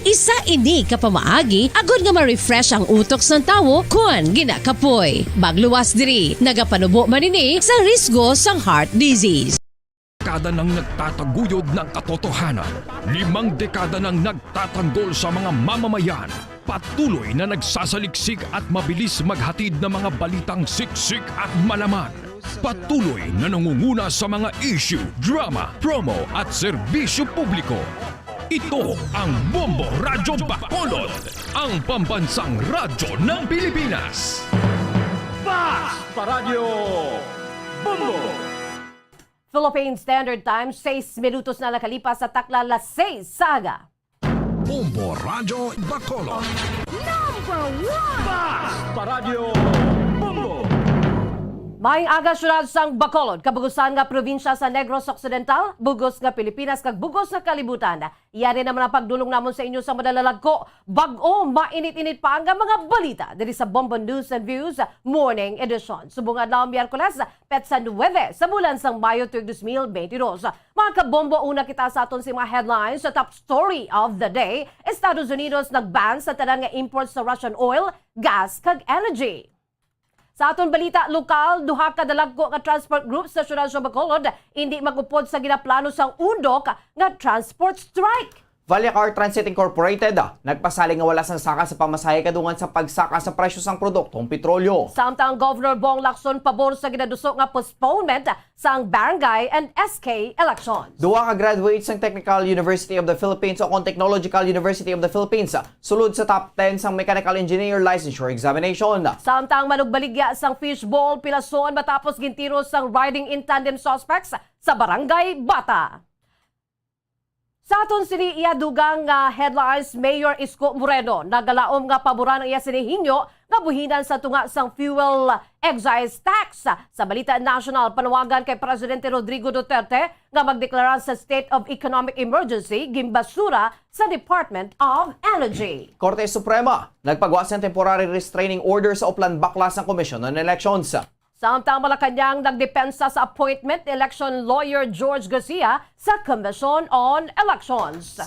Isa ini kapamaagi agud nga ma-refresh ang utok sang tawo kun ginakapoy. Bagluwas diri nagapanubo man ini sa risgo sang heart disease. Dekada nang nagtataguyod ng katotohanan, 5 dekada nang nagtatanggol sa mga mamamayan, patuloy na nagsasaliksik at mabilis maghatid ng mga balitang siksik at malaman. Patuloy na nangunguna sa mga issue, drama, promo at serbisyo publiko. Ito ang Bombo Radyo Bacolod, ang pambansang radyo ng Pilipinas. Fast Paradyo Bombo! Philippine Standard Time, 6 minutos na nakalipas sa takla las 6 saga. Bombo Radyo Bacolod. Fast Paradyo Bombo! Maayong aga syudad sang Bacolod, kabugusan nga probinsya sa Negros Occidental, bugos nga Pilipinas kag bugos nga kalibutan. Iyari naman ang pagdulong namon sa inyo sa madalalag ko. Bag-o, mainit-init pa ang mga balita diri sa Bombo News and Views Morning Edition. Subong adlaw Miyerkules, petsa 9 sa bulan sang Mayo 2022. Mga kabombo, una kita sa aton si mga headlines sa top story of the day. Estados Unidos nag-ban sa tanan nga imports sa Russian oil, gas kag energy. Sa aton balita lokal, duha ka dalagko nga transport groups sa syudad sa Bacolod hindi magupod sa ginaplano sang undok nga transport strike. Vallecar Transit Incorporated nagpasaling nga wala sang saka sa pamasahe kadungan sa pagsaka sa presyo sang produktong petrolyo. Samtang Governor Bong Lacson pabor sa ginadusok nga postponement sang barangay and SK elections. Duha ka graduates sang Technical University of the Philippines o Technological University of the Philippines sulod sa top 10 sang Mechanical Engineer Licensure Examination. Samtang manugbaligya sang fishball pilason matapos gintiro sang riding in tandem suspects sa barangay Bata. Sa aton sini iya dugang headlines, Mayor Isko Moreno nagalaom nga paboran ang iya sinihinyo nga buhinan sa tunga sang fuel excise tax. Sa Balita National, panawagan kay Presidente Rodrigo Duterte nga magdeklara sa state of economic emergency gimbasura sa Department of Energy. Korte Suprema nagpagawa ng temporary restraining order sa uplan baklas ng Commission on Elections. Samtang Malacanang nagdepensa sa appointment ni election lawyer George Garcia sa Commission on Elections.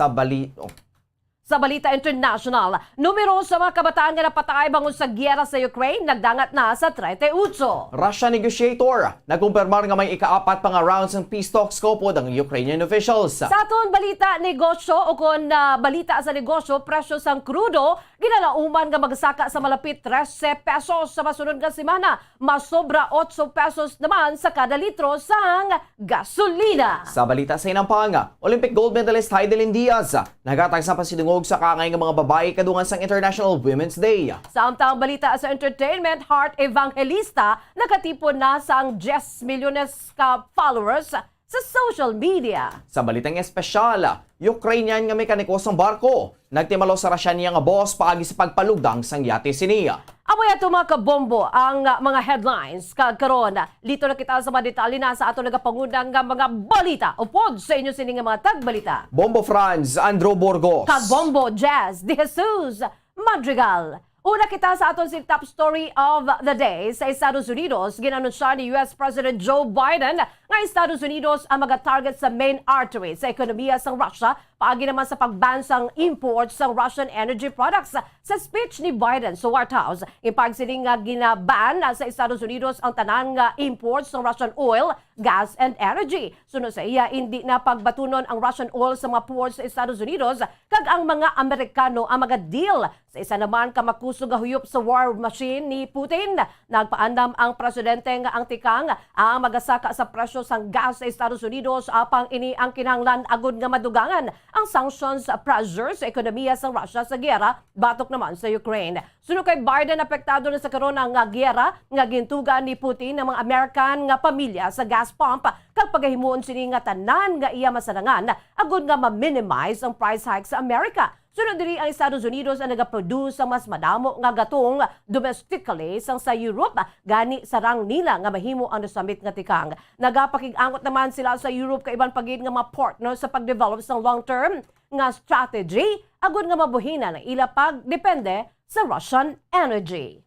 Sa Balita International, numero sa mga kabataan nga napatay bangon sa giyera sa Ukraine nagdangat na sa 38. Russian negotiator nagkumpirmar nga may ika-4 pa nga rounds ng peace talks kopod ang Ukrainian officials. Sa aton balita negosyo o kung balita sa negosyo, presyo sang krudo ginalauman nga magsaka sa malapit 13 pesos sa masunod nga semana. Masobra 8 pesos naman sa kada litro sang gasolina. Sa balita sa inampang, Olympic gold medalist Heidelin Diaz nagatag sa pasidungog sa kangay ng mga babae kadungan sang International Women's Day. Samtang balita sa entertainment, Heart Evangelista nakatipon na sang 10 milyones ka followers sa social media. Sa balitang espesyal, Ukrainian nga mekaniko sang barko nagtimalo sa Russia niya nga boss paagi sa pagpalugdang sang yate siniya. Amoy ato mga kabombo ang mga headlines karon. Lito na kita sa mga detalye na sa ato nagapangudang nga mga balita. Upod sa inyo sini nga mga tagbalita. Bombo Franz, Andrew Burgos. Kabombo Jazz De Jesus Madrigal. Una kita sa aton si top story of the day. Sa Estados Unidos, ginanunsya ni US President Joe Biden nga Estados Unidos ang mga-target sa main artery sa ekonomiya sang Russia paagi naman sa pagban sang imports sang Russian energy products. Sa speech ni Biden sa White House, ipagsiling nga ginaban sa Estados Unidos ang tanan nga imports ng Russian oil, gas and energy. Sunod sa iya, hindi na pagbatunon ang Russian oil sa mga ports sa Estados Unidos kag ang mga Amerikano ang mga-deal. Sa isa naman kamakusog nga huyop sa war machine ni Putin, nagpaandam ang presidente nga ang tikang ang magasaka sa presyo sang gas sa Estados Unidos apang ini ang kinahanglan agud nga madugangan ang sanctions pressure sa ekonomiya sa Russia sa giyera batok naman sa Ukraine. Sunod kay Biden, apektado na sa karon ang giyera nga gintugan ni Putin ng mga American nga pamilya sa gas pump kag pagahimuon sini nga tanan nga iya masarangan agud nga ma-minimize ang price hike sa Amerika. Sunod diri ang Estados Unidos ang nagaproduce sa mas madamo nga gatong domestically sang sa Europe gani sarang nila nga mahimo ang nasamit nga tikang. Nagapakig-angot naman sila sa Europe kay iban pagid nga mga partner sa pagdevelop sang long-term nga strategy agud nga mabuhinan ang ila pagdepende sa Russian energy.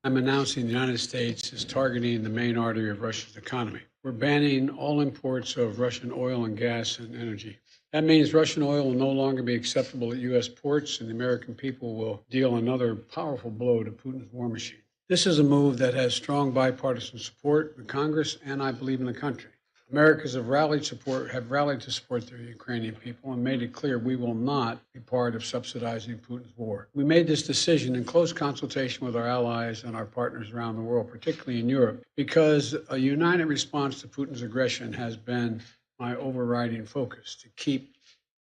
I'm announcing the United States is targeting the main artery of Russia's economy. We're banning all imports of Russian oil and gas and energy. That means Russian oil will no longer be acceptable at U.S. ports, and the American people will deal another powerful blow to Putin's war machine. This is a move that has strong bipartisan support in Congress and I believe in the country. Americans have rallied to support the Ukrainian people and made it clear we will not be part of subsidizing Putin's war. We made this decision in close consultation with our allies and our partners around the world, particularly in Europe, because a united response to Putin's aggression has been my overriding focus, to keep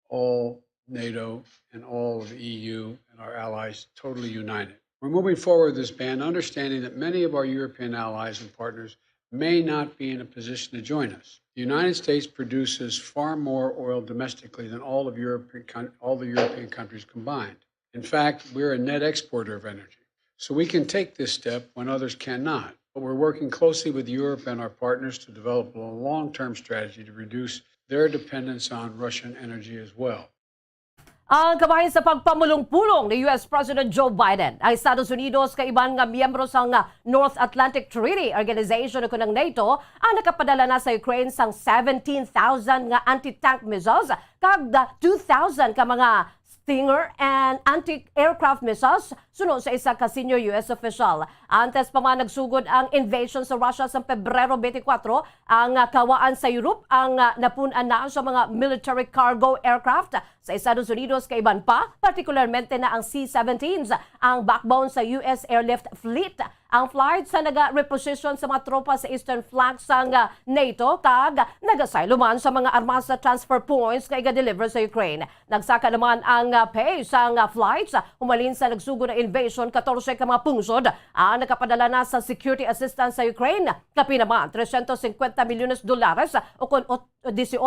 all NATO and all of the EU and our allies totally united. We're moving forward with this ban, understanding that many of our European allies and partners may not be in a position to join us. The United States produces far more oil domestically than all the European countries combined. In fact, we're a net exporter of energy. So we can take this step when others cannot. But we're working closely with Europe and our partners to develop a long-term strategy to reduce their dependence on Russian energy as well. Ang kabahin sa pagpamulong-pulong ni US President Joe Biden, ang Estados Unidos kaiban nga miyembro sa North Atlantic Treaty Organization o ng NATO ang nakapadala na sa Ukraine sang 17,000 nga anti-tank missiles kag 2,000 ka mga Stinger and anti-aircraft missiles sunod sa isa ka senior US official. Antes pa man nagsugod ang invasion sa Russia sa Pebrero 24, ang kawaan sa Europe ang napunan na sa mga military cargo aircraft sa Estados Unidos kaiban pa, particularmente na ang C-17s, ang backbone sa US airlift fleet. Ang flights sa naga-reposition sa mga tropa sa eastern flank sa NATO kag nagasayluman sa mga armas sa transfer points kay ga-deliver sa Ukraine. Nagsaka naman ang pace sa flights humalin sa nagsugod na invasion 14 ka mga pungsod ang nakapadala na sa security assistance sa Ukraine. Kapi naman $350 milyones o kun 18.3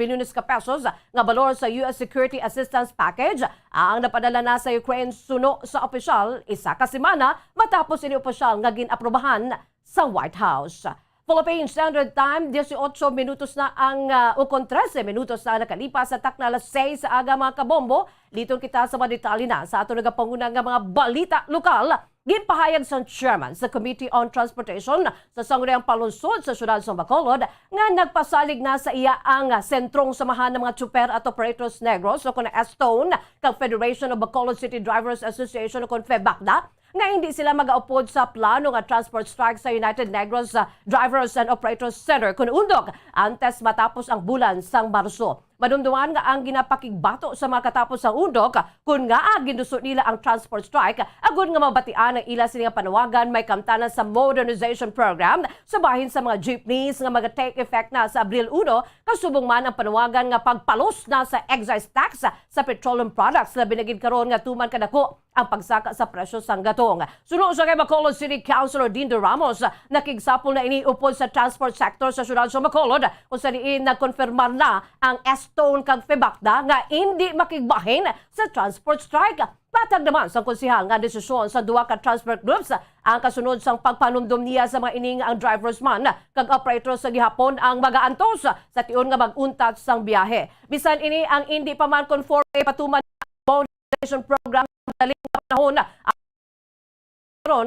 bilyones ka pesos nga balor sa US security assistance package ang napadala na sa Ukraine suno sa opisyal isa ka semana matapos ini opisyal nga ginaprobahan sa White House. Philippine Standard Time, 18 minutos na ang 13 minutos na nakalipas sa takna alas 6 sa aga mga kabombo. Litong kita sa mga detalye na sa ato nagapanguna nga mga balita lokal. Ginpahayag sa chairman sa Committee on Transportation sa Sangguniang Palunsod sa Syudad sa Bacolod nga nagpasalig na sa iya ang sentrong samahan ng mga Chuper at Operators Negros o kung Estone kang Federation of Bacolod City Drivers Association o kung FEBACDA nga hindi sila mag-aupod sa plano nga transport strike sa United Negros Drivers and Operators Center kung undog antes matapos ang bulan sang Marso. Madumduman nga ang ginapakigbato sa mga katapos ang undog kung nga ginduso nila ang transport strike agon nga mabatian ang ila sila panawagan may kamtanan sa modernization program sa bahin sa mga jeepneys nga mag-take effect na sa Abril 1 kasubong man ang panawagan nga pagpalos na sa excise tax sa petroleum products na binagid karon nga tuman kadako ang pagsaka sa presyo sang gatong. Sunod sa kay Bacolod City Councilor Dindo Ramos nakigsapol na iniupod sa transport sector sa syudad sa Bacolod kung sa diin nagkonfirmar na ang Estone kag FEBACDA nga hindi makigbahin sa transport strike. Patag naman sa konsihal nga desisyon sa duwa ka transport groups ang kasunod sang pagpanumdum niya sa mga ining ang drivers man kag operators sa gihapon ang magaantos sa tiun nga mag-untat sang biyahe. Bisan ini ang hindi pa man conforme patuman modernization program daling panahon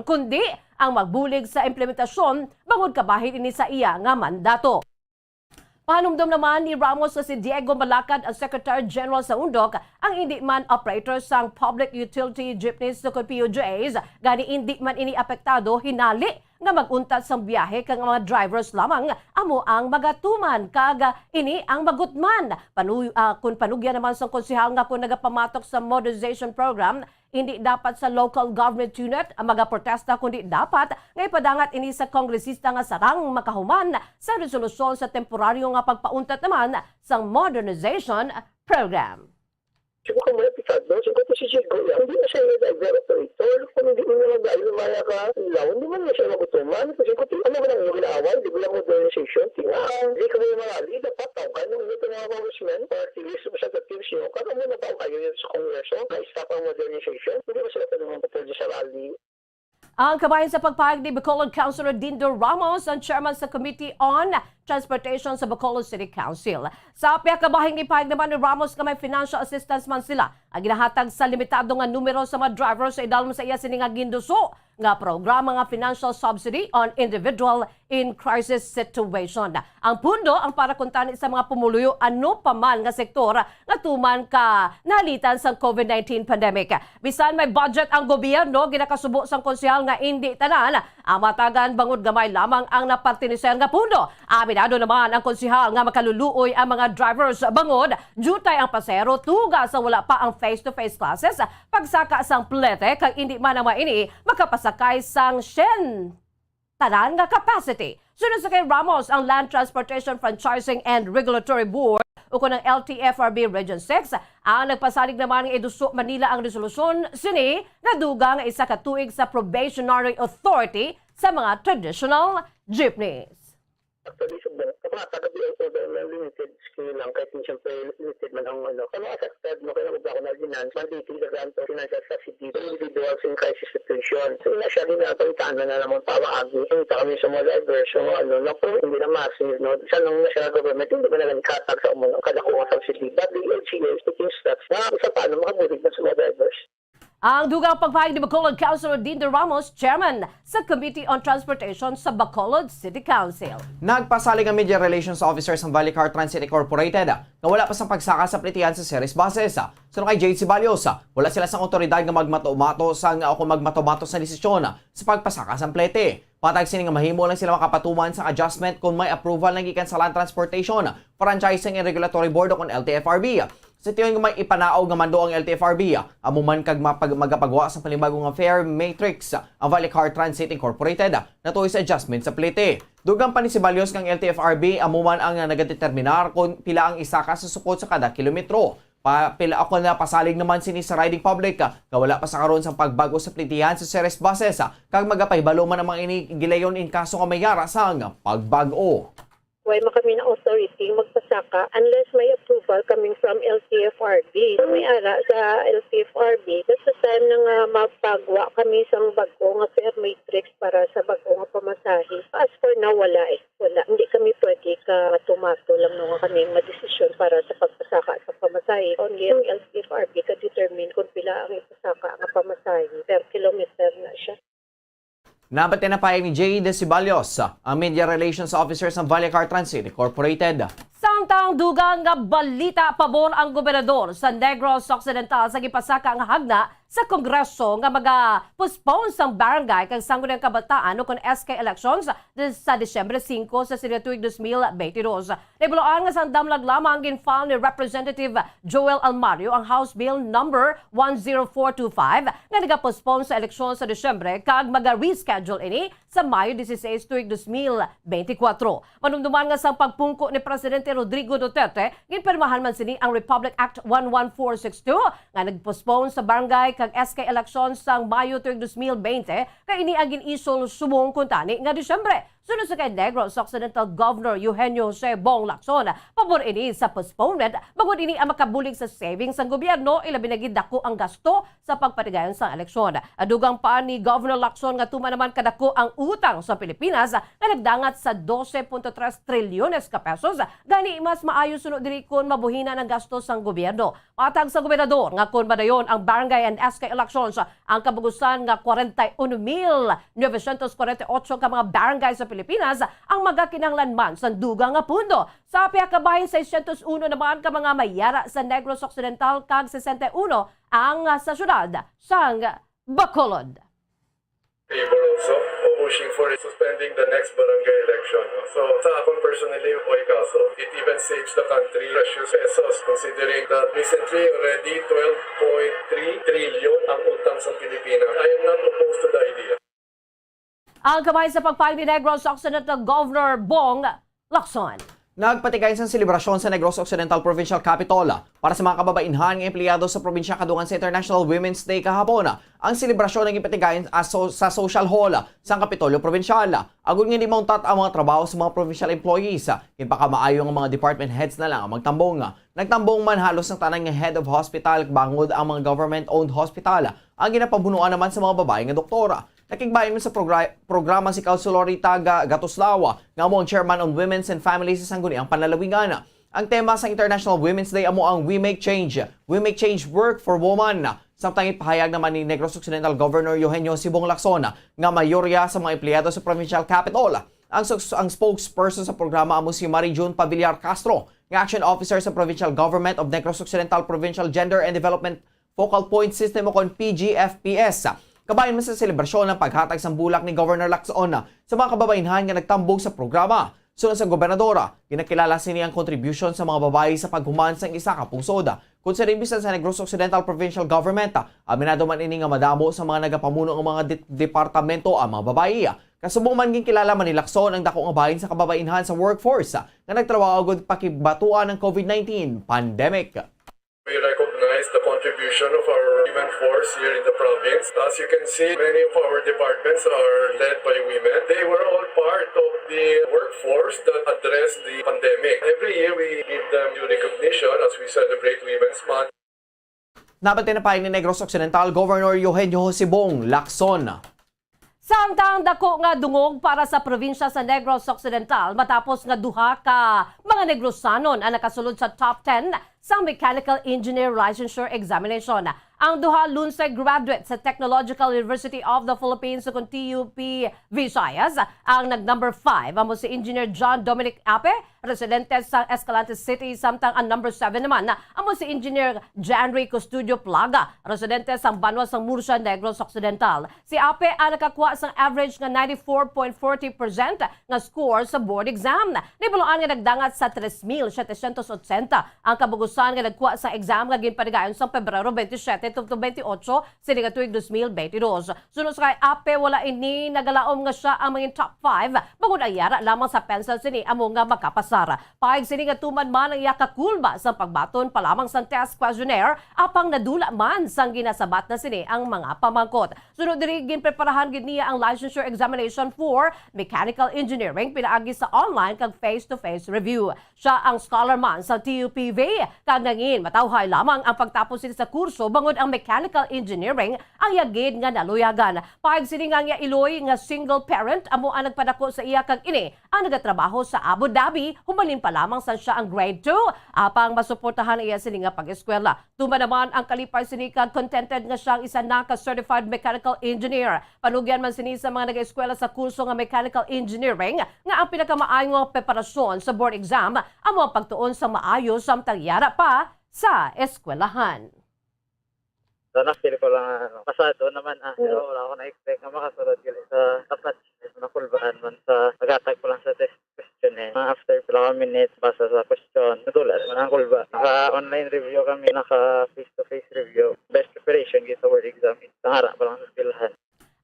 kundi ang magbulig sa implementasyon bangod kabahin ini sa iya nga mandato. Panumdum naman ni Ramos sa si Diego Malacad, ang Secretary General sa Undok, ang hindi man operators sang Public Utility Jeepneys sa PUJs, gani hindi man ini apektado hinali nga maguntat sang biyahe kang mga drivers lamang amo ang magatuman kag ini ang magutman. Kung panugyan naman sang konsehal nga kung nagapamatok sa modernization program, hindi dapat sa local government unit ang magaprotesta kundi dapat nga ipadangat ini sa kongresista nga sarang makahuman sa resolusyon sa temporaryo nga pagpauntat naman sa modernization program. Siguro may epitado, siguro si Chico, hindi na siya driver operator. Kung hindi mo na lumaya ka, hindi mo na siya magutuman. Kasi kung ano ba nang ginawal, di ba lang modernization? Hindi ka may mga lead, pataw ka, nung ito mga congressmen, or activists, representatives nyo, kaya mo na ba kayo sa kongreso, na stop ang modernization? Hindi ba sila pwede mga pwede sa rally? Ang kabayan sa pagpahayag ni Bacolod Councilor Dindo Ramos, ang chairman sa Committee on Transportation sa Bacolod City Council. Sa piya kabahing ipahayag naman ni Ramos na may financial assistance man sila ang ginahatag sa limitado nga numero sa mga drivers sa idalom sa iya sini nga ginduso nga programa nga financial subsidy on individual in crisis situation. Ang pundo ang para kuntani sa mga pumuluyo ano pa man nga sektor nga tuman ka nalitan sa COVID-19 pandemic. Bisan may budget ang gobyerno, ginakasubo sang konsehal nga hindi tanan ang matagan bangod gamay lamang ang napartinisan nga pundo. Aminado naman ang konsehal nga makaluluoy ang mga drivers bangod jutay ang pasero tuga sa wala pa ang face-to-face classes pagsaka sang plete kag hindi man ang maini makapasakay sang shen tanan nga capacity. Sunod sa kay Ramos ang Land Transportation Franchising and Regulatory Board o ng LTFRB Region 6 ang nagpasalig naman ng Eduso Manila ang resolusyon sini na dugang isa ka tuig sa probationary authority sa mga traditional jeepneys. Actually, so, kapag tagabi ako na limited skill lang, kahit siyempre limited man ang ano. Kaya affected, no, kaya magbago na finance, mandating the grant of financial subsidy to individuals in crisis situation. So, ina siya din na palitaan na naman pawaagi. Hindi kami sa mga drivers, so ano, naku, hindi na massive, no. Sa nung national government, hindi ba nalang katag sa umunang kadakuha subsidy. But the LCA is taking steps na isa paano makabulig na sa mga drivers. Ang dugang pagpahig ni Bacolod Councilor Dindo Ramos, Chairman sa Committee on Transportation sa Bacolod City Council. Nagpasalig ang Media Relations Officer ng Valley Car Transit Incorporated na wala pa sa pagsaka sa plitihan sa series buses. Sunod kay JC Balios, wala sila sa otoridad nga magmato-mato sa desisyon sa pagpasaka sa plete. Patag sining mahimo lang sila makapatuman sa adjustment kung may approval ng gikan sa Land Transportation, Franchising and Regulatory Board o LTFRB. Sa tiyon nga may ipanaog nga mando ang LTFRB, amuman kag magapagawa sa panibagong nga fare matrix ang Valley Car Transit Incorporated natuloy sa adjustment sa plete. Dugang pa ni si Balios kang LTFRB, amuman ang nagadeterminar kung pila ang isaka sa sukod sa kada kilometro. Pila ako na pasalig naman sini sa riding public wala pa sa karon sa pagbago sa plitihan sa series buses kag magapahibalo man ang mga inigilayon in kaso nga may yara sang pagbago. Why kami na authority magpasaka unless may approval coming from LTFRB. May ara sa LTFRB, that's the time na mapagwa kami sa bago nga fare matrix para sa bago nga pamasahe. As for now, wala eh. Wala. Hindi kami pwede ka tumato lang nga kami madesisyon para sa pagpasaka sa pamasahe. Only ang LTFRB ka-determine kung pila ang ipasaka ang pamasahe. Per kilometer na siya. Nabatin na pa ni J. Decibalios, ang Media Relations Officer ng Valley Car Transit Incorporated. Samtang dugang nga balita pabor ang gobernador sa Negros Occidental sa gipasaka ang hagna sa Kongreso nga maga-postpone sang barangay kag sangguniang kabataan o kon SK elections sa Disyembre 5 sa tuig 2022. Nabuloan nga sang damlag lamang gin-file ni Representative Joel Almario ang House Bill number 10425 nga naga-postpone sa eleksyon sa Disyembre kag maga-reschedule ini sa Mayo 16 tuig 2024. Manumduman nga sang pagpungko ni Presidente Rodrigo Duterte, ginpirmahan man sini ang Republic Act 11462 nga nagpostpone sa barangay kag SK elections sang Mayo tuig 2020 kay ini agin isol subong kuntani nga Disyembre. Sunod sa kay Negros Occidental Governor Eugenio Jose Bong Lacson, pabor ini sa postponement bagod ini ang makabulig sa savings ng gobyerno ilabi na gidako ang gasto sa pagpatigayon sa eleksyon. Adugang pa ni Governor Lacson nga tuman naman kadako ang utang sa Pilipinas na nagdangat sa 12.3 trilyones ka pesos. Gani mas maayo sunod diri kun mabuhina ng gasto sang gobyerno. Matag sa gobernador nga kun madayon ang barangay and SK elections ang kabugusan nga 41,948 ka mga barangay sa Pilipinas ang magakinanglanman sa dugang nga pundo. Sa piyakabahin 601 naman ka mga mayara sa Negros Occidental kag 61 ang sa syudad sang Bacolod. Favor also of pushing for suspending the next barangay election. So sa akong personally, oy kaso, it even saves the country precious pesos considering that recently already 12.3 trillion ang utang sa Pilipinas. I am not opposed to the idea. Ang kamay sa pagpahing ni Negros Occidental Governor Bong Lacson. Nagpatigay sa selebrasyon sa Negros Occidental Provincial Capitol para sa mga kababainhan ng empleyado sa probinsya kadungan sa International Women's Day kahapon. Ang selebrasyon ng ipatigayon sa Social Hall sa Kapitolyo Provincial. Agon nga di mountat ang mga trabaho sa mga provincial employees. Ipakamaayo ang mga department heads na lang ang magtambong. Nagtambong man halos ng tanang head of hospital bangod ang mga government-owned hospital. Ang ginapabunuan naman sa mga babae nga doktora. Nakigbayan mo sa programa si Councilor Rita Gatuslawa nga mo ang Chairman on Women's and Families sa Sangguniang Panlalawigan. Ang tema sa International Women's Day amo ang We Make Change. We Make Change Work for Women. Samtang ipahayag naman ni Negros Occidental Governor Eugenio Sibong Lacson nga mayorya sa mga empleyado sa Provincial Capital. Ang spokesperson sa programa amo si Marie June Pavillar Castro, nga Action Officer sa Provincial Government of Negros Occidental Provincial Gender and Development Focal Point System o kon PGFPS. Kabayan man sa selebrasyon ng paghatag sa bulak ni Governor Lacson sa mga kababayenhan nga nagtambog sa programa. Sunod sa gobernadora, ginakilala sini ang contribution sa mga babae sa paghuman sa isa ka pungsod. Kung sa rimbisan sa Negros Occidental Provincial Government, aminado man ini nga madamo sa mga nagapamuno ng mga departamento ang mga babae. Kasubong man kilala man ni Lacson ang dako nga bahin sa kababayenhan sa workforce nga nagtrabaho og pakibatuan ng COVID-19 pandemic. We recognize the contribution of our women force here in the province. As you can see, many of our departments are led by women. They were all part of the workforce that addressed the pandemic. Every year we give them due recognition as we celebrate Women's Month. Nabantin na pa ni Negros Occidental Governor Eugenio Sibong Lacson. Samtang dako nga dungog para sa probinsya sa Negros Occidental matapos nga duha ka mga Negrosanon ang nakasulod sa top 10 sa Mechanical Engineer Licensure Examination. Ang duha lunsay graduate sa Technological University of the Philippines sa TUP Visayas. Ang nag-number 5 amo si Engineer John Dominic Ape, residente sa Escalante City, samtang ang number 7 naman amo si Engineer Janry Custodio Plaga, residente sa Banwa sa Murcia, Negros Occidental. Si Ape ang nakakuha sang average nga 94.40% nga score sa board exam. Nibuloan nga nagdangat sa 3,780 ang kabugusan nga nagkuha sa exam nga ginpanigayon sa Pebrero 27 to 28 sini nga tuig 2022. Sunod sa kay Ape, wala ini nagalaom nga siya ang mga top 5 bangod ayara lamang sa pencil sini amo nga makapasara. Paig sini nga tuman man ang yakakulba sa pagbaton pa lamang sa test questionnaire apang nadula man sang ginasabat na sini ang mga pamangkot. Sunod diri ginpreparahan gid niya ang licensure examination for mechanical engineering pinaagi sa online kag face-to-face review. Siya ang scholar man sa TUPV kag nangin matawhay lamang ang pagtapos sini sa kurso bangod ang mechanical engineering ang yagid nga naluyagan. Paig sini nga Iloy nga single parent amo ang nagpadako sa iya kag ini ang nagatrabaho sa Abu Dhabi humalin pa lamang sa siya ang grade 2 apang masuportahan iya sini nga pag-eskwela. Tuma naman ang kalipay sini kag contented nga siyang isa na ka certified mechanical engineer. Panugyan man sini sa mga nag-eskwela sa kurso nga mechanical engineering nga ang pinakamaayo nga preparasyon sa board exam amo ang pagtuon sa maayo samtang yara pa sa eskwelahan. So, na-feel ko lang, pasado naman pero wala ako na-expect na makasunod gali sa tapat. Nakulbaan man sa pag-atag ko lang sa test question After pala minutes basa sa question, natulat man ang kulba. Naka-online review kami, naka-face-to-face review. Best preparation sa word exam. Tangara pa lang sa skillhan.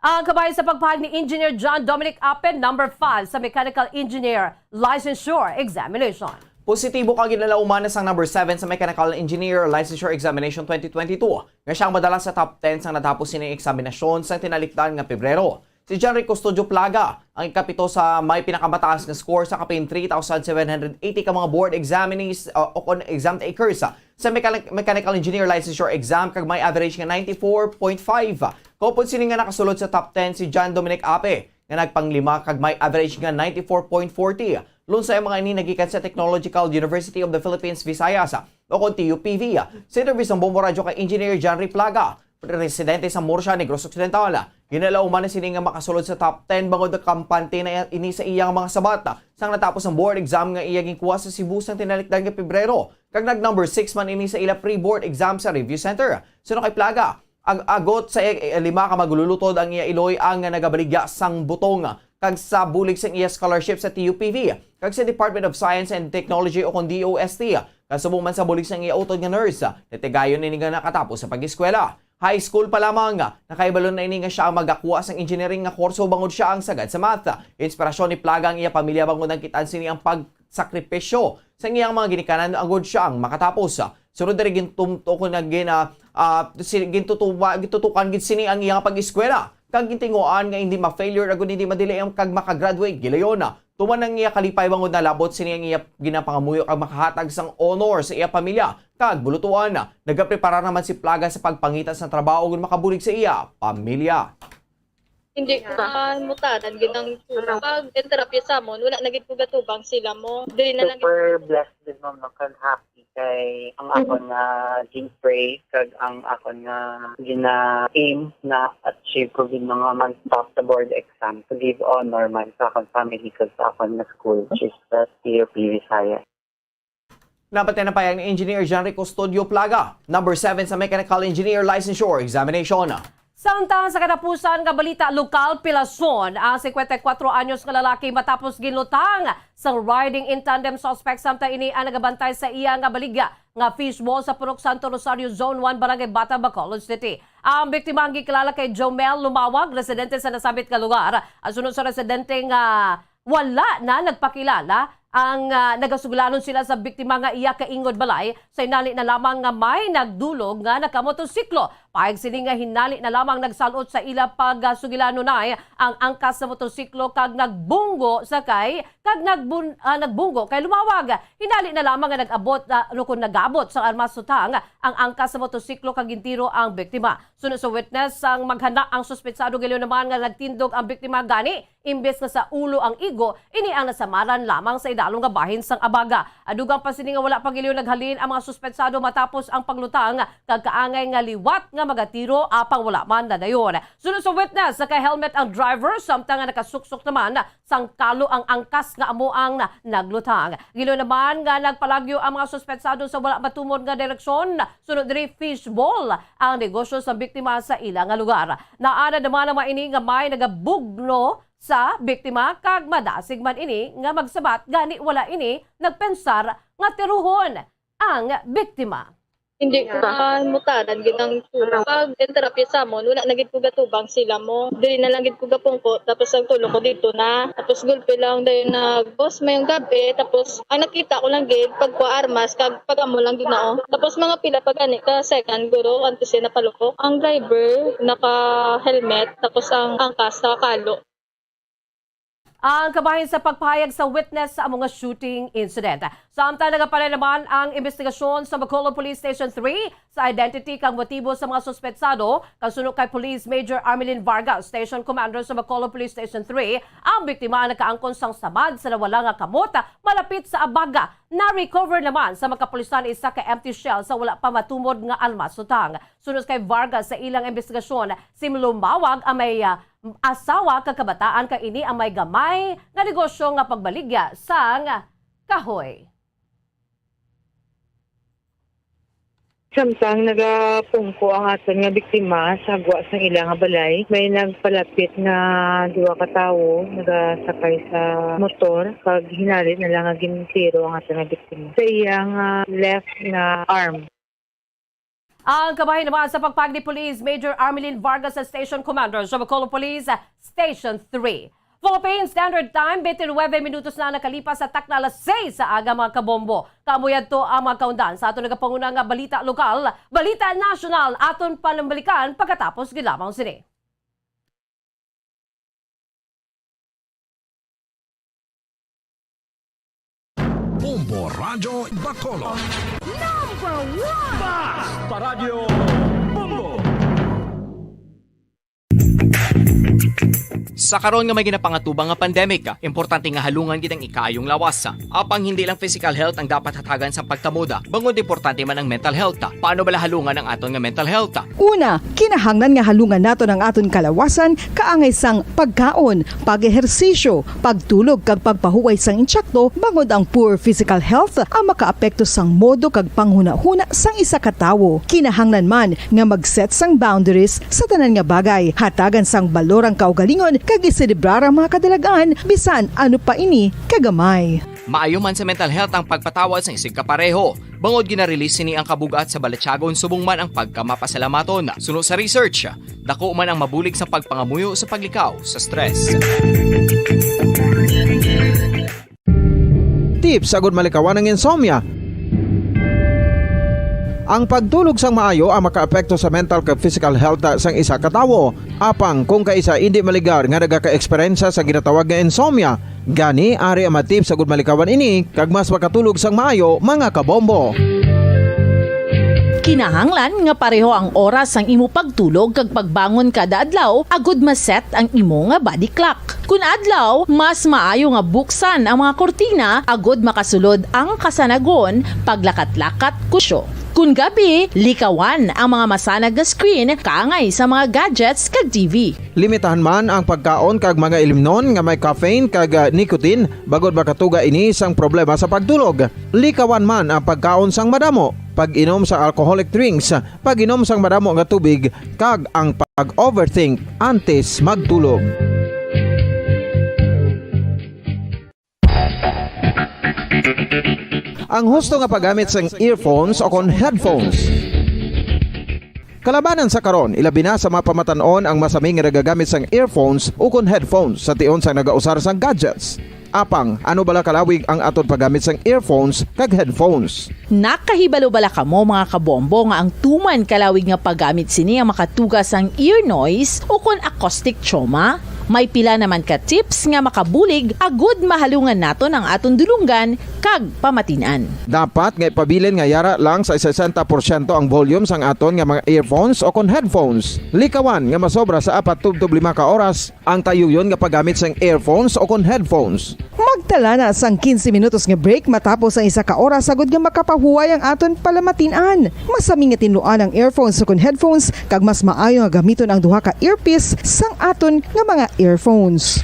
Ang kabayan sa pagpahag ni Engineer John Dominic Ape, number 5 sa Mechanical Engineer Licensure Examination. Positibo kang ginalaumanas ang number 7 sa Mechanical Engineer Licensure Examination 2022 nga siyang madala sa top 10 sang natapos sining eksaminasyon sa tinalikdan nga Pebrero. Si Janry Custodio Plaga ang ikapito sa may pinakamataas na score sa kapin 3,780 ka mga board examinees o exam takers sa Mechanical Engineer Licensure Exam kag may average nga 94.5. Kaupod sini nga nakasulod sa top 10 si John Dominic Ape nga nagpanglima kag may average nga 94.40. Lunsay mga ini nagikan sa Technological University of the Philippines Visayas o kon TUPV. Sa interview sa Bombo Radio kay Engineer Janry Plaga, residente sa Murcia, Negros Occidental, ginalauman na sini nga makasulod sa top 10 bangod na kampante na ini sa iyang mga sabata sang natapos ang board exam nga iyang kuha sa Cebu sang tinalikdan nga Pebrero. Kag nag number 6 man ini sa ila pre-board exam sa Review Center. Suno kay Plaga, ang agot sa 5 ka maglulutod ang iya Iloy ang nagabaligya sang butong kag sa bulig sang iya scholarship sa TUPV kag sa Department of Science and Technology o kon DOST kasubong man sa bulig sang iya utod nga nurse netigayon ini nga nakatapos sa pag-eskwela. High school pa lamang nakaibalon na ini nga siya ang magakuha sang engineering nga kurso bangod siya ang sagad sa math. Inspirasyon ni Plaga ang iya pamilya bangod ang kitaan sini ang pagsakripisyo sa iyang mga ginikanan agod siya ang makatapos. Sunod diri gintumtukon na gintutukan gid sini ang iyang pag-eskwela kag gintinguan nga hindi ma-failure agud hindi madili ang kag makagraduate gilayon. Tuman ang iya kalipay bangod na labot sini ang iya ginapangamuyo kag makahatag sang honor sa iya pamilya kag bulutuan. Nagaprepara naman si Plaga sa pagpangitas ng trabaho ug makabulig sa iya pamilya. Hindi ko mutaran ginang tubang. Pag therapy sa mo, wala na gid ko gatubang sila mo. Dili na lang gid. Super blessed din mo kag happy kay ang ako nga gin-pray kag ang ako nga gina-aim na achieve ko din mga mag-stop the board exam to give honor man sa akong family kag sa akong na school, which is the COP Visayas. Napatay na payag ni Engineer Janry Custodio Plaga, number 7 sa Mechanical Engineer Licensure Examination. Samtang sa katapusan nga balita lokal Pilason, ang 54 anyos nga lalaki matapos ginlutang sa riding in tandem suspect samtang ini ang nagabantay sa iya nga baligya nga fishbowl sa Purok Santo Rosario Zone 1 Barangay Bata, Bacolod City. Ang biktima ang gikilala kay Jomel Lumawag, residente sa nasabit nga lugar. Asunod sa residente nga wala na nagpakilala ang nagasuglanon sila sa biktima nga iya kaingod balay sa hinali na lamang nga may nagdulog nga nakamotosiklo. Paig sila nga hinali na lamang nagsalot sa ila pagsugilanon ay ang angkas sa motosiklo kag nagbunggo sakay kag nagbunggo kay Lumawag. Hinali na lamang nga nagabot kung nagabot sa armasutang ang angkas sa motosiklo kag gintiro ang biktima. Sunod sa witness ang maghana ang suspetsado giliw naman nga nagtindog ang biktima gani imbes nga sa ulo ang igo ini ang nasamaran lamang sa idalong nga bahin sang abaga. Adugang pa sini nga wala pa giliw naghalin ang mga suspetsado matapos ang paglutang kag kaangay nga liwat nga magatiro apang wala man na dayon. Sunod sa witness naka-helmet ang driver samtang nga nakasuksok naman sang kalo ang angkas nga amo ang naglutang. Giliw naman nga nagpalagyo ang mga suspetsado sa wala matumod nga direksyon. Sunod diri fishbowl ang negosyo sa biktima sa ilang nga lugar. Naana naman ang maini nga may nagabugno sa biktima kag madasig man ini nga magsabat gani wala ini nagpensar nga tiruhon ang biktima. Hindi ko mutaran ginang tubang. Pag therapy sa mo, wala na gid ko gatubang sila mo. Dili na lang gid ko gapungko tapos ang tulog ko dito na. Tapos gulpi lang dayon nag-boss mayong gabi tapos ang nakita ko lang gid pagkuha armas kag pagamo lang ginao. Tapos mga pila pag ani ka second guro antes siya napalukok. Ang driver naka-helmet tapos ang angkas nakakalo. Ang kabahin sa pagpahayag sa witness sa mga shooting incident. Samtang nagapanay naman ang investigasyon sa Bacolod Police Station 3 sa identity kang motibo sa mga suspetsado kasunod kay Police Major Armelin Vargas, Station Commander sa Bacolod Police Station 3, ang biktima ang nakaangkon sang samad sa nawala nga kamot malapit sa abaga. Na-recover naman sa mga kapulisan isa ka empty shell sa wala pa matumod nga almasutang. Sunod kay Vargas sa ilang investigasyon, si Lumawag ang may asawa kakabataan ka ini ang may gamay nga negosyo nga pagbaligya sang kahoy. Samtang nagapungko ang aton nga biktima sa agwa sa ilang nga balay, may nagpalapit nga duwa ka tawo nagasakay sa motor kag hinalit na lang nga ginitiro ang aton nga biktima sa iyang left na arm. Ang kabahin naman sa pagpag ni Police Major Armelin Vargas sa Station Commander sa Bacolod Police Station 3. Philippine Standard Time, 29 minutos na nakalipas sa takna alas 6 sa aga mga kabombo. Kamuyad to ang mga kaundan sa aton nagapanguna nga balita lokal, balita national, aton panambalikan pagkatapos gilamang sini. Bombo Radio Bacolod. Bas Paradyo Bumbo. Sa karon nga may ginapangatubang nga pandemic, importante nga halungan gid ang ikayong lawas. Apang hindi lang physical health ang dapat hatagan sa pagkamuda, bangod importante man ang mental health. Paano bala halungan ang aton nga mental health? Una, kinahanglan nga halungan naton ang aton kalawasan kaangay sang pagkaon, pag-ehersisyo, pagtulog kag pagpahuway sang insyakto, bangod ang poor physical health ang makaapekto sang modo kag panghuna-huna sang isa ka tawo. Kinahanglan man nga mag-set sang boundaries sa tanan nga bagay, hatagan sang balorang kaugalingon kag iselebrar ang mga kadalagaan bisan ano pa ini kagamay. Maayo man sa mental health ang pagpatawad sa isig kapareho. Bangod gina-release ni ang kabugat sa Balatyagon subong man ang pagkamapasalamaton. Sunod sa research, dako man ang mabulig sa pagpangamuyo sa paglikaw sa stress. Tips sagud malikawan ng insomnia. Ang pagtulog sang maayo ang makaapekto sa mental kag physical health sang isa ka tawo. Apang kung kaisa hindi maligar nga nagaka-eksperyensya sa ginatawag nga insomnia, gani ari ang matip sagud malikawan ini kag mas makatulog sang maayo mga kabombo. Kinahanglan nga pareho ang oras ang imo pagtulog kag pagbangon kada adlaw agud maset ang imo nga body clock. Kun adlaw, mas maayo nga buksan ang mga kortina agud makasulod ang kasanagon paglakat-lakat kusyo. Kun gabi, likawan ang mga masanag nga screen kaangay sa mga gadgets kag TV. Limitahan man ang pagkaon kag mga ilimnon nga may caffeine kag nicotine bagod makatuga ini sang problema sa pagtulog. Likawan man ang pagkaon sang madamo, pag-inom sa alcoholic drinks, pag-inom sang madamo nga tubig kag ang pag-overthink antes magtulog. Ang husto nga paggamit sang earphones o kon headphones. Kalabanan sa karon, ilabi na sa mga pamatanon ang masaming nga nagagamit sang earphones o kon headphones sa tion sang nagausar sang gadgets. Apang, ano bala kalawig ang aton paggamit sang earphones kag headphones? Nakahibalo bala kamo mga kabombo nga ang tuman kalawig nga paggamit sini ang makatugas ang ear noise o kon acoustic trauma? May pila naman ka tips nga makabulig agud mahalungan naton ang aton dulunggan kag pamatinan. Dapat nga ipabilin nga yara lang sa 60% ang volume sang aton nga mga earphones o kon headphones. Likawan nga masobra sa 4 tub 5 ka oras ang tayuyon nga paggamit sang earphones o kon headphones. Magtala na sang 15 minutos nga break matapos ang 1 ka oras agud nga makapahuway ang aton palamatinan. Masami nga tinluan ang earphones o kon headphones kag mas maayo nga gamiton ang duha ka earpiece sang aton nga mga earphones.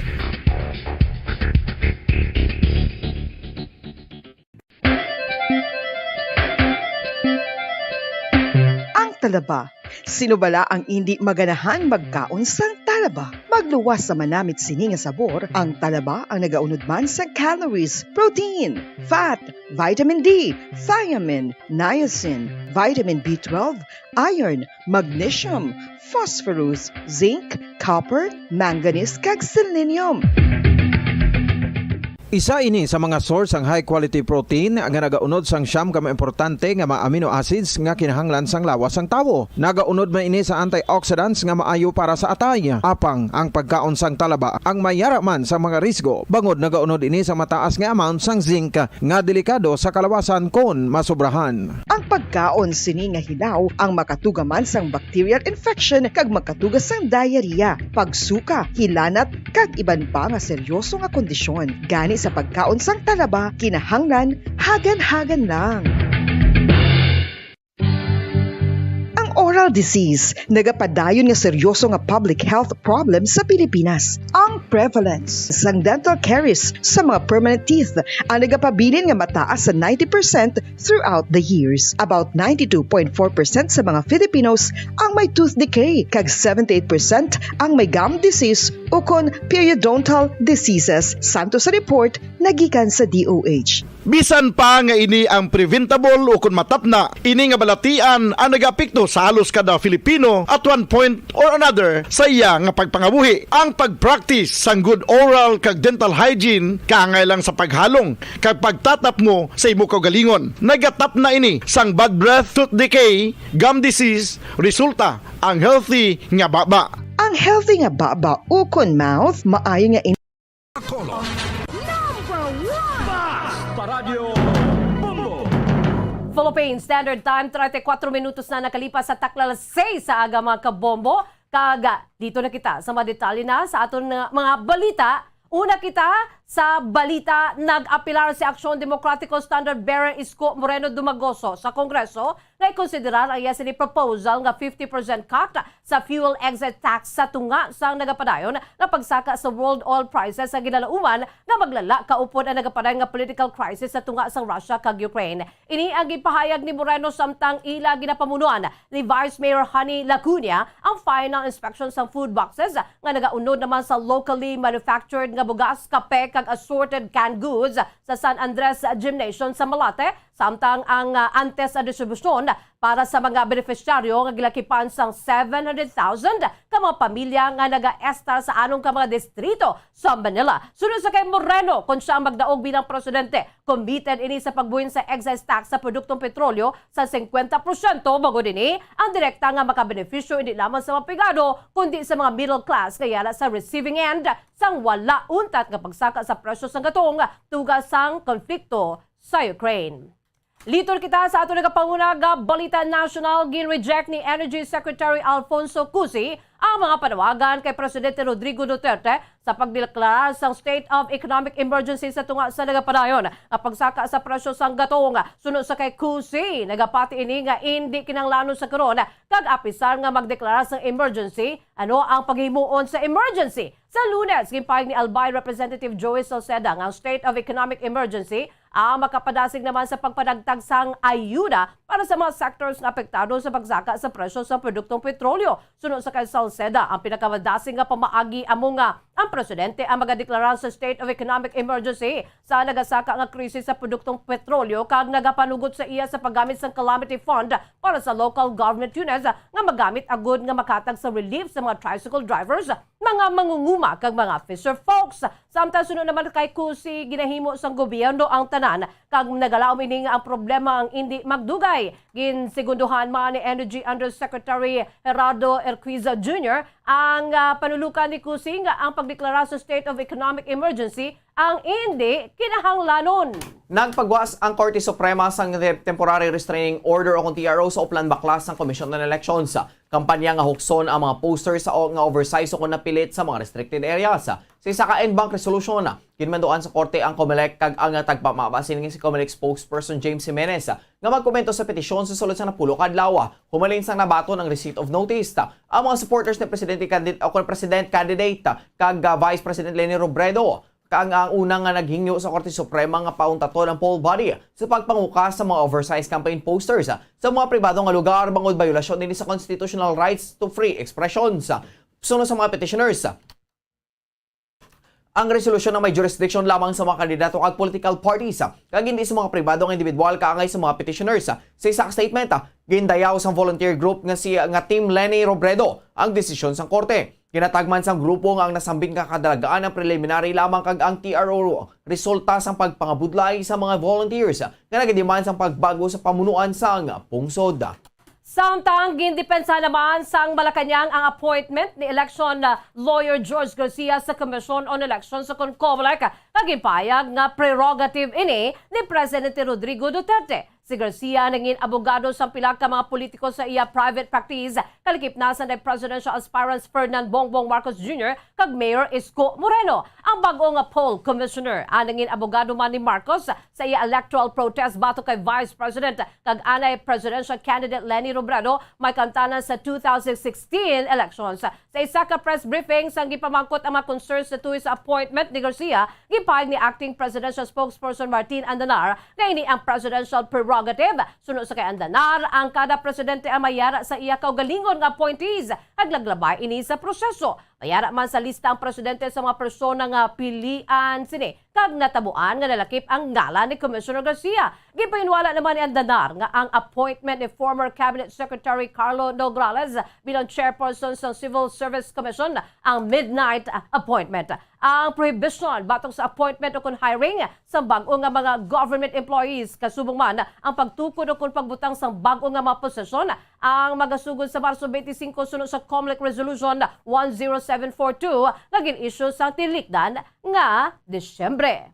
Ang talaba. Sino bala ang hindi maganahan magkaon sang talaba? Magluwas sa manamit sini nga sabor, ang talaba ang nagaunod man sa calories, protein, fat, vitamin D, thiamine, niacin, vitamin B12, iron, magnesium, phosphorus, zinc, copper, manganese kag selenium. Isa ini sa mga source ang high quality protein nga nagaunod sang siyam ka importante nga mga amino acids nga kinahanglan sang lawas sang tawo. Nagaunod man ini sa antioxidants nga maayo para sa atay. Apang ang pagkaon sang talaba ang mayara man sa mga risgo. Bangod nagaunod ini sa mataas nga amount sang zinc nga delikado sa kalawasan kon masobrahan. Ang pagkaon sini nga hilaw ang makatugaman sang bacterial infection kag makatuga sang diarrhea, pagsuka, hilanat kag iban pa nga seryoso nga kondisyon. Gani sa pagkaon sang talaba, kinahanglan hagan-hagan lang. Oral disease, nagapadayon nga seryoso nga public health problem sa Pilipinas. Ang prevalence sang dental caries sa mga permanent teeth ang nagapabilin nga mataas sa 90% throughout the years. About 92.4% sa mga Filipinos ang may tooth decay, kag 78% ang may gum disease o kon periodontal diseases. Santo sa report nagikan sa DOH. Bisan pa nga ini ang preventable o kung matapna, ini nga balatian ang nagapikto sa halos kada Filipino at one point or another sa iya nga pagpangabuhi. Ang pagpractice sang good oral kag dental hygiene kaangay lang sa paghalong kag pagtatap mo sa imo kaugalingon. Nagatap na ini sang bad breath, tooth decay, gum disease, resulta ang healthy nga baba. Ang healthy nga baba o kon mouth maayo nga Paradyo Bumbo. Philippine Standard Time, 34 minutos na nakalipas sa takla 6 sa aga mga kabombo. Kaga, dito na kita sa mga detalye na sa aton mga balita. Una kita sa balita, nag-apilar si Aksyon Demokratiko Standard Bearer Isko Moreno Dumagoso sa Kongreso na ikonsiderar ang yes ni proposal nga 50% cut sa fuel exit tax sa tunga sang nagapadayon na pagsaka sa world oil prices sa ginalauman na maglala kaupod ang nagapadayon nga political crisis sa tunga sang Russia kag Ukraine. Ini ang gipahayag ni Moreno samtang ila ginapamunuan ni Vice Mayor Honey Lacuna ang final inspection sa food boxes nga nagaunod naman sa locally manufactured nga bugas, kape kag assorted canned goods sa San Andres Gymnasium sa Malate, samtang ang antes na distribusyon para sa mga beneficiaryo nga gilakipan sang 700,000 ka mga pamilya nga naga-estar sa anong ka mga distrito sa Manila. Sunod sa kay Moreno kung siya ang magdaog bilang presidente, committed ini sa pagbuhin sa excise tax sa produktong petrolyo sa 50%. Bago din ang direkta nga makabenepisyo hindi lamang sa mga pigado kundi sa mga middle class kaya sa receiving end sang wala untat nga pagsaka sa presyo sang gatong tugas sang konflikto sa Ukraine. Litor kita sa ato nagapangunag Balita National, gin-reject ni Energy Secretary Alfonso Cusi ang mga panawagan kay Presidente Rodrigo Duterte sa pagdeklara sang State of Economic Emergency sa tunga sa nagapadayon. Ang pagsaka sa presyo sang gatong sunod sa kay Cusi, nagapati ini nga hindi kinanglanon sa karon kag apisar nga magdeklara sang emergency, ano ang paghimuon sa emergency. Sa Lunes, gimpayag ni Albay Representative Joey Salceda nga ang State of Economic Emergency ang makapadasig naman sa pagpadagtag sang ayuda para sa mga sectors na apektado sa pagsaka sa presyo sa produktong petrolyo. Sunod sa kay Salceda, ang pinakamadasig nga pamaagi amo nga ang presidente ang magadeklara sa State of Economic Emergency sa nagasaka nga krisis sa produktong petrolyo kag nagapanugot sa iya sa paggamit sa Calamity Fund para sa local government units nga magamit agud nga makatag sa relief sa mga tricycle drivers, mga mangunguma kag mga fisher folks. Samtang sunod naman kay Cusi, ginahimo sang gobyerno ang tanan kag nagalaom ini nga ang problema ang hindi magdugay. Ginsegunduhan man ni Energy Undersecretary Gerardo Erquiza Jr. ang panulukan ni Cusi nga ang pagdeklara sa State of Economic Emergency ang hindi kinahanglanon. Nagpagwas ang Korte Suprema sa Temporary Restraining Order o kung TRO sa Uplan Baklas ng Komisyon ng Elections. Kampanya nga hukson ang mga posters sa nga oversize o kung napilit sa mga restricted areas. Sa isa ka en-bank resolution, kinmandoan sa Korte ang COMELEC kag ang tagpamabasin ng si COMELEC spokesperson James Jimenez nga magkomento sa petisyon sa sulod sa napulo kadlaw. Humalin sang nabato ng receipt of notice. Ang mga supporters ni President candidate kag Vice President Leni Robredo kang ang unang nga naghingyo sa Korte Suprema nga pauntato ng poll body sa pagpanguka sa mga oversized campaign posters sa mga pribado nga lugar bangod bayulasyon din sa constitutional rights to free expressions. Sunod sa mga petitioners, ang resolusyon na may jurisdiction lamang sa mga kandidato at political parties kag hindi sa mga pribadong individual kaangay sa mga petitioners. Sa isang statement, gindayaw sa volunteer group nga Team Leni Robredo ang desisyon sa korte. Ginatagman sang grupo nga ang nasambing kakadalagaan ng preliminary lamang kag ang TRO resulta sang pagpangabudlay sa mga volunteers nga nagdemand sang pagbago sa pamunuan sang pungsod. Samtang gindepensa naman sang Malacanang ang appointment ni election lawyer George Garcia sa Commission on Elections sa COMELEC kagipayag nga prerogative ini ni Presidente Rodrigo Duterte. Si Garcia naging abogado sa pila ka mga politiko sa iya private practice kalikip na sa presidential aspirants Ferdinand Bongbong Marcos Jr. kag Mayor Isko Moreno. Ang bagong poll commissioner ang naging abogado man ni Marcos sa iya electoral protest bato kay Vice President kag anay presidential candidate Leni Robredo may kantana sa 2016 elections. Sa isa ka press briefing sang gipamangkot ang mga concerns sa tuwi sa appointment ni Garcia, gipayag ni acting presidential spokesperson Martin Andanar na ini ang presidential prerogative. Sunod sa kay Andanar, ang kada presidente ang mayara sa iya kaugalingon nga appointees aglaglabay ini sa proseso. Mayara man sa lista ang presidente sa mga persona nga pilian sini kag natabuan nga nalakip ang ngalan ni Commissioner Garcia. Gipahinwala naman ni Andanar nga ang appointment ni former Cabinet Secretary Carlo Nograles bilang chairperson sa Civil Service Commission ang midnight appointment. Ang prohibition batong sa appointment o kung hiring sa bago nga mga government employees kasubong man ang pagtukod o kung pagbutang sa bago nga mga posisyon ang magasugod sa Marso 25 sunod sa COMELEC Resolution 10742 naging issue sa tilikdan nga Disyembre.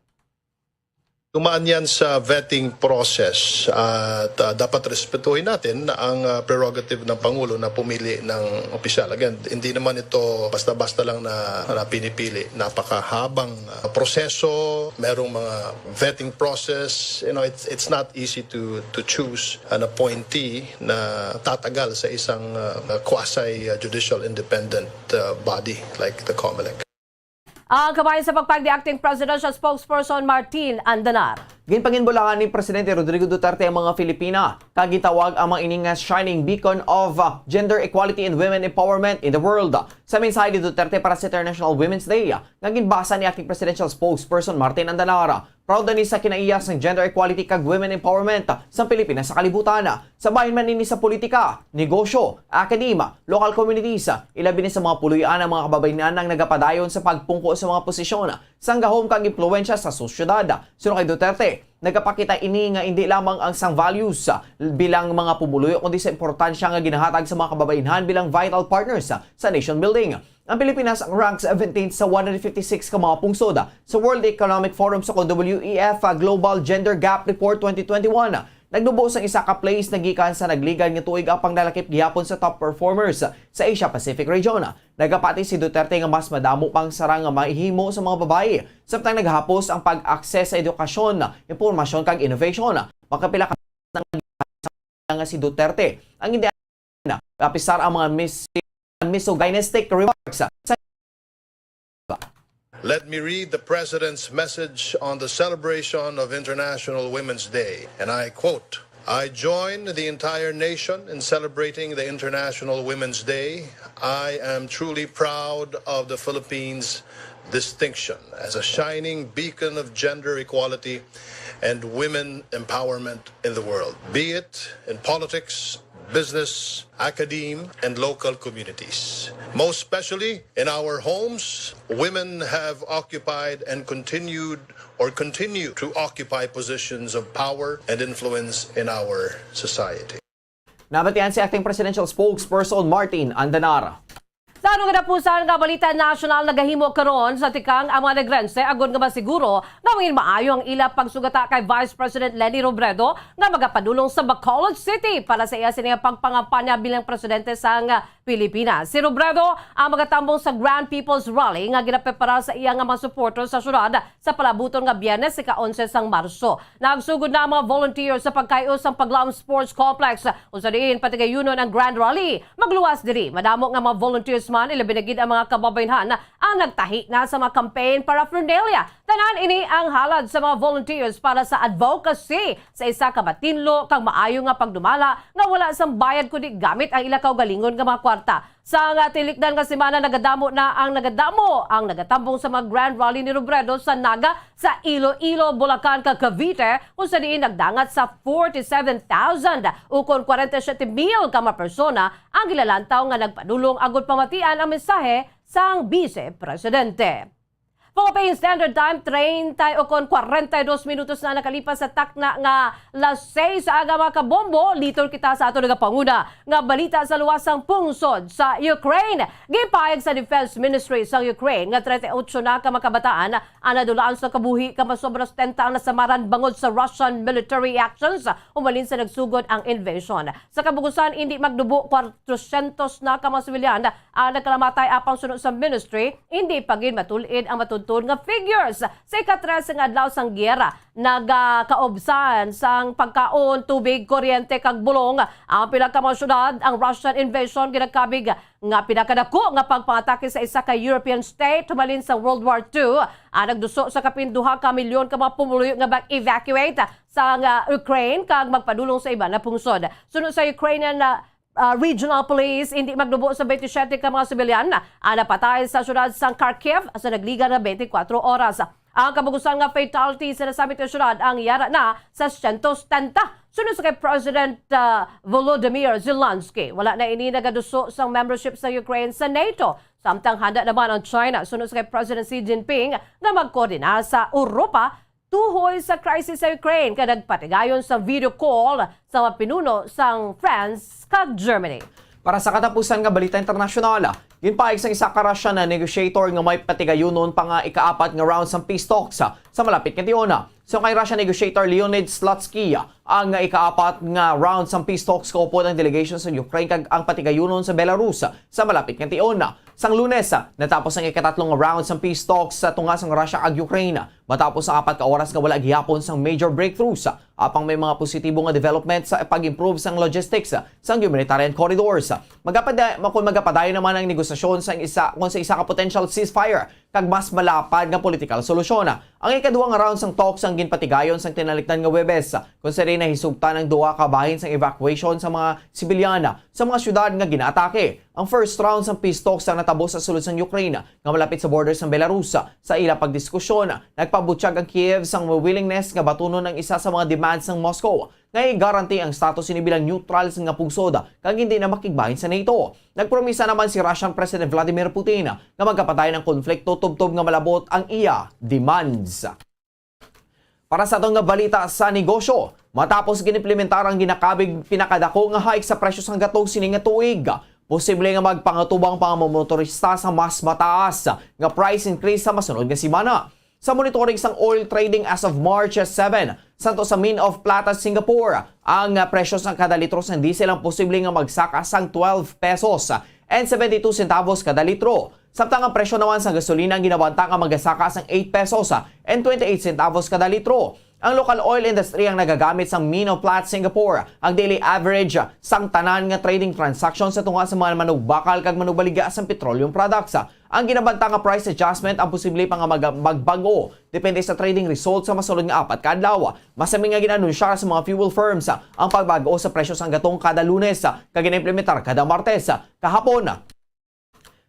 Tumaan yan sa vetting process at dapat respetuhin natin ang prerogative ng Pangulo na pumili ng opisyal. Again, hindi naman ito basta-basta lang na pinipili. Napakahabang proseso, merong mga vetting process. You know, it's not easy to choose an appointee na tatagal sa isang quasi-judicial independent body like the COMELEC. Ang kabayan sa pagpag ni acting presidential spokesperson Martin Andanar. Ginpanginbulangan ni Presidente Rodrigo Duterte ang mga Filipina. Kagitawag ang mga ining shining beacon of gender equality and women empowerment in the world. Sa mensahe ni Duterte para sa International Women's Day, naginbasa ni acting presidential spokesperson Martin Andanar. Proud ni sa kinaiyas ng gender equality kag women empowerment sa Pilipinas sa kalibutan. Sabahin man nini sa politika, negosyo, akadema, local communities, ilabi ni sa mga puluyan ng mga kababayan nang nagapadayon sa pagpungko sa mga posisyon sang gahom kag impluwensya sa sosyedad. Sunod kay Duterte, nagapakita ini nga hindi lamang ang sang values bilang mga pumuluyo kundi sa importansya nga ginahatag sa mga kababayan bilang vital partners sa nation building. Ang Pilipinas ang rank 17 sa 156 ka mga pungsod sa World Economic Forum sa WEF Global Gender Gap Report 2021. Nagdubo sang isa ka place na gikan sa nagligan nga tuig apang nalakip gihapon sa top performers sa Asia Pacific region. Nagapati si Duterte nga mas madamo pang sarang nga mahihimo sa mga babae samtang naghapos ang pag-akses sa edukasyon, impormasyon kag innovation. Makapila ka nga si Duterte ang hindi na kapisar ang mga misogynistic remarks sa Let me read the President's message on the celebration of International Women's Day, and I quote, "I join the entire nation in celebrating the International Women's Day. I am truly proud of the Philippines' distinction as a shining beacon of gender equality and women empowerment in the world, be it in politics, business, academe, and local communities. Most especially in our homes, women have occupied and continue to occupy positions of power and influence in our society." Nabatian si acting presidential spokesperson Martin Andanara. Sa ano nga pusan nga balita national nagahimo karon sa tikang ang mga negrense agod nga masiguro nga mangin maayo ang ila pagsugata kay Vice President Leni Robredo nga magapadulong sa Bacolod City para sa iya sining pangpangampanya bilang presidente sa Pilipinas. Si Robredo ang magatambong sa Grand People's Rally nga ginaprepara sa iya nga mga supporters sa syudad sa palabuton nga Biyernes ika-11 sang Marso. Nagsugod na ang mga volunteers sa pagkayos sa Paglam Sports Complex usa diin patigayunon ang Grand Rally. Magluwas diri madamo nga mga volunteers man ilabinagid ang mga kababaynhan ang nagtahi na sa mga campaign paraphernalia. Tanan ini ang halad sa mga volunteers para sa advocacy sa isa ka matinlo kang maayo nga pagdumala nga wala sang bayad kundi gamit ang ila kaugalingon nga mga kwarta. Sa nga tilikdan nga semana nagadamo ang nagatambong sa mga Grand Rally ni Robredo sa Naga sa Iloilo, Bulacan kag Cavite kung sa diin nagdangat sa 47,000 ukon 47,000 ka mga persona ang gilalantaw nga nagpadulong agud pamatian ang mensahe sang Vice Presidente. Philippine Standard Time, 30 o 42 minutos na nakalipas sa takna nga las 6 sa aga mga kabombo. Litor kita sa ato nagapanguna nga balita sa luwasang pungsod sa Ukraine. Gipayag sa Defense Ministry sa Ukraine nga 38 na ka makabataan ang nadulaan sa kabuhi ka masobras 10 ang nasamaran bangod sa Russian military actions umalin sa nagsugod ang invasion. Sa kabugusan, hindi magdubo 400 na ka mga sibilyan ang nagkalamatay apang sunod sa ministry, hindi pagin matulid ang matutulid nga figures. Sa ikatres nga adlaw sang giyera, nagakaobsan sang pagkaon, tubig, kuryente kag bulong ang pinakamga syudad. Ang Russian invasion ginakabig nga pinakadako nga pagpangatake sa isa ka European state tumalin sa World War II. Nagduso sa kapinduha ka milyon ka mga pumuluyo nga mag-evacuate sa Ukraine kag magpadulong sa iba na pungsod. Sunod sa Ukrainian Regional Police, hindi magdubo sa 27 ka mga sibilyan na napatay sa syudad sang Kharkiv sa nagliga na 24 oras. Ang kabugusan nga fatality sa nasabit na syudad ang yara na sa 170. Sunod sa kay President Volodymyr Zelensky, wala na ini nagaduso sang membership sa Ukraine sa NATO. Samtang handa naman ang China, sunod sa kay President Xi Jinping na magkoordina sa Europa tuhoy sa crisis sa Ukraine kaya nagpatigayon sa video call sa mga pinuno sang France kag Germany. Para sa katapusan nga balita internasyonal, ginpaig sang isa ka Russian na negotiator nga may patigayunon pa nga ikaapat nga round sang peace talks sa malapit nga tiona. So kay Russian negotiator Leonid Slutsky, ang ikaapat nga round sang peace talks kaupod ang delegation sa Ukraine kag ang patigayunon sa Belarus sa malapit nga tiona. Sang Lunes, natapos ang ikatatlong round sang peace talks sa tunga sang Russia ag Ukraine. Matapos ang 4 ka oras nga wala gihapon sang major breakthroughs, apang may mga positibo nga development sa pag-improve sang logistics sang humanitarian corridors. Magapadayon naman ang negosasyon sa isa ka potential ceasefire kag mas malapad nga political solusyon. Ang ikaduhang round sang talks ang ginpatigayon sang tinalikdan nga Webes, kung sa rin nahisugtan ang duha ka bahin sang evacuation sa mga sibilyana sa mga syudad nga ginaatake. Ang first round sang peace talks ang natabo sa sulod sang Ukraine nga malapit sa borders ng Belarus. Sa ila pagdiskusyon, nagpabutyag ang Kiev sang willingness nga batunon ang isa sa mga demands ng Moscow nga i-guarantee ang status ini bilang neutral sa nga pungsod kag hindi na makigbahin sa NATO. Nagpromisa naman si Russian President Vladimir Putin nga magkapatay ng konflikto tubtob nga malabot ang iya demands. Para sa atong nga balita sa negosyo, matapos ginimplementar ang ginakabig pinakadako nga hike sa presyo sang gatong sining nga tuig, posible nga magpangatubang pang mga motorista sa mas mataas nga price increase sa masunod nga semana. Sa monitoring sang oil trading as of March 7, santo sa Mine of Plata, Singapore, ang presyo ng kada litro ng diesel ang posibleng magsaka sang 12 pesos and 72 centavos kada litro. Samtang ang presyo naman sa gasolina ang ginabantang ang magsaka sang 8 pesos and 28 centavos kada litro. Ang local oil industry ang nagagamit sa Mine of Plata, Singapore. Ang daily average sang tanan nga trading transaction sa tunga sa mga manugbakal kag manubaliga sa petroleum products. Ang ginabanta nga price adjustment ang posible pa nga magbago depende sa trading results sa masulod nga 4 ka adlaw. Masami nga ginanunsya sa mga fuel firms ang pagbago sa presyo sang gatong kada Lunes kag ginimplementar kada Martes. Kahapon,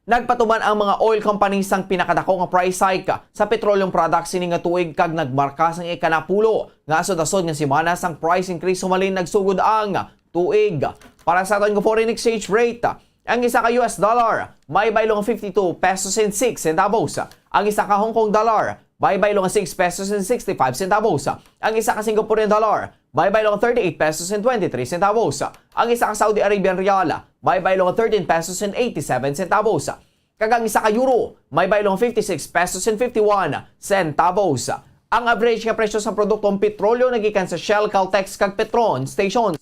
nagpatuman ang mga oil companies sang pinakadako nga price hike sa petroleum products sini nga tuig kag nagmarka sang ikanapulo nga asod-asod nga semana sang price increase sumalin nagsugod ang tuig. Para sa aton nga foreign exchange rate, ang isa ka US dollar may baylong 52 pesos and 6 centavos. Ang isa ka Hong Kong dollar may baylong 6 pesos and 65 centavos. Ang isa ka Singaporean dollar may baylong 38 pesos and 23 centavos. Ang isa ka Saudi Arabian rial may baylong 13 pesos and 87 centavos. Kagang isa ka euro may baylong 56 pesos and 51 centavos. Ang average nga presyo sa produktong petrolyo nagikan sa Shell, Caltex kag Petron stations.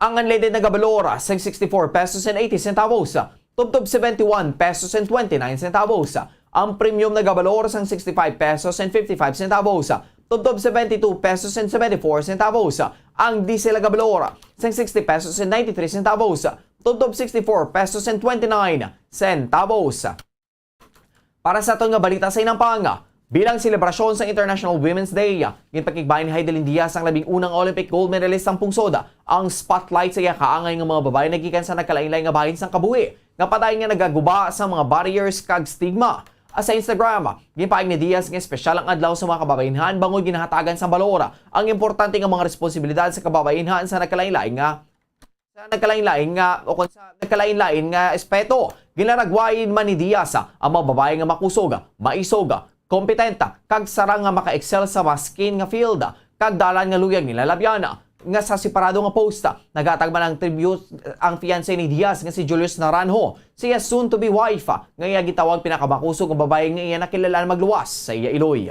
Ang unleaded na gabalora sa 64 pesos and 80 centavos. Tubtob 71 pesos and 29 centavos. Ang premium na gabalora sa 65 pesos and 55 centavos. Tubtob 72 pesos and 74 centavos. Ang diesel na gabalora sa 60 pesos and 93 centavos. Tubtob 64 pesos and 29 centavos. Para sa aton nga balita sa Inampanga, bilang selebrasyon sa International Women's Day, ginpakigbayan ni Heidelin Diaz ang 11 Olympic gold medalist ang pungsod. Ang spotlight sa iya kaangay nga mga babae nagikan sa nagkalain-lain nga bahin sang kabuhi. Nga patay nga nagaguba sa mga barriers kag stigma. Sa Instagram, ginpaig ni Diaz nga espesyal ang adlaw sa mga kababayenhan bangod ginahatagan sa balora ang importante nga mga responsibilidad sa kababayenhan sa nagkalain-lain nga espeto. Gilaragwayin man ni Diaz ang mga babae nga makusog, maisog, kompetenta, kag sarang nga maka-excel sa maskin nga field, kag dalan nga luyag nila labyana. Nga sa separado nga posta, nagatagman ang tribute ang fiancé ni Diaz nga si Julius Naranjo, siya soon to be wife, nga iya gitawag pinakamakusog ang babae nga iya nakilala magluwas sa iya Iloy.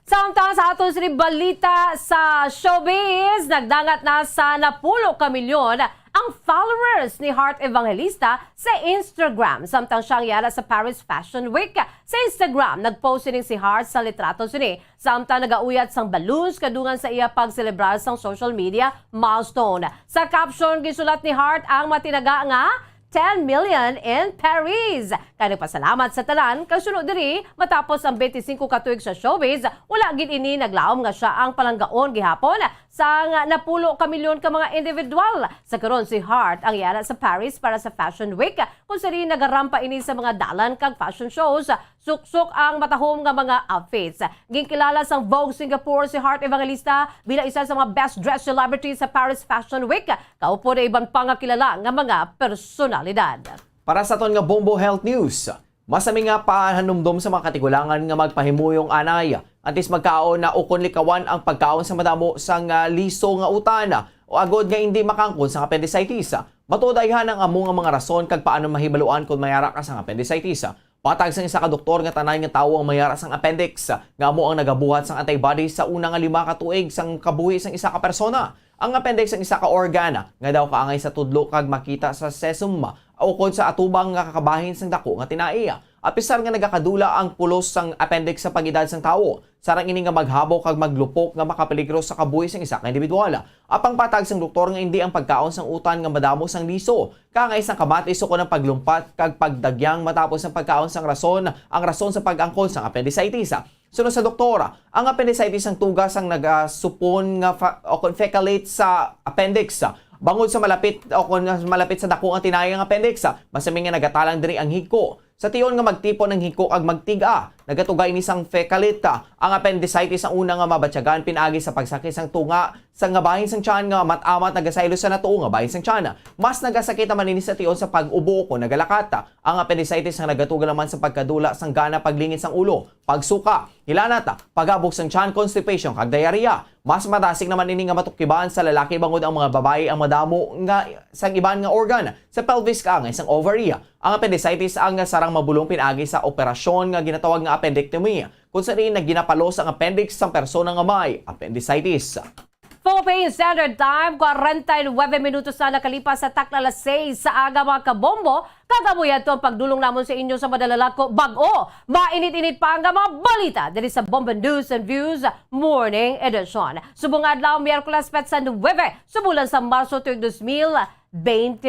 Samtang sa aton sini balita sa showbiz, nagdangat na sa 10 ka milyon ang followers ni Heart Evangelista sa Instagram. Samtang siyang yara sa Paris Fashion Week. Sa Instagram, nagpost din si Heart sa litrato sini. Samtang nagauyat sang balloons kadungan sa iya pagselebrar sang social media milestone. Sa caption, gisulat ni Heart ang matinaga nga 10 million in Paris. Kaya nagpasalamat sa talan, kasunod diri matapos ang 25 katuig sa showbiz, wala gid ini naglaom nga siya ang palanggaon gihapon sa 10 ka milyon ka mga individual. Sa karon si Heart ang yara sa Paris para sa Fashion Week, kung sari nagarampa ini sa mga dalan kag fashion shows. Suksok ang matahom nga mga outfits. Ginkilala sang Vogue Singapore si Heart Evangelista bilang isa sa mga best dressed celebrities sa Paris Fashion Week. Kaupo na iban pa nga kilala nga mga personalidad. Para sa aton nga Bombo Health News, masami nga pahanumdom sa mga katigulangan nga magpahimuyong anay. Antes magkaon na ukon likawan ang pagkaon sa madamo sang liso nga utana o agod nga hindi makangkon sa appendicitis. Matudayhan ang among nga mga rason kag paano mahibaluan kung mayara ka sa appendicitis. Patag sang isa ka doktor nga tanay nga tawo ang mayara sang appendix nga amo ang nagabuhat sang antibodies sa una nga 5 ka tuig sang kabuhi sang isa ka persona. Ang appendix ang isa ka organ nga daw kaangay sa tudlo kag makita sa sesum o kod sa atubang nga kakabahin sang dako nga tinaiya. Apisar nga nagakadula ang pulos sang appendix sa pag-edad sang tawo. Sarang ini nga maghabo kag maglupok nga makapeligro sa kabuhi sang isa ka individual. Apang patag sang doktor nga hindi ang pagkaon sang utan nga madamo sang liso. Kangay sang kamatis ko ng paglumpat kag pagdagyang matapos ang pagkaon sang rason sa pag-angkol sang appendicitis. Sunod sa doktora, ang appendicitis ang tugas ang nagasupon nga fecalate sa appendix. Bangod sa malapit sa dako ang tinayang appendix, masami nga nagatalang diri ang higko. Sa tiyon nga magtipon ng hiko ag magtiga, nagatugay ni sang fecalita. Ang appendicitis ang una nga mabatyagan pinagi sa pagsakit sang tunga sa nga bahin sang tiyan nga matamat nagasaylo sa natuo nga bahin sang tiyan. Mas nagasakit man ini sa tiyon sa pag-ubo ko nagalakata. Ang appendicitis ang nagatuga naman sa pagkadula sang gana paglingit sang ulo, pagsuka, hilanata, pagabok sang tiyan, constipation kag diarrhea. Mas madasig naman ini nga matukibaan sa lalaki bangod ang mga babae ang madamo nga sang iban nga organ sa pelvis ka nga isang ovary. Ang appendicitis ang sarang mabulong pinagi sa operasyon nga ginatawag nga appendectomy kung sa rin naginapalos ang appendix sa persona nga may appendicitis. Philippine Standard Time, 49 minutos na nakalipas sa takla 6 sa aga mga kabombo. Kagabuyan to ang pagdulong namon sa inyo sa madalalako bago. Mainit-init pa ang mga balita dito sa Bombo News and Views Morning Edition. Subong adlaw, Miyerkules Petsa 9 sa bulan sa Marso 2022.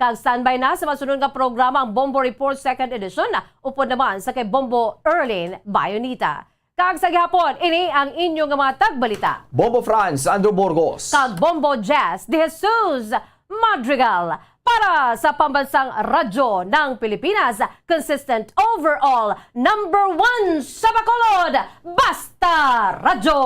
Kag standby na sa masunod nga programa ang Bombo Report 2nd Edition. Upod naman sa kay Bombo Erlin Bayonita. Kag sa gihapon, ini ang inyong mga tagbalita. Bombo France, Andrew Burgos. Kag Bombo Jazz, De Jesus Madrigal. Para sa pambansang radyo ng Pilipinas, consistent overall, #1 sa Bacolod, Basta Radyo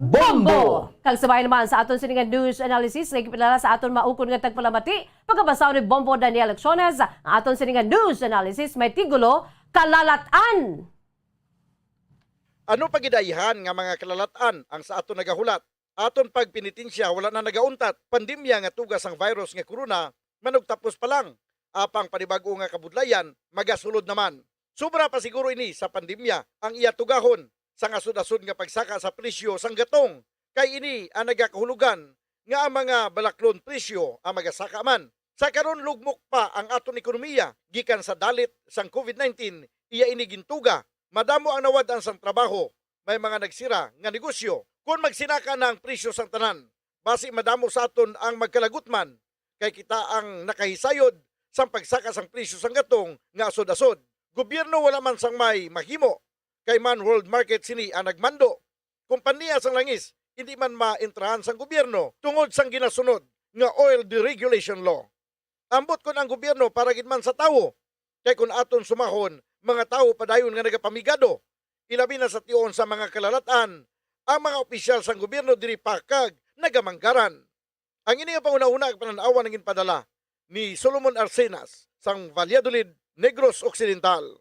Bombo! Kag sabay naman sa aton siningan news analysis, nagpilala sa aton maukon nga tagpalamati, pagkabasaw ni Bombo Daniel Acciones, ang aton siningan news analysis may tigulo, Kalalatan. Ano pagidayhan nga mga kalalatan ang sa aton nagahulat? Aton pagpinitinsya wala na nagauntat. Pandemya nga tugas ang virus nga corona manugtapos pa lang. Apang panibago nga kabudlayan magasulod naman. Sobra pa siguro ini sa pandemya ang iya tugahon sa asud-asud nga pagsaka sa presyo sang gatong. Kay ini ang nagakahulugan nga ang mga balaklon presyo ang magasaka man. Sa karon lugmok pa ang aton ekonomiya gikan sa dalit sang COVID-19 iya ini gintuga. Madamo ang nawadan sang trabaho, may mga nagsira nga negosyo. Kung magsinaka na ang presyo sang tanan, basi madamo sa aton ang magkalagutman, kay kita ang nakahisayod sang pagsaka sang presyo sang gatong nga asod-asod. Gobyerno wala man sang may mahimo, kay man world market sini ang nagmando. Kompanya sang langis, hindi man maentrahan sang gobyerno tungod sang ginasunod nga oil deregulation law. Ambot kon ang gobyerno para gid man sa tawo, kay kun aton sumahon, mga tao padayon nga nagapamigado. Ilabi na sa tiyon sa mga kalalatan, ang mga opisyal sang gobyerno diri pakag nagamanggaran. Ang ini nga pauna-una ang pananawa ng ginpadala ni Solomon Arsenas sang Valladolid, Negros Occidental.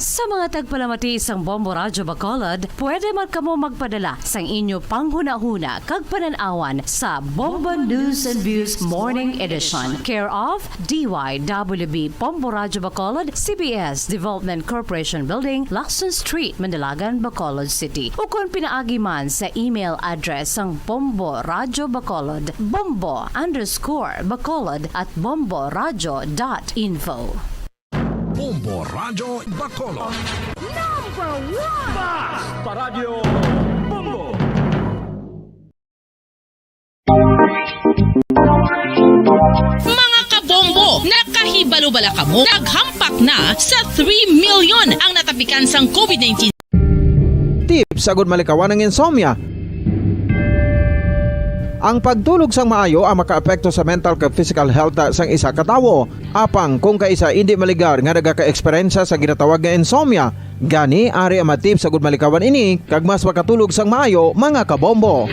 Sa mga tagpalamati sang Bombo Radyo Bacolod, pwede man kamo magpadala sang inyo panghuna-huna kag pananawan sa Bombo News and Views Morning Edition. Care of DYWB Bombo Radyo Bacolod, CBS Development Corporation Building, Lacson Street, Mandalagan, Bacolod City. O kung pinaagi man sa email address sang Bombo Radyo Bacolod, bombo_bacolod@bomboradyo.info. Bombo Radyo Bacolod. #1 Basta Radio Bombo! Mga kabombo, nakahibalo-bala ka mo, naghampak na sa 3 million ang natapikan sang COVID-19. Tips sagud malikawan ng insomnia. Ang pagtulog sang maayo ang makaapekto sa mental kag physical health sang isa ka tawo. Apang kung kaisa hindi maligar nga nagaka-eksperyensya sa ginatawag nga insomnia, gani ari ang matip sagud malikawan ini kag mas makatulog sang maayo mga kabombo.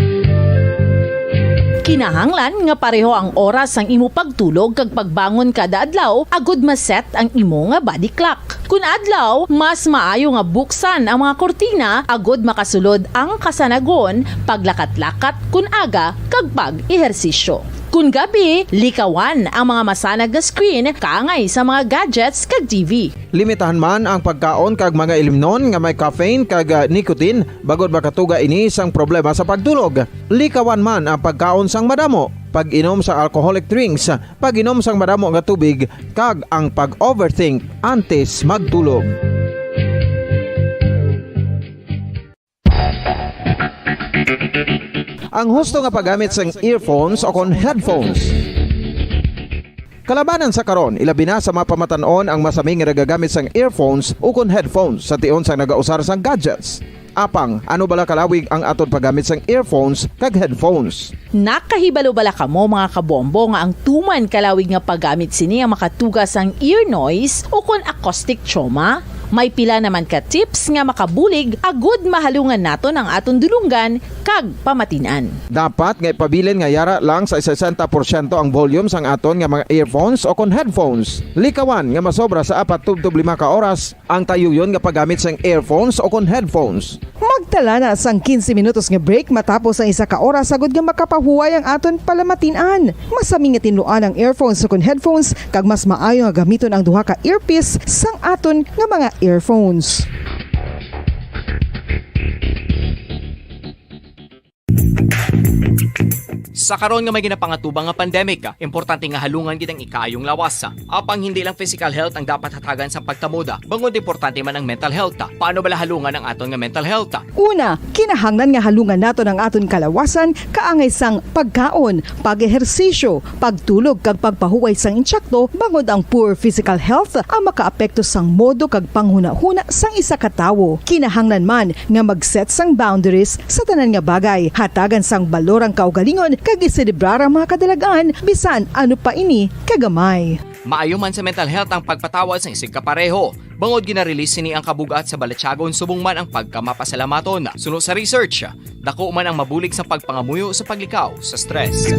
Kinahanglan nga pareho ang oras ang imo pagtulog kag pagbangon kada adlaw agud maset ang imo nga body clock. Kun adlaw, mas maayo nga buksan ang mga kortina agud makasulod ang kasanagon, paglakat-lakat kun aga kag pag-ehersisyo. Kun gabi, likawan ang mga masanag nga screen kaangay sa mga gadgets kag TV. Limitahan man ang pagkaon kag mga ilimnon nga may caffeine kag nicotine bagod makatuga ini sang problema sa pagtulog. Likawan man ang pagkaon sang madamo, pag-inom sa alcoholic drinks, pag-inom sang madamo nga tubig kag ang pag-overthink antes magtulog. Ang husto nga paggamit sang earphones o kon headphones. Kalabanan sa karon, ilabi na sa mga pamatanon ang masaming nga nagagamit sang earphones o kon headphones sa tion sang nagausar sang gadgets. Apang, ano bala kalawig ang aton paggamit sang earphones kag headphones? Nakahibalo-bala ka mo mga kabombo nga ang tuman kalawig nga paggamit sini ang makatugas ang ear noise o kon acoustic trauma? May pila naman ka tips nga makabulig agud mahalungan naton ang aton dulunggan kag pamatinan. Dapat nga ipabilin nga yara lang sa 60% ang volume sang aton nga mga earphones o kon headphones. Likawan nga masobra sa 4-5 ka oras ang tayuyon nga paggamit sang earphones o kon headphones. Magtala na sang 15 minutos nga break matapos ang 1 ka oras sagud nga makapahuway ang aton palamatinan. Masami nga tinluan ang earphones o kon headphones kag mas maayo nga gamiton ang duha ka earpiece sang aton nga mga earphones. Sa karon nga may ginapangatubang nga pandemic, importante nga halungan gid ang ikaayong lawas. Apang hindi lang physical health ang dapat hatagan sa pagtamuda, bangod importante man ang mental health. Paano bala halungan ang aton nga mental health? Una, kinahanglan nga halungan nato ang aton kalawasan kaangay sang pagkaon, pag-ehersisyo, pagtulog kag pagpahuway sang insyakto bangod ang poor physical health ang makaapekto sang modo kag panghuna-huna sang isa ka tawo. Kinahanglan man nga mag-set sang boundaries sa tanan nga bagay, hatagan sang balorang kaugalingon kag iselebrar ang mga kadalagan bisan ano pa ini kagamay. Maayo man sa mental health ang pagpatawad sa isig kapareho. Bangod ginarelease ni ang kabugat sa Balatyagon subong man ang pagkamapasalamaton. Suno sa research, dako man ang mabulig sa pagpangamuyo sa paglikaw sa stress.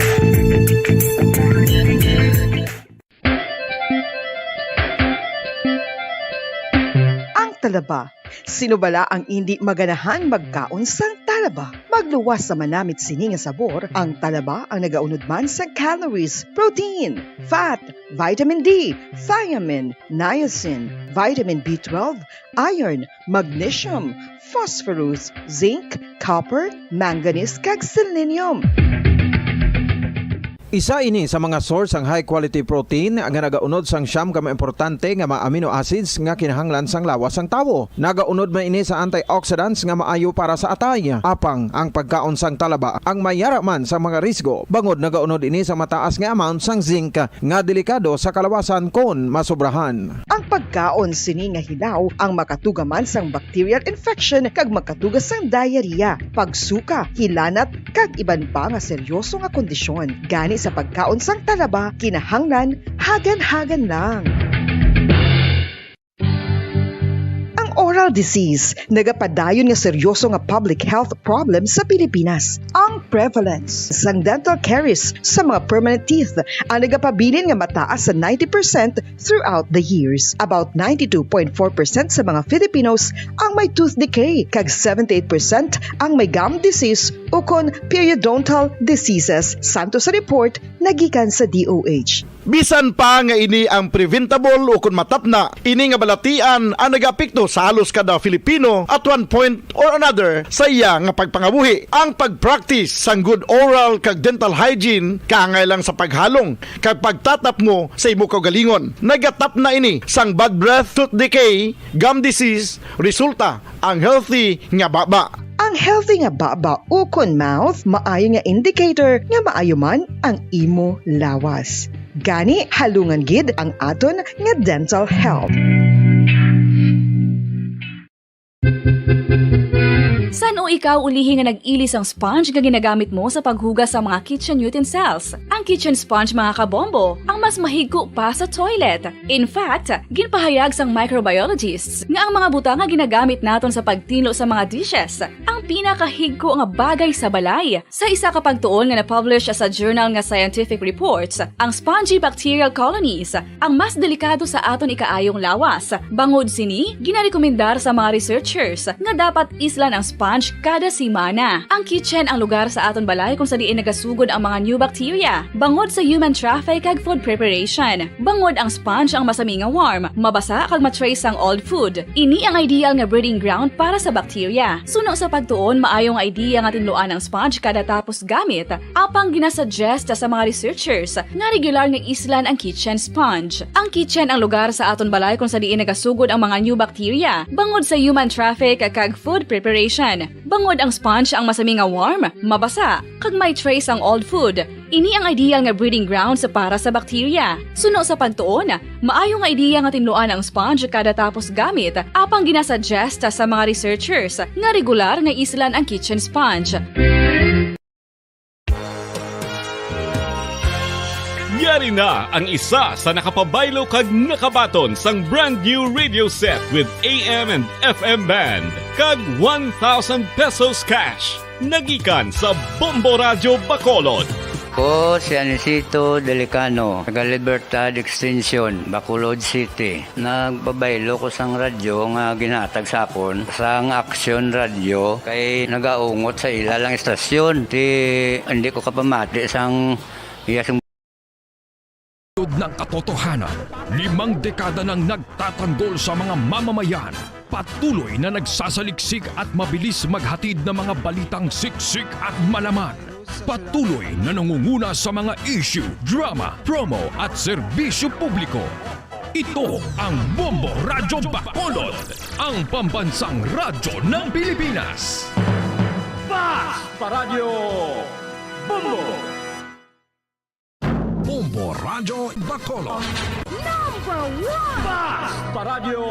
Ang talaba. Sino bala ang hindi maganahan magkaon sang talaba? Magluwas sa manamit sini nga sabor, ang talaba ang nagaunod man sa calories, protein, fat, vitamin D, thiamine, niacin, vitamin B12, iron, magnesium, phosphorus, zinc, copper, manganese kag selenium. Isa ini sa mga source ang high quality protein nga nagaunod sang siyam ka importante nga mga amino acids nga kinahanglan sang lawas sang tawo. Nagaunod man ini sa antioxidants nga maayo para sa atay. Apang ang pagkaon sang talaba ang mayara man sa mga risgo. Bangod nagaunod ini sa mataas nga amount sang zinc nga delikado sa kalawasan kon masobrahan. Ang pagkaon sini nga hilaw ang makatugaman sang bacterial infection kag makatuga sang diarrhea, pagsuka, hilanat kag iban pa nga seryoso nga kondisyon. Gani sa pagkaon sang talaba, kinahanglan hagan-hagan lang. Oral disease, nagapadayon nga seryoso nga public health problem sa Pilipinas. Ang prevalence sang dental caries sa mga permanent teeth ang nagapabilin nga mataas sa 90% throughout the years. About 92.4% sa mga Filipinos ang may tooth decay, kag 78% ang may gum disease o kon periodontal diseases. Santo sa report nagikan sa DOH. Bisan pa nga ini ang preventable o kung matapna, ini nga balatian ang nagapikto sa halos kada Filipino at one point or another sa iya nga pagpangabuhi. Ang pag-practice sang good oral kag dental hygiene kaangay lang sa paghalong kag pagtatap mo sa imo kaugalingon. Nagatap na ini sang bad breath, tooth decay, gum disease, resulta ang healthy nga baba. Ang healthy nga baba o kon mouth, maayo nga indicator nga maayo man ang imo lawas. Gani halungan gid ang aton nga dental health. San o ikaw ulihi nga nag-ilis ang sponge nga ginagamit mo sa paghugas sa mga kitchen utensils? Ang kitchen sponge mga kabombo, ang mas mahigko pa sa toilet. In fact, ginpahayag sang microbiologists nga ang mga butang nga ginagamit naton sa pagtino sa mga dishes ang pinakahigko nga bagay sa balay. Sa isa ka pagtuon nga na-publish sa journal nga Scientific Reports, ang spongy bacterial colonies ang mas delikado sa aton ikaayong lawas. Bangod sini, ginarekomendar sa mga researchers nga dapat islan ang sponge kada simana. Ang kitchen ang lugar sa aton balay kung sa diin nagasugod ang mga new bacteria. Bangod sa human traffic kag food preparation. Bangod ang sponge ang masami nga warm, mabasa kag matrace ang old food. Ini ang ideal nga breeding ground para sa bacteria. Suno sa pagtuon, maayong idea nga tinluan ang sponge kada tapos gamit. Apang ginasuggest sa mga researchers nga regular nga islan ang kitchen sponge. Ang kitchen ang lugar sa aton balay kung sa diin nagasugod ang mga new bacteria. Bangod sa human traffic kag food preparation. Bangod ang sponge ang masami nga warm, mabasa, kag may trace ang old food. Ini ang ideal nga breeding ground sa para sa bacteria. Suno sa pagtuon, maayo nga idea nga tinluan ang sponge kada tapos gamit. Apang ginasuggest sa mga researchers nga regular nga islan ang kitchen sponge. Yari na ang isa sa nakapabaylo kag nakabaton sang brand new radio set with AM and FM band kag 1,000 pesos cash. Nagikan sa Bombo Radio Bacolod. Ako si Anisito Delicano, taga Libertad Extension, Bacolod City. Nagbabaylo ko sang radyo nga ginatag sapon sang Action Radio kay nagaungot sa ilalang estasyon. Hindi ko kapamati sang iyasang ng katotohanan, 5 dekada nang nagtatanggol sa mga mamamayan, patuloy na nagsasaliksik at mabilis maghatid ng mga balitang siksik at malaman. Patuloy na nangunguna sa mga issue, drama, promo at serbisyo publiko. Ito ang Bombo Radyo Bacolod, ang pambansang radyo ng Pilipinas. Fast Paradyo Bombo! Bombo Radyo Bacolod. Number 1! Fast Paradyo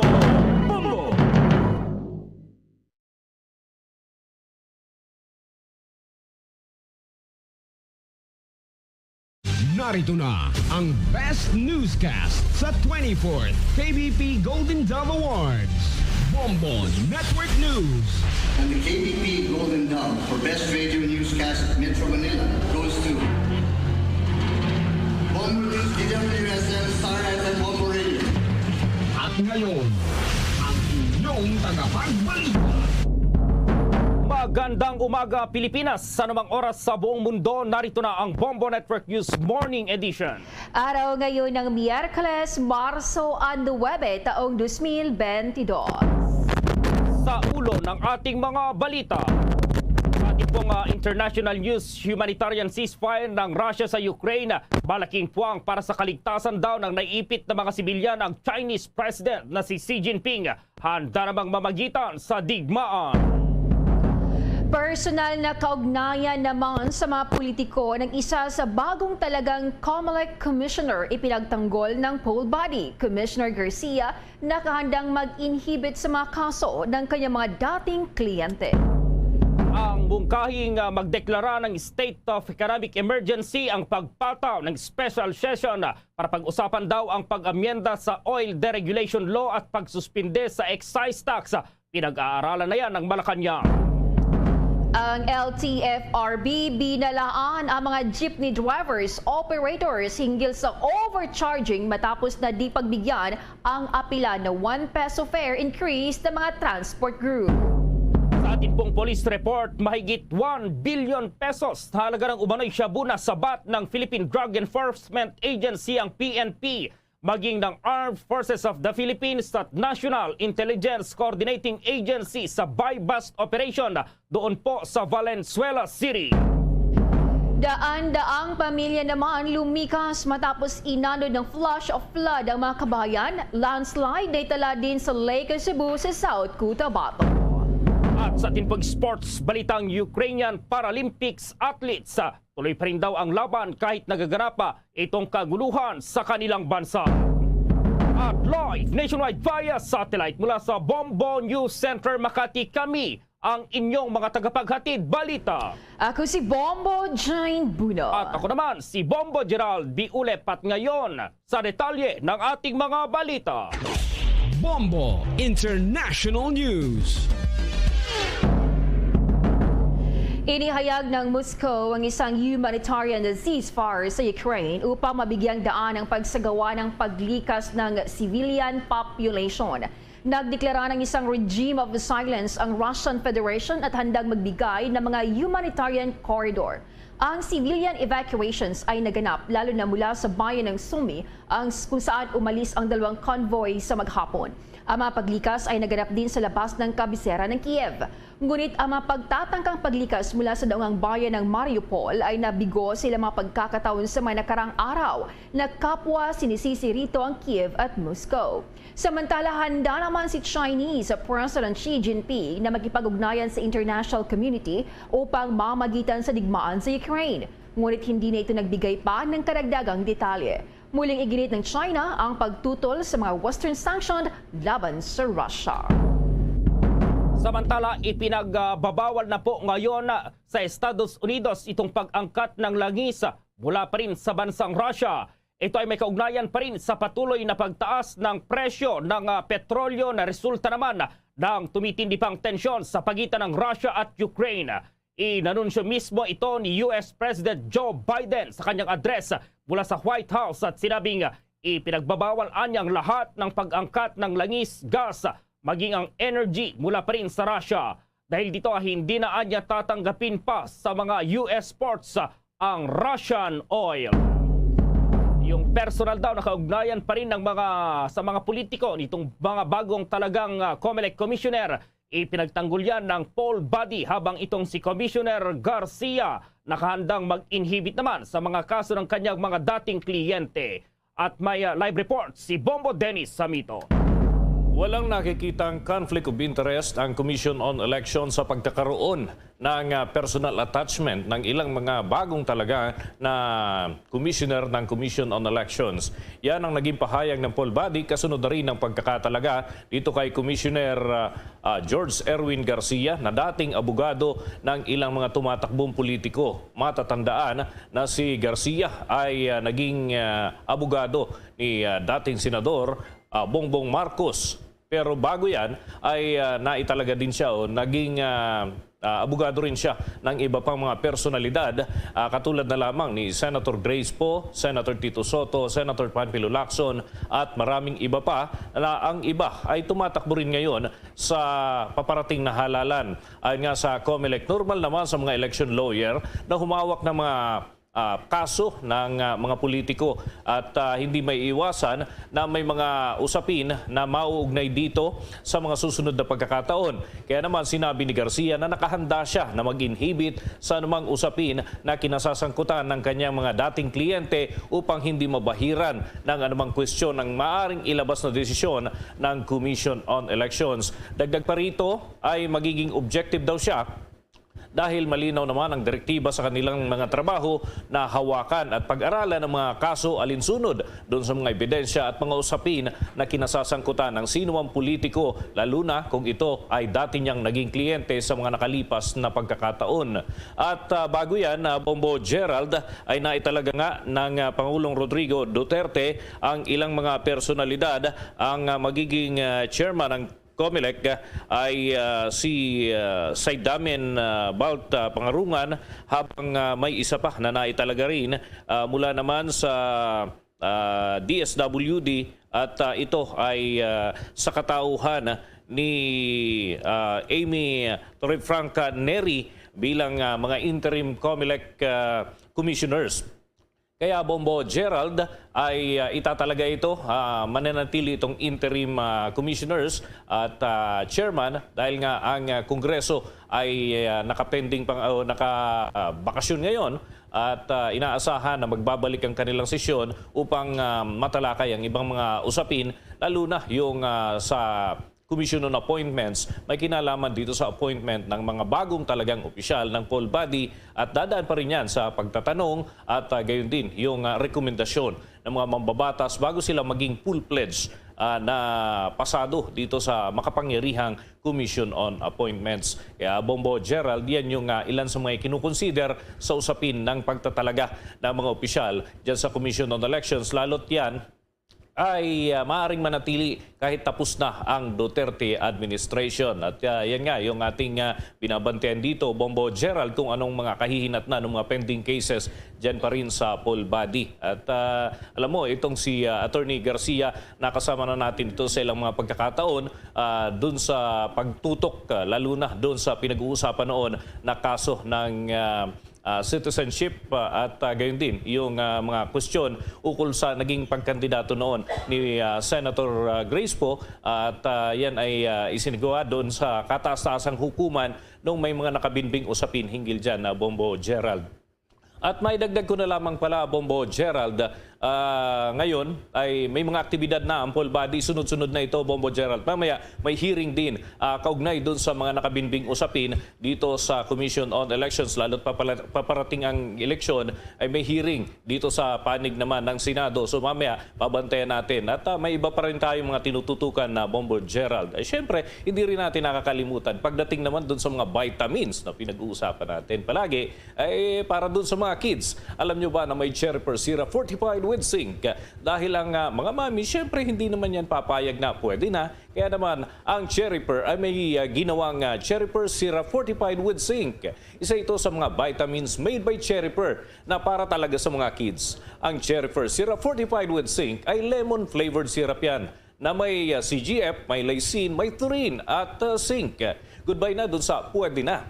Bombo! Narito na ang Best Newscast sa 24th KBP Golden Dove Awards. Bombo Network News. And the KBP Golden Dove for Best Radio Newscast Metro Manila goes to Bombo News, DWSL, Star FM, Bombo Radio. At ngayon, ang inyong tagapagbalita. Magandang umaga Pilipinas! Sa anumang oras sa buong mundo, narito na ang Bombo Network News Morning Edition. Araw ngayon ng Miyerkules, Marso 9, taong 2022. Sa ulo ng ating mga balita, sa ating pong international news, humanitarian ceasefire ng Russia sa Ukraine, malaking puwang para sa kaligtasan daw ng naiipit na mga sibilyan ng Chinese President na si Xi Jinping. Handa namang mamagitan sa digmaan. Personal na kaugnayan naman sa mga politiko ng isa sa bagong talagang COMELEC Commissioner ipinagtanggol ng poll body, Commissioner Garcia, nakahandang mag-inhibit sa mga kaso ng kanyang mga dating kliyente. Ang mungkahing magdeklara ng State of Economic Emergency ang pagpataw ng special session para pag-usapan daw ang pag-amyenda sa Oil Deregulation Law at pagsuspinde sa excise tax. Pinag-aaralan na yan ng Malacanang. Ang LTFRB binalaan ang mga jeepney drivers, operators hinggil sa overcharging matapos na di pagbigyan ang apila na 1 peso fare increase ng mga transport group. Sa ating pong police report, mahigit 1 billion pesos halaga ng umano'y shabu na sabat ng Philippine Drug Enforcement Agency ang PNP, maging ng Armed Forces of the Philippines at National Intelligence Coordinating Agency sa buy-bust operation doon po sa Valenzuela City. Daan-daang pamilya naman lumikas matapos inanod ng flash of flood ang mga kabayan. Landslide ay tala din sa Lake Cebu sa South Cotabato. At sa ating pag-sports, balitang Ukrainian Paralympics athletes, tuloy pa rin daw ang laban kahit nagaganap pa itong kaguluhan sa kanilang bansa. At live nationwide via satellite mula sa Bombo News Center Makati, kami ang inyong mga tagapaghatid balita. Ako si Bombo Jane Buno. At ako naman si Bombo Gerald Biulep, at ngayon sa detalye ng ating mga balita. Bombo International News. Inihayag ng Moscow ang isang humanitarian ceasefire sa Ukraine upang mabigyang daan ang pagsagawa ng paglikas ng civilian population. Nagdeklara ng isang regime of silence ang Russian Federation at handang magbigay ng mga humanitarian corridor. Ang civilian evacuations ay naganap lalo na mula sa bayan ng Sumy kung saan umalis ang 2 convoy sa maghapon. Ang mga paglikas ay naganap din sa labas ng kabisera ng Kiev. Ngunit ang mga pagtatangkang paglikas mula sa daungang bayan ng Mariupol ay nabigo sila mga pagkakataon sa mga nakarang araw na kapwa sinisisi rito ang Kiev at Moscow. Samantala, handa naman si Chinese President Xi Jinping na makipag-ugnayan sa international community upang mamagitan sa digmaan sa Ukraine. Ngunit hindi na ito nagbigay pa ng karagdagang detalye. Muling iginit ng China ang pagtutol sa mga Western sanctions laban sa Russia. Samantala, ipinagbabawal na po ngayon sa Estados Unidos itong pag-angkat ng langis mula pa rin sa bansang Russia. Ito ay may kaugnayan pa rin sa patuloy na pagtaas ng presyo ng petrolyo na resulta naman ng tumitindi pang tensyon sa pagitan ng Russia at Ukraine. Inanunsyo mismo ito ni US President Joe Biden sa kanyang address mula sa White House at sinabing ipinagbabawal anyang lahat ng pag-angkat ng langis, gas, maging ang energy mula pa rin sa Russia. Dahil dito hindi na anya tatanggapin pa sa mga US ports ang Russian oil. Yung personal daw nakaugnayan pa rin ng sa mga politiko nitong mga bagong talagang COMELEC commissioner. Ipinagtanggol yan ng poll body habang itong si Commissioner Garcia nakahandang mag-inhibit naman sa mga kaso ng kanyang mga dating kliyente. At may live report si Bombo Dennis Samito. Walang nakikitang conflict of interest ang Commission on Elections sa pagkakaroon ng personal attachment ng ilang mga bagong talaga na commissioner ng Commission on Elections. Yan ang naging pahayag ng poll body kasunod na rin ng pagkakatalaga dito kay Commissioner George Erwin Garcia na dating abogado ng ilang mga tumatakbong politiko. Matatandaan na si Garcia ay naging abogado ni dating senador Bongbong Marcos. Pero bago yan ay naitalaga din siya o naging abogado rin siya ng iba pang mga personalidad katulad na lamang ni Senator Grace Poe, Senator Tito Soto, Senator Panfilo Lacson at maraming iba pa na ang iba ay tumatakbo rin ngayon sa paparating na halalan. Ayon nga sa COMELEC, normal naman sa mga election lawyer na humawak ng mga kaso ng mga politiko at hindi may iwasan na may mga usapin na mauugnay dito sa mga susunod na pagkakataon. Kaya naman sinabi ni Garcia na nakahanda siya na mag-inhibit sa anumang usapin na kinasasangkutan ng kanyang mga dating kliyente upang hindi mabahiran ng anumang kwestiyon ng maaring ilabas na desisyon ng Commission on Elections. Dagdag pa rito ay magiging objective daw siya dahil malinaw naman ang direktiba sa kanilang mga trabaho na hawakan at pag-aralan ng mga kaso alinsunod doon sa mga ebidensya at mga usapin na kinasasangkutan ng sinumang politiko, lalo na kung ito ay dati niyang naging kliyente sa mga nakalipas na pagkakataon. At bago yan, Bombo Gerald, ay naitalaga nga ng Pangulong Rodrigo Duterte ang ilang mga personalidad. Ang magiging chairman ng COMELEC ay si Saidamen Balt Pangarungan, habang may isa pa na naitalaga rin mula naman sa DSWD at ito ay sa katauhan ni Amy Torrefranca Neri bilang mga interim COMELEC commissioners. Kaya Bombo Gerald ay itatalaga ito, mananatili itong interim commissioners at chairman dahil nga ang Kongreso ay nakapending nakabakasyon ngayon at inaasahan na magbabalik ang kanilang sesyon upang matalakay ang ibang mga usapin, lalo na yung sa Commission on Appointments, may kinalaman dito sa appointment ng mga bagong talagang opisyal ng poll body at dadaan pa rin yan sa pagtatanong at gayon din yung rekomendasyon ng mga mambabatas bago sila maging full-pledged na pasado dito sa makapangyarihang Commission on Appointments. Kaya Bombo Gerald, yan yung ilan sa mga kinukonsider sa usapin ng pagtatalaga ng mga opisyal dyan sa Commission on Elections, lalo't yan ay maaaring manatili kahit tapos na ang Duterte administration. At yan nga, yung ating binabantayan dito, Bombo Gerald, kung anong mga kahihinatnan ng mga pending cases dyan pa rin sa poll body. At alam mo, itong si Attorney Garcia, nakasama na natin ito sa ilang mga pagkakataon dun sa pagtutok, lalo na dun sa pinag-uusapan noon na kaso ng citizenship at gayon din yung mga kwestiyon ukol sa naging pagkandidato noon ni Senator Grace Poe at yan ay isinagawa doon sa kataas-taasang hukuman nung may mga nakabinbing usapin hinggil dyan na Bombo Gerald. At may dagdag ko na lamang pala, Bombo Gerald, ngayon ay may mga aktibidad na ang poll body. Sunod-sunod na ito, Bombo Gerald. Mamaya may hearing din kaugnay doon sa mga nakabinbing usapin dito sa Commission on Elections. Lalo't paparating ang eleksyon ay may hearing dito sa panig naman ng Senado. So mamaya pabantayan natin. At may iba pa rin tayong mga tinututukan na Bombo Gerald. Ay syempre, hindi rin natin nakakalimutan. Pagdating naman doon sa mga vitamins na pinag-uusapan natin palagi, ay para doon sa mga kids. Alam nyo ba na may cherry per syrup fortified with zinc? Dahil ang mga mami, syempre hindi naman yan papayag na pwede na. Kaya naman, ang cherry per ay may ginawang cherry per syrup fortified with zinc. Isa ito sa mga vitamins made by cherry per na para talaga sa mga kids. Ang cherry per syrup fortified with zinc ay lemon flavored syrup yan na may CGF, may lysine, may taurine at zinc. Goodbye na dun sa pwede na.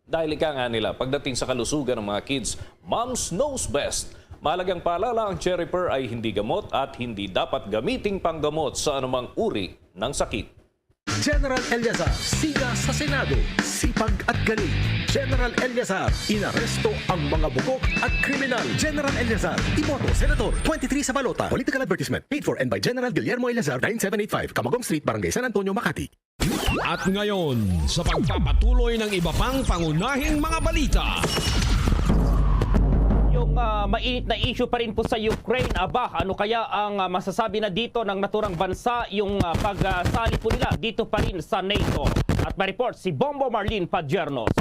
Dahil ika nga nila, pagdating sa kalusugan ng mga kids, moms knows best. Mahalagang paalala, ang cherry pear ay hindi gamot at hindi dapat gamiting panggamot sa anumang uri ng sakit. General Eliazar, siga sa Senado, sipag at galing. General Eliazar, inaresto ang mga bugok at kriminal. General Eliazar, iboto, Senator, 23 sa balota. Political advertisement, paid for and by General Guillermo Eliazar, 9785, Camagong Street, Barangay San Antonio, Makati. At ngayon, sa pagpapatuloy ng iba pang pangunahing mga balita. Yung mainit na issue pa rin po sa Ukraine. Ano kaya ang masasabi na dito ng naturang bansa yung pagsali po nila dito pa rin sa NATO? At ma-report si Bombo Marlene Padiernos.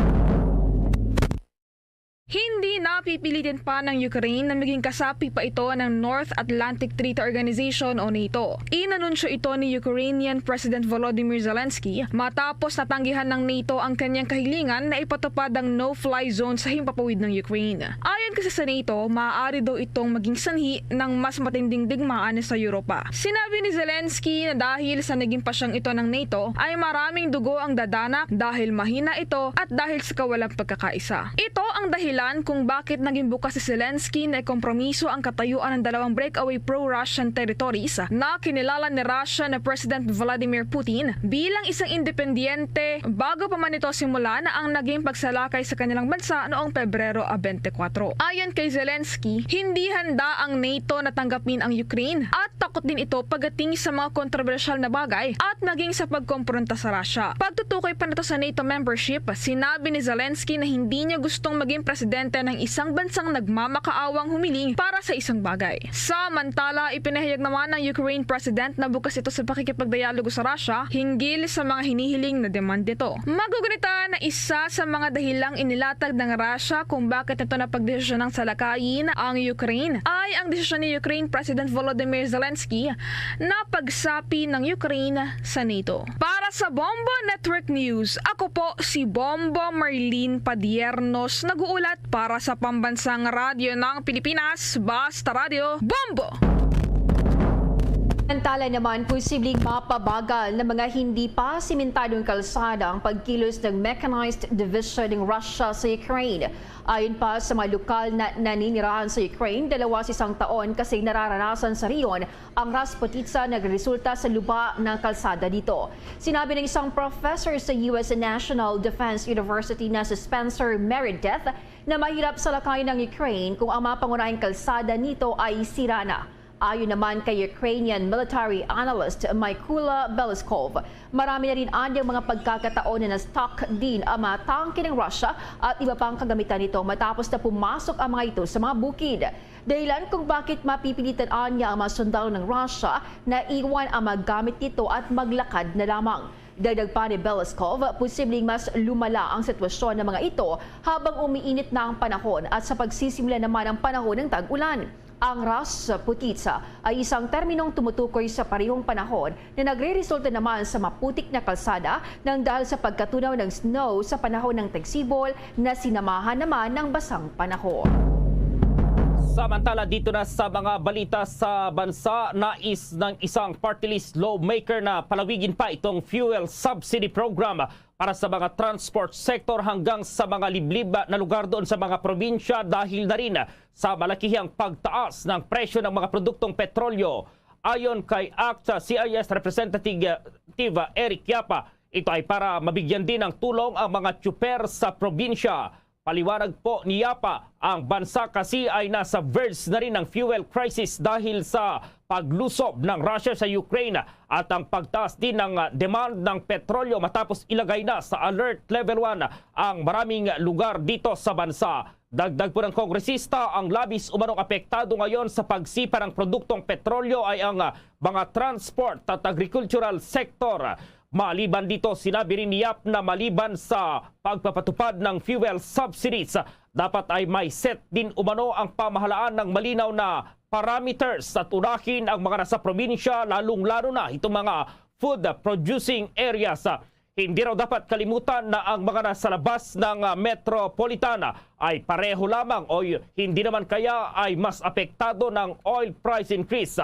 Hindi napipilitin pa ng Ukraine na maging kasapi pa ito ng North Atlantic Treaty Organization o NATO. Inanunsyo ito ni Ukrainian President Volodymyr Zelensky matapos natanggihan ng NATO ang kanyang kahilingan na ipatupad ang no-fly zone sa himpapawid ng Ukraine. Ayon kasi sa NATO, maaari daw itong maging sanhi ng mas matinding digmaan sa Europa. Sinabi ni Zelensky na dahil sa naging pasyang ito ng NATO ay maraming dugo ang dadanak dahil mahina ito at dahil sa kawalang pagkakaisa. Ito ang dahilan kung bakit naging bukas si Zelensky na kompromiso ang katayuan ng dalawang breakaway pro-Russian territories na kinilala ni Russia na President Vladimir Putin bilang isang independyente bago pa man ito simula na ang naging pagsalakay sa kanilang bansa noong Pebrero 24. Ayon kay Zelensky, hindi handa ang NATO na tanggapin ang Ukraine at takot din ito pagdating sa mga kontrobersyal na bagay at maging sa pagkompronta sa Russia. Pagtutukoy pa nito sa NATO membership, sinabi ni Zelensky na hindi niya gustong maging presidente ng isang bansang nagmamakaawang humiling para sa isang bagay. Samantala, ipinahayag naman ng Ukraine President na bukas ito sa pakikipagdialogo sa Russia hinggil sa mga hinihiling na demand nito. Magugunita na isa sa mga dahilang inilatag ng Russia kung bakit ito napagdesisyon ng salakayin ang Ukraine ay ang desisyon ni Ukraine President Volodymyr Zelensky na pagsapi ng Ukraine sa NATO. Para sa Bombo Network News, ako po si Bombo Marlene Padiernos, nag-uulat para sa Pambansang Radyo ng Pilipinas, Basta Radio, Bombo! Samantala naman, posibleng mapabagal ng mga hindi pa simentadong kalsada ang pagkilos ng mechanized division ng Russia sa Ukraine. Ayon pa sa mga lokal na naninirahan sa Ukraine, 1 taon kasi nararanasan sa riyon ang Rasputitsa nagresulta sa luba ng kalsada dito. Sinabi ng isang professor sa US National Defense University na si Spencer Meredith na mahirap salakayin ng Ukraine kung ang mga pangunahing kalsada nito ay sira na. Ayon naman kay Ukrainian military analyst Mykola Beleskov, marami na rin anyang mga pagkakataon na na-stock din ang mga tangke ng Russia at iba pang kagamitan nito matapos na pumasok ang mga ito sa mga bukid. Dahilan kung bakit mapipilitan anya ang mga sundalo ng Russia na iwan ang mga gamit nito at maglakad na lamang. Dagdag pa ni Beleskov, posibleng mas lumala ang sitwasyon ng mga ito habang umiinit na ang panahon at sa pagsisimula naman ang panahon ng tag-ulan. Ang Rasputitsa ay isang terminong tumutukoy sa parehong panahon na nagre-resulta naman sa maputik na kalsada nang dahil sa pagkatunaw ng snow sa panahon ng tagsibol na sinamahan naman ng basang panahon. Samantala dito na sa mga balita sa bansa, nais ng isang party list lawmaker na palawigin pa itong fuel subsidy program para sa mga transport sector hanggang sa mga liblib na lugar doon sa mga probinsya dahil na rin sa malakihang pagtaas ng presyo ng mga produktong petrolyo. Ayon kay ACT-CIS Representative Eric Yapa, ito ay para mabigyan din ng tulong ang mga tsuper sa probinsya. Paliwanag po ni Yapa, ang bansa kasi ay nasa verge na rin ng fuel crisis dahil sa paglusob ng Russia sa Ukraine at ang pagtaas din ng demand ng petrolyo matapos ilagay na sa alert level 1 ang maraming lugar dito sa bansa. Dagdag po ng kongresista, ang labis umanong apektado ngayon sa pagsipa ng produktong petrolyo ay ang mga transport at agricultural sector. Maliban dito, sinabi rin ni Yap na maliban sa pagpapatupad ng fuel subsidies, dapat ay may set din umano ang pamahalaan ng malinaw na parameters at unahin ang mga nasa probinsya, lalong-lalo na itong mga food producing areas. Hindi raw dapat kalimutan na ang mga nasa labas ng metropolitana ay pareho lamang o hindi naman kaya ay mas apektado ng oil price increase.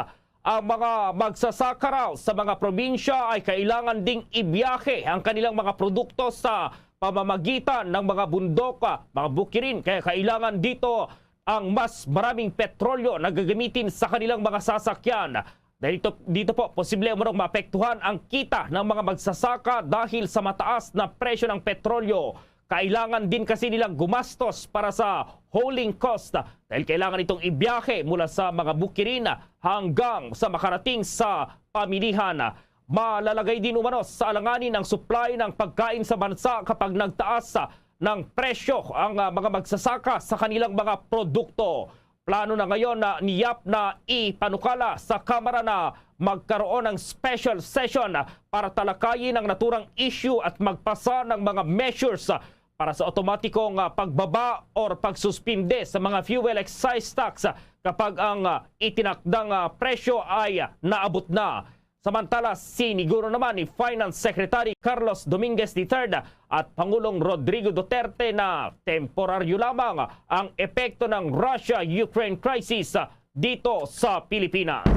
Ang mga magsasaka raw sa mga probinsya ay kailangan ding ibiyahe ang kanilang mga produkto sa pamamagitan ng mga bundok, mga bukirin. Kaya kailangan dito ang mas maraming petrolyo na gagamitin sa kanilang mga sasakyan. Dahil dito po, posible umanong maapektuhan ang kita ng mga magsasaka dahil sa mataas na presyo ng petrolyo. Kailangan din kasi nilang gumastos para sa hauling cost dahil kailangan itong ibiyahe mula sa mga bukirin hanggang sa makarating sa pamilihan. Malalagay din umano sa alanganin ang supply ng pagkain sa bansa kapag nagtaas ng presyo ang mga magsasaka sa kanilang mga produkto. Plano na ngayon na niyap na ipanukala sa Kamara na magkaroon ng special session para talakayin ang naturang issue at magpasa ng mga measures para sa otomatikong pagbaba or pagsuspinde sa mga fuel excise tax kapag ang itinakdang presyo ay naabot na. Samantala, siniguro naman ni Finance Secretary Carlos Dominguez III at Pangulong Rodrigo Duterte na temporaryo lamang ang epekto ng Russia-Ukraine crisis dito sa Pilipinas.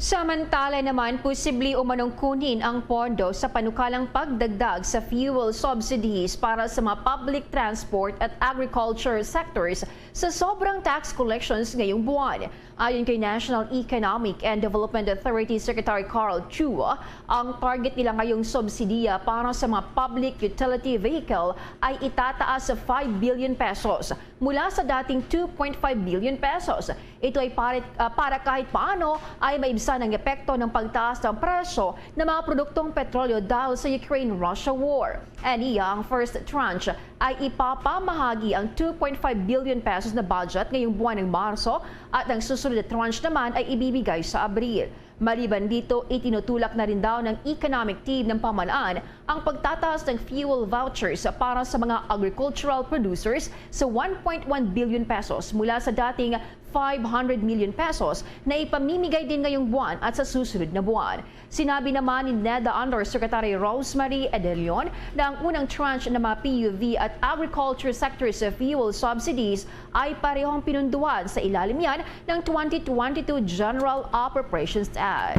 Samantala naman, posibleng umanong kunin ang pondo sa panukalang pagdagdag sa fuel subsidies para sa mga public transport at agriculture sectors sa sobrang tax collections ngayong buwan. Ayon kay National Economic and Development Authority Secretary Carl Chu, ang target nila ngayong subsidiya para sa mga public utility vehicle ay itataas sa 5 billion pesos mula sa dating 2.5 billion pesos. Ito ay para kahit paano ay maibsan ang epekto ng pagtaas ng presyo ng mga produktong petrolyo dahil sa Ukraine-Russia war. Aniya, ang first tranche ay ipapamahagi ang 2.5 billion pesos na budget ngayong buwan ng Marso at ang susunod na tranche naman ay ibibigay sa Abril. Maliban dito, itinutulak na rin daw ng economic team ng pamahalaan ang pagtataas ng fuel vouchers para sa mga agricultural producers sa 1.1 billion pesos mula sa dating 500 million pesos na ipamimigay din ngayong buwan at sa susunod na buwan. Sinabi naman ni NEDA Undersecretary Rosemary Edelion na ang unang tranche ng mga PUV at agriculture sectors sa fuel subsidies ay parehong pinunduan sa ilalim yan ng 2022 General Appropriations Act.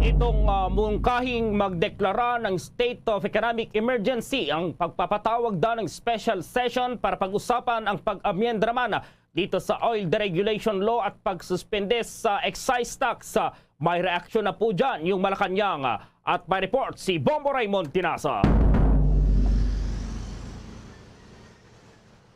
Itong mungkahing magdeklara ng State of Economic Emergency ang pagpapatawag daw ng special session para pag-usapan ang pag-amyenda naman dito sa Oil Deregulation Law at pagsuspende sa excise tax. May reaksyon na po dyan yung Malacanang at may report si Bombo Raymond Tinasa.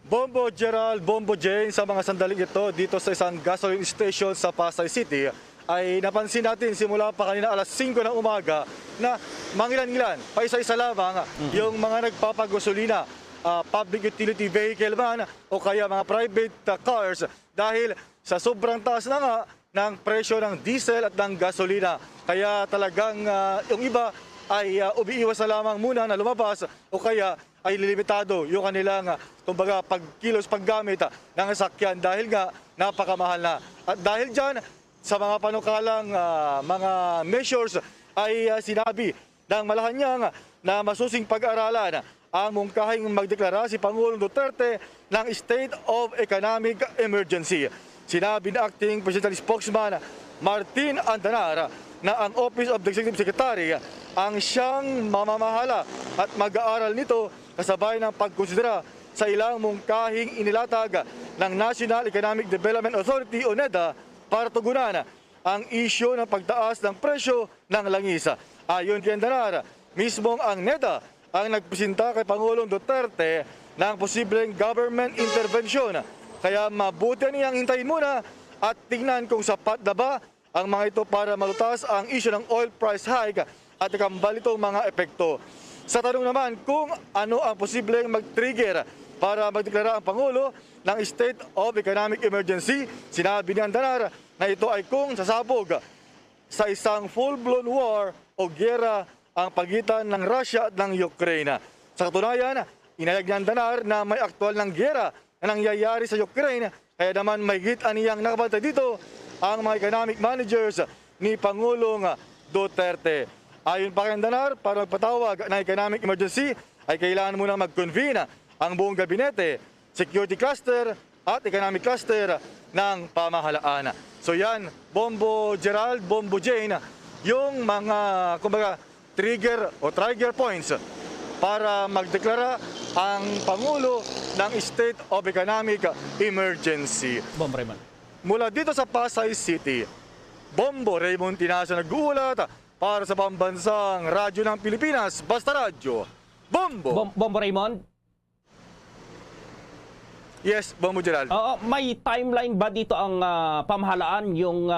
Bombo Gerald, Bombo Jane, sa mga sandaling ito dito sa isang gasoline station sa Pasay City ay napansin natin simula pa kanina alas 5 ng umaga na mangilan-ngilan, pa isa-isa lamang yung mga nagpapagosolina, public utility vehicle man o kaya mga private cars dahil sa sobrang taas na nga ng presyo ng diesel at ng gasolina. Kaya talagang yung iba ay umiiwas na lamang muna na lumabas o kaya ay lilimitado yung kanilang kumbaga pagkilos paggamit ng sasakyan dahil nga napakamahal na. At dahil dyan, sa mga panukalang mga measures ay sinabi ng Malacanang na masusing pag-aralan ang mungkahing magdeklara si Pangulong Duterte ng State of Economic Emergency. Sinabi ng Acting Presidential Spokesman Martin Andanar na ang Office of the Executive Secretary ang siyang mamamahala at mag-aaral nito kasabay ng pagkonsidera sa ilang mungkahing inilatag ng National Economic Development Authority o NEDA para tugunan ang isyu ng pagtaas ng presyo ng langis. Ayon kay Andanar, mismong ang NEDA ang nagpresenta kay Pangulong Duterte ng posibleng government intervention. Kaya mabuti niyang hintayin muna at tingnan kung sapat na ba ang mga ito para malutas ang isyu ng oil price hike at ikambal itong mga epekto. Sa tanong naman kung ano ang posibleng mag-trigger para magdeklara ang Pangulo ng State of Economic Emergency, sinabi ni Andanar na ito ay kung sasabog sa isang full-blown war o giyera ang pagitan ng Russia at ng Ukraine. Sa katunayan, inayag ni Andanar na may aktual ng giyera na nangyayari sa Ukraine, kaya naman may aniyang nakabantay dito ang mga economic managers ni Pangulong Duterte. Ayon pa kay Andanar, para magpatawag ng economic emergency ay kailangan munang mag-convene ang buong gabinete, security cluster at economic cluster ng pamahalaan. So yan, Bombo Gerald, Bombo Jane, yung mga kumbaga trigger o trigger points para magdeklara ang Pangulo ng State of Economic Emergency. Bombo Raymond. Mula dito sa Pasay City, Bombo Raymond Tinasa nag-uulat para sa pambansang radyo ng Pilipinas, Basta Radyo, Bombo! Bombo Raymond? Yes, Bombo Gerald. May timeline ba dito ang pamahalaan, yung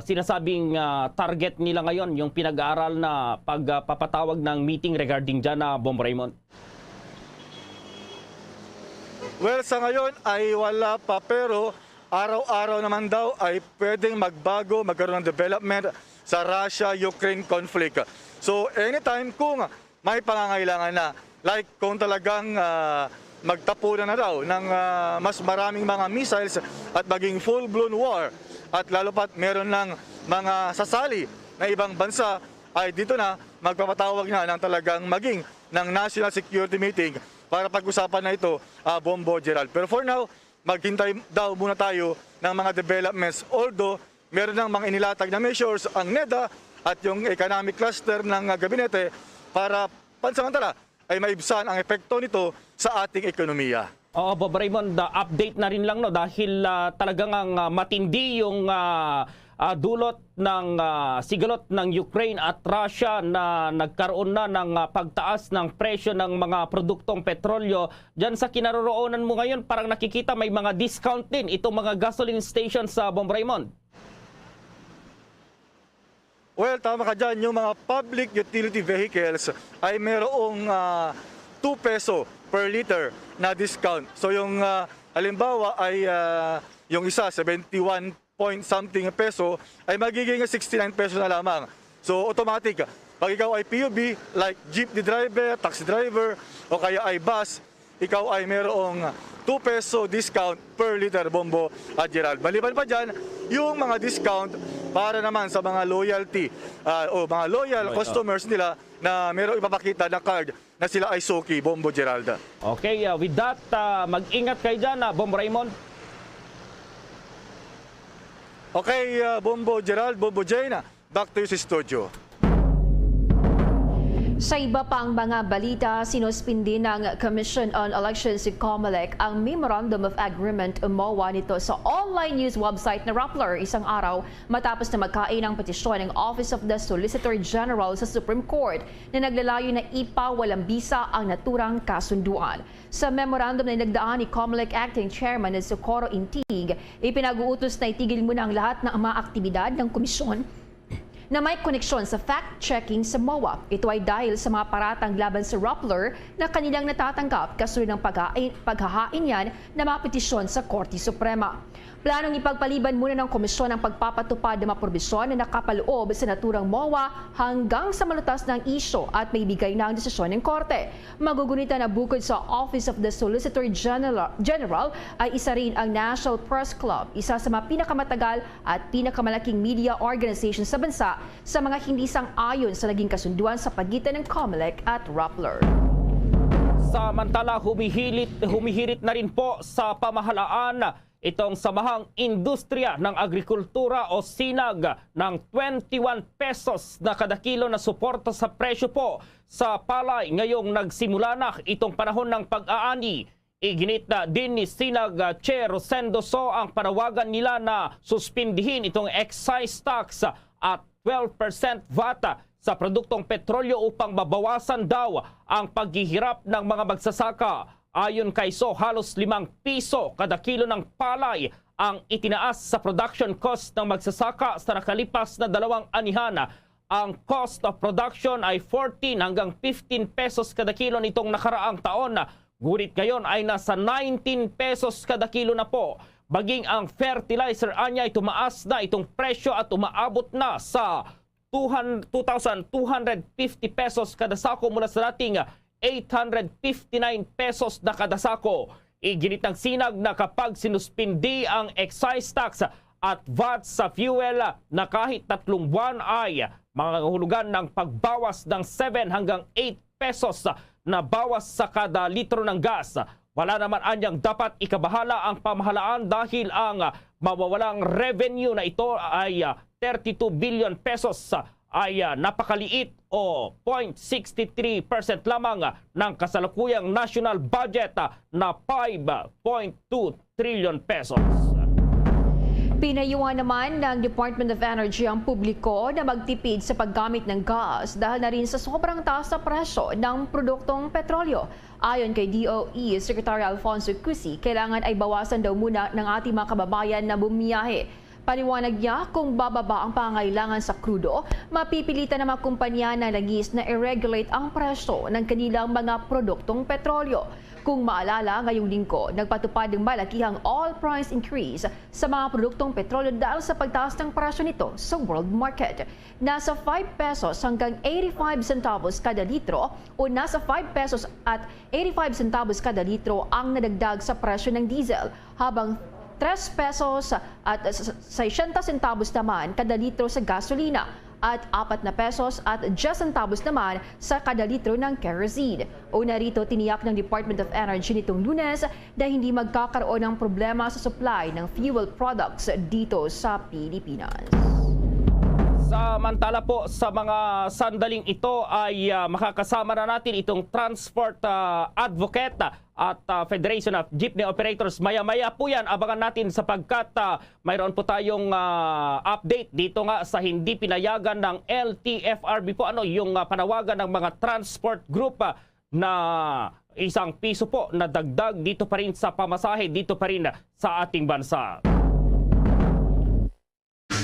sinasabing target nila ngayon, yung pinag-aaral na pagpapatawag ng meeting regarding dyan na Bombo Raymond? Well, sa ngayon ay wala pa, pero araw-araw naman daw ay pwedeng magbago, magkaroon ng development sa Russia-Ukraine conflict. So anytime kung may pangangailangan na, like kung talagang magtapunan na daw ng mas maraming mga missiles at maging full-blown war, at lalo pat meron ng mga sasali na ibang bansa, ay dito na magpapatawag na ng talagang maging ng National Security Meeting para pag-usapan na ito, Bombo Gerald. Pero for now, maghintay daw muna tayo ng mga developments. Although, meron ng mga inilatag na measures ang NEDA at yung economic cluster ng gabinete para pansamantala ay maibsan ang epekto nito sa ating ekonomiya. Oo, Bob Raymond, update na rin lang, no, dahil talagang ang matindi yung dulot ng sigalot ng Ukraine at Russia na nagkaroon na ng pagtaas ng presyo ng mga produktong petrolyo. Diyan sa kinaroroonan mo ngayon, parang nakikita may mga discount din itong mga gasoline stations sa Bob Raymond. Well, tama ka dyan. Yung mga public utility vehicles ay mayroong 2 peso per liter na discount. So yung halimbawa ay yung isa 71 point something peso ay magiging 69 peso na lamang. So automatic, pag ikaw ay PUB like jeepney driver, taxi driver o kaya ay bus, ikaw ay mayroong 2 peso discount per liter, Bombo at Gerald. Maliban pa dyan, yung mga discount para naman sa mga loyalty o mga loyal customers nila na mayroong ipapakita na card na sila ay suki, Bombo Gerald. Okay, with that, mag-ingat kayo dyan, Bombo Raymond. Okay, Bombo Gerald, Bombo Jane, back to you sa studio. Sa iba pang mga balita, sinuspindi ng Commission on Elections si COMELEC ang Memorandum of Agreement o MOA nito sa online news website na Rappler isang araw matapos na magkain ang petisyon ng Office of the Solicitor General sa Supreme Court na naglalayo na ipawalang bisa ang naturang kasunduan. Sa memorandum na nagdaan ni COMELEC Acting Chairman na Socorro Intig, ipinag-uutos na itigil muna ang lahat ng mga aktibidad ng komisyon na may koneksyon sa fact-checking sa MOA. Ito ay dahil sa mga paratang laban sa Rappler na kanilang natatanggap kasunod ng paghahain yan na mga petisyon sa Korte Suprema. Planong ipagpaliban muna ng komisyon ang pagpapatupad ng mga probisyon na nakapaloob sa naturang MOA hanggang sa malutas ng isyo at may bigay na ang desisyon ng Korte. Magugunita na bukod sa Office of the Solicitor General ay isa rin ang National Press Club, isa sa mga pinakamatagal at pinakamalaking media organization sa bansa sa mga hindi sang-ayon sa naging kasunduan sa pagitan ng COMELEC at Rappler. Samantala, humihirit na rin po sa pamahalaan itong Samahang Industriya ng Agrikultura o SINAG ng 21 pesos na kada kilo na suporta sa presyo po sa palay ngayong nagsimula na itong panahon ng pag-aani. Iginit na din ni SINAG Chair Rosendo So ang panawagan nila na suspindihin itong excise tax at 12% VAT sa produktong petrolyo upang mabawasan daw ang paghihirap ng mga magsasaka. Ayon kay So, halos 5 piso kada kilo ng palay ang itinaas sa production cost ng magsasaka sa nakalipas na 2 anihan. Ang cost of production ay 14 hanggang 15 pesos kada kilo nitong nakaraang taon. Ngunit ngayon ay nasa 19 pesos kada kilo na po. Baging ang fertilizer anya ay tumaas na itong presyo at umaabot na sa 2,250 pesos kada sako mula sa dating 859 pesos na kada sako. Iginit ng SINAG na kapag sinuspindi ang excise tax at VAT sa fuel na kahit 3 buwan ay mangangahulugan ng pagbawas ng 7 hanggang 8 pesos na bawas sa kada litro ng gas. Wala naman anyang dapat ikabahala ang pamahalaan dahil ang mawawalang revenue na ito ay 32 billion pesos ay napakaliit o 0.63% lamang ng kasalukuyang national budget na 5.2 trillion pesos. Pinayuhan naman ng Department of Energy ang publiko na magtipid sa paggamit ng gas dahil na rin sa sobrang taas na presyo ng produktong petrolyo. Ayon kay DOE Secretary Alfonso Cusi, kailangan ay bawasan daw muna ng ating mga kababayan na bumiyahe. Paliwanag niya kung bababa ang pangailangan sa krudo, mapipilitan ng mga kumpanya na langis na i-regulate ang presyo ng kanilang mga produktong petrolyo. Kung maalala, ngayong linggo, nagpatupad ng malakihang all price increase sa mga produktong petrolyo dahil sa pagtaas ng presyo nito sa world market. Nasa 5 pesos hanggang 85 centavos kada litro o nasa 5 pesos at 85 centavos kada litro ang nadagdag sa presyo ng diesel, habang 3 pesos at 60 centavos naman kada litro sa gasolina at 4 na pesos at 10 centavos naman sa kada litro ng kerosene. Una rito, tiniyak ng Department of Energy nitong Lunes na hindi magkakaroon ng problema sa supply ng fuel products dito sa Pilipinas. Samantala po sa mga sandaling ito ay makakasama na natin itong Transport Advocate at Federation of Jeepney Operators. Maya-maya po yan, abangan natin sapagkat mayroon po tayong update dito nga sa hindi pinayagan ng LTFRB po, yung panawagan ng mga transport group na ₱1 po na dagdag dito pa rin sa pamasahe, dito pa rin sa ating bansa.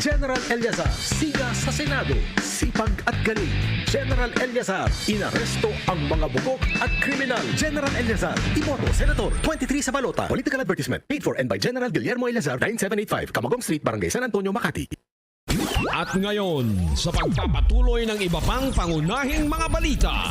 General Eliazar, siga sa Senado, sipag at galing. General Eliazar, inaresto ang mga bugok at kriminal. General Eliazar, iboto Senator, 23 sa balota. Political advertisement paid for and by General Guillermo Eliazar, 9785, Camagong Street, Barangay San Antonio, Makati. At ngayon, sa pagpapatuloy ng iba pang pangunahing mga balita.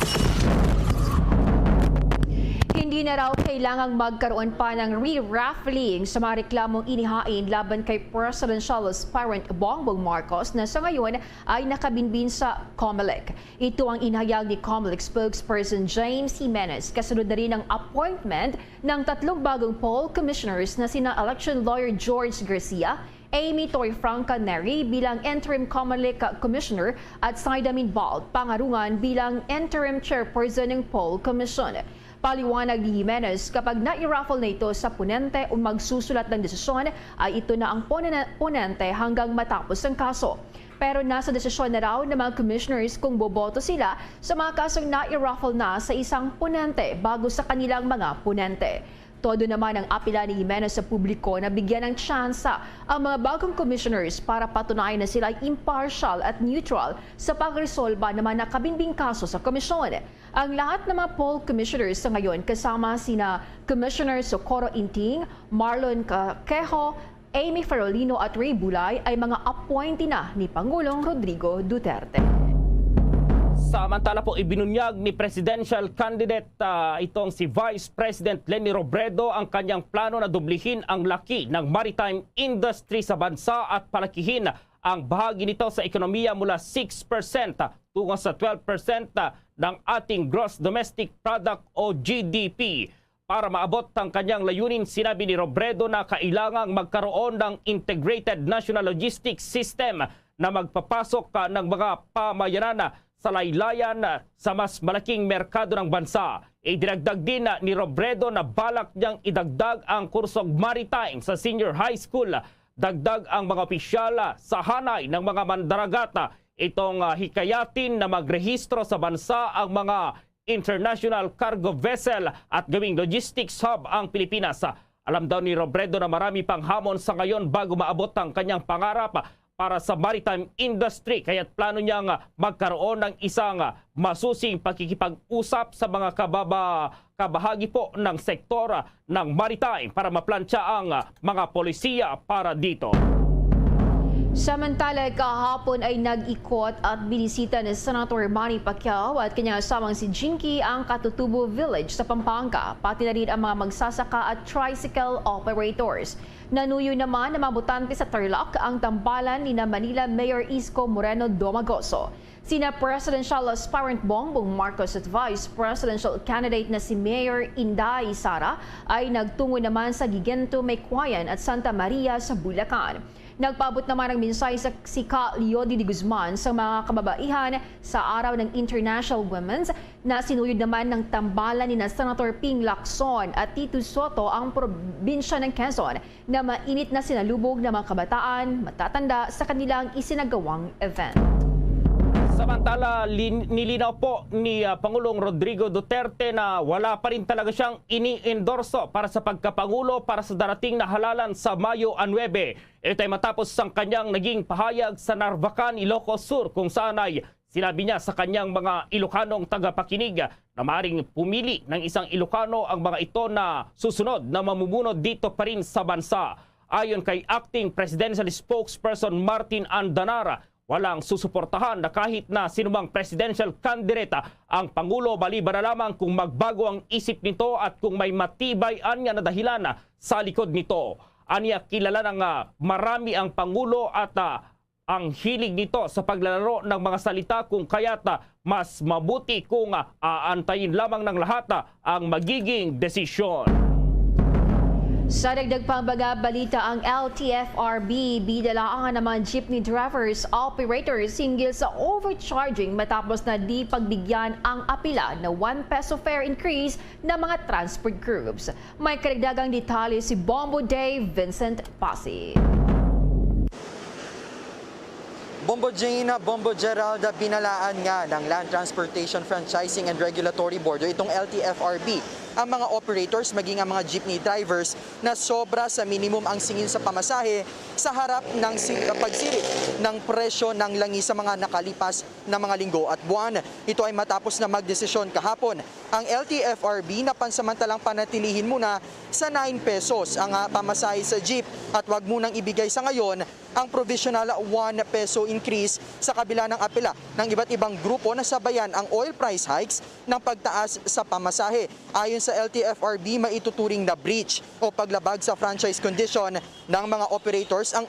Hindi na raw kailangang magkaroon pa ng re-raffling sa mga reklamong inihain laban kay presidential aspirant Bongbong Marcos na sa ngayon ay nakabinbin sa COMELEC. Ito ang inihayag ni COMELEC spokesperson James Jimenez, kasunod na rin ang appointment ng 3 bagong poll commissioners na sina election lawyer George Garcia, Amy Torrefranca Neri bilang interim COMELEC commissioner at Saidamin Balt Pangarungan bilang interim chairperson ng poll commission. Paliwanag ni Jimenez, kapag nai-raffle na ito sa ponente o magsusulat ng desisyon, ay ito na ang ponente hanggang matapos ang kaso. Pero nasa desisyon na raw ng mga commissioners kung boboto sila sa mga kasong nai-raffle na sa isang ponente bago sa kanilang mga ponente. Todo naman ang apela ni Jimenez sa publiko na bigyan ng tsansa ang mga bagong commissioners para patunayan na sila ay impartial at neutral sa pagresolba ng mga nakabinbing kaso sa komisyon. Ang lahat ng mga poll commissioners sa ngayon kasama sina Commissioner Socorro Inting, Marlon Quejo, Amy Farolino at Ray Bulay ay mga appointee na ni Pangulong Rodrigo Duterte. Samantala po, ibinunyag ni presidential candidate itong si Vice President Leni Robredo ang kanyang plano na dublihin ang laki ng maritime industry sa bansa at palakihin ang bahagi nito sa ekonomiya mula 6% tungo sa 12% ng ating gross domestic product o GDP. Para maabot ang kanyang layunin, sinabi ni Robredo na kailangang magkaroon ng integrated national logistics system na magpapasok ng mga pamayanan sa laylayan sa mas malaking merkado ng bansa. Idinagdag din ni Robredo na balak niyang idagdag ang kursong maritime sa senior high school. Dagdag ang mga opisyal sa hanay ng mga mandaragata. Itong hikayatin na magrehistro sa bansa ang mga international cargo vessel at gawing logistics hub ang Pilipinas. Alam daw ni Robredo na marami pang hamon sa ngayon bago maabot ang kanyang pangarap para sa maritime industry, kaya't plano niyang magkaroon ng isang masusing pakikipag-usap sa mga kabahagi po ng sektor ng maritime para maplantsa ang mga polisiya para dito. Samantala, kahapon ay nag-ikot at binisita ni Senator Manny Pacquiao at kanyang asamang si Jinky ang Katutubo Village sa Pampanga, pati na rin ang mga magsasaka at tricycle operators. Nanuyo naman ng mga botante sa Tarlac ang tambalan ni Manila Mayor Isko Moreno Domagoso. Sina Presidential Aspirant Bongbong Marcos at Vice Presidential Candidate na si Mayor Inday Sara ay nagtungo naman sa Gigento, Mayquayan at Santa Maria sa Bulacan. Nagpaabot naman ng mensahe si Ka Leody de Guzman sa mga kababaihan sa araw ng International Women's na sinuyod naman ng tambalan ni Senator Ping Lacson at Tito Soto ang probinsya ng Quezon na mainit na sinalubog ng mga kabataan matatanda sa kanilang isinagawang event. Samantala, nilinaw po ni Pangulong Rodrigo Duterte na wala pa rin talaga siyang ini-endorso para sa pagkapangulo para sa darating na halalan sa Mayo 9. Ito ay matapos ang kanyang naging pahayag sa Narvacan, Ilocos Sur kung saan ay sinabi niya sa kanyang mga Ilocanong tagapakinig na maaaring pumili ng isang Ilocano ang mga ito na susunod na mamumuno dito pa rin sa bansa. Ayon kay Acting Presidential Spokesperson Martin Andanara, walang susuportahan na kahit na sinumang presidential candidate ang Pangulo maliban na lamang kung magbago ang isip nito at kung may matibay anya na dahilan sa likod nito. Anya kilala ng marami ang Pangulo at ang hilig nito sa paglalaro ng mga salita kung kaya't mas mabuti kung aantayin lamang ng lahat ang magiging desisyon. Sa dagdag pang balita, ang LTFRB bidalaan naman jeepney drivers, operators hinggil sa overcharging matapos na di pagbigyan ang apila na 1 peso fare increase ng mga transport groups. May karagdagang detalye si Bombo Day Vincent Pasi. Bombo Jane, Bombo Gerald, binalaan nga ng Land Transportation Franchising and Regulatory Board o itong LTFRB ang mga operators maging ang mga jeepney drivers na sobra sa minimum ang singil sa pamasahe sa harap ng pagsirit ng presyo ng langis sa mga nakalipas na mga linggo at buwan. Ito ay matapos na magdesisyon kahapon ang LTFRB na pansamantalang panatilihin muna sa 9 pesos ang pamasahe sa jeep at wag munang ibigay sa ngayon ang provisional 1 peso increase sa kabila ng apela ng iba't ibang grupo na sabayan ang oil price hikes ng pagtaas sa pamasahe. Ayon sa LTFRB, maituturing na breach o paglabag sa franchise condition ng mga operators ang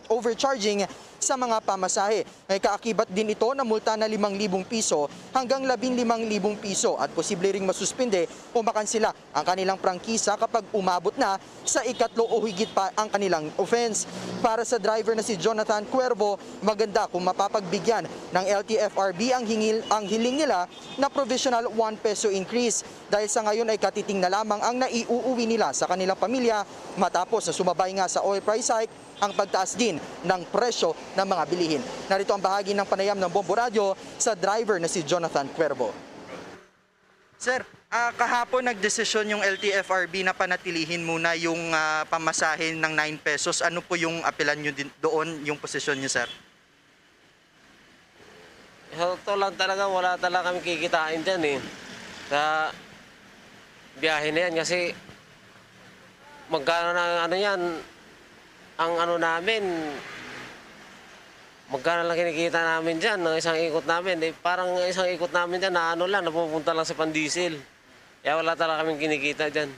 overcharging sa mga pamasahe. May kaakibat din ito na multa na 5,000 piso hanggang 15,000 piso at posible ring masuspinde o makansila ang kanilang prangkisa kapag umabot na sa ikatlo o higit pa ang kanilang offense. Para sa driver na si Jonathan Cuervo, maganda kung mapapagbigyan ng LTFRB ang hiling nila na provisional 1 peso increase dahil sa ngayon ay katiting na lamang ang naiuuwi nila sa kanilang pamilya matapos na sumabay nga sa oil price hike ang pagtaas din ng presyo ng mga bilihin. Narito ang bahagi ng panayam ng Bombo Radio sa driver na si Jonathan Cuervo. Sir, kahapon nagdesisyon yung LTFRB na panatilihin muna yung pamasahin ng 9 pesos. Ano po yung apelan nyo din doon, yung posisyon nyo, sir? Ito lang talaga, wala talaga kami kikitain dyan sa biyahe na yan kasi magkano na yan, ang namin, magkano lang kinikita namin dyan ng isang ikot namin. Parang isang ikot namin dyan na napupunta lang sa pandiesel. Kaya wala talaga kaming kinikita dyan.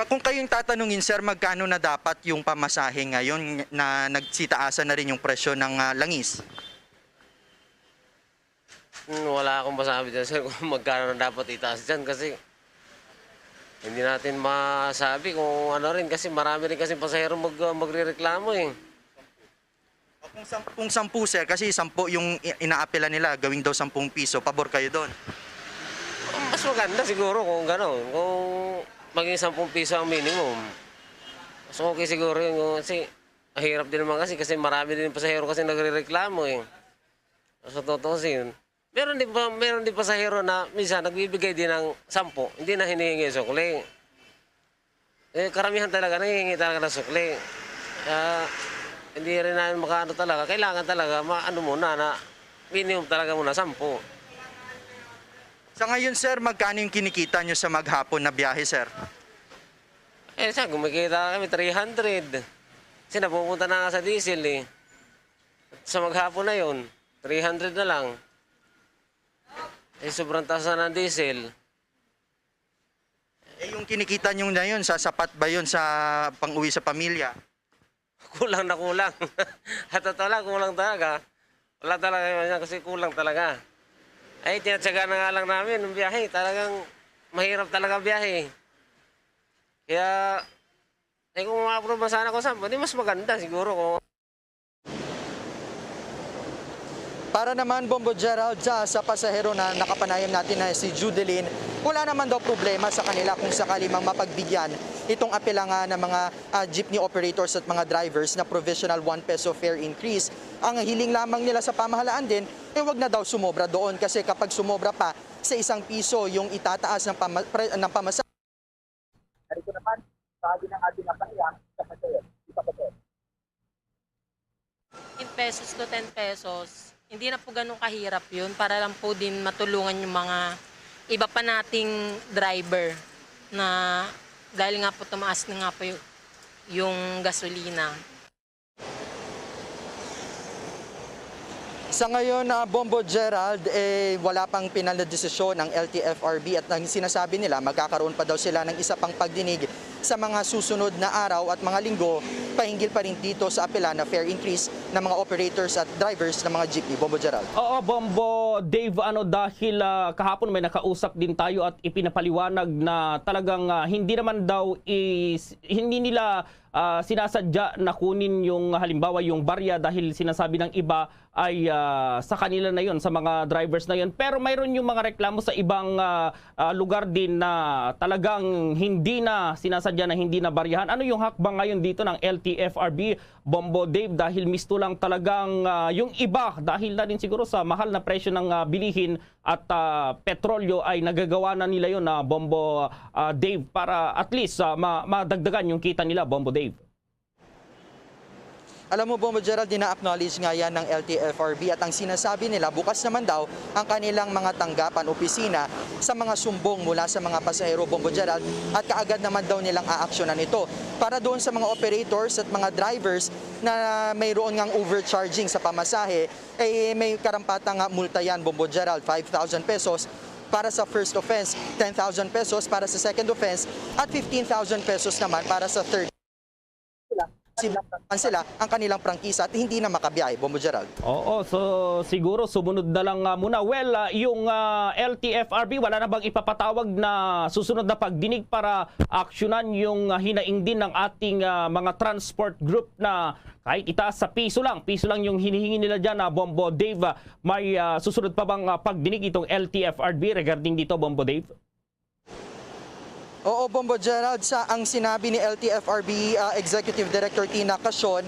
Kung kayong tatanungin, sir, magkano na dapat yung pamasahe ngayon na nagsitaasan na rin yung presyo ng langis? Wala akong masabi dyan, sir, kung magkano na dapat itaas dyan kasi hindi natin masabi kung ano rin kasi marami rin kasi pasahero magrereklamo . Kung 10, sir, kasi 10 yung inaapela nila, gawing daw 10 piso, pabor kayo doon? Mas maganda siguro kung gano'n, kung maging 10 piso ang minimum. Mas okay siguro yun kasi mahirap din naman kasi marami din pasahero kasi nagrereklamo . So totoo sin. Meron din pasahero na minsan nagbibigay din ng 10, hindi na hinihingi sukli. Karamihan talaga nanghihingi talaga ng sukli. Hindi rin namin makaano talaga. Kailangan talaga maano muna na minimum talaga muna 10. Sa ngayon, sir, magkano yung kinikita nyo sa maghapon na biyahe, sir? Siya, kumikita kami 300. Kasi napupunta na nga sa diesel . Sa maghapon na yun, 300 na lang. Sobrang taas na ng diesel. Yung kinikita nyo na yun, sasapat ba yun sa pang-uwi sa pamilya? Kulang na kulang. At totoo lang, kulang talaga. Wala talaga yun kasi kulang talaga. Ay, tinatsaga na nga lang namin ng biyahe. Talagang mahirap talaga biyahe. Kaya, Kung ma-approve sana ko sa di mas maganda siguro kung Para naman, Bombo Gerald, sa pasahero na nakapanayam natin na si Judeline, wala naman daw problema sa kanila kung sakali mang mapagbigyan itong apela nga ng mga jeepney operators at mga drivers na provisional 1 peso fare increase. Ang hiling lamang nila sa pamahalaan din, wag na daw sumobra doon kasi kapag sumobra pa sa 1 piso yung itataas ng pamasahe. Narito naman, sabi ng ating napahiyang sa pasahero. 10 pesos to 10 pesos. Hindi na po ganun kahirap yun para lang po din matulungan yung mga iba pa nating driver na dahil nga po tumaas na nga po yung gasolina. Sa ngayon, Bombo Gerald, wala pang pinal na desisyon ng LTFRB at ang sinasabi nila magkakaroon pa daw sila ng isa pang pagdinig sa mga susunod na araw at mga linggo pahinggil pa rin dito sa apela na fare increase ng mga operators at drivers ng mga jeepney. Bombo Gerald. Oo, Bombo Dave, dahil kahapon may nakausap din tayo at ipinapaliwanag na talagang hindi naman daw hindi nila sinasadya na kunin yung halimbawa yung barya dahil sinasabi ng iba ay sa kanila na yon, sa mga drivers na yon. Pero mayroon yung mga reklamo sa ibang lugar din na talagang hindi na sinasadya na hindi na baryahan. Ano yung hakbang ngayon dito ng LTFRB, Bombo Dave, dahil misto lang talagang yung iba dahil na din siguro sa mahal na presyo ng bilihin at petrolyo ay nagagawa na nila yon na Bombo Dave para at least madagdagan yung kita nila, Bombo Dave. Alam mo, Bombo Gerald, dina-acknowledge nga yan ng LTFRB at ang sinasabi nila, bukas naman daw ang kanilang mga tanggapan, opisina sa mga sumbong mula sa mga pasahero, Bombo Gerald, at kaagad naman daw nilang aaksyonan ito. Para doon sa mga operators at mga drivers na mayroon ngang overcharging sa pamasahe, may karampatang multa yan, Bombo Gerald, 5,000 pesos. Para sa first offense, 10,000 pesos para sa second offense, at 15,000 pesos naman para sa third. Sila ang kanilang prangkisa at hindi na makabiyahe, Bombo Gerald. Oo, so siguro sumunod na lang muna. Well, yung LTFRB, wala na bang ipapatawag na susunod na pagdinig para aksyonan yung hinaing din ng ating mga transport group na kahit itaas sa piso lang yung hinihingi nila dyan, Bombo Dave. May susunod pa bang pagdinig itong LTFRB regarding dito, Bombo Dave? Oo, Bombo Gerald, ang sinabi ni LTFRB Executive Director Tina Casion,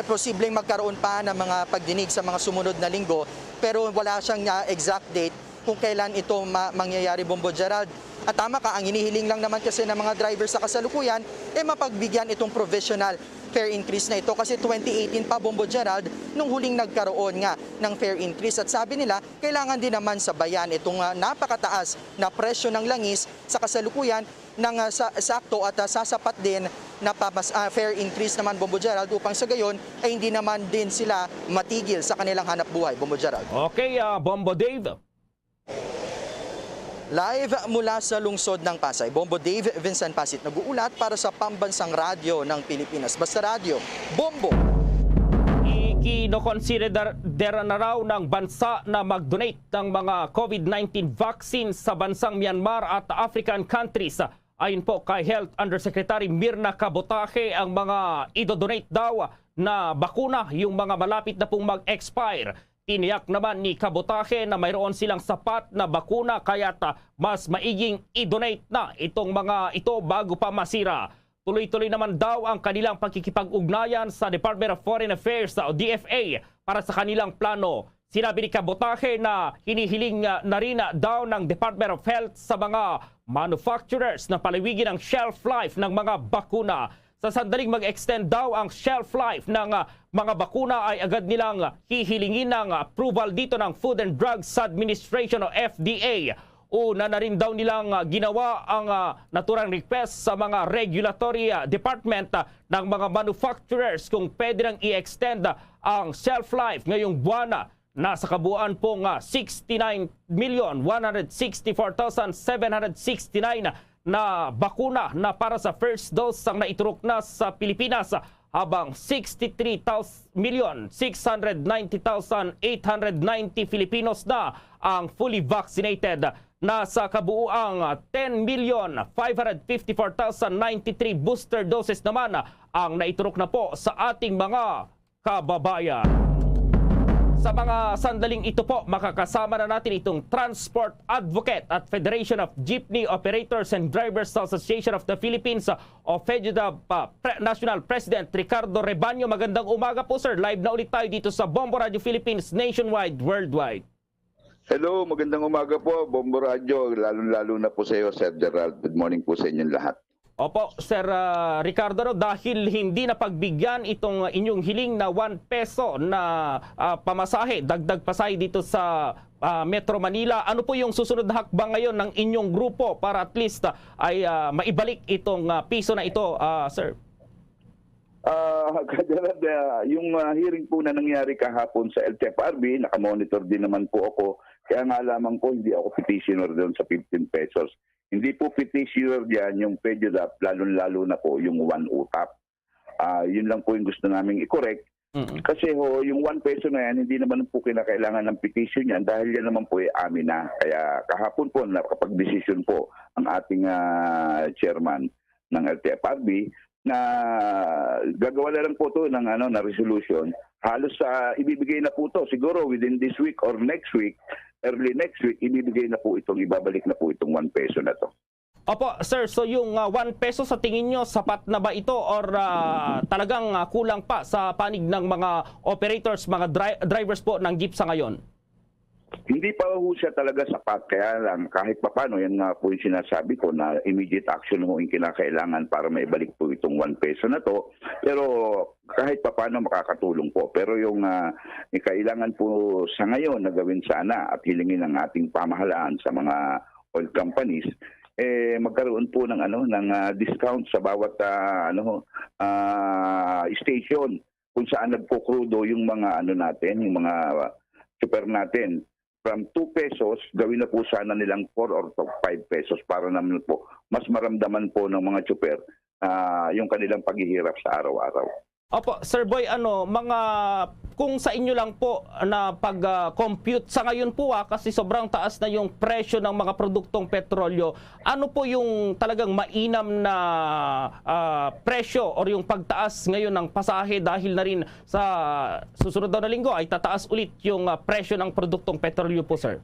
posibleng magkaroon pa ng mga pagdinig sa mga sumunod na linggo, pero wala siyang exact date kung kailan ito mangyayari, Bombo Gerald. At tama ka, ang inihiling lang naman kasi ng mga driver sa kasalukuyan, mapagbigyan itong provisional fare increase na ito kasi 2018 pa, Bombo Gerald, nung huling nagkaroon nga ng fare increase. At sabi nila, kailangan din naman sabayan itong napakataas na presyo ng langis sa kasalukuyan ng sakto at sasapat din na fare increase naman, Bombo Gerald, upang sa gayon ay hindi naman din sila matigil sa kanilang hanap buhay, Bombo Gerald. Okay, Bombo Dave. Live mula sa lungsod ng Pasay, Bombo Dave, Vincent Pasit nag-uulat para sa Pambansang Radyo ng Pilipinas. Basta Radio, Bombo! Kinoconsider na raw ng bansa na mag-donate ng mga COVID-19 vaccines sa bansang Myanmar at African countries. Ayon po kay Health Undersecretary Mirna Cabotaje, ang mga idodonate daw na bakuna yung mga malapit na pong mag-expire. Tiniyak naman ni Cabotaje na mayroon silang sapat na bakuna kaya't mas maiging i-donate na itong mga ito bago pa masira. Tuloy-tuloy naman daw ang kanilang pagkikipag-ugnayan sa Department of Foreign Affairs o DFA para sa kanilang plano. Sinabi ni Cabotaje na hinihiling na rin daw ng Department of Health sa mga manufacturers na paliwigin ang shelf life ng mga bakuna. Sa sandaling mag-extend daw ang shelf life ng mga bakuna ay agad nilang hihilingin ng approval dito ng Food and Drugs Administration o FDA. Una na rin daw nilang ginawa ang naturang request sa mga regulatory department ng mga manufacturers kung pwede nang i-extend ang shelf life ngayong buwan. Nasa kabuuan pong 69,164,769 na bakuna na para sa first dose ang naiturok na sa Pilipinas, habang 63,690,890 Filipinos na ang fully vaccinated. Nasa kabuuang 10,554,093 booster doses naman ang naiturok na po sa ating mga kababayan. Sa mga sandaling ito po, makakasama na natin itong Transport Advocate at Federation of Jeepney Operators and Drivers Association of the Philippines o FEDUDAB National President Ricardo Rebaño. Magandang umaga po sir. Live na ulit tayo dito sa Bombo Radio Philippines nationwide, worldwide. Hello, magandang umaga po, Bombo Radio, lalo-lalo na po sa iyo, Sir Gerald. Good morning po sa inyong lahat. Opo, Sir Ricardo, dahil hindi na pagbigyan itong inyong hiling na 1 peso na pamasahe, dagdag pasahe dito sa Metro Manila, ano po yung susunod na hakbang ngayon ng inyong grupo para at least ay maibalik itong piso na ito, sir? Yung hearing po na nangyari kahapon sa LTFRB, nakamonitor din naman po ako. Kaya nga lamang po, hindi ako petitioner doon sa 15 pesos. Hindi po petitioner diyan yung PEDUDAP, lalo-lalo na po yung 1 utap. Yun lang po yung gusto naming i-correct. Kasi yung 1 peso na yan, hindi naman po kinakailangan ng petition yan dahil yan naman po ay amin na. Kaya kahapon po, nakapag-desisyon po ang ating chairman ng LTFRB na gagawa na lang po ito ng na resolution. Halos ibibigay na po ito siguro within this week or next week, early next week, ibibigay na po itong, ibabalik na po itong 1 peso na to. Opo, sir, so yung 1 peso sa tingin nyo, sapat na ba ito or talagang kulang pa sa panig ng mga operators, mga drivers po ng jeep sa ngayon? Hindi pa ho siya talaga sapat, kaya lang kahit papano, yan nga po yung sinasabi ko na immediate action ho yung kinakailangan para maibalik po itong 1 peso na to. Pero kahit papano makakatulong po. Pero yung kailangan po sa ngayon na gawin sana at hilingin ng ating pamahalaan sa mga oil companies, magkaroon po ng discount sa bawat station kung saan nagpo-crudo yung mga natin, yung mga super natin. From 2 pesos, gawin na po sana nilang 4 or 5 pesos para naman po mas maramdaman po ng mga super yung kanilang paghihirap sa araw-araw. Opo, Sir Boy, kung sa inyo lang po na pag-compute sa ngayon po kasi sobrang taas na yung presyo ng mga produktong petrolyo, ano po yung talagang mainam na presyo or yung pagtaas ngayon ng pasahe dahil na rin sa susunod daw na linggo ay tataas ulit yung presyo ng produktong petrolyo po, sir?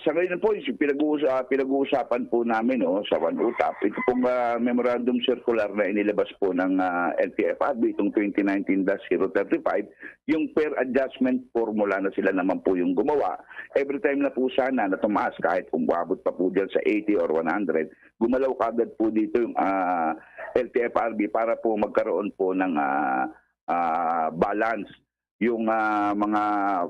Sa ngayon po, pinag-uusapan po namin sa 1 utap. Ito pong memorandum circular na inilabas po ng LTFRB, itong 2019-035, yung fair adjustment formula na sila naman po yung gumawa. Every time na po sana na tumaas, kahit kung buhabot pa po dyan sa 80 or 100, gumalaw kagad po dito yung LTFRB para po magkaroon po ng balance yung mga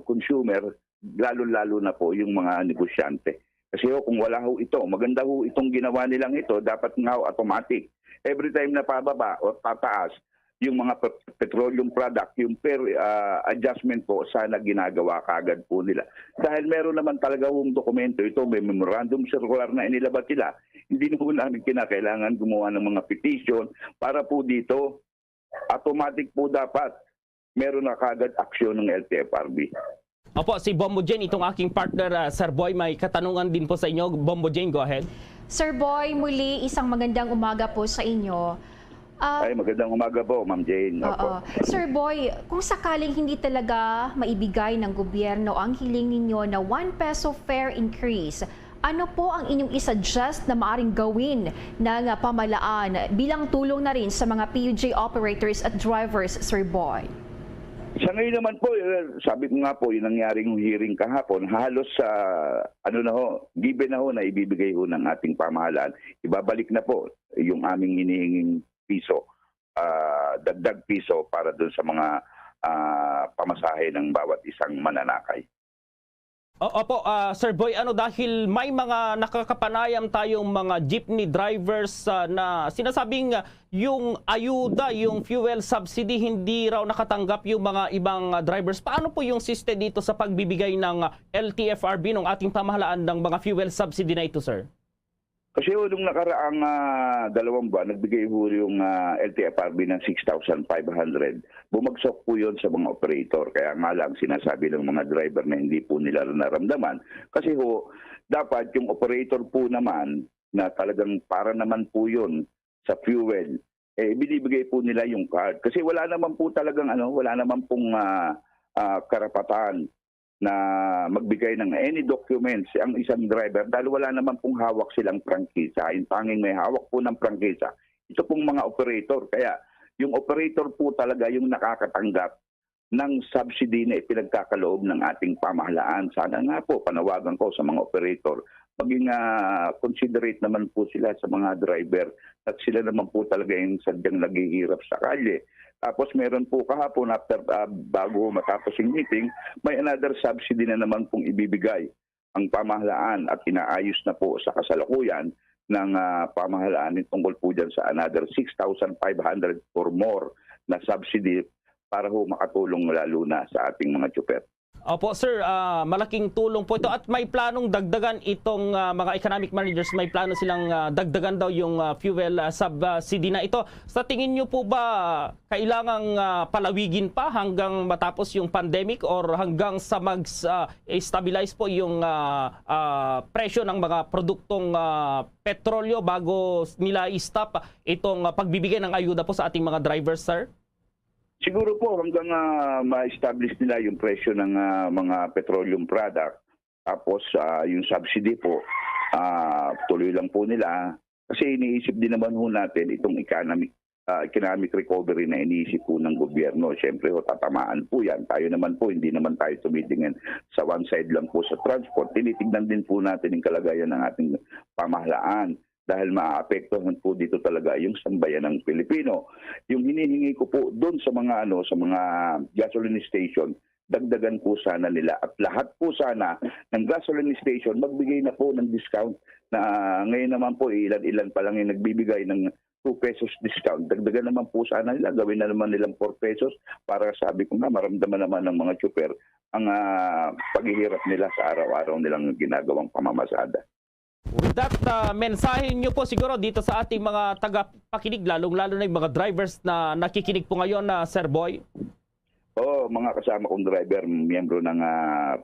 consumer, lalo-lalo na po yung mga negosyante. Kasi kung wala ho ito, maganda ho itong ginawa nilang ito, dapat nga automatic. Every time na pababa o tataas yung mga petroleum product, yung fair adjustment po, sana ginagawa kagad po nila. Dahil meron naman talaga hong dokumento, ito may memorandum circular na inilabas nila, hindi na po namin kinakailangan gumawa ng mga petition para po dito, automatic po dapat meron na kagad aksyon ng LTFRB. Opo, si Bombo Jane, itong aking partner, Sir Boy, may katanungan din po sa inyo. Bombo Jane, go ahead. Sir Boy, muli isang magandang umaga po sa inyo. Magandang umaga po, Ma'am Jane. Opo. Sir Boy, kung sakaling hindi talaga maibigay ng gobyerno ang hiling ninyo na 1 peso fare increase, ano po ang inyong isuggest na maaring gawin ng pamahalaan bilang tulong na rin sa mga PUJ operators at drivers, Sir Boy? Sa ngayon naman po, sabi ko nga po, yung nangyaring hearing kahapon, halos given na ho na ibibigay ho ng ating pamahalaan. Ibabalik na po yung aming hinihinging piso, dagdag piso para doon sa mga pamasahe ng bawat isang mananakay. Opo, Sir Boy, dahil may mga nakakapanayam tayong mga jeepney drivers na sinasabing yung ayuda, yung fuel subsidy, hindi raw nakatanggap yung mga ibang drivers. Paano po yung system dito sa pagbibigay ng LTFRB ng ating pamahalaan ng mga fuel subsidy na ito, sir? Kasi nung nakaraang 2 buwan, nagbigay ho yung LTFRB ng 6,500. Bumagsak po yun sa mga operator. Kaya nga lang sinasabi ng mga driver na hindi po nila naramdaman. Kasi ho, dapat yung operator po naman na talagang para naman po yun sa fuel, binibigay po nila yung card. Kasi wala naman po talagang wala naman pong karapatan na magbigay ng any documents ang isang driver dahil wala naman pong hawak silang prangkisa. Yung tanging may hawak po ng prangkisa, ito pong mga operator. Kaya yung operator po talaga yung nakakatanggap ng subsidy na ipinagkakaloob ng ating pamahalaan. Sana nga po, panawagan ko sa mga operator, maging considerate naman po sila sa mga driver at sila naman po talaga yung sadyang naghihirap sa kalye. Tapos meron po kahapon after bago matapos yung meeting, may another subsidy na naman pong ibibigay ang pamahalaan at inaayos na po sa kasalukuyan ng pamahalaan tungkol po dyan sa another 6,500 or more na subsidy para ho makatulong lalo na sa ating mga tsuper. Opo sir, malaking tulong po ito at may planong dagdagan itong mga economic managers, may plano silang dagdagan daw yung fuel subsidy na ito. Sa tingin nyo po ba kailangang palawigin pa hanggang matapos yung pandemic or hanggang sa mag-stabilize po yung presyo ng mga produktong petrolyo bago nila i-stop itong pagbibigay ng ayuda po sa ating mga drivers, sir? Siguro po hanggang ma-establish nila yung presyo ng mga petroleum product. Tapos yung subsidy po, tuloy lang po nila. Kasi iniisip din naman ho natin itong economic recovery na iniisip po ng gobyerno. Siyempre ho, tatamaan po yan. Tayo naman po, hindi naman tayo tumitingin sa one side lang po sa transport. Tinitignan din po natin yung kalagayan ng ating pamahalaan. Dahil maaapektuhan po dito talaga yung sambayan ng Pilipino. Yung hinihingi ko po doon sa mga gasoline station, dagdagan po sana nila at lahat po sana ng gasoline station magbigay na po ng discount na ngayon naman po ilan-ilan pa lang yung nagbibigay ng 2 pesos discount. Dagdagan naman po sana nila, gawin na naman nilang 4 pesos para sabi ko nga maramdaman naman ng mga tsuper ang paghihirap nila sa araw-araw nilang ginagawang pamamasada. With that, mensahe nyo po siguro dito sa ating mga tagapakinig, lalong-lalo na yung mga drivers na nakikinig po ngayon na Sir Boy? Mga kasama kong driver, miyembro ng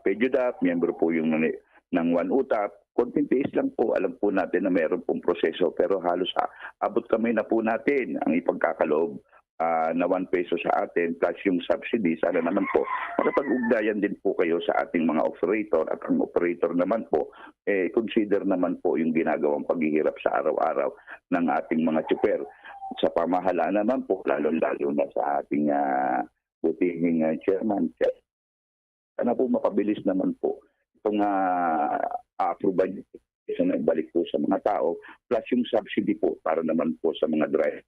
PEJUDAP, miyembro po yung ng One UTAP. Konting tiis lang po, alam po natin na meron pong proseso pero halos abot kamay na po natin ang ipagkakaloob na 1 peso sa atin plus yung subsidy. Sana naman po makapag-ugnayan din po kayo sa ating mga operator at ang operator naman po consider naman po yung ginagawang paghihirap sa araw-araw ng ating mga tsuper. Sa pamahalaan naman po, lalo-lalo na sa ating butihing chairman. Sana po mapabilis naman po itong approval na ibalik po sa mga tao plus yung subsidy po para naman po sa mga driver.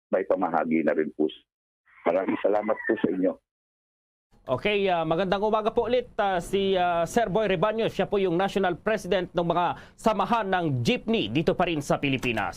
May pamahagi na rin po. Maraming salamat po sa inyo. Okay, magandang umaga po ulit si Sir Boy Rebaños. Siya po yung National President ng mga samahan ng jeepney dito pa rin sa Pilipinas.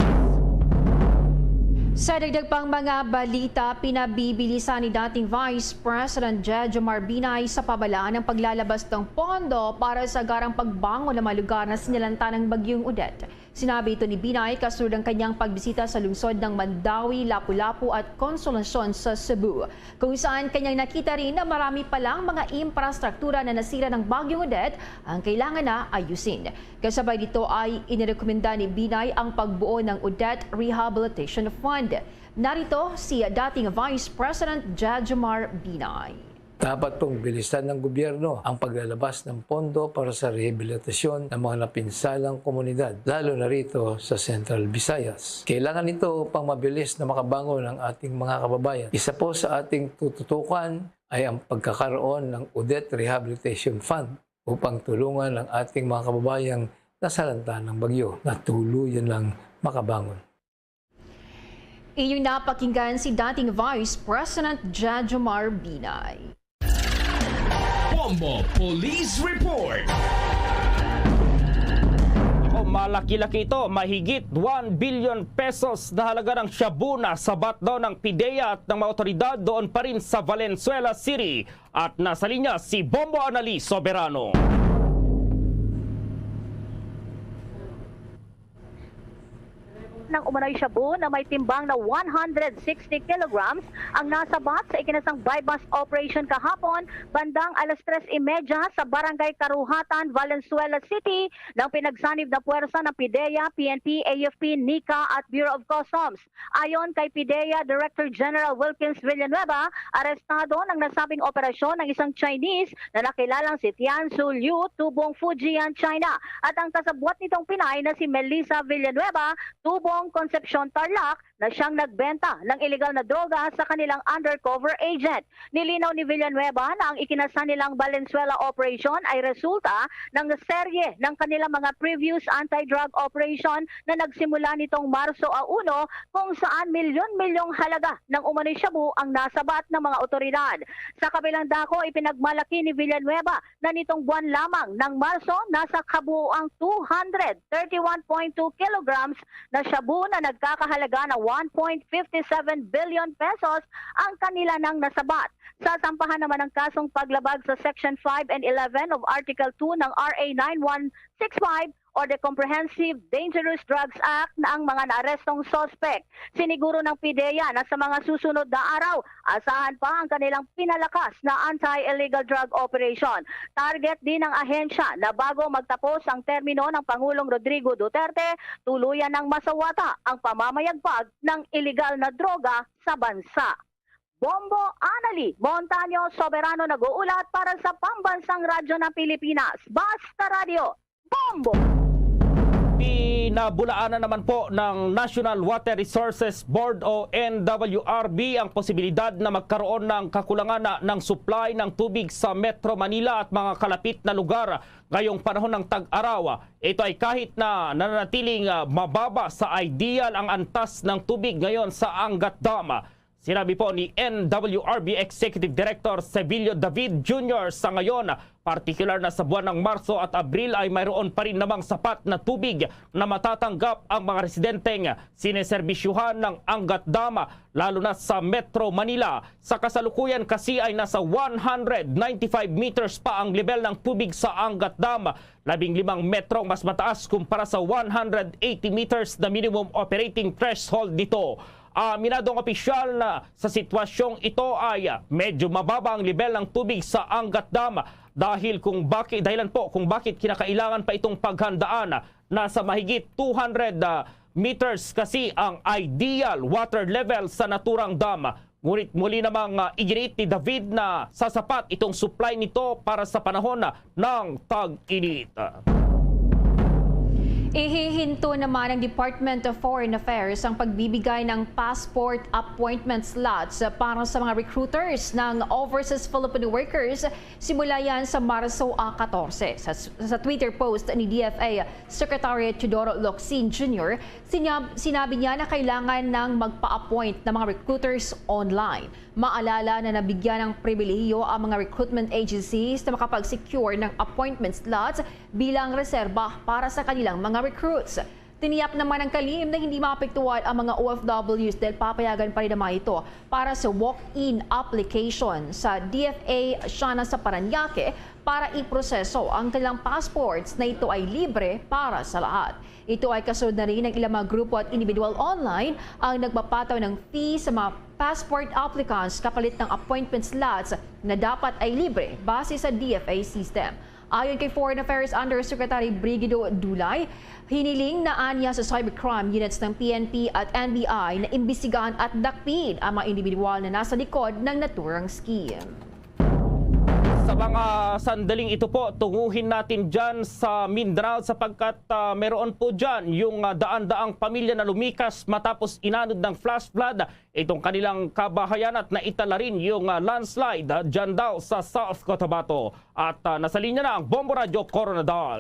Sa dagdag pang mga balita, pinabibilisan ni dating Vice President Jejomar Binay sa pabalaan ng paglalabas ng pondo para sa garang pagbangon ng mga lugar na sinalanta ng Bagyong Odette. Sinabi ito ni Binay kasunod ang kanyang pagbisita sa lungsod ng Mandawi, Lapu-Lapu at Consolacion sa Cebu, kung saan kanyang nakita rin na marami palang mga infrastruktura na nasira ng Bagyong Odette ang kailangan na ayusin. Kasabay dito ay inirekomenda ni Binay ang pagbuo ng Odette Rehabilitation Fund. Narito si dating Vice President Jejomar Binay. Dapat pong bilisan ng gobyerno ang paglalabas ng pondo para sa rehabilitasyon ng mga napinsalang komunidad, lalo na rito sa Central Visayas. Kailangan ito pang mabilis na makabangon ng ating mga kababayan. Isa po sa ating tututukan ay ang pagkakaroon ng Odette Rehabilitation Fund upang tulungan ang ating mga kababayang nasalanta ng bagyo na tuluyan lang makabangon. Inyong napakinggan si dating Vice President Jejomar Binay. Bombo Police Report. Malaki-laki ito, mahigit 1 billion pesos na halaga ng shabu na sabat daw ng PIDEA at ng mga otoridad doon pa rin sa Valenzuela City. At nasa linya si Bombo Annalise Soberano. ng umano'y shabu na may timbang na 160 kilograms ang nasabat sa ikinasang bypass operation kahapon bandang 3:30 sa Barangay Karuhatan, Valenzuela City ng pinagsanib na puwersa ng PIDEA, PNP, AFP, NICA at Bureau of Customs. Ayon kay PIDEA Director General Wilkins Villanueva, arestado ng nasabing operasyon ng isang Chinese na nakilalang si Tianzu Liu, tubong Fujian, China, at ang kasabwat nitong Pinay na si Melissa Villanueva, tubong Concepcion, Tarlac, na siyang nagbenta ng illegal na droga sa kanilang undercover agent. Nilinaw ni Villanueva na ang ikinasa nilang Valenzuela operation ay resulta ng serye ng kanilang mga previous anti-drug operation na nagsimula nitong Marso 1 kung saan milyon-milyong halaga ng umano'y shabu ang nasabat ng mga otoridad. Sa kabilang dako, ipinagmalaki ni Villanueva na nitong buwan lamang ng Marso, nasa kabuuang 231.2 kilograms na shabu na nagkakahalaga na 1.57 billion pesos ang kanila nang nasabat. Sasampahan naman ng kasong paglabag sa Section 5 and 11 of Article 2 ng RA 9165 or the Comprehensive Dangerous Drugs Act na ang mga naarestong sospek. Siniguro ng PIDEA na sa mga susunod na araw, asahan pa ang kanilang pinalakas na anti-illegal drug operation. Target din ng ahensya na bago magtapos ang termino ng Pangulong Rodrigo Duterte, tuluyan ng masawata ang pamamayagpag ng illegal na droga sa bansa. Bombo Anali, Montaño Soberano nag-uulat para sa Pambansang Radyo ng Pilipinas. Basta Radio, Bombo! Pinabulaanan naman po ng National Water Resources Board o NWRB ang posibilidad na magkaroon ng kakulangan ng supply ng tubig sa Metro Manila at mga kalapit na lugar ngayong panahon ng tag-araw. Ito ay kahit na nananatiling mababa sa ideal ang antas ng tubig ngayon sa Angat Dam. Sinabi po ni NWRB Executive Director Sevilio David Jr. sa ngayon, partikular na sa buwan ng Marso at Abril ay mayroon pa rin namang sapat na tubig na matatanggap ang mga residenteng sineserbisyuhan ng Angat Dam, lalo na sa Metro Manila. Sa kasalukuyan kasi ay nasa 195 meters pa ang level ng tubig sa Angat Dam, 15 metrong mas mataas kumpara sa 180 meters na minimum operating threshold nito. Aminadong opisyal na sa sitwasyong ito ay medyo mababa ang level ng tubig sa Angat Dam dahilan po kung bakit kinakailangan pa itong paghandaan. Nasa mahigit 200 meters kasi ang ideal water level sa naturang dam. Ngunit muli namang iginiit ni David na sasapat itong supply nito para sa panahon ng tag-init. Ihihinto naman ng Department of Foreign Affairs ang pagbibigay ng passport appointment slots para sa mga recruiters ng overseas Filipino workers simula yan sa Marso 14. Sa Twitter post ni DFA Secretary Teodoro Locsin Jr., sinabi niya na kailangan ng magpa-appoint ng mga recruiters online. Maalala na nabigyan ng pribilehiyo ang mga recruitment agencies na makapag-secure ng appointment slots bilang reserba para sa kanilang mga recruits. Tiniyak naman ng kalihim na hindi maapektuhan ang mga OFWs dahil papayagan pa rin naman ito para sa walk-in application sa DFA Siana sa Paranaque para iproseso ang kanilang passports na ito ay libre para sa lahat. Ito ay kasunod na rin ng ilang mga grupo at individual online ang nagpapataw ng fee sa mga passport applicants kapalit ng appointment slots na dapat ay libre base sa DFA system. Ayon kay Foreign Affairs Undersecretary Brigido Dulay, hiniling na anya sa cybercrime units ng PNP at NBI na imbestigahan at dakpin ang mga individual na nasa likod ng naturang scheme. Sa mga sandaling ito po, tunguhin natin dyan sa Mindanao sapagkat meron po dyan yung daan-daang pamilya na lumikas matapos inanod ng flash flood itong kanilang kabahayan at naitala rin yung landslide dyan daw sa South Cotabato. At nasa linya na ang Bombo Radio Coronadal.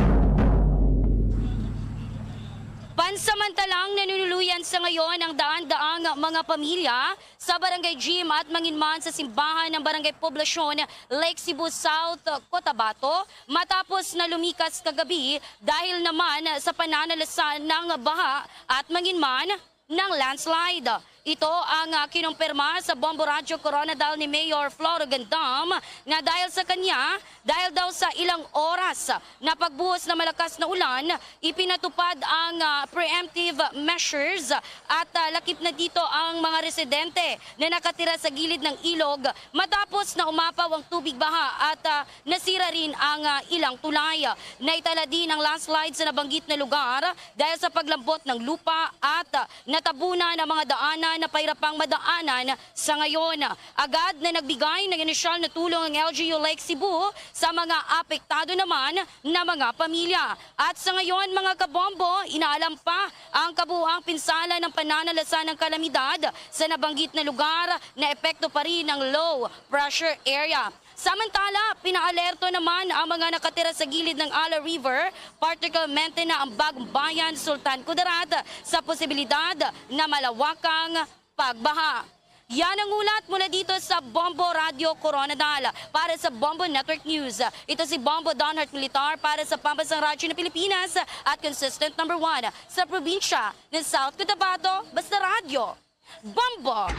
Pansamantalang nanunuluyan sa ngayon ang daan-daang mga pamilya sa Barangay Jim at manginman sa simbahan ng Barangay Poblasyon, Lake Cebu South, Cotabato matapos na lumikas kagabi dahil naman sa pananalasan ng baha at manginman ng landslide. Ito ang kinumpirma sa Bombo Radio Coronadal ni Mayor Floro Gandam na dahil daw sa ilang oras na pagbuhos na malakas na ulan, ipinatupad ang preemptive measures at lakip na dito ang mga residente na nakatira sa gilid ng ilog matapos na umapaw ang tubig baha at nasira rin ang ilang tulay. Naitala din ang landslide sa nabanggit na lugar dahil sa paglambot ng lupa at natabunan ng mga daanan na pahirapang madaanan sa ngayon. Agad na nagbigay ng inisyal na tulong ang LGU Lake Cebu sa mga apektado naman na mga pamilya. At sa ngayon mga kabombo, inaalam pa ang kabuuang pinsala ng pananalasan ng kalamidad sa nabanggit na lugar na epekto pa rin ng low pressure area. Samantala, pinaalerto naman ang mga nakatira sa gilid ng Ala River, particularmente na ang Bagong Bayan, Sultan Kudarat, sa posibilidad na malawakang pagbaha. Yan ang ulat mula dito sa Bombo Radio Coronadal. Para sa Bombo Network News, ito si Bombo Donhart Militar para sa Pambansang Radyo ng Pilipinas at consistent #1 sa probinsya ng South Cotabato, basta radyo. Bombo!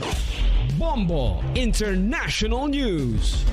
Bombo International News.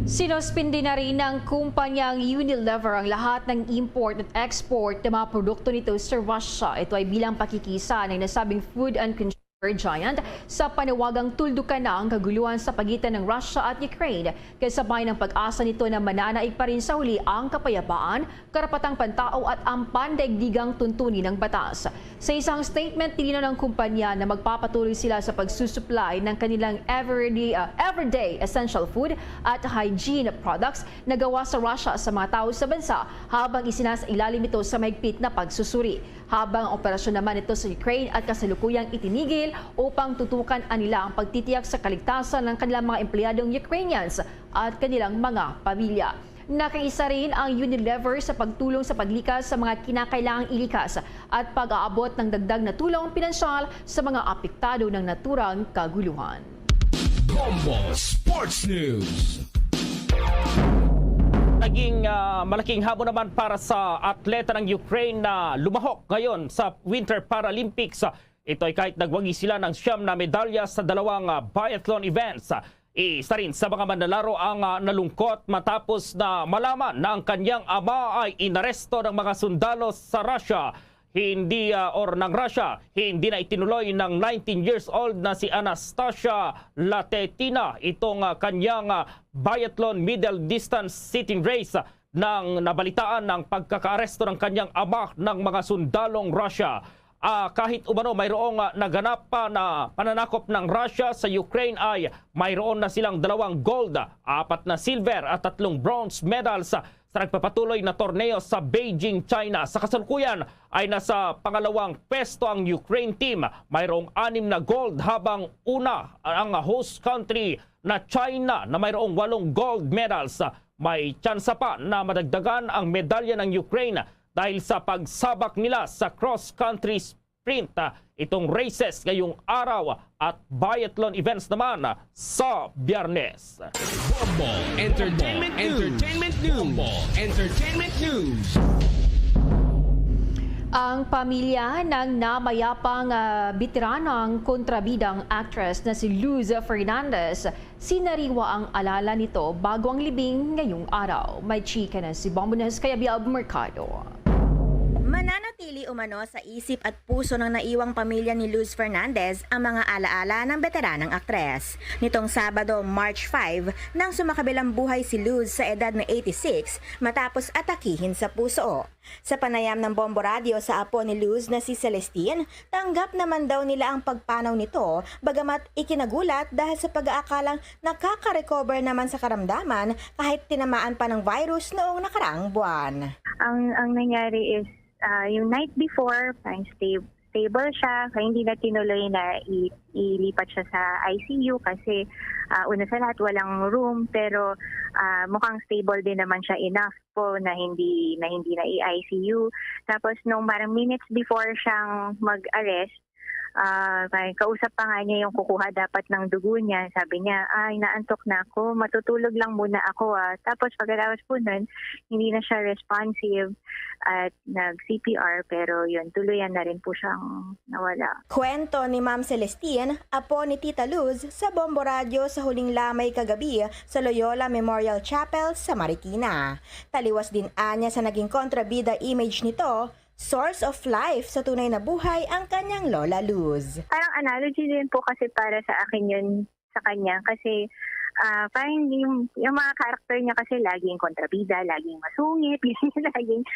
Sinuspindi na rin ng kumpanyang Unilever ang lahat ng import at export ng mga produkto nito sa Russia. Ito ay bilang pakikisa ng nasabing food and consumer giant sa panawagang tuldukan na ang kaguluhan sa pagitan ng Russia at Ukraine. Kasabay ng pag-asa nito na mananaig pa rin sa huli ang kapayapaan, karapatang pantao at ang pandaigdigang tuntunin ng batas. Sa isang statement, tinino ng kumpanya na magpapatuloy sila sa pagsusupply ng kanilang everyday essential food at hygiene products na gawa sa Russia sa mga tao sa bansa habang isinasailalim ito sa mahigpit na pagsusuri. Habang ang operasyon naman ito sa Ukraine at kasalukuyang itinigil upang tutukan nila ang pagtitiyak sa kaligtasan ng kanilang mga empleyadong Ukrainians at kanilang mga pamilya. Nakaisa rin ang Unilever sa pagtulong sa paglikas sa mga kinakailangang ilikas at pag-aabot ng dagdag na tulong pinansyal sa mga apektado ng naturang kaguluhan. Bombo Sports News. Naging malaking habon naman para sa atleta ng Ukraine na lumahok ngayon sa Winter Paralympics. Ito ay kahit nagwagi sila ng 9 na medalya sa 2 biathlon events. Isa rin sa mga manlalaro ang nalungkot matapos na malaman na ang kanyang ama ay inaresto ng mga sundalo sa Russia. Ng Russia, hindi na itinuloy ng 19 years old na si Anastasia Latetina itong kanyang biathlon middle distance sitting race nang nabalitaan ng pagkakaaresto ng kanyang ama ng mga sundalong Russia. Kahit umano mayroong naganap pa na pananakop ng Russia sa Ukraine ay mayroon na silang 2 gold, 4 na silver at 3 bronze medals sa nagpapatuloy na torneo sa Beijing, China. Sa kasalukuyan ay nasa pangalawang pwesto ang Ukraine team. Mayroong 6 na gold habang una ang host country na China na mayroong 8 gold medals. May tsansa pa na madagdagan ang medalya ng Ukraine dahil sa pagsabak nila sa cross-country sprint. Itong races ngayong araw at biathlon events naman sa Biyernes. Bombo Entertainment News. Bombo Entertainment News. Ang pamilya ng namayapang veteranang kontrabidang actress na si Luz Fernandez, sinariwa ang alala nito bago ang libing ngayong araw. May chika na si Bombo News kaya Biab Mercado. Mananatili umano sa isip at puso ng naiwang pamilya ni Luz Fernandez ang mga alaala ng veteranang aktres. Nitong Sabado, March 5, nang sumakabilang buhay si Luz sa edad na 86 matapos atakihin sa puso. Sa panayam ng Bombo Radio sa apo ni Luz na si Celestine, tanggap naman daw nila ang pagpanaw nito bagamat ikinagulat dahil sa pag-aakalang nakaka-recover naman sa karamdaman kahit tinamaan pa ng virus noong nakaraang buwan. Ang nangyari is yung night before, parang stable siya, kaya hindi na tinuloy na ilipat siya sa ICU kasi una sa lahat walang room, pero mukhang stable din naman siya enough po na hindi na i-ICU. Tapos nung parang minutes before siyang mag-arrest, Kausap pa nga niya yung kukuha dapat ng dugo niya. Sabi niya, ay, naantok na ako, matutulog lang muna ako. Tapos pagkatapos po nun, hindi na siya responsive at nag-CPR, pero yun, tuluyan na rin po siyang nawala. Kwento ni Ma'am Celestine, apo ni Tita Luz, sa Bombo Radio sa huling lamay kagabi sa Loyola Memorial Chapel sa Marikina. Taliwas din anya sa naging kontrabida image nito, source of life sa tunay na buhay ang kanyang Lola Luz. Parang analogy din po kasi para sa akin yun sa kanya kasi parang yung mga karakter niya kasi laging kontrabida, laging masungit, laging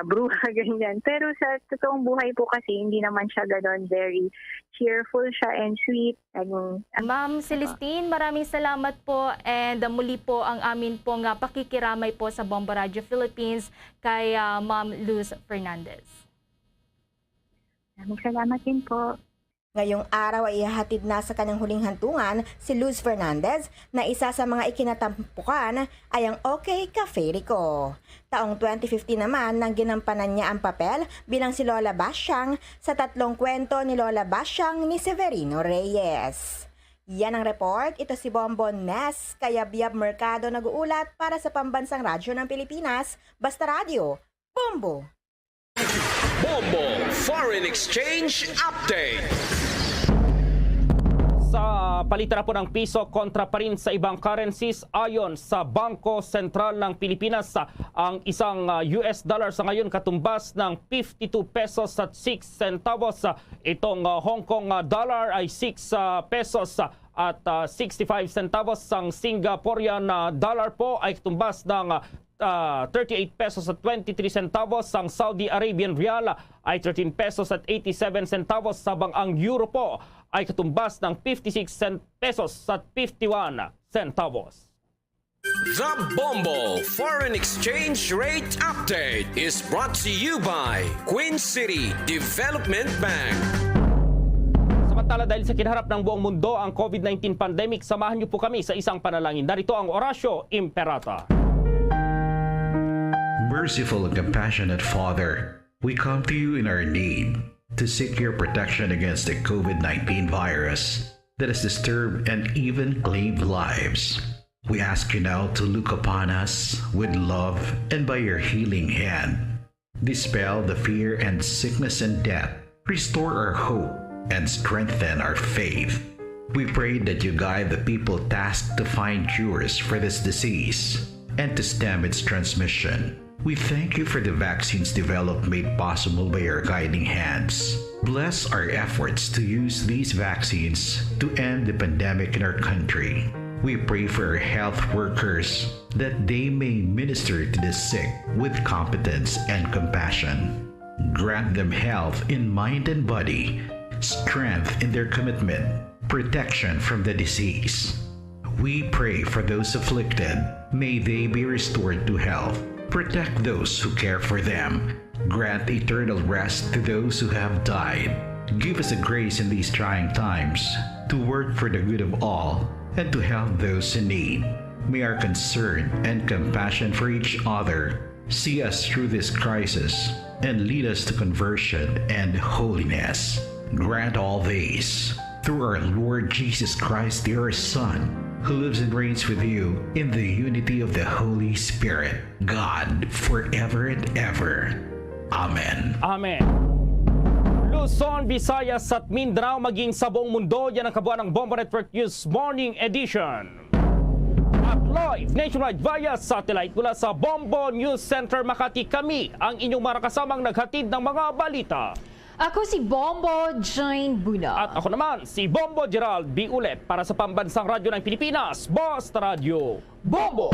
bruha, ganyan. Pero sa totoong buhay po kasi hindi naman siya ganon, very cheerful siya and sweet. Ma'am Celestine, maraming salamat po and muli po ang amin pong pakikiramay po sa Bombo Radio Philippines kay Ma'am Luz Fernandez. Maraming salamat din po. Ngayong araw ay ihahatid na sa kanyang huling hantungan si Luz Fernandez na isa sa mga ikinatampukan ay ang OK Cafe Rico. Taong 2015 naman nang ginampanan niya ang papel bilang si Lola Basyang sa 3 kwento ni Lola Basyang ni Severino Reyes. Yan ang report. Ito si Bombo Nes, kaya Biab Mercado nag-uulat para sa Pambansang Radyo ng Pilipinas, Basta Radio, Bombo! Bombo Foreign Exchange Update. Sa palitan po ng piso kontra pa rin sa ibang currencies ayon sa Bangko Sentral ng Pilipinas, ang isang US dollar sa ngayon katumbas ng 52 pesos at 6 centavos. Itong Hong Kong dollar ay 6 pesos at 65 centavos. Ang Singaporean dollar po ay katumbas ng 38 pesos at 23 centavos. Ang Saudi Arabian Rial ay 13 pesos at 87 centavos. Sabang ang Euro po ay katumbas ng 56 pesos at 51 centavos. The Bombo Foreign Exchange Rate Update is brought to you by Queen City Development Bank. Samantala, dahil sa kinaharap ng buong mundo ang COVID-19 pandemic, samahan niyo po kami sa isang panalangin. Narito ang Orasio Imperata. Merciful and compassionate Father, we come to you in our need to seek your protection against the COVID-19 virus that has disturbed and even claimed lives. We ask you now to look upon us with love and by your healing hand. Dispel the fear and sickness and death. Restore our hope and strengthen our faith. We pray that you guide the people tasked to find cures for this disease and to stem its transmission. We thank you for the vaccines developed made possible by your guiding hands. Bless our efforts to use these vaccines to end the pandemic in our country. We pray for our health workers that they may minister to the sick with competence and compassion. Grant them health in mind and body, strength in their commitment, protection from the disease. We pray for those afflicted. May they be restored to health. Protect those who care for them. Grant eternal rest to those who have died. Give us a grace in these trying times to work for the good of all and to help those in need. May our concern and compassion for each other see us through this crisis and lead us to conversion and holiness. Grant all these through our Lord Jesus Christ, your Son, who lives and reigns with you in the unity of the Holy Spirit, God, forever and ever. Amen. Amen. Luzon, Visayas at Mindanao maging sa buong mundo, yan ang kabuuan ng Bombo Network News Morning Edition. At live nationwide via satellite mula sa Bombo News Center Makati, kami ang inyong marakasamang naghatid ng mga balita. Ako si Bombo Jane Buna. At ako naman si Bombo Gerald B. Ulet para sa Pambansang Radyo ng Pilipinas, Basta Radio, Bombo!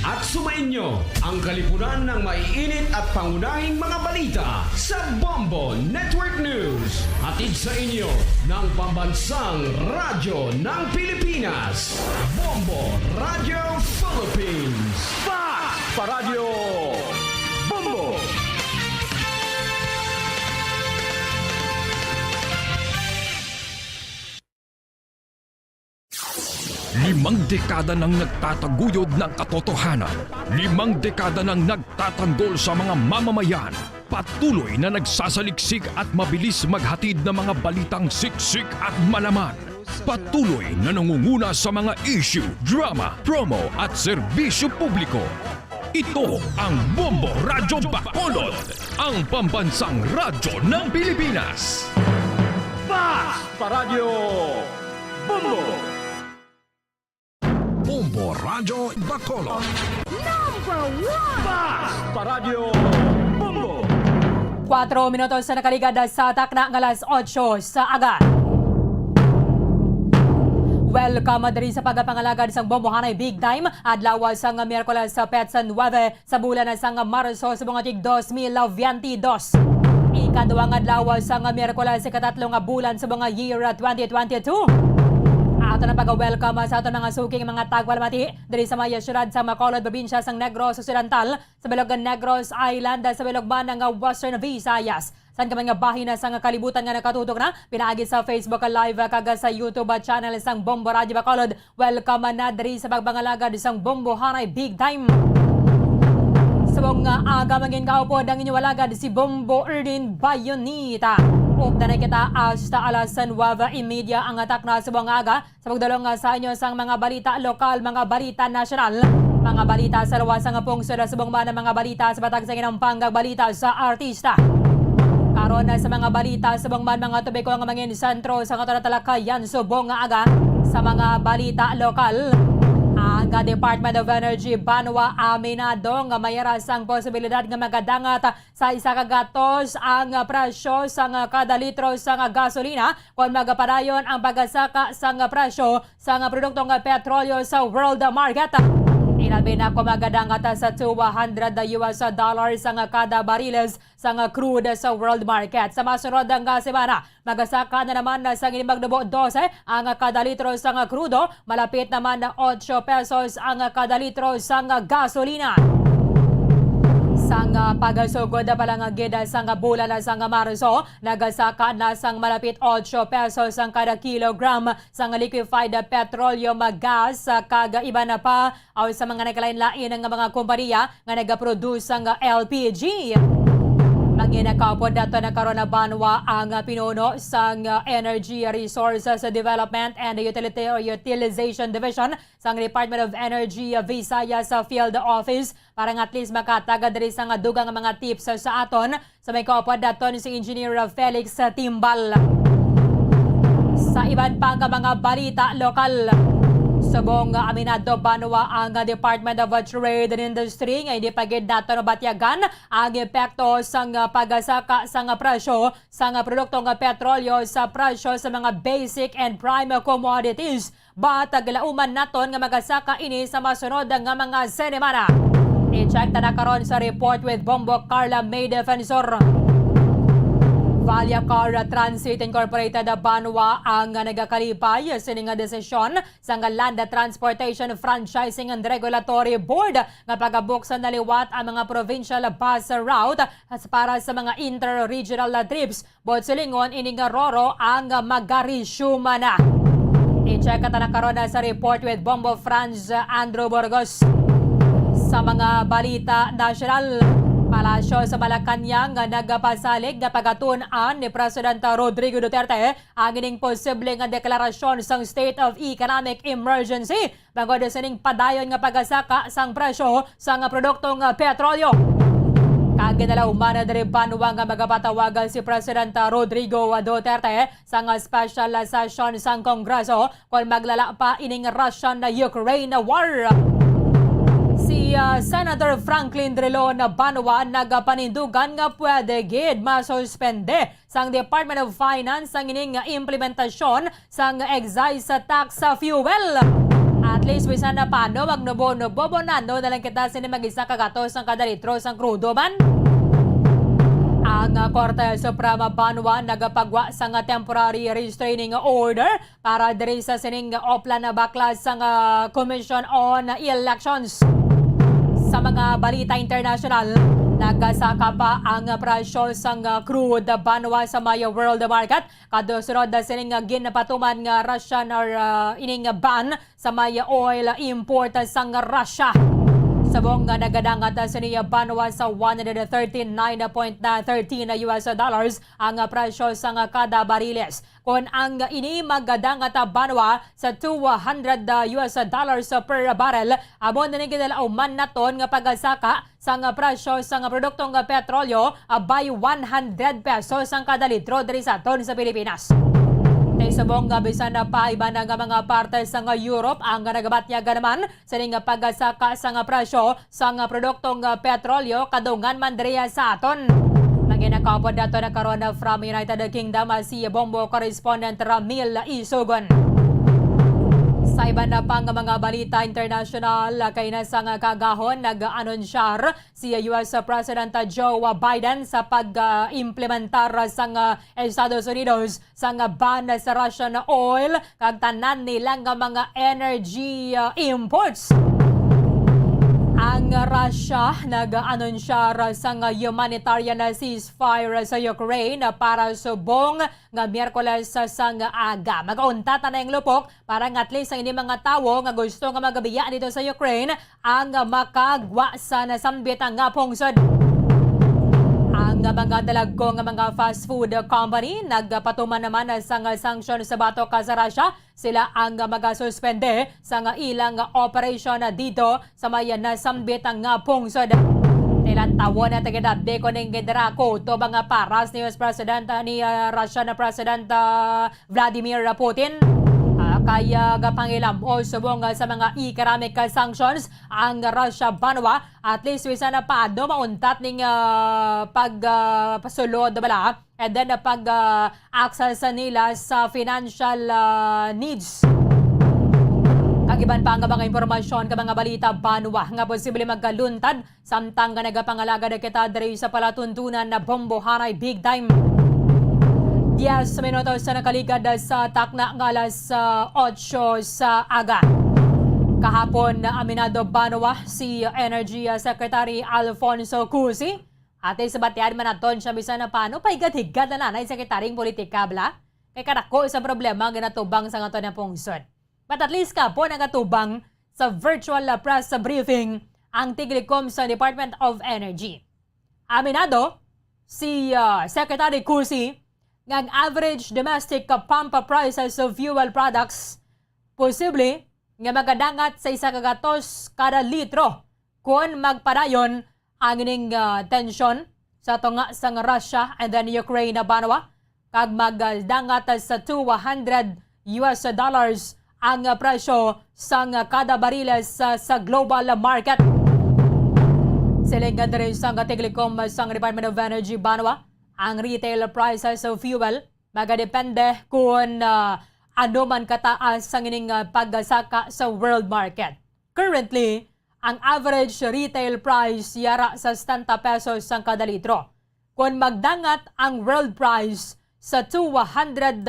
At sumainyo ang kalipunan ng maiinit at pangunahing mga balita sa Bombo Network News. Hatid sa inyo ng Pambansang Radyo ng Pilipinas, Bombo Radio Philippines. Basta Radio, Bombo! Limang dekada nang nagtataguyod ng katotohanan. 5 dekada nang nagtatanggol sa mga mamamayan. Patuloy na nagsasaliksik at mabilis maghatid ng mga balitang siksik at malaman. Patuloy na nangunguna sa mga issue, drama, promo at serbisyo publiko. Ito ang Bombo Radyo Bacolod, ang pambansang radyo ng Pilipinas. Fast Paradyo Bombo! Bombo Radyo Bacolod. Number 1! Fast Paradyo Bombo! 4 minutos na nakaligad sa takna ng alas 8 sa aga. Welcome diri sa pagpangalagad sang Bombohanay Big Time adlaw sang Miyerkules sa Petsa 9 sa bulan sang Marso sa mga tig 2022. Ikaduhang adlaw sang Miyerkules sa katatlong bulan sa mga year 2022. Ato na pag-welcome sa aton mga suking mga tagwalmati diri sa maya syudad sa Bacolod, probinsya sang Negros Occidental, sa bilog Negros Island, sa bilog man ng Western Visayas. San ka mga bahin na sang kalibutan nga nakatutok na pinaagi sa Facebook Live kaga sa YouTube channel sang Bombo Radyo Bacolod. Welcome na diri sa pagbangalagad sang Bombohanay Big Time. Sabong aga mangin kaupod ang inyong walagad si Bombo Erdin Bayonita. Upda na kita hasta alas 9:30 ang atak na sa buong aga sa pagdalong sa inyo sang mga balita lokal, mga balita nasyonal, mga balita sa luwasang pungsod sa buong mga balita sa batag sa ginampang balita sa artista. Karon na sa mga balita sa buong mga tubiko ang mangin sentro sa katatalakayan subong aga sa mga balita lokal. Ang Department of Energy banwa aminado nga mayara sang posibilidad nga magadangat sa isa ka gatos ang presyo sang kada litro sang gasolina kung magapadayon ang pagasaka sang presyo sang produktong petrolyo sa world market. Inabi na ko magadangat sa $200 ang kada bariles sang crude sa world market. Sa masunod ang semana, magasaka na naman sa inimagdubo 12 ang kada litro sang crudo, malapit naman na 8 pesos ang kada litro sang gasolina. Sang pagasugod na palang gida sang bulan na sang Marso, nagasaka na sang malapit 8 pesos ang kada kilogram sang liquefied petroleum gas kaga iba na pa aw sa mga nagkalain-lain ng mga kompanya nga nagaproduce sang LPG. Manginakapod dato na karon na banwa ang pinuno sang Energy Resources Development and Utilization Division sang Department of Energy Visayas Field Office para at least makataga diri sang dugang mga tips sa aton sa may kapod dato si Engineer Felix Timbal. Sa iban pang mga balita lokal, subong aminado banwa ang Department of Trade and Industry nga hindi pagid dato no batyagan ang epekto sang pagasaka sang presyo sang produktong petrolyo sa presyo sa mga basic and prime commodities. Bataglauman naton nga magasaka ini sa masunod nga mga semana. I-check na karon sa report with Bombo Carla May Defensor. Valia Car Transit Incorporated banwa ang nagakalipay sining desisyon sa Land Transportation Franchising and Regulatory Board nga pagabuksan na liwat ang mga provincial bus route para sa mga inter-regional trips. Botsilingon ining roro ang magarisyuma na. I-check na karon sa report with Bombo Franz Andrew Burgos. Sa mga balita nasyonal, Palasyo sa Malacanang nga nagapasalig na pagatunan ni President Rodrigo Duterte ang ining posibleng deklarasyon sang State of Economic Emergency bangod sa ning padayon nga pagasaka sang presyo sang produktong petrolyo. Kaginalauman diri banwa nga magapatawagan si President Rodrigo Duterte sang special session sang Kongreso kung maglala pa ining Russian-Ukraine war. Si Senator Franklin Drilon na banwa nagapanindugan nga pwede gid masuspende sang Department of Finance ang ining implementasyon sang excise tax sa fuel. At least bisan na paano magnubo-nubo-bonano na lang kita sini mag-isa kagatos ang kada litro sang crudo man. Ang Korte Suprema banwa nagapagwa sang temporary restraining order para diri sa sining oplan na baklas sang Commission on Elections. Sa mga balita international, nagasaka pa ang presyo sang crude banwa sa maya world market. Kadosunod na sining ginapatuman nga Russian or ining ban sa maya oil import sang Russia. Sabong nga nagadangat sa niya banwa sa $139.13 US dollars ang presyo sa kada bariles. Kung ang ini magadangat banwa sa $200 US dollars per barrel, abon na nagdalauman naton nga pagasaka sa presyo sa produktong petrolyo by 100 pesos ang kada litro diri sa aton sa Pilipinas. Sabong bisan na pa iba na nga mga parte sa Europe ang nagabatyaga naman sa ning pagasaka sa presyo sa produktong petrolyo kadungan man diriya sa aton. Maginakapod dato na karon from United Kingdom si Bombo correspondent Ramil Isugon. Sa iba na pang mga balita international, kay nasang kagahon nag-anonsyar si US President Joe Biden sa pag-implementar sa Estados Unidos sa ban sa Russian oil kag tanan nilang mga energy imports. Ang Russia nag-anonsyar sa humanitarian ceasefire sa Ukraine para subong nga Miyerkules sa aga. Mag-unta na yung lupok para at least ang ini mga tawo nga gusto nga magabiya dito sa Ukraine ang makagwa sa nasambit ang pungsod. Ang mga dalagko nga mga fast food company nagpatuman naman sa sanction sa batok sa Russia. Sila ang magasuspende sa ilang operation dito sa may nasambit ang pungsod. Ilang tawon na tagadabde ko ng Gedrako to mga paras ni US President ni Russian President Vladimir Putin. Kaya gapangilam o subong sa mga economic sanctions ang Russia banwa at least wisa na paano mauntat ning pagpasulod bala and then pag-access nila sa financial needs. Kagiban pa ang mga impormasyon ka mga balita banwa nga posible magkaluntad samtang nga nagapangalaga na kita diri sa palatuntunan na bombohanay big time. 10 minutos sa nakaligad sa takna ng alas 8 sa aga. Kahapon aminado banwa si Energy Secretary Alfonso Cusi at sa batian manaton siya bisan na paano paigat-higad na nanay Sekretaryong Politika bla kay kadako sa problema nga natubang sa ngaton na pungsod. But at least kapon nagatubang sa virtual press briefing ang Tiglikom sa Department of Energy. Aminado si Secretary Cusi ng average domestic pump prices of fuel products posible nga magadangat sa 100 kada litro kung magpadayon ang ining tension sa tunga sa Russia and then Ukraine na banwa kag magdangat sa $200 US dollars ang presyo sa kada bariles sa global market. Silingan rin sa Tiglikom sa Department of Energy banwa ang retail prices of fuel magadepende kung ano man kataas ang ining pagsaka sa world market. Currently, ang average retail price yara sa 70 pesos ang kada litro. Kung magdangat ang world price sa $200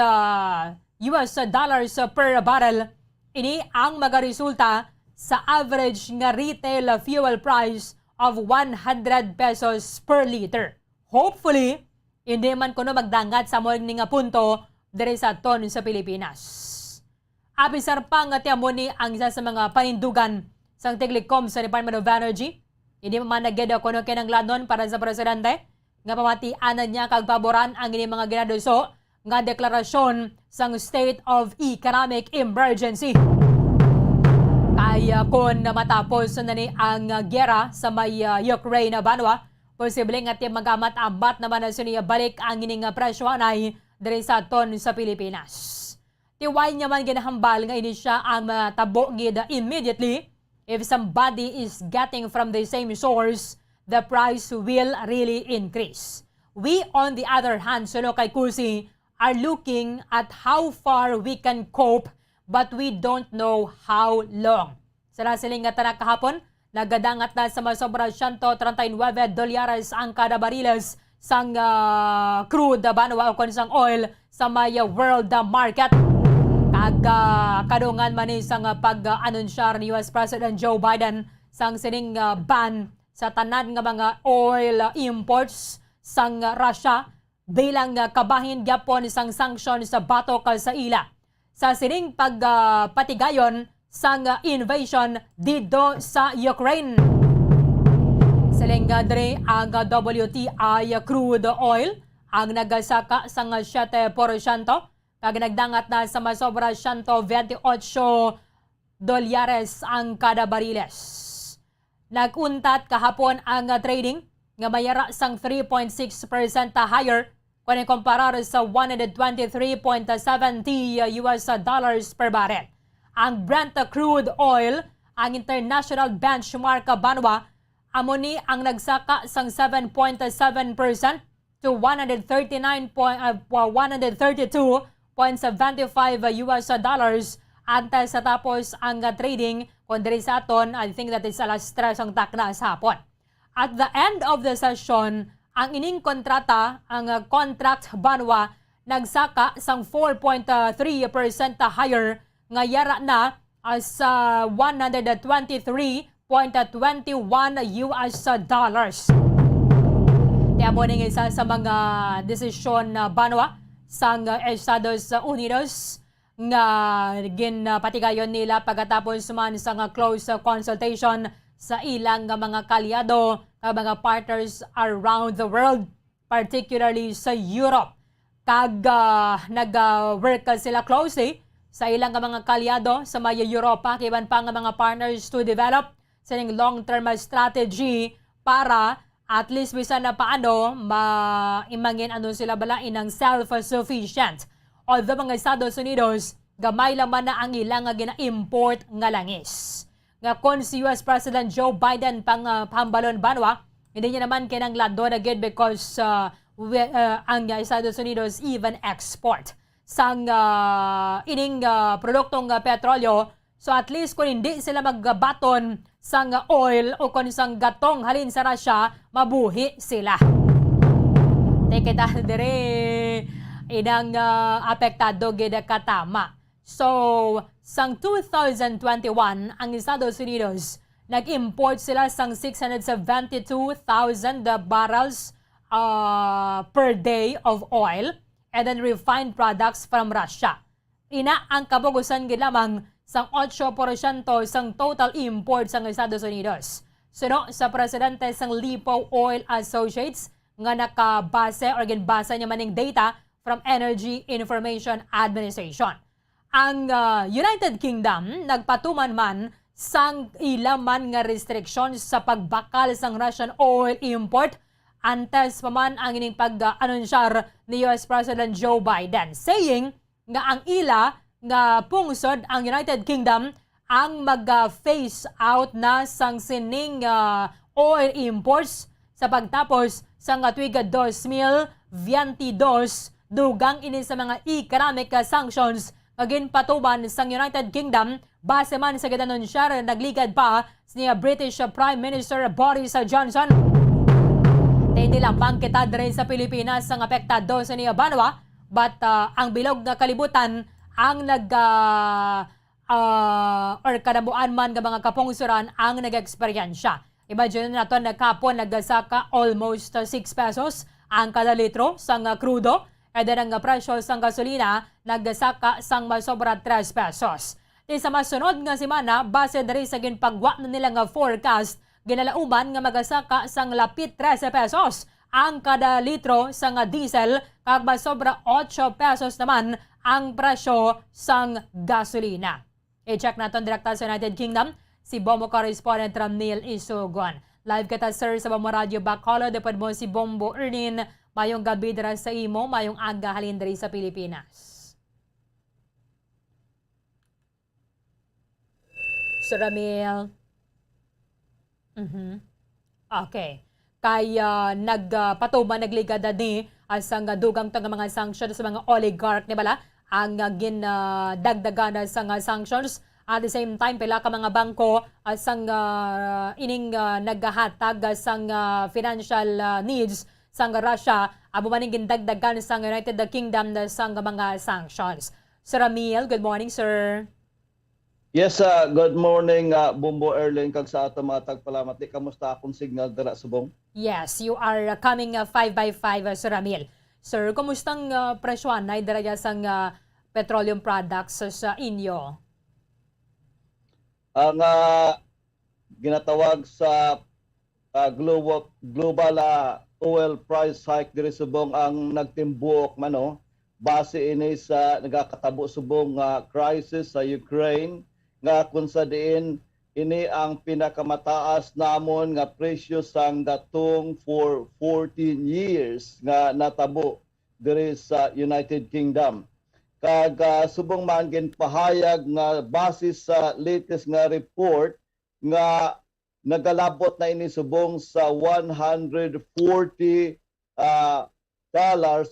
US dollars per barrel, ini ang magaresulta sa average nga retail fuel price of 100 pesos per liter. Hopefully, hindi man kuno magdangat sa morning nga punto diri sa ton sa Pilipinas. Abisar pa nga tiamo ni ang isa sa mga panindugan sa Tiglikom sa Department of Energy. Hindi man nageda kuno kinang lanon para sa presidente nga pamatianan niya kag paboran ang ini mga ginaduso nga deklarasyon sang State of Economic Emergency. Kaya kung matapos na ni ang gera sa may Ukraine banwa, posible nga ti magamat-amat naman na suniya balik ang ining presyo anay diri sa ton sa Pilipinas. Tiway niya man ginahambal nga ini siya ang matabo gid immediately. If somebody is getting from the same source, the price will really increase. We on the other hand, suno kay Cusi, are looking at how far we can cope but we don't know how long. Sa nasiling nga tanak kahapon, nagadangat na sa masobra $139 ang kada bariles sang crude banwa o sang oil sa may world market. Kadungan man sang pag-anunsyar ni US President Joe Biden sang sining ban sa tanan nga mga oil imports sang Russia bilang kabahin gyapon sang sanction sa batok sa ila. Sa sining pagpatigayon sang invasion dito sa Ukraine. Selengadre ang WTI crude oil ang nagasaka sa 7%, kag nagdangat na sa masobra $128 ang kada bariles. Naguntat kahapon ang trading nga mayara sang 3.6% higher kung ikumparar sa $123.70 per barrel. Ang Brent crude oil, ang international benchmark banwa, amoni ang nagsaka sang 7.7% to $132.75 antes sa tapos ang trading kung diri sa aton, I think that is alas 3 ang takna sa hapon. At the end of the session, ang ining kontrata, ang contract banwa, nagsaka sang 4.3% higher nga yara na sa $123.21. Tiamo ning isa sa mga desisyon banwa sang Estados Unidos nga ginpatigayon nila pagkatapos man sa close consultation sa ilang mga kalyado ng mga partners around the world, particularly sa Europe. Kag nag-work sila closely sa ilang mga kalyado sa Maya Europa, kiban pa nga mga partners to develop sining long-term strategy para at least bisan na paano maimangin ano sila balain ng self-sufficient. Although mga Estados Unidos, gamay laman na ang ilang gina-import nga langis. Nga kon si US President Joe Biden pang hambalon banwa, hindi niya naman kinanglado na good because ang Estados Unidos even export sang ining produktong petrolyo. So at least kung hindi sila magbaton sang oil o kung sang gatong halin sa Russia, mabuhi sila. Take it dire inang apektado gid katama. So, sang 2021, ang Estados Unidos, nag-import sila sang 672,000 barrels per day of oil and then refined products from Russia. Ina ang kabugusan gid lamang sang 8% sang total import sang Estados Unidos. Suno sa presidente sang Lipo Oil Associates nga nakabase or ginbasa niya maning data from Energy Information Administration. Ang United Kingdom nagpatuman man sang ilaman nga restrictions sa pagbakal sang Russian oil import antes pa man ang ining pag-anunsyar ni US President Joe Biden, saying nga ang ila nga pungsod ang United Kingdom ang mag-phase out na sang sining oil imports sa pagtapos sang tuiga 2022 dugang ini sa mga economic sanctions agin patuban sang United Kingdom base man sa gitanunsyar nagligad pa niya British Prime Minister Boris Johnson. Hindi lang pangkita rin sa Pilipinas ang apektado sa niya banwa, but ang bilog na kalibutan ang or kadabuan man ng mga kapungsuran ang nag-eksperyensya. Imagine nato na kapon nagasaka almost 6 pesos ang kada litro sang krudo. E din ang presyo sang gasolina naggasaka sang masobra 3 pesos. Di sa masunod nga semana, base diri sa ginpagwa na nila nga forecast, ginalauman nga magasaka sang lapit 13 pesos ang kada litro sang diesel kag masobra 8 pesos naman ang presyo sang gasolina. I-check naton direkta sa United Kingdom, si Bombo correspondent Ramnil Isugon. Live kita sir sa Bombo Radio Bacolod, depod mo si Bombo Ernin. Mayong gabi dira sa imo, mayong aga halin diri sa Pilipinas. Sir Ramil. Okay. Kaya nagpatuman nagligad ni asang dugang tang mga sanctions sa mga oligarch ni bala ang ginadagdagan sa sanctions. At the same time, pila ka mga bangko asang ining naghahatag sang financial needs sang Russia, abo maning gindagdagan sang United Kingdom na sang mga sanctions. Sir Ramil, good morning, sir. Yes, good morning, Bumbo Erling, kag sa ato mga tagpalamati. Kamusta akong signal dara subong? Yes, you are coming 5x5, Sir Ramil. Sir, kumustang presyon na dara sang petroleum products sa inyo? Ang ginatawag sa global oil price hike diri subong ang nagtimbuk mano base ini sa nagakatabo subong crisis sa Ukraine nga kung sa diin ini ang pinakamataas namon nga presyo sang gatong for 14 years nga natabo diri sa United Kingdom. Kag subong man ginpahayag nga base sa latest nga report nga nagalabot na ini subong sa $140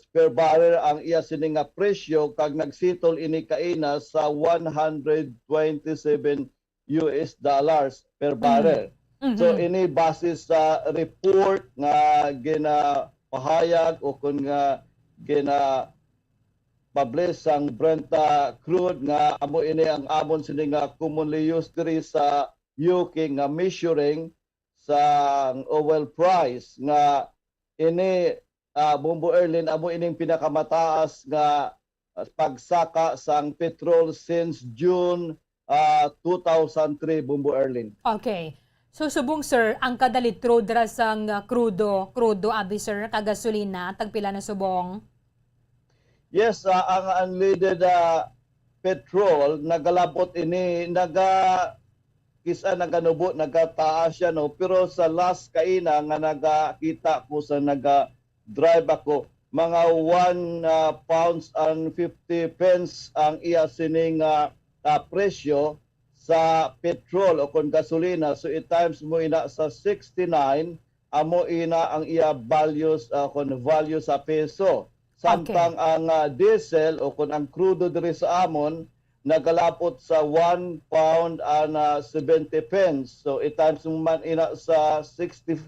per barrel ang iya sini nga presyo kag nagsitol ini kaina sa $127 per barrel. So ini base sa report nga ginapahayag o kun nga publish ang Brent crude nga amo ini ang amon sini nga commonly used diri sa UK nga measuring sa oil price nga ini Bumbo Erlin amo ining pinakamataas nga pagsaka sang petrol since June 2003 Bumbo Erlin. Okay. So subong sir, ang kada litro dira sang crudo abi sir kagasolina tagpila na subong? Yes, ang unleaded petrol nagalabot ini kisa naganubo nagataas siya no pero sa last kaina nga nagakita ko sa drive ako mga 1 pounds and 50 pence ang iya sining presyo sa petrol o kon gasolina so i-times mo ina sa 69 amo ina ang iya values kon value sa peso samtang ang diesel o kon ang crudo diri sa amon nagalapot sa 1 pound and 70 pence. So i-times man ina sa 69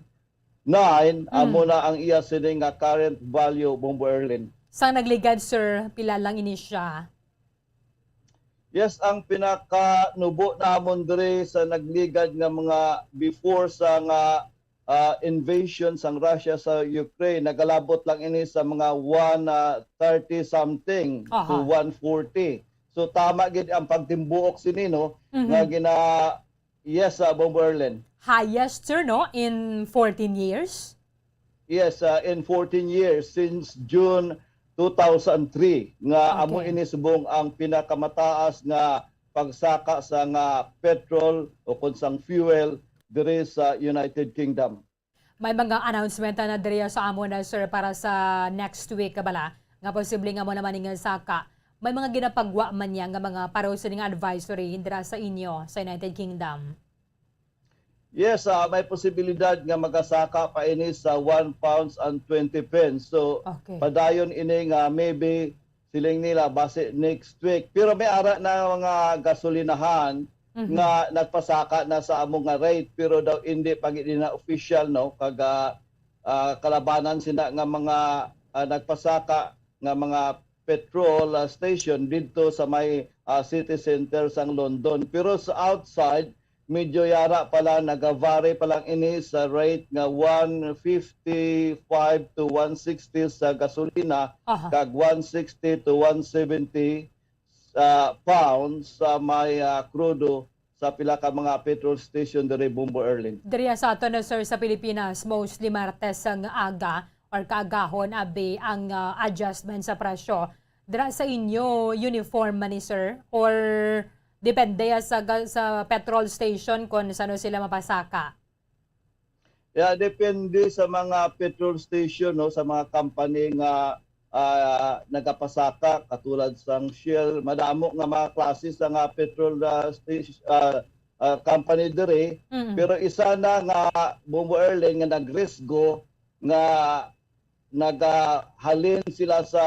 amo na ang iya sining current value Bumbo Erlin. Sang nagligad sir, pila lang ini siya? Yes, ang pinakanubo namon diri sa nagligad nga mga before sa invasion sang Russia sa Ukraine nagalabot lang ini sa mga 130 something to 140. So tama gid ang pagtimbuok sinino nga yes Bumbo Erlin. Highest sir no in 14 years? Yes, in 14 years since June 2003 nga amo ini subong ang pinakamataas nga pagsaka sa petrol o kun sang fuel diri sa United Kingdom. May mga announcement na diri sa amo na sir para sa next week kabala nga posible nga mo naman nga saka. May mga ginapagwa man niya nga mga paraw sa nga advisory dira sa inyo sa United Kingdom. Yes, may posibilidad nga magasaka pa ini sa 1 pounds and 20 pence. So padayon ini nga maybe siling nila base next week. Pero may ara na mga gasolinahan nga nagpasaka na sa among nga rate pero daw hindi pag na official no kag kalabanan sina nga mga nagpasaka nga mga petrol station dito sa may city center sang London. Pero sa outside medyo yara pala nagavary pa lang ini sa rate nga 155 to 160 sa gasolina kag 160 to 170 pounds sa may crudo sa pila ka mga petrol station diri Bumbo Erlin. Diri sa ato na sir sa Pilipinas mostly martes ang aga or kaagahon abi ang adjustment sa presyo. Dira sa inyo uniform man ni sir or depende sa petrol station kung saan sila mapasaka? Yeah, depende sa mga petrol station no sa mga company nga nagapasaka katulad sang Shell, madamo nga mga klase sa nga petrol station company diri pero isa na nga Bumbo Erlin nga nagrisgo nga nagahalin sila sa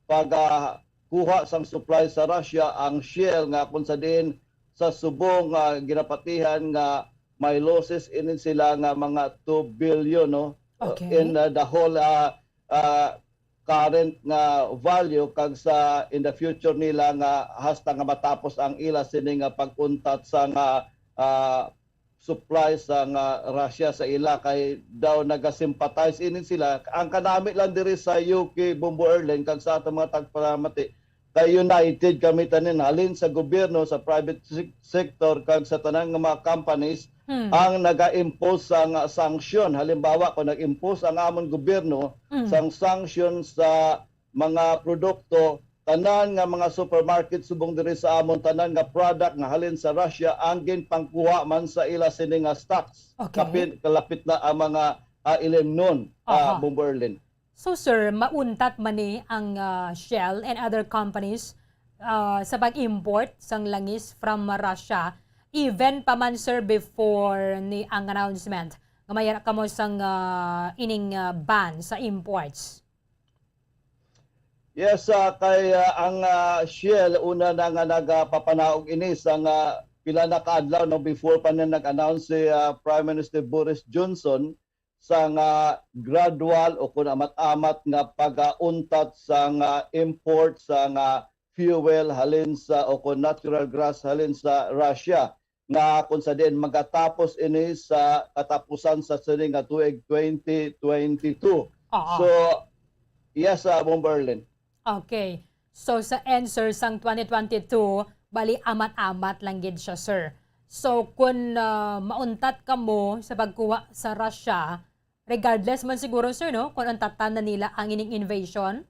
pagkuha sang supply sa Russia ang Shell nga kung sa din sa subong ginapatihan nga may losses in sila nga mga 2 billion no in the whole current nga value kag sa in the future nila nga hasta nga matapos ang ila sini nga pag-untat sa nga supply sa Russia sa ila kay daw nagasympathize inin sila ang kanami lang diri sa UK Bumbo Erlin kag sa atong mga tagparamati kay united kami tanin halin sa gobyerno sa private sector kag sa tanang nga mga companies ang naga-impose sang sanction. Halimbawa, kung nag-impose ang amon gobyerno sang sanction sa mga produkto, tanan nga mga supermarket subong diri sa amon, tanan nga product nga halin sa Russia, angin pangkuha man sa ila sini nga stocks. Kalapit na ang mga ilim nun, Bomberlin. So sir, mauntat man ni ang Shell and other companies sa pag-import sang langis from Russia, even pa man sir before ni ang announcement nga may kamo sang ining ban sa imports. Yes, kay ang Shell una na nga nagapapanaog ini sang pila na kaadlaw no before pa na nag-announce si Prime Minister Boris Johnson sang gradual o kung amat-amat nga pag-untat sang import sang fuel halin sa o kung natural gas halin sa Russia nga kung sa din magatapos ini sa katapusan sa sining nga tuig 2022. So yes, Bomberlin. Okay. So sa answer sang 2022, bali amat-amat lang gid siya, sir. So kung mauntat ka mo sa pagkuha sa Russia, regardless man siguro, sir, no, kung untatan na nila ang ining invasion?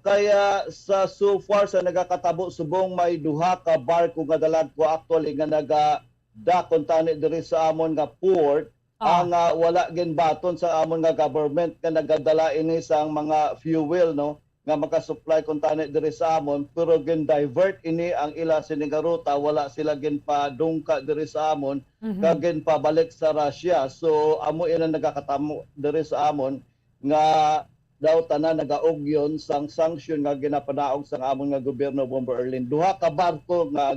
Kaya sa so far sa nagakatabo subong may duha ka barko nga dalag ko actually nga nagadakon tani diri sa amon nga port. Ang wala gin baton sa amon nga government nga nagadala ini sang mga fuel no nga makasupply kun tani diri sa amon, pero gin divert ini ang ila sini nga ruta, wala sila gin padungka diri sa amon kag gin pabalik sa Russia. So amo ina nagakatamo diri sa amon nga daw tanan nagaugyon sang sanction nga ginapanaog sang amon nga gobyerno, Bomberlin. Duha ka barko nga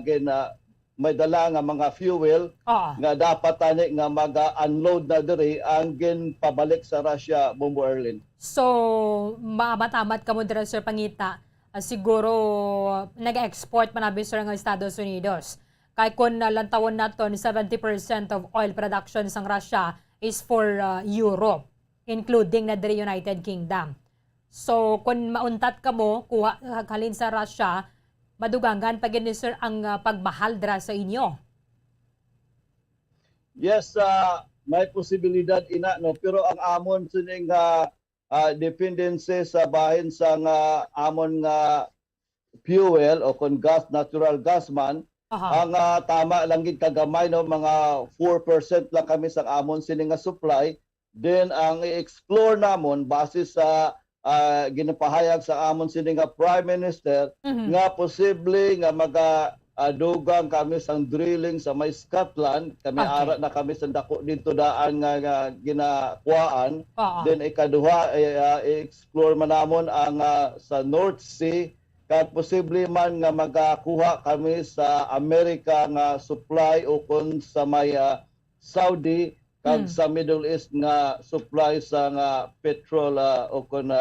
may dala nga mga fuel nga dapat tani nga mag-unload na diri ang gin pabalik sa Russia, Bomberlin. So maamat-amat ka mo dira, sir, pangita, siguro nag-export manabi sir ng Estados Unidos. Kay kung lantawon naton 70% of oil production sang Russia is for Europe, including na diri United Kingdom. So kung mauntat ka mo kuha halin sa Russia, madugangan pag ni sir ang pagmahal dira sa inyo. Yes, may posibilidad ina no, pero ang amon sining dependency sa bahin sa amon nga fuel o kung gas, natural gas man, ang tama lang gid kagamay no, mga 4% lang kami sa amon sining nga supply. Then ang i-explore namon base sa ginapahayag sa amon sini nga Prime Minister nga posible nga dugang kami sang drilling sa may Scotland, kami ara na kami sa dako dito daan nga ginakuhaan. Then ikaduha i-explore man namon ang sa North Sea, kag posible man nga magakuha kami sa Amerika nga supply o kun sa may Saudi kag sa Middle East nga supply sa petrol o kun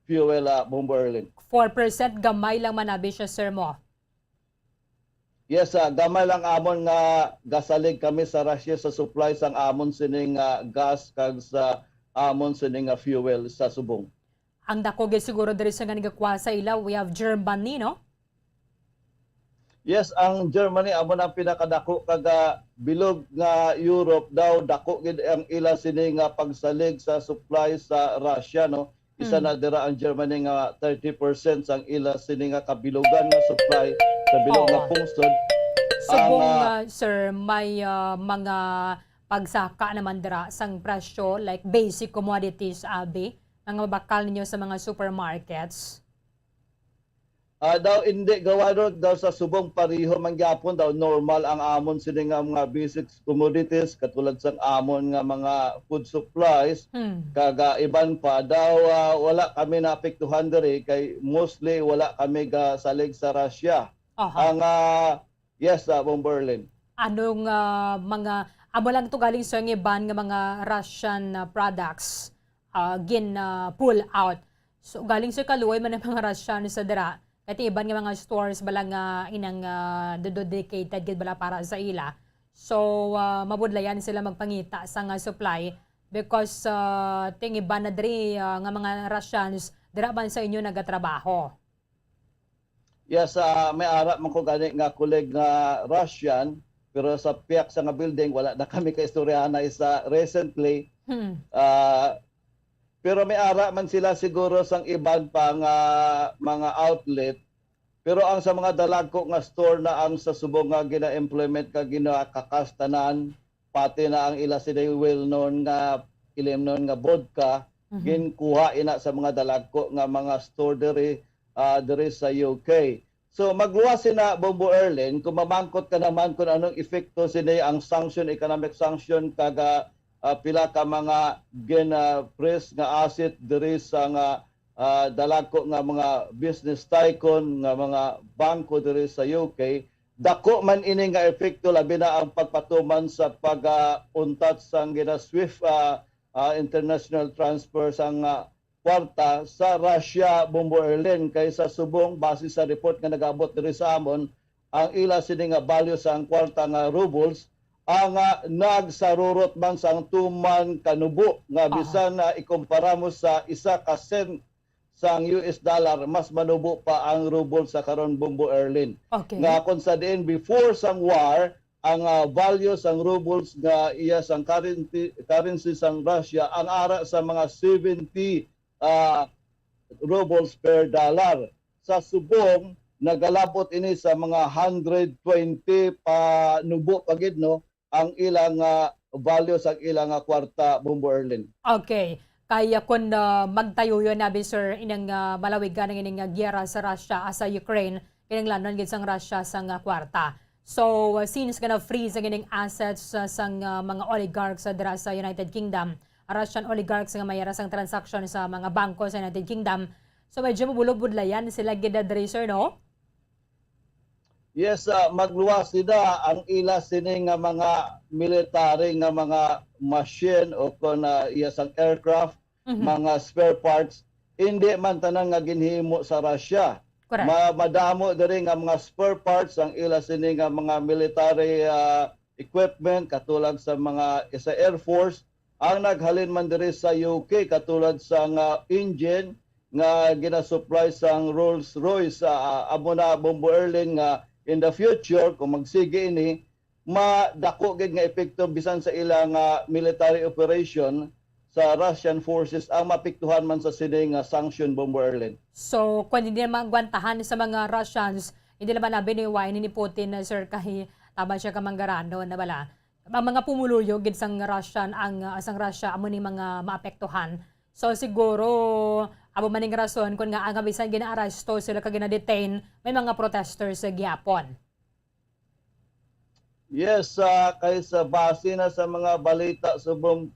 fuel, Bomberlin. 4% gamay lang manabi siya, sir mo. Yes, gamay lang amon nga gasalig kami sa Russia sa supply sang amon sining gas kag sa amon sining fuel sa subong. Ang dako gid siguro diri sa nga nagakuha sa ila, we have Germany, no? Yes, ang Germany amo ang pinakadako kag bilog nga Europe daw dako gid ang ila sini nga pagsalig sa supply sa Russia, no. Isa na dira ang Germany nga 30% sang ila sini nga kabilogan nga supply sa bilog nga pungsod. Subong sir, may mga pagsaka naman dira sang presyo like basic commodities, abi, mga bakal ninyo sa mga supermarkets. Daw hindi gawa daw sa subong pariho mangyapon daw normal ang amon sini nga mga basic commodities katulad sang amon nga mga food supplies. Kaga iban pa daw wala kami naapektuhan diri kay mostly wala kami salig sa Russia. Ang yes, Bomberlin. Anong mga amo lang to galing sa ban nga mga Russian products pull out. So galing sa kaluoy man ang mga Russian sa dira. At iban nga mga stores bala nga inang dedicated gid bala para sa ila. So mabudlayan sila magpangita sa nga supply because ting iban na diri nga mga Russians dira man sa inyo nagatrabaho. Yes, may ara man ko gani nga kuleg nga Russian, pero sa piyak sa nga building wala na kami kaistoryahan isa recently. Pero may ara man sila siguro sang iban pang mga outlet. Pero ang sa mga dalagko nga store na ang sa subong nga gina-implement ka ginakakastanan, pati na ang ila sila well-known nga ilim-known nga vodka, ginkuha ina sa mga dalagko nga mga store diri sa UK. So magluwas sina Bombo Erlen kung mamangkot ka naman kung anong epekto sini ang sanction, economic sanction kaga pila ka mga press nga asset diri sa nga dalagko nga mga business tycoon nga mga bangko diri sa UK. Dako man ini nga epekto labi na ang pagpatuman sa pag-untat sang gina-SWIFT international transfer sang kwarta sa Russia, Bombo Erlen, kaysa subong base sa report nga nag-abot diri sa amon ang ila sini nga value sang kwarta nga rubles ang nagsarurot man sang tuman kanubo nga bisan na ikumpara mo sa isa ka cent sang US dollar mas manubo pa ang ruble sa karon, Bombo Erlen. Nga kung sa diin before sang war ang value sang rubles nga iya sang currency sang Russia ang ara sa mga 70 rubles per dollar. Sa subong nagalabot ini sa mga 120 pa nubo pagid no ang ilang value sa ilang kwarta, Bombo Erlen. Okay. Kaya kung magtayo yun nabi sir inang malawig ka ng ining gyera sa Russia sa Ukraine kinang lanon gid sang Russia sang kwarta. So since gonna freeze ang ining assets sang mga oligarchs sa dira sa United Kingdom, Russian oligarchs nga mayara sang transaction sa mga bangko sa United Kingdom. So medyo mabulod-budlayan sila gid diri sir no? Yes, magluwas sila ang ila sini nga mga military nga mga machine o kung iya sang aircraft, mga spare parts, hindi man tanan nga ginhimo sa Russia. Madamo diri nga mga spare parts ang ila sini nga mga military equipment katulad sa mga sa Air Force ang naghalin man diri sa UK katulad sa engine nga ginasupply sang Rolls-Royce amo na, Bombo Erlen, nga in the future kung magsige ini madako gid nga epekto bisan sa ilang military operation sa Russian forces ang mapiktuhan man sa sini nga sanction, Bombo Erlen. So kung hindi naman gwantahan sa mga Russians, hindi naman nabi ni Wine ni Putin na sir kahit tama siya kamanggarano na bala. Ang mga pumuluyo gid sang Russian ang sang Russia amo ni mga maapektuhan. So siguro amo maning rason kung nga ang bisan gina-aresto sila ka gina-detain may mga protesters sa gyapon. Yes, kaysa base na sa mga balita subong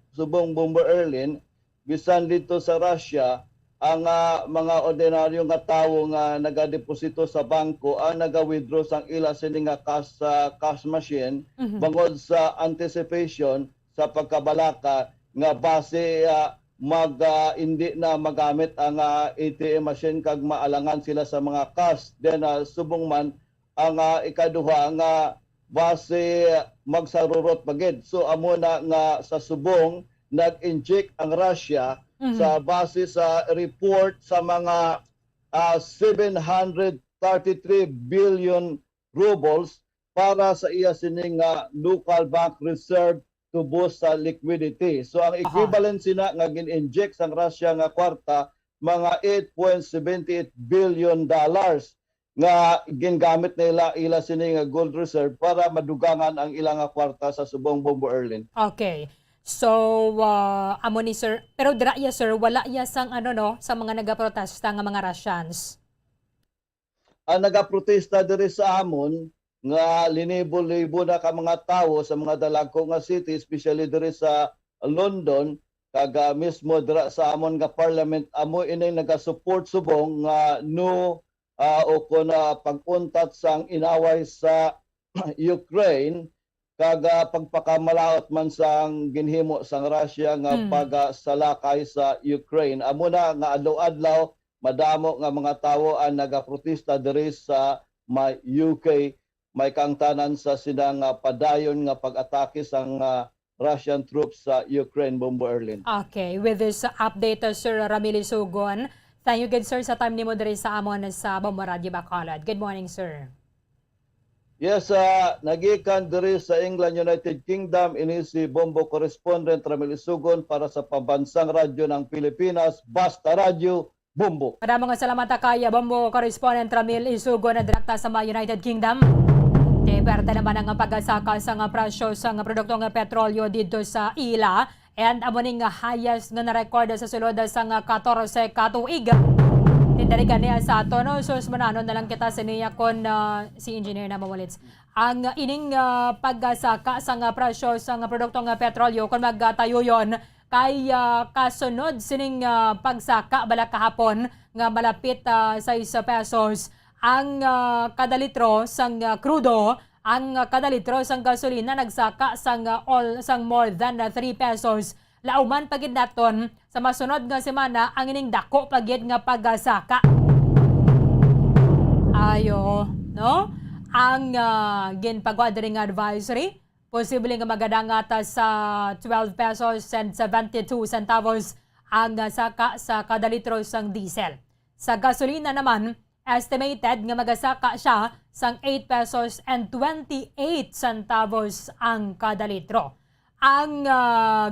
Bombo Erlen, bisan dito sa Russia ang mga ordinaryo nga tawo nga nagadeposito sa bangko ang naga-withdraw sang ila sini nga cash machine bangod sa anticipation sa pagkabalaka nga base hindi na magamit ang ATM machine kag maalangan sila sa mga cash. Then subong man ang ikaduha nga base magsarurot pagid. So amo na nga sa subong nag-inject ang Russia sa base sa report sa mga 733 billion rubles para sa iya sining local bank reserve to boost sa liquidity. So ang equivalent sina nga gin-inject sang Russia nga kwarta mga 8.78 billion dollars nga gingamit nila ila sini nga gold reserve para madugangan ang ilang kwarta sa subong, Bombo Erlen. Okay. So amo ni sir, pero dira ya sir wala ya sang sa mga nagaprotesta nga mga Russians. Ang nagaprotesta diri sa amon nga linibo-libo na ka mga tawo sa mga dalagko nga city, especially diri sa London, kaga mismo dira sa amon nga parliament amo inay naga-support subong nga o kun pag-untat sang inaway sa Ukraine kaga pagpakamalaot man sang ginhimo sang Russia nga pagsalakay sa Ukraine. Amo na nga adlaw-adlaw madamo nga mga tawo ang nagaprotesta diri sa UK. May kangtanan sa sinang padayon nga pag-atake sang Russian troops sa Ukraine, Bombo Erlen. Okay, with this update Sir Ramili Sugon, thank you good sir sa time nimo diri sa amon sa Bombo Radio Bacolod. Good morning sir. Yes, nagikan diri sa England, United Kingdom, ini si Bombo Correspondent Ramil Isugon para sa Pabansang Radyo ng Pilipinas, Basta Radio, Bombo. Maraming salamat kaya Bombo Correspondent Ramil Isugon na direkta sa United Kingdom. Perte naman ang pag-asaka sa presyo sa produkto ng petrolyo dito sa ila and amoning highest nga na-record sa sulod sa 14 katuig. Tindalikan niya sa ato, no? So, manano na lang kita sa niya kon si engineer na mawalits. Ang ining pag-asaka sa presyo sa produktong petrolyo kung magtayo yon kay kasunod sining pagsaka bala kahapon nga malapit sa 6 pesos ang kada litro sang krudo, ang kada litro sang gasolina nagsaka sang more than 3 pesos. Lauman pagid naton sa masunod nga semana ang ining dako pagid nga pagsaka. Ayo, no? Ang ginpagwadring advisory posible nga magadangat sa 12 pesos and 72 centavos ang saka sa kada litro sang diesel. Sa gasolina naman, estimated nga magasaka siya sang 8 pesos and 28 centavos ang kada litro. Ang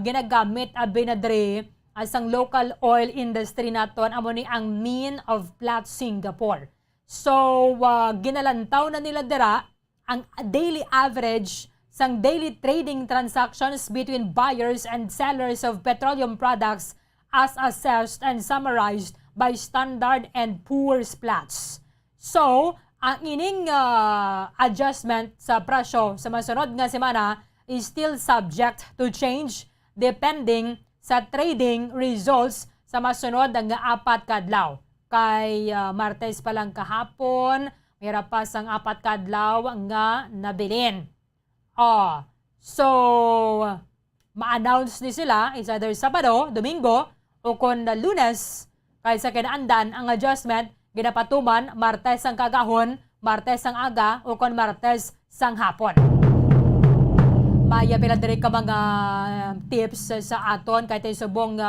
ginagamit abinadre asang local oil industry naton amo ni ang Mean of Platts Singapore. So ginalantaw na nila dira ang daily average sang daily trading transactions between buyers and sellers of petroleum products as assessed and summarized by Standard and Poor's Platts. So, ang ining adjustment sa presyo sa masunod nga semana is still subject to change depending sa trading results sa masunod nga 4 kadlaw. Kay Martes pa lang kahapon, mayroon pa sang 4 kadlaw nga nabilin. So, ma-announce ni sila is either Sabado, Domingo, o kung Lunes, kay sa kinaandan ang adjustment, ginapatuman Martes ang kagahon, Martes ang aga, o kung Martes sang hapon. Maya pila diri ka mga tips sa aton kay tayo subong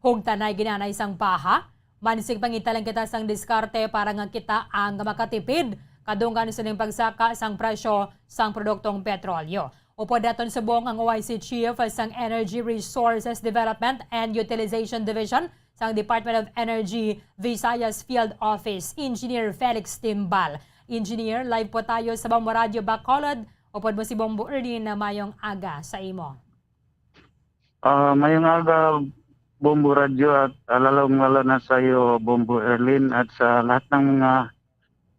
hugtanay ginanay sang paha. Manisig pangita lang kita sang diskarte para nga kita ang makatipid kadunggan sa ning pagsaka sang presyo sang produktong petrolyo. Upo daton subong ang OIC Chief sang Energy Resources Development and Utilization Division sang Department of Energy Visayas Field Office, Engineer Felix Timbal. Engineer, live po tayo sa Bombo Radio Bacolod. Upod mo si Bombo Erlin na mayong aga sa imo. Mayong aga, Bombo Radio at lalong-lalo na sa iyo, Bombo Erlin at sa lahat ng mga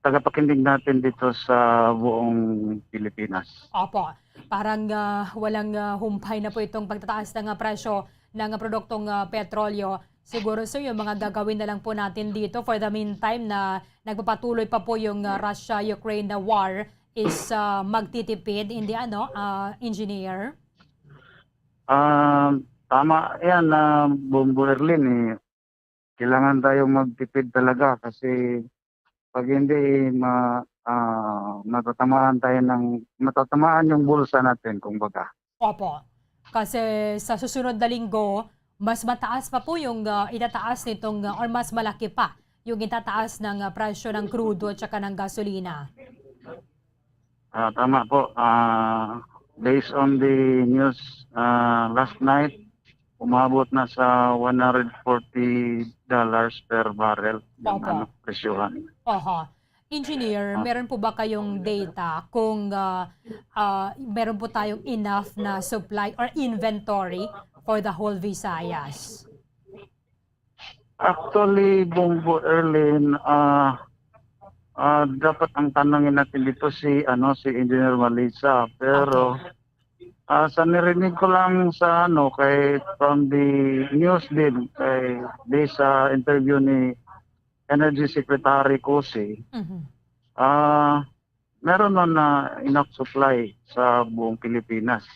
tagapakinig natin dito sa buong Pilipinas. Opo, parang walang humpay na po itong pagtataas ng presyo ng produktong petrolyo. Siguro so yung mga gagawin na lang po natin dito for the meantime na nagpapatuloy pa po yung Russia-Ukraine na war is magtitipid, hindi engineer? Tama yan, Bombo Erlin. Kailangan tayong magtipid talaga kasi pag hindi matatamaan yung bulsa natin, kumbaga. Opo. Kasi sa susunod na linggo, mas mataas pa po yung itataas nitong or mas malaki pa yung itataas ng presyo ng crudo at saka ng gasolina. Tama po. Based on the news last night, umabot na sa $140 per barrel yung presyuhan. Engineer, meron po ba kayong data kung meron po tayong enough na supply or inventory for the whole Visayas? Actually, Bombo Erlin, dapat ang tanongin natin dito si Engineer Malisa, pero sa nirinig ko lang sa kay from the news din kay sa interview ni Energy Secretary Cossy, meron na enough supply sa buong Pilipinas.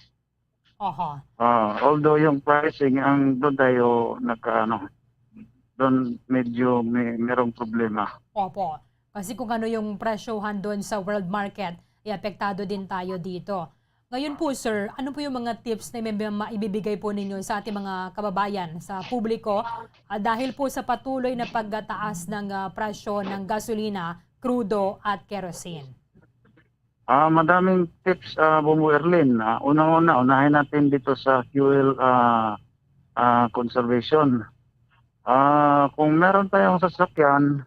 Although yung pricing ang doon tayo doon medyo merong problema. Opo. Kasi kung ano yung presyohan doon sa world market, apektado din tayo dito. Ngayon po sir, ano po yung mga tips na maibibigay po ninyo sa ating mga kababayan, sa publiko, dahil po sa patuloy na pagtaas ng presyo ng gasolina, crudo at kerosene? Madaming tips, Bumbo Erlin. Unang-una, unahin natin dito sa fuel conservation. Kung meron tayong sasakyan,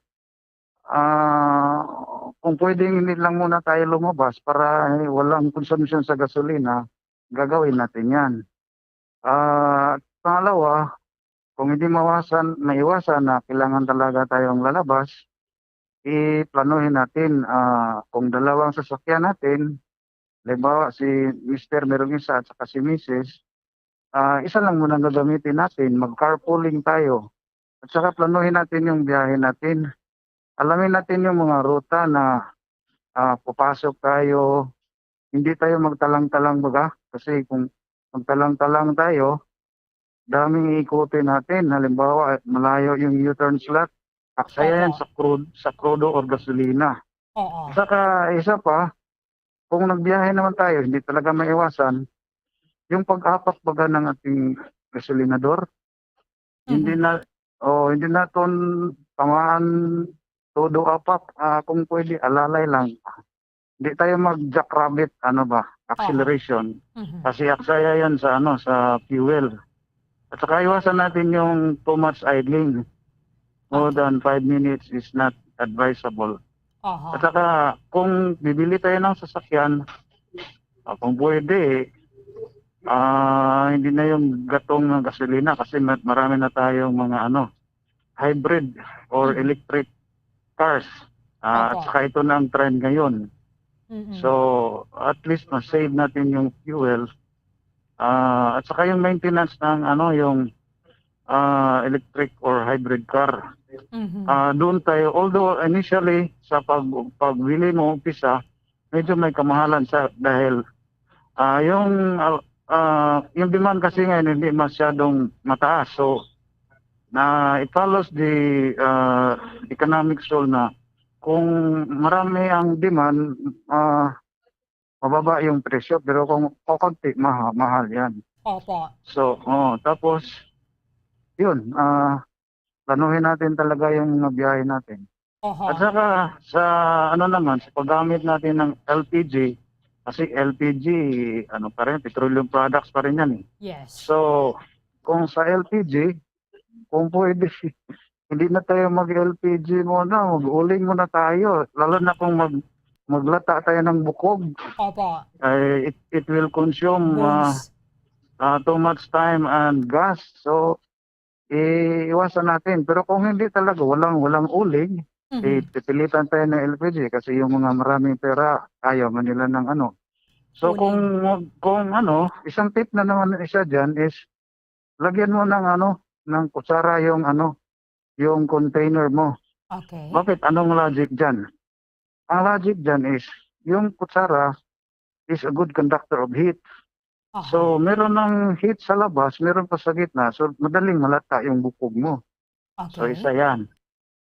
kung pwedeng hindi lang muna tayo lumabas para walang consumption sa gasolina, gagawin natin yan. Pangalawa, kung hindi maiwasan na kailangan talaga tayong lalabas, i-planuhin natin kung dalawang sasakyan natin, halimbawa si Mr. merong isa at saka si Mrs., isa lang muna gagamitin natin, mag-carpooling tayo. At saka planuhin natin yung biyahe natin. Alamin natin yung mga ruta na papasok tayo, hindi tayo magtalang-talang baga. Kasi kung magtalang-talang tayo, daming ikutin natin. Halimbawa, malayo yung U-turn slot. Aksaya yan sa crudo or gasolina. Saka isa pa, kung nagbiyahe naman tayo, hindi talaga maiwasan, yung pag-apak baga ng ating gasolinador, hindi natin tamaan todo apak, kung pwede, alalay lang. Hindi tayo mag-jackrabbit, acceleration. Kasi aksaya yan sa, sa fuel. At saka iwasan natin yung too much idling. More than 5 minutes is not advisable. At saka, kung bibili tayo ng sasakyan, kung pwede, hindi na yung gatong ng gasolina kasi marami na tayong mga hybrid or electric cars. At saka ito na ang trend ngayon. So, at least ma-save natin yung fuel. At saka yung maintenance ng yung electric or hybrid car. Doon tayo, although initially sa pagbili mo umpisa, medyo may kamahalan dahil yung demand kasi ngayon hindi masyadong mataas. So, it follows the economic rule na kung marami ang demand, mababa yung presyo. Pero kung kakunti, mahal yan. So, tapos, yun, planuhin natin talaga yung biyahe natin. At saka, sa sa paggamit natin ng LPG, kasi LPG, pa rin, petroleum products pa rin yan eh. Yes. So, kung sa LPG, kung pwede, hindi na tayo mag-LPG muna, mag-uling muna tayo. Lalo na kung maglata tayo ng bukog. It will consume too much time and gas. So, iwasan natin. Pero kung hindi talaga, walang uling, pipilitan tayo ng LPG kasi yung mga maraming pera, ayaw man nila ng So, kung isang tip na naman isa dyan is, lagyan mo ng kutsara yung yung container mo. Okay. Bakit? Anong logic dyan? Ang logic dyan is, yung kutsara is a good conductor of heat. So, meron ng heat sa labas, meron pa sa gitna. So, madaling malata yung bukog mo. So, isa yan.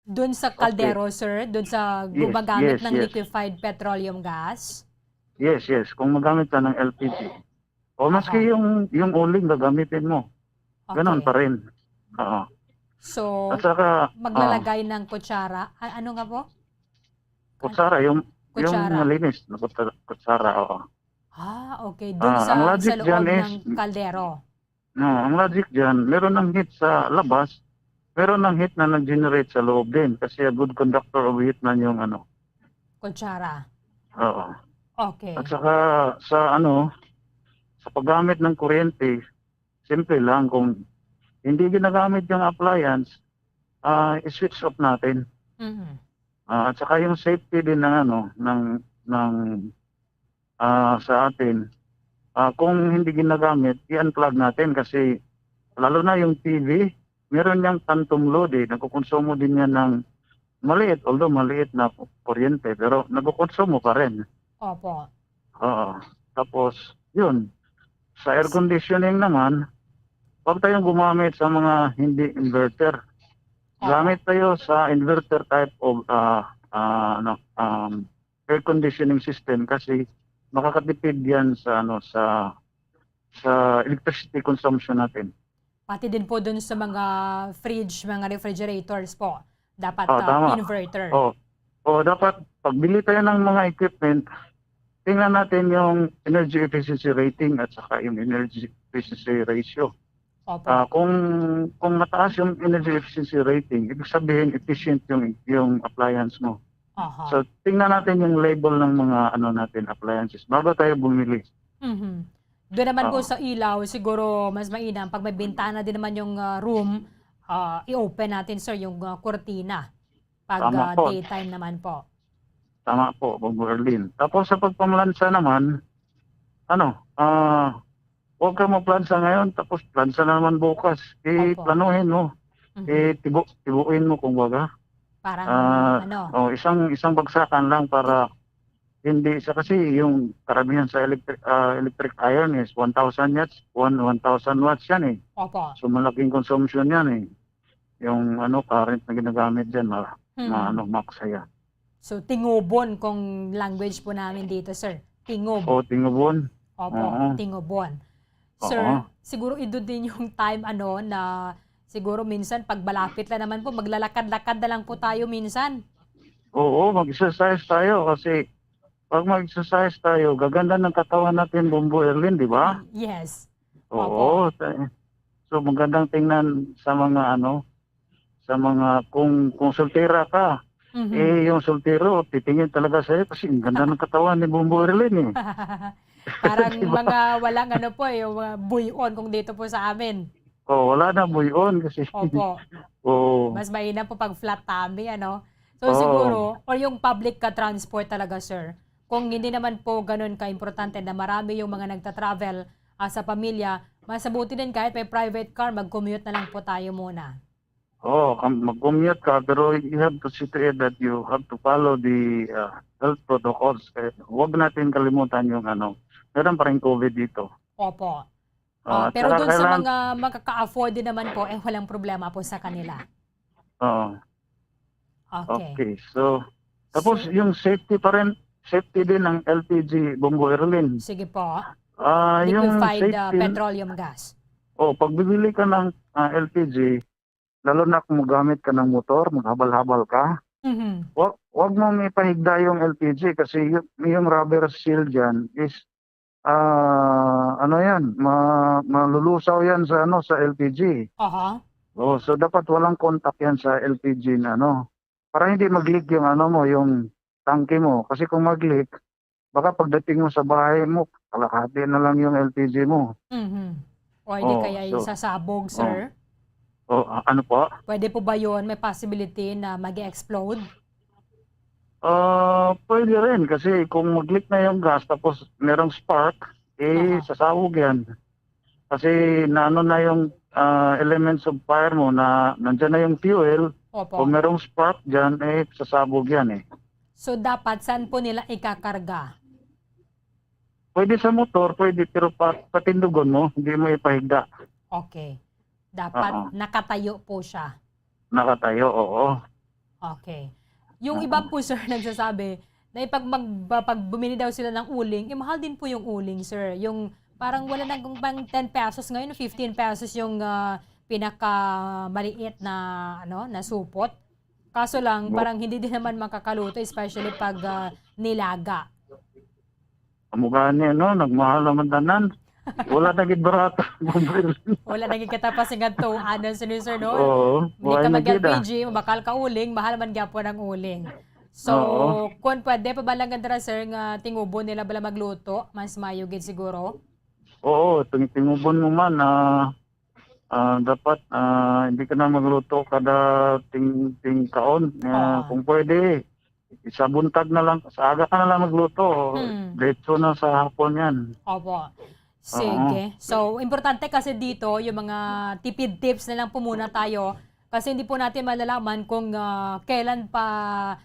Doon sa kaldero, sir? Doon sa gumagamit ng liquefied petroleum gas? Yes. Kung magamit ka ng LPG. O maski yung uling gagamitin mo. Ganon pa rin. So, at saka, maglalagay ng kutsara. Ano nga po? Kutsara, yung malinis na kutsara. Okay. Doon sa loob ng kaldero. Ang logic dyan, meron ng heat sa labas, meron ng heat na nag-generate sa loob din. Kasi a good conductor of heat na yung kutsara. Oo. Okay. At saka sa paggamit ng kuryente, simple lang kung hindi ginagamit yung appliance, i-switch off natin. At saka yung safety din sa atin, kung hindi ginagamit, i-unplug natin kasi lalo na yung TV, meron niyang phantom load nagkukonsumo din yan ng maliit, although maliit na kuryente, pero nagkukonsumo pa rin. Opo. Tapos, yun, sa air conditioning naman, huwag tayong gumamit sa mga hindi inverter. Gamit tayo sa inverter type of air conditioning system kasi makakatipid yan sa electricity consumption natin. Pati din po dun sa mga fridge, mga refrigerators po. Dapat tama. inverter. Dapat pagbili tayo ng mga equipment, tingnan natin yung energy efficiency rating at saka yung energy efficiency ratio. Opo. Kung mataas yung energy efficiency rating, ibig sabihin efficient yung appliance mo. Aha. So tingnan natin yung label ng mga natin appliances bago tayo bumili. Doon naman po Oo. sa ilaw, siguro mas mainam pag may bintana din naman yung room, i-open natin sir yung kurtina pag Tama po. daytime naman po. Tama po, Bombo Erlin. Tapos sa pagpamlansa naman, huwag ka maplansa ngayon, tapos plansa na naman bukas. Planuhin mo. Tibuin mo kung baga. Parang Isang bagsakan lang para hindi isa kasi yung karamihan sa electric iron is 1,000 watts, 1,000 watts yan eh. Opo. So malaking consumption yan eh. Yung current na ginagamit dyan, maksaya. So tingubon kung language po namin dito sir. Tingob. O, tingubon. Opo, Oo. tingobon. Oo. Sir, siguro ito din yung time na siguro minsan pag malapit na naman po, maglalakad-lakad na lang po tayo minsan. Oo, mag-exercise tayo kasi pag mag-exercise tayo, gaganda ng katawan natin, Bombo Erlin, di ba? Yes. Oo. So magandang tingnan sa mga kung soltera ka, yung soltero, titingin talaga sa'yo kasi ang ganda ng katawan ni Bombo Erlin eh. Parang mga walang yung mga buyon kung dito po sa amin. Wala na buyon kasi. Opo. Oo. Mas mainam po pag flat tummy, So Oo. siguro, or yung public ka transport talaga, sir. Kung hindi naman po ganun ka-importante na marami yung mga nagta-travel sa pamilya, masabuti din kahit may private car, mag-commute na lang po tayo muna. Mag-commute ka pero you have to see to it that you have to follow the health protocols. Huwag natin kalimutan yung meron pa rin COVID dito. Opo. tsaka Pero dun sa kailangan- mga makaka-afford din naman po, walang problema po sa kanila. Oo. Okay. Okay. So, tapos yung safety pa rin, safety din ng LPG, Bombo Erlin. Sige po. Yung Liquefied safety, petroleum gas. pag bibili ka ng LPG, lalo na kung magamit ka ng motor, maghabal-habal ka, wag mo may pahigda yung LPG kasi yung rubber seal dyan is malulusaw yan sa LPG. Aha. So dapat walang contact yan sa LPG na para hindi mag-leak yung yung tangke mo kasi kung mag-leak baka pagdating mo sa bahay mo kalahati na lang yung LPG mo. O hindi kaya yung sasabog, sir? Ano po? Pwede po ba yun? May possibility na mag-explode? Pwede rin kasi kung mag-leak na yung gas tapos merong spark, sasabog yan. Kasi na yung elements of fire mo na nandyan na yung fuel, Opo. kung merong spark dyan, sasabog yan eh. So dapat saan po nila ikakarga? Pwede sa motor, pwede, pero patindugon mo, hindi mo ipahigda. Okay. Dapat nakatayo po siya. Nakatayo, oo. Okay. Yung iba po, sir, nagsasabi na pag bumili daw sila ng uling, mahal din po yung uling, sir. Yung parang wala nang pang 10 pesos ngayon, 15 pesos yung pinakamaliit na supot. Kaso lang, parang hindi din naman makakaluto, especially pag nilaga. Kamukha niya, nagmahal naman tanan. Wala naging barato. Wala naging katapasin nga to, sir, no? Oo. Hindi ka mag-LPG, mabakal ka uling, mahal man po ng uling. So, kung pwede pa ba lang ganda sir, nga tingubo nila bala magluto, mas mayugid siguro? Oo, tingubon mo man dapat hindi ka na magluto kada ting kaon. Kung pwede, isa buntag na lang, sa aga ka na lang magluto. Diretso na sa hapon yan. Opo. Sige. So, importante kasi dito, yung mga tipid tips na lang po muna tayo. Kasi hindi po natin malalaman kung kailan pa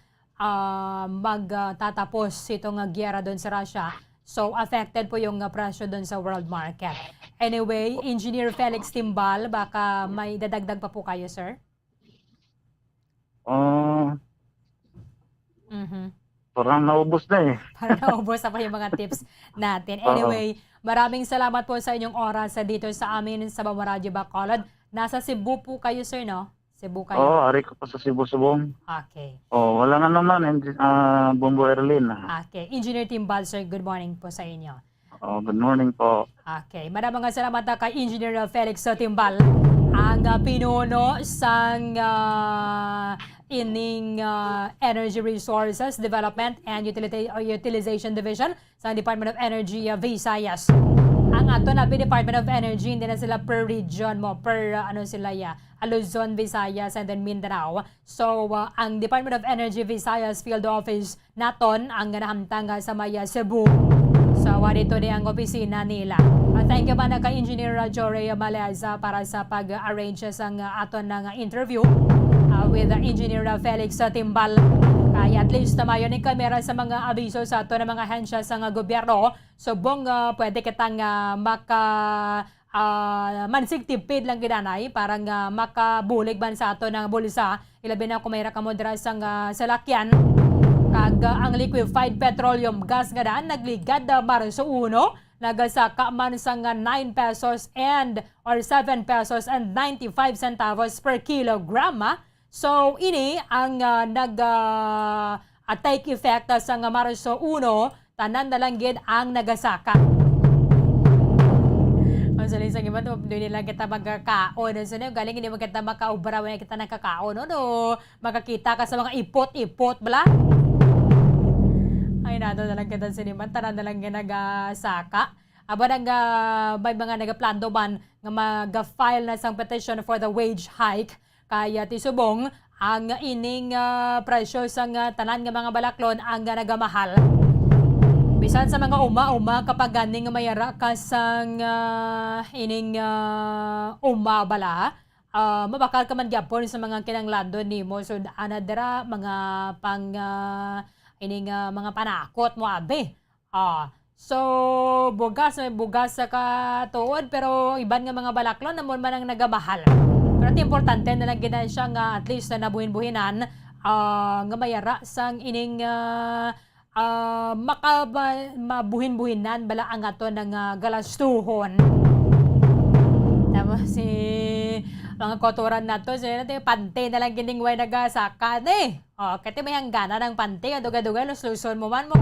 magtatapos itong giyera doon sa Russia. So, affected po yung presyo doon sa world market. Anyway, Engineer Felix Timbal, baka may dadagdag pa po kayo, sir? Parang naubos na eh. Parang naubos na po yung mga tips natin. Anyway, maraming salamat po sa inyong oras dito sa amin sa Bombo Radio Bacolod. Nasa Cebu po kayo, sir, no? Cebu kayo? Oo, ari ko pa sa Cebu Subong. Okay. Oh, wala nga naman, Bombo Erlin. Okay. Engineer Timbal, sir, good morning po sa inyo. Oh, good morning po. Okay. Maraming salamat kay Engineer Felix Timbal, ang pinuno sang ining Energy Resources Development and Utilization Division sa Department of Energy Visayas. Ang ato na Department of Energy, hindi na sila per region mo, per Luzon, Visayas, and then Mindanao. So, ang Department of Energy Visayas Field Office naton ang nahamtang sa Maya, Cebu. So, dito ni ang opisina nila. Thank you pa na kay Engineer Jory Maleza para sa pag-arrange sa aton ng interview with Engineer Felix Timbal. Kaya at least mayon ni kamera sa mga abiso sa ato ng mga hensya sa gobyerno. So, pwede kitang mansig tipid lang gidanay parang makabulig ban sa ato ng bulsa. Ilabi na kung mayra ka mo dira sang salakyan. Kag ang liquefied petroleum gas nga daan nagligad Marso 1, nagasaka man sang 9 pesos or 7 pesos and 95 centavos per kilogram. So ini ang take effect sa Marso 1, tanan na lang gid ang nagasaka. Ang saling sa iba, doon nila kita magkakaon. So, galing hindi mo kita makaubra when kita nakakaon. No? Makakita ka sa mga ipot-ipot, bala? Ay, nato na lang kita siniman. Tanan na lang nagasaka. Aba may mga nagaplando man nga mag-file na sang petition for the wage hike. Kaya tisubong, ang ining presyo sang tanan nga mga balaklon ang nagamahal. Bisan sa mga uma kapag ganing mayara ka sang ining bala, mabakal ka man gyapon sa mga kinanglandon nimo. So anadera mga pang ining mga panakot mo abe. So bugas sa katuod pero iban nga mga balaklon namon man ang nagamahal. Pero importante na lang gina siya nga at least na nabuhin-buhinan nga mayara sang ining mabuhin-buhinan bala ang ato ng galastuhon. Tapos mga kotoran na to, pante na lang giningway nagasaka kati may hanggana ng pante, aduga-duga, lusluson mo man mo.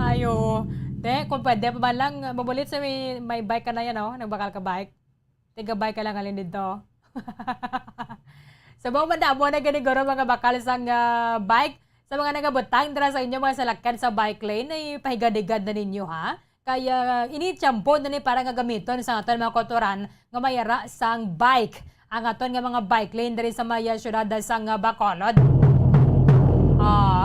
Ayo. Kung pwede pa man lang, mabulit sa may bike ka na yan, nagbakal ka bike. Tiga-bike ka lang alin dito. Sa mga mandamo na ganiguro mga bakal sang bike, sa mga nagabutang dira sa inyo mga salakyan sa bike lane ay pahigadigad na ninyo ha. Kaya ini-champo na ni para nga gamiton sa aton mga kotoran nga mayara sang bike. Ang aton nga mga bike lane diri sa maya syudad sang Bacolod.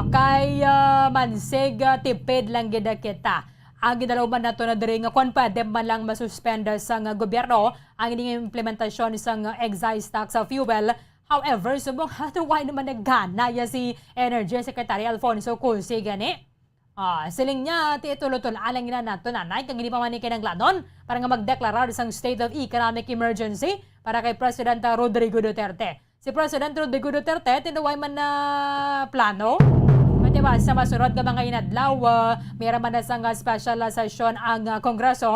Kaya mansig tipid lang gid kita. Ang ginalawman nato na diri nga kon pwede man lang masuspenda sang gobyerno ang ining implementasyon sang excise tax sa fuel. However, subong hatuway naman naggana si Energy Secretary Alfonso Cusi gani. Siling niya, titulo-tulo alang ina nato nanay, kang hindi pa man kinanglanon para nga magdeklarar isang state of economic emergency para kay President Rodrigo Duterte. Si President Rodrigo Duterte, tinuway man na plano. Diba, sa masunod nga mga inadlaw, mayroon man na sang special session ang Kongreso.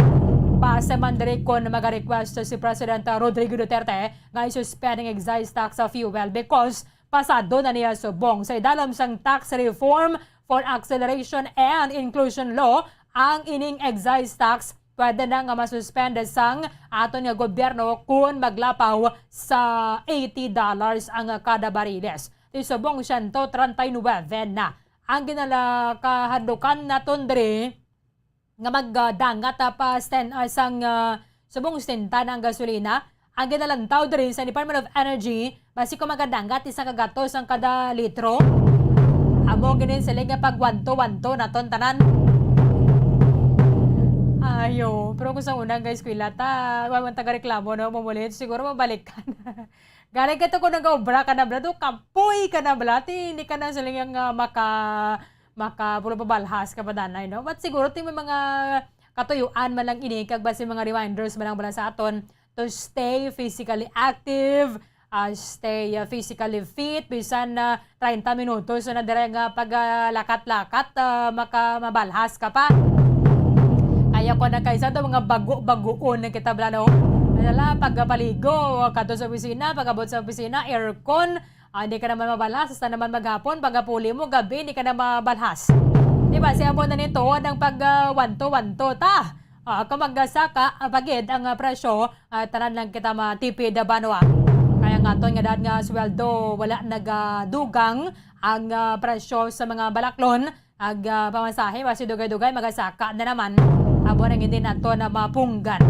Base man diri kon mag-request si President Rodrigo Duterte nga i-suspending excise tax sa fuel because pasado na niya subong sa idalam sang tax reform for acceleration and inclusion law ang ining excise tax pwede na nga masuspend sang aton nga gobyerno kung maglapaw sa $80 ang kada bariles. Isubong 139 na ang ginalakahadukan naton diri nga magdangat pa sang subong stenta ng gasolina. Ang ginalantaw diri sa Department of Energy, basi ko magadangat isa ka gatos ang kada litro. Amo ginin sila nga pag 1-2 naton tanan. Ayo, pero kung sa unang guys, kuilata, wawan taga-reklamo, no, mamulit, siguro mabalikan. Galing ka ito kung nag-obra ka na bala, kapoy ka na bala, hindi ka na sila yung puro pabalhas ka pa danay, no? But siguro may mga katuyuan man lang ini, kag basi mga reminders man lang bala sa aton to stay physically active, stay physically fit, bisan 30 minutos na dire nga paglakat-lakat, mabalhas ka pa. Kaya ko na kaysa ito, mga bago-bagoon na kita bala, no? Dala, pagpaligo, kato sa opisina, pagabot sa opisina, aircon, hindi ka naman mabalhas, hasta naman maghapon, pagapuli mo, gabi, hindi ka na mabalhas. Diba, siya mo na nito, ng pag-wanto-wanto, ta. Kung magsaka, pagid ang presyo, tanan lang kita matipid banwa. Kaya nga to, nga dahil nga sweldo, wala nagdugang ang presyo sa mga balaklon, ag pamasahe, basi dugay-dugay, magasaka na naman. Abo nang hindi na to na mapunggan.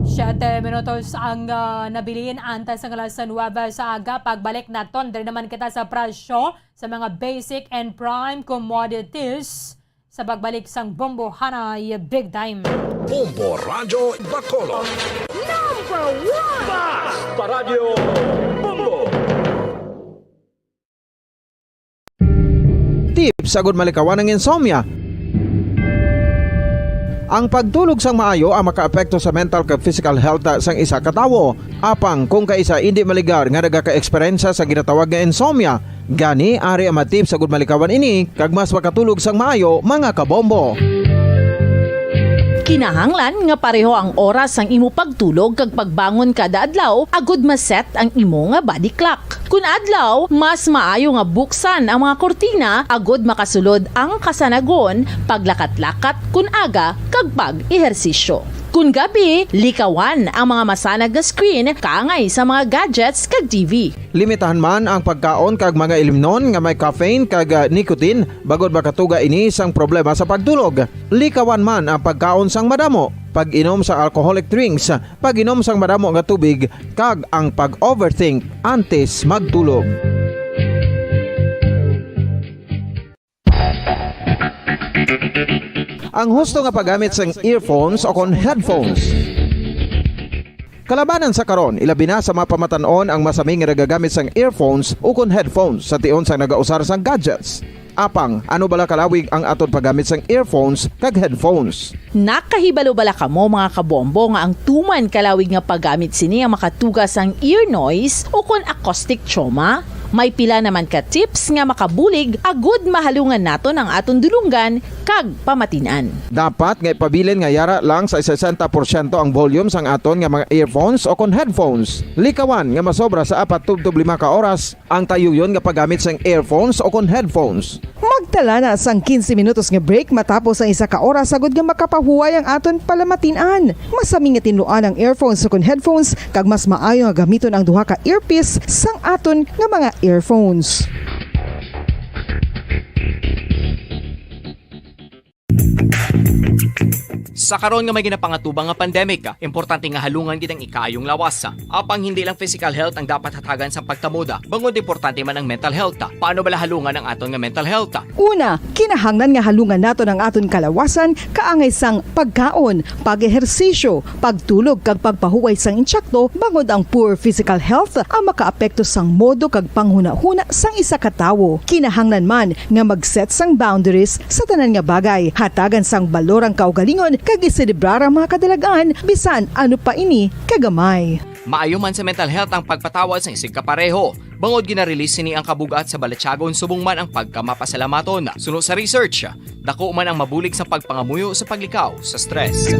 7 minutos ang nabiliin antas ng alas 9 sa aga. Pagbalik na ton, din naman kita sa presyo sa mga basic and prime commodities sa pagbalik sang Bombo Hanay Big Time. Bombo Radyo Bacolod. Number 1! Pas Paradyo Bombo! Tips sagud malikawan ng insomnia. Ang pagtulog sang maayo ang makaapekto sa mental kag physical health sang isa ka tawo. Apang kung kaisa hindi maligar nga nagaka-eksperyensya sa ginatawag nga insomnia, gani ari ang matip sagud malikawan ini kag mas makatulog sang maayo mga kabombo. Kinahanglan nga pareho ang oras ang imo pagtulog kag pagbangon kada adlaw agud maset ang imo nga body clock. Kun adlaw, mas maayo nga buksan ang mga kortina agud makasulod ang kasanagon, paglakat-lakat kun aga kag pag-ehersisyo. Kun gabi, likawan ang mga masanag na screen kaangay sa mga gadgets kag TV. Limitahan man ang pagkaon kag mga ilimnon nga may caffeine kag nicotine bagod makatuga ini sang problema sa pagtulog. Likawan man ang pagkaon sang madamo, pag-inom sa alcoholic drinks, pag-inom sang madamo nga tubig kag ang pag-overthink antes magtulog. Ang husto nga paggamit sang earphones o kon headphones. Kalabanan sa karon, ilabi na sa mga pamatanon ang masaming nga nagagamit sang earphones o kon headphones sa tion sang nagausar sang gadgets. Apang, ano bala kalawig ang aton paggamit sang earphones kag headphones? Nakahibalo bala kamo mga kabombo nga ang tuman kalawig nga paggamit sini ang makatugas ang ear noise o kon acoustic trauma? May pila naman ka tips nga makabulig agud mahalungan naton ang aton dulunggan kag pamatinan. Dapat nga ipabilin nga yara lang sa 60% ang volume sang aton nga mga earphones o kon headphones. Likawan nga masobra sa 4-5 ka oras ang tayuyon nga paggamit sang earphones o kon headphones. Magtala na sang 15 minutos nga break matapos ang 1 ka oras sagud nga makapahuway ang aton palamatinan. Masami nga tinluan ang earphones o kon headphones kag mas maayo nga gamiton ang duha ka earpiece sang aton nga mga earphones. Sa karon nga may ginapangatubang nga pandemic, importante nga halungan gid ang ikayong lawas. Apang hindi lang physical health ang dapat hatagan sa pagtamuda, bangod importante man ang mental health. Paano bala halungan ang aton nga mental health? Una, kinahanglan nga halungan naton ang aton kalawasan kaangay sang pagkaon, pag-ehersisyo, pagtulog kag pagpahuway sang insyakto bangod ang poor physical health ang makaapekto sang modo kag panghuna-huna sang isa ka tawo. Kinahanglan man nga mag-set sang boundaries sa tanan nga bagay, hatagan sang balorang kaugalingon kag iselebrar ang mga kadalagan bisan ano pa ini kagamay. Maayo man sa mental health ang pagpatawad sa isig kapareho. Bangod ginarelease ni ang kabugat sa balatsagon subong man ang pagkamapasalamaton. Suno sa research, dako man ang mabulig sa pagpangamuyo sa paglikaw sa stress.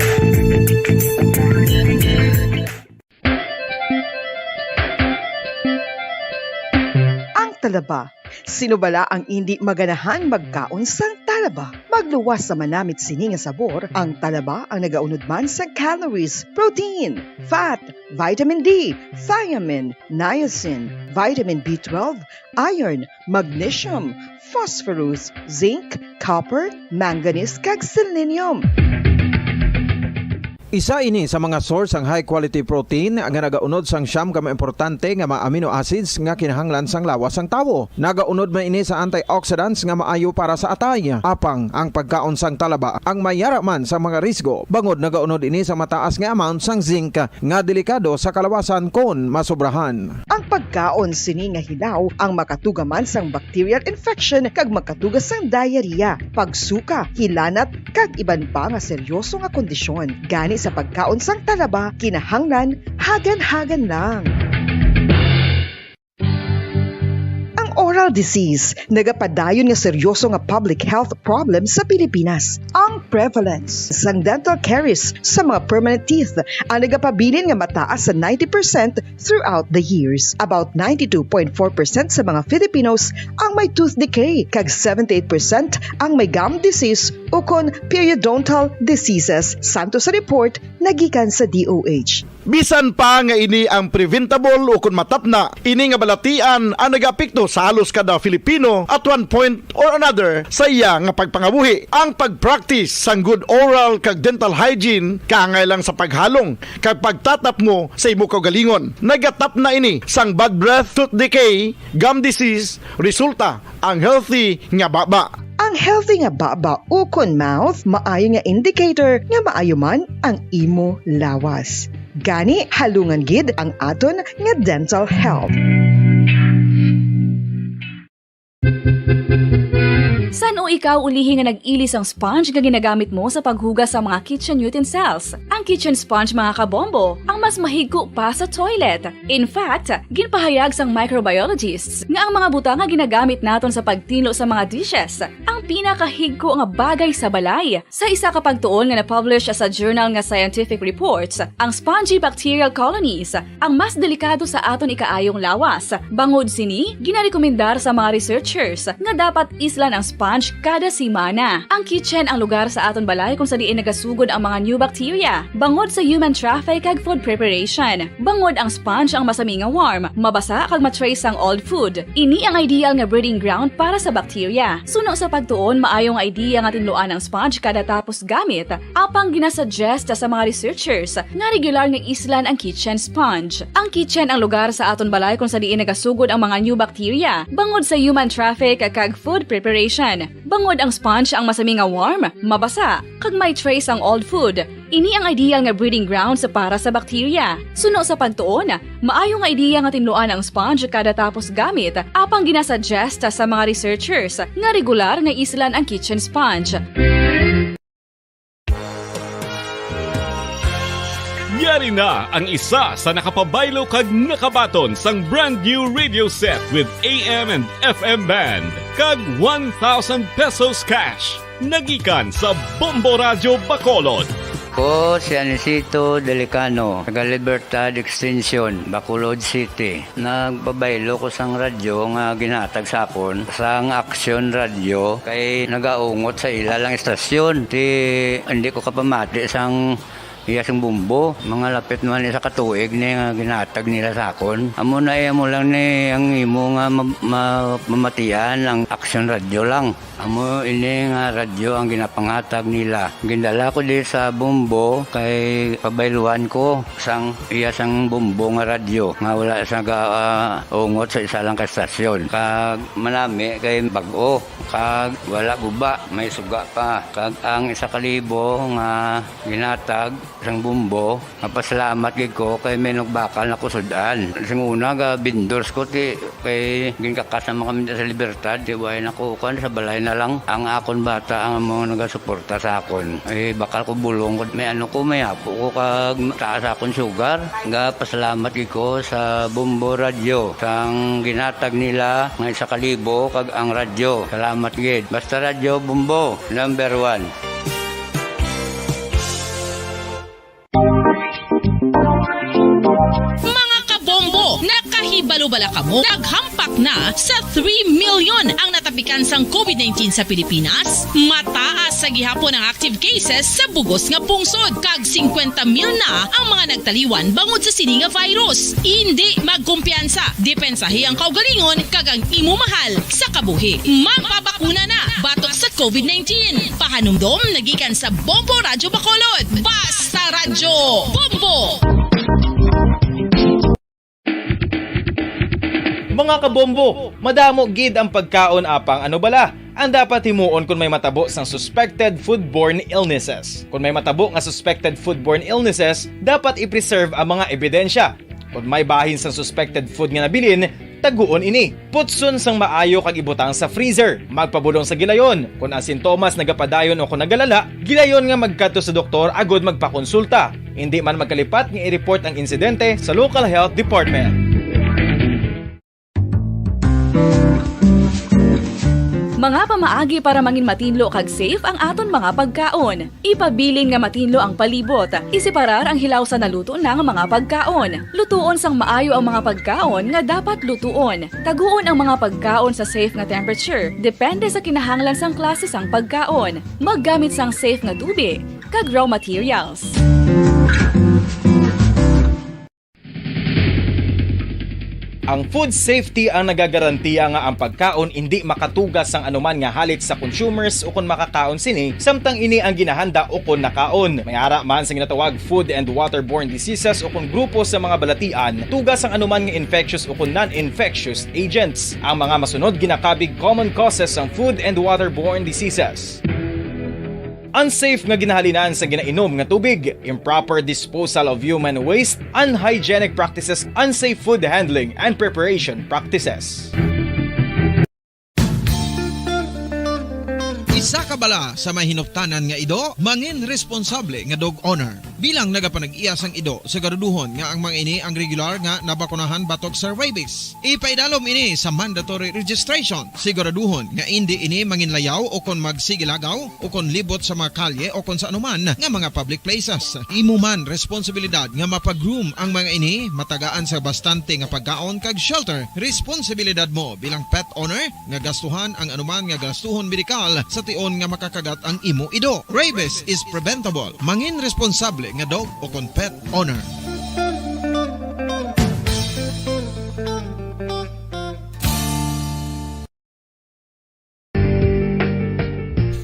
Ang talaba. Sino bala ang hindi maganahan magkaon sang talaba? Magluwas sa manamit sini nga sabor, ang talaba ang nagaunod man sa calories, protein, fat, vitamin D, thiamine, niacin, vitamin B12, iron, magnesium, phosphorus, zinc, copper, manganese kag selenium. Isa ini sa mga source ang high quality protein nga nagaunod sang siyam ka importante nga mga amino acids nga kinahanglan sang lawas sang tawo. Nagaunod man ini sa antioxidants nga maayo para sa atay. Apang ang pagkaon sang talaba ang mayara man sa mga risgo. Bangod nagaunod ini sa mataas nga amount sang zinc nga delikado sa kalawasan kon masobrahan. Ang pagkaon sini nga hilaw ang makatugaman sang bacterial infection kag makatugas sang diarrhea, pagsuka, hilanat kag iban pa nga seryoso nga kondisyon. Gani sa pagkaon sang talaba, kinahanglan hagan-hagan lang. Ang oral disease, nagapadayon nga seryoso nga public health problem sa Pilipinas. Ang prevalence sang dental caries sa mga permanent teeth ang nagapabilin nga mataas sa 90% throughout the years. About 92.4% sa mga Filipinos ang may tooth decay, kag 78% ang may gum disease o kon periodontal diseases. Santo sa report nagikan sa DOH. Bisan pa nga ini ang preventable o kung matapna, ini nga balatian ang nagapekto sa halos kada Filipino at one point or another sa iya nga pagpangabuhi. Ang pag-practice sang good oral kag dental hygiene kaangay lang sa paghalong kag pagtatap mo sa imo kaugalingon. Nagatap na ini sang bad breath, tooth decay, gum disease, resulta ang healthy nga baba. Ang healthy nga baba o kon mouth maayo nga indicator nga maayo man ang imo lawas. Gani halungan gid ang aton nga dental health. San o ikaw ulihi nga nag-ilis ang sponge nga ginagamit mo sa paghugas sa mga kitchen utensils? Ang kitchen sponge mga kabombo, ang mas mahigko pa sa toilet. In fact, ginpahayag sang microbiologists nga ang mga butang nga ginagamit naton sa pagtino sa mga dishes ang pinakahigko nga bagay sa balay. Sa isa ka pagtuon nga na-publish sa journal nga Scientific Reports, ang spongy bacterial colonies ang mas delikado sa aton ikaayong lawas. Bangod sini, ginarekomendar sa mga researchers nga dapat islan ang sponge kada simana. Ang kitchen ang lugar sa aton balay kung sa diin nagasugod ang mga new bacteria. Bangod sa human traffic kag food preparation. Bangod ang sponge ang masami nga warm, mabasa kag matrace ang old food. Ini ang ideal nga breeding ground para sa bacteria. Suno sa pagtuon, maayong idea nga tinluan ang sponge kada tapos gamit. Apang ginasuggest sa mga researchers nga regular nga islan ang kitchen sponge. Ang kitchen ang lugar sa aton balay kung sa diin nagasugod ang mga new bacteria. Bangod sa human traffic kag food preparation. Bangod ang sponge ang masami nga warm, mabasa, kag may trace ang old food. Ini ang ideal nga breeding ground sa para sa bacteria. Suno sa pagtuon, maayong idea nga tinluan ang sponge kada tapos gamit. Apang ginasuggest sa mga researchers nga regular nga islan ang kitchen sponge. Yari na ang isa sa nakapabaylo kag nakabaton sang brand new radio set with AM and FM band kag 1,000 pesos cash. Nagikan sa Bombo Radio Bacolod. Ako si Anisito Delicano, taga Libertad Extension, Bacolod City. Nagbabaylo ko sang radyo nga ginatag sapon sang Action Radio kay nagaungot sa ilalang estasyon. Hindi ko kapamati sang iyasang bumbo, mga lapit naman sa katuig ni nga ginatag nila sa akon. Amo na mo lang ni ang imo nga mamatian ang Action Radio lang. Amo ini nga radyo ang ginapangatag nila. Gindala ko di sa bumbo kay pabayluan ko sang iyasang bumbo nga radyo nga wala sa ungot sa isa lang ka estasyon. Kag manami kay bag-o, kag wala guba, may suga pa. Kag ang 1,000 nga ginatag sang bumbo, napasalamat gid ko kay may nagbakal na kusudan. Sing una ga vendors ko ti kay ginkakasama kami sa Libertad, di way nakukan sa balay na lang ang akon bata ang mga nagasuporta sa akon. Bakal ko bulong ko may may apo ko kag taas akon sugar. Ga pasalamat gid ko sa Bombo Radio sang ginatag nila nga 1,000 kag ang radyo. Salamat gid. Basta Radio Bombo number 1. Mga kabombo, nakahibalo-bala ka mo, naghampak na sa 3 million ang natapikan sang COVID-19 sa Pilipinas. Mataas sa gihapon ang active cases sa bugos nga pungsod, kag 50 mil na ang mga nagtaliwan bangod sa sini nga virus. Hindi magkumpiyansa, depensahi ang kaugalingon kag ang imo mahal sa kabuhi. Magpabakuna na batok sa COVID-19. Pahanumdom nagikan sa Bombo Radio Bacolod. Basta Radyo Bombo! Mga kabombo, madamo gid ang pagkaon apang ano bala. Ang dapat himuon kung may matabo sang suspected foodborne illnesses. Kung may matabo nga suspected foodborne illnesses, dapat i-preserve ang mga ebidensya. Kung may bahin sang suspected food nga nabilin, taguon ini. Putson sang maayo kag ibutang sa freezer. Magpabulong sa gilayon. Kung ang sintomas nagapadayon o kung nagalala, gilayon nga magkadto sa doktor agod magpakonsulta. Hindi man magkalipat nga i-report ang insidente sa local health department. Mga pamaagi para mangin matinlo kag safe ang aton mga pagkaon. Ipabilin nga matinlo ang palibot. Isiparar ang hilaw sa naluto ng mga pagkaon. Lutuon sang maayo ang mga pagkaon nga dapat lutuon. Taguon ang mga pagkaon sa safe nga temperature. Depende sa kinahanglan sang klase sang pagkaon. Maggamit sang safe nga tubig kag raw materials. Ang food safety ang nagagarantiya nga ang pagkaon hindi makatugas ang anuman nga halit sa consumers o kung makakaon sini, samtang ini ang ginahanda o kung nakaon. May ara man sa ginatawag food and waterborne diseases o kung grupo sa mga balatian, tugas ang anuman nga infectious o kung non-infectious agents. Ang mga masunod ginakabig common causes ng food and waterborne diseases. Unsafe nga ginahalinan sa ginainom nga tubig, improper disposal of human waste, unhygienic practices, unsafe food handling and preparation practices. Isa ka bala sa may hinuptanan nga ido, mangin responsable nga dog owner. Bilang nagapanag-iyas ang ido, siguraduhon nga ang mga ini ang regular nga nabakunahan batok sa rabies. Ipaidalom ini sa mandatory registration. Siguraduhon nga hindi ini manginlayaw o kon magsigilagaw o kon libot sa mga kalye o kon sa anuman nga mga public places. Imo man responsibilidad nga mapag-groom ang mga ini, matagaan sa bastante nga pagkaon kag shelter. Responsibilidad mo bilang pet owner nga gastuhan ang anuman nga gastuhon medikal sa tion nga makakagat ang imo ido. Rabies is preventable. Mangin responsable nga dog o kon pet owner.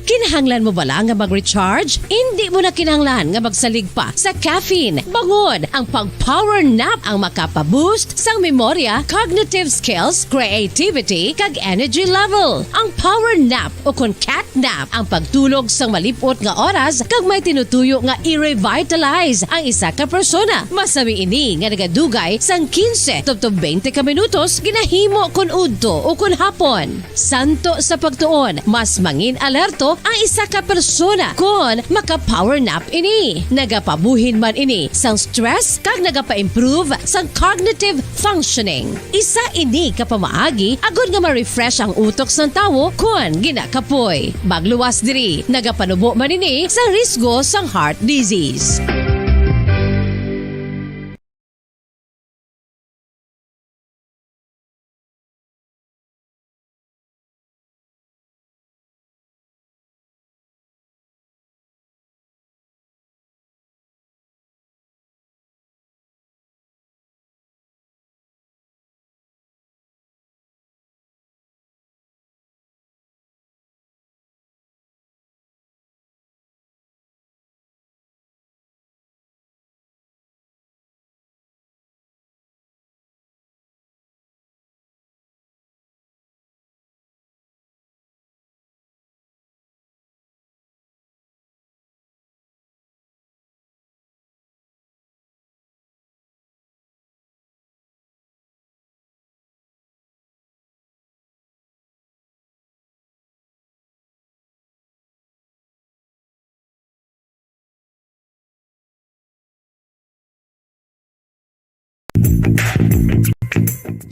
Kinahanglan mo bala nga mag-recharge? Hindi mo na kinahanglan nga magsalig pa sa caffeine. Bangod ang pag-power nap ang makapaboost sang memorya, cognitive skills, creativity, kag energy level. Ang power nap o kon cat nap ang pagtulog sang malipot nga oras kag may tinutuyo nga i-revitalize ang isa ka persona. Masami ini nga nagadugay sang 15 to 20 ka minutos ginahimo kon udto o kon hapon. Santo sa pagtuon, mas mangin alerto ang isa ka persona kon maka-power nap ini. Nagapabuhin man ini sang stress kag nagapa-improve sang cognitive functioning. Isa ini kapamaagi agud nga ma-refresh ang utok sang tawo kon ginakapoy. Bagluwas diri, nagapanubo man ini sa risgo sang heart disease.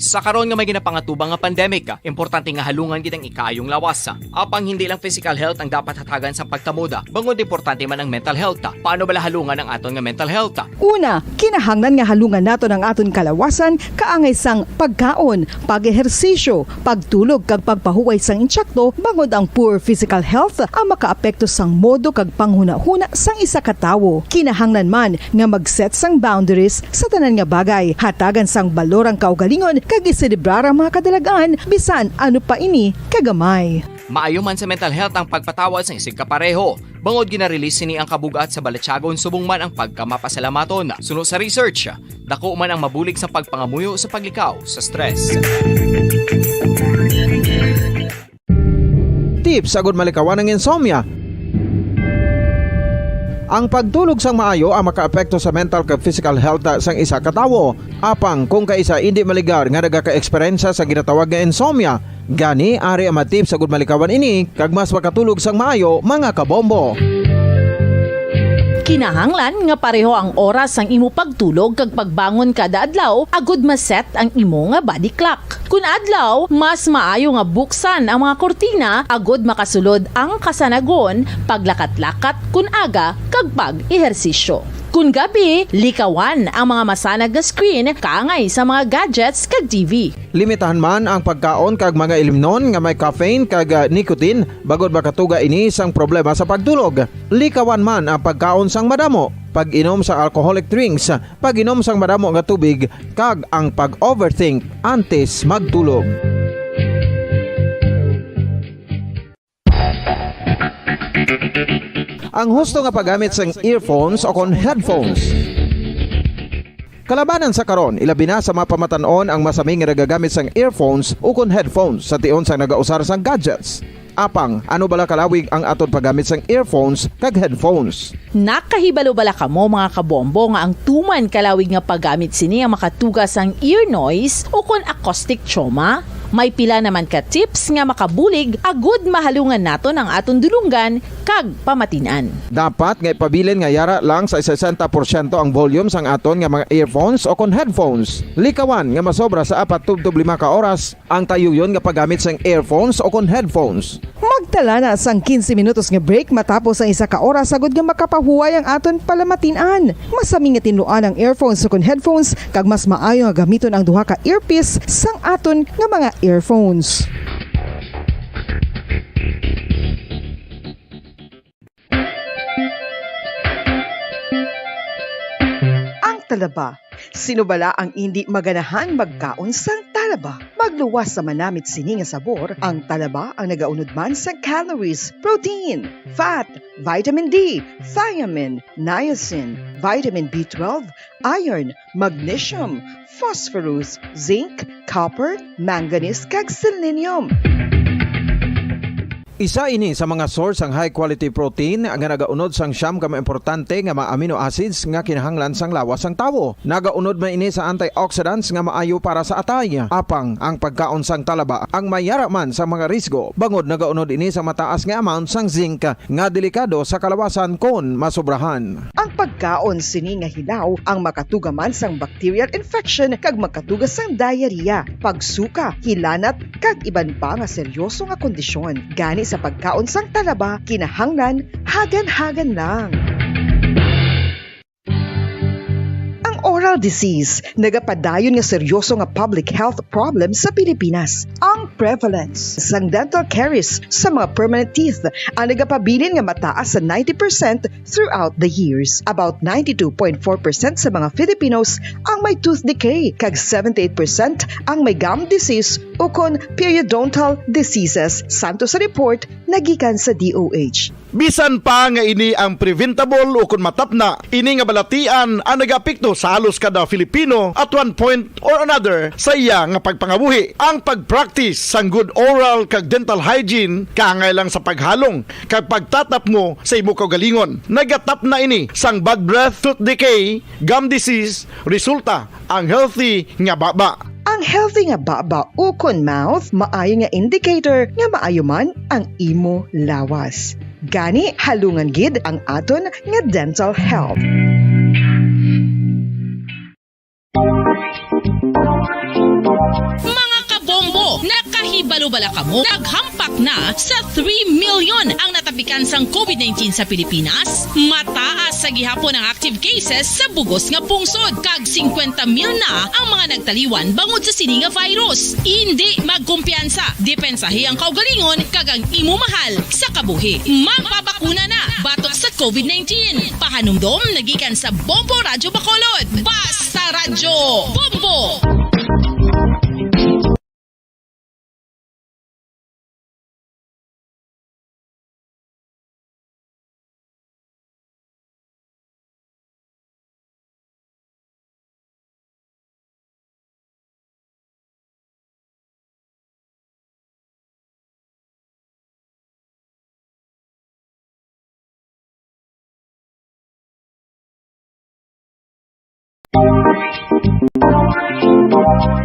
Sa karon nga may ginapangatubang nga pandemic, importante nga halungan gid ang ikayong lawas. Apang hindi lang physical health ang dapat hatagan sa pagtamuda, bangod importante man ang mental health. Paano bala halungan ang aton nga mental health? Una, kinahanglan nga halungan nato ng aton kalawasan kaangay sang pagkaon, pag-ehersisyo, pagtulog kag pagpahuway sang insyakto bangod ang poor physical health ang makaapekto sang modo kag panghuna-huna sang isa ka tawo. Kinahanglan man nga mag-set sang boundaries sa tanan nga bagay, hatagan sang balorang kaugalingon kag iselebrar ang mga kadalagaan bisan ano pa ini kagamay. Maayo man sa mental health ang pagpatawad sa isig kapareho. Bangod ginarelease ni ang kabugat sa Balatyagon subong man ang pagkamapasalamaton. Suno sa research, dako man ang mabulig sa pagpangamuyo sa paglikaw sa stress. Tips agud malikawan ng insomnia. Ang pagtulog sang maayo ang makaapekto sa mental kag physical health sang isa ka tawo. Apang kung kaisa hindi maligar nga nagaka-eksperyensya sa ginatawag nga insomnia, gani ari ang matip sa gud malikawan ini kag mas makatulog sang maayo mga kabombo. Kinahanglan nga pareho ang oras ang imo pagtulog kag pagbangon kada adlaw agud maset ang imo nga body clock. Kun adlaw, mas maayo nga buksan ang mga kortina agud makasulod ang kasanagon, paglakat-lakat kun aga kag pag-ehersisyo. Kun gabi, likawan ang mga masanag nga screen kaangay sa mga gadgets kag TV. Limitahan man ang pagkaon kag mga ilimnon nga may caffeine kag nicotine bagod makatuga ini sang problema sa pagtulog. Likawan man ang pagkaon sang madamo, pag-inom sa alcoholic drinks, pag-inom sang madamo nga tubig kag ang pag-overthink antes magtulog. Ang husto nga paggamit sang earphones o kon headphones. Kalabanan sa karon, ilabi na sa mapamatanon ang masaming nga nagagamit sang earphones o kon headphones sa tion sang nagausar sang gadgets. Apang, ano bala kalawig ang aton paggamit sang earphones kag headphones? Nakahibalo bala kamo mga kabombo nga ang tuman kalawig nga paggamit sini ang makatugas ang ear noise o kon acoustic trauma? May pila naman ka tips nga makabulig agud mahalungan naton ang aton dulunggan kag pamatinan. Dapat nga ipabilin nga yara lang sa 60% ang volume sang aton nga mga earphones o kon headphones. Likawan nga masobra sa 4-5 ka oras ang tayuyon nga paggamit sang earphones o kon headphones. Magtala na sang 15 minutos nga break matapos ang 1 ka oras agud nga makapahuway ang aton palamatinan. Masami nga tinluan ang earphones o kon headphones kag mas maayo nga gamiton ang duha ka earpiece sang aton nga mga earphones. Ang talaba. Sino bala ang hindi maganahan magkaon sang talaba? Magluwas sa manamit sini nga sabor, ang talaba ang nagaunod man sa calories, protein, fat, vitamin D, thiamine, niacin, vitamin B12, iron, magnesium, phosphorus, zinc, copper, manganese kag selenium. Isa ini sa mga source ang high quality protein nga nagaunod sang siyam ka importante nga mga amino acids nga kinahanglan sang lawas sang tawo. Nagaunod man ini sa antioxidants nga maayo para sa atay. Apang ang pagkaon sang talaba ang mayara man sa mga risgo. Bangod nagaunod ini sa mataas nga amount sang zinc nga delikado sa kalawasan kon masobrahan. Ang pagkaon sini nga hilaw ang makatugaman sang bacterial infection kag makatugas sang diarrhea, pagsuka, hilanat kag iban pa nga seryoso nga kondisyon. Gani sa pagkaon sang talaba, kinahanglan hagan-hagan lang. Oral disease, nagapadayon nga seryoso nga public health problem sa Pilipinas. Ang prevalence sang dental caries sa mga permanent teeth ang nagapabilin nga mataas sa 90% throughout the years. About 92.4% sa mga Filipinos ang may tooth decay, kag 78% ang may gum disease o kon periodontal diseases, santo sa report nagikan sa DOH. Bisan pa nga ini ang preventable o kung matapna, ini nga balatian ang nagapikto sa halos kada Filipino at one point or another sa iya nga pagpangabuhi. Ang pag-practice sang good oral kag dental hygiene kaangay lang sa paghalong kag pagtatap mo sa imo kaugalingon. Nagatap na ini sang bad breath, tooth decay, gum disease, resulta ang healthy nga baba. Ang healthy nga baba o kon mouth maayo nga indicator nga maayo man ang imo lawas. Gani halungan gid ang aton nga dental health. Mga kabombo, nakahibalo bala kamo? Naghampak na sa 3 million ang natapikan sang COVID-19 sa Pilipinas. Mataas sa gihapon ang active cases sa bugos nga pungsod. Kag 50 mil na ang mga nagtaliwan bangod sa sini nga virus. Hindi magkumpiyansa. Depensahi ang kaugalingon kag ang imo mahal sa kabuhi. Magpabakuna na batok sa COVID-19. Pahanumdom nagikan sa Bombo Radyo Bacolod. Basta Radyo Bombo!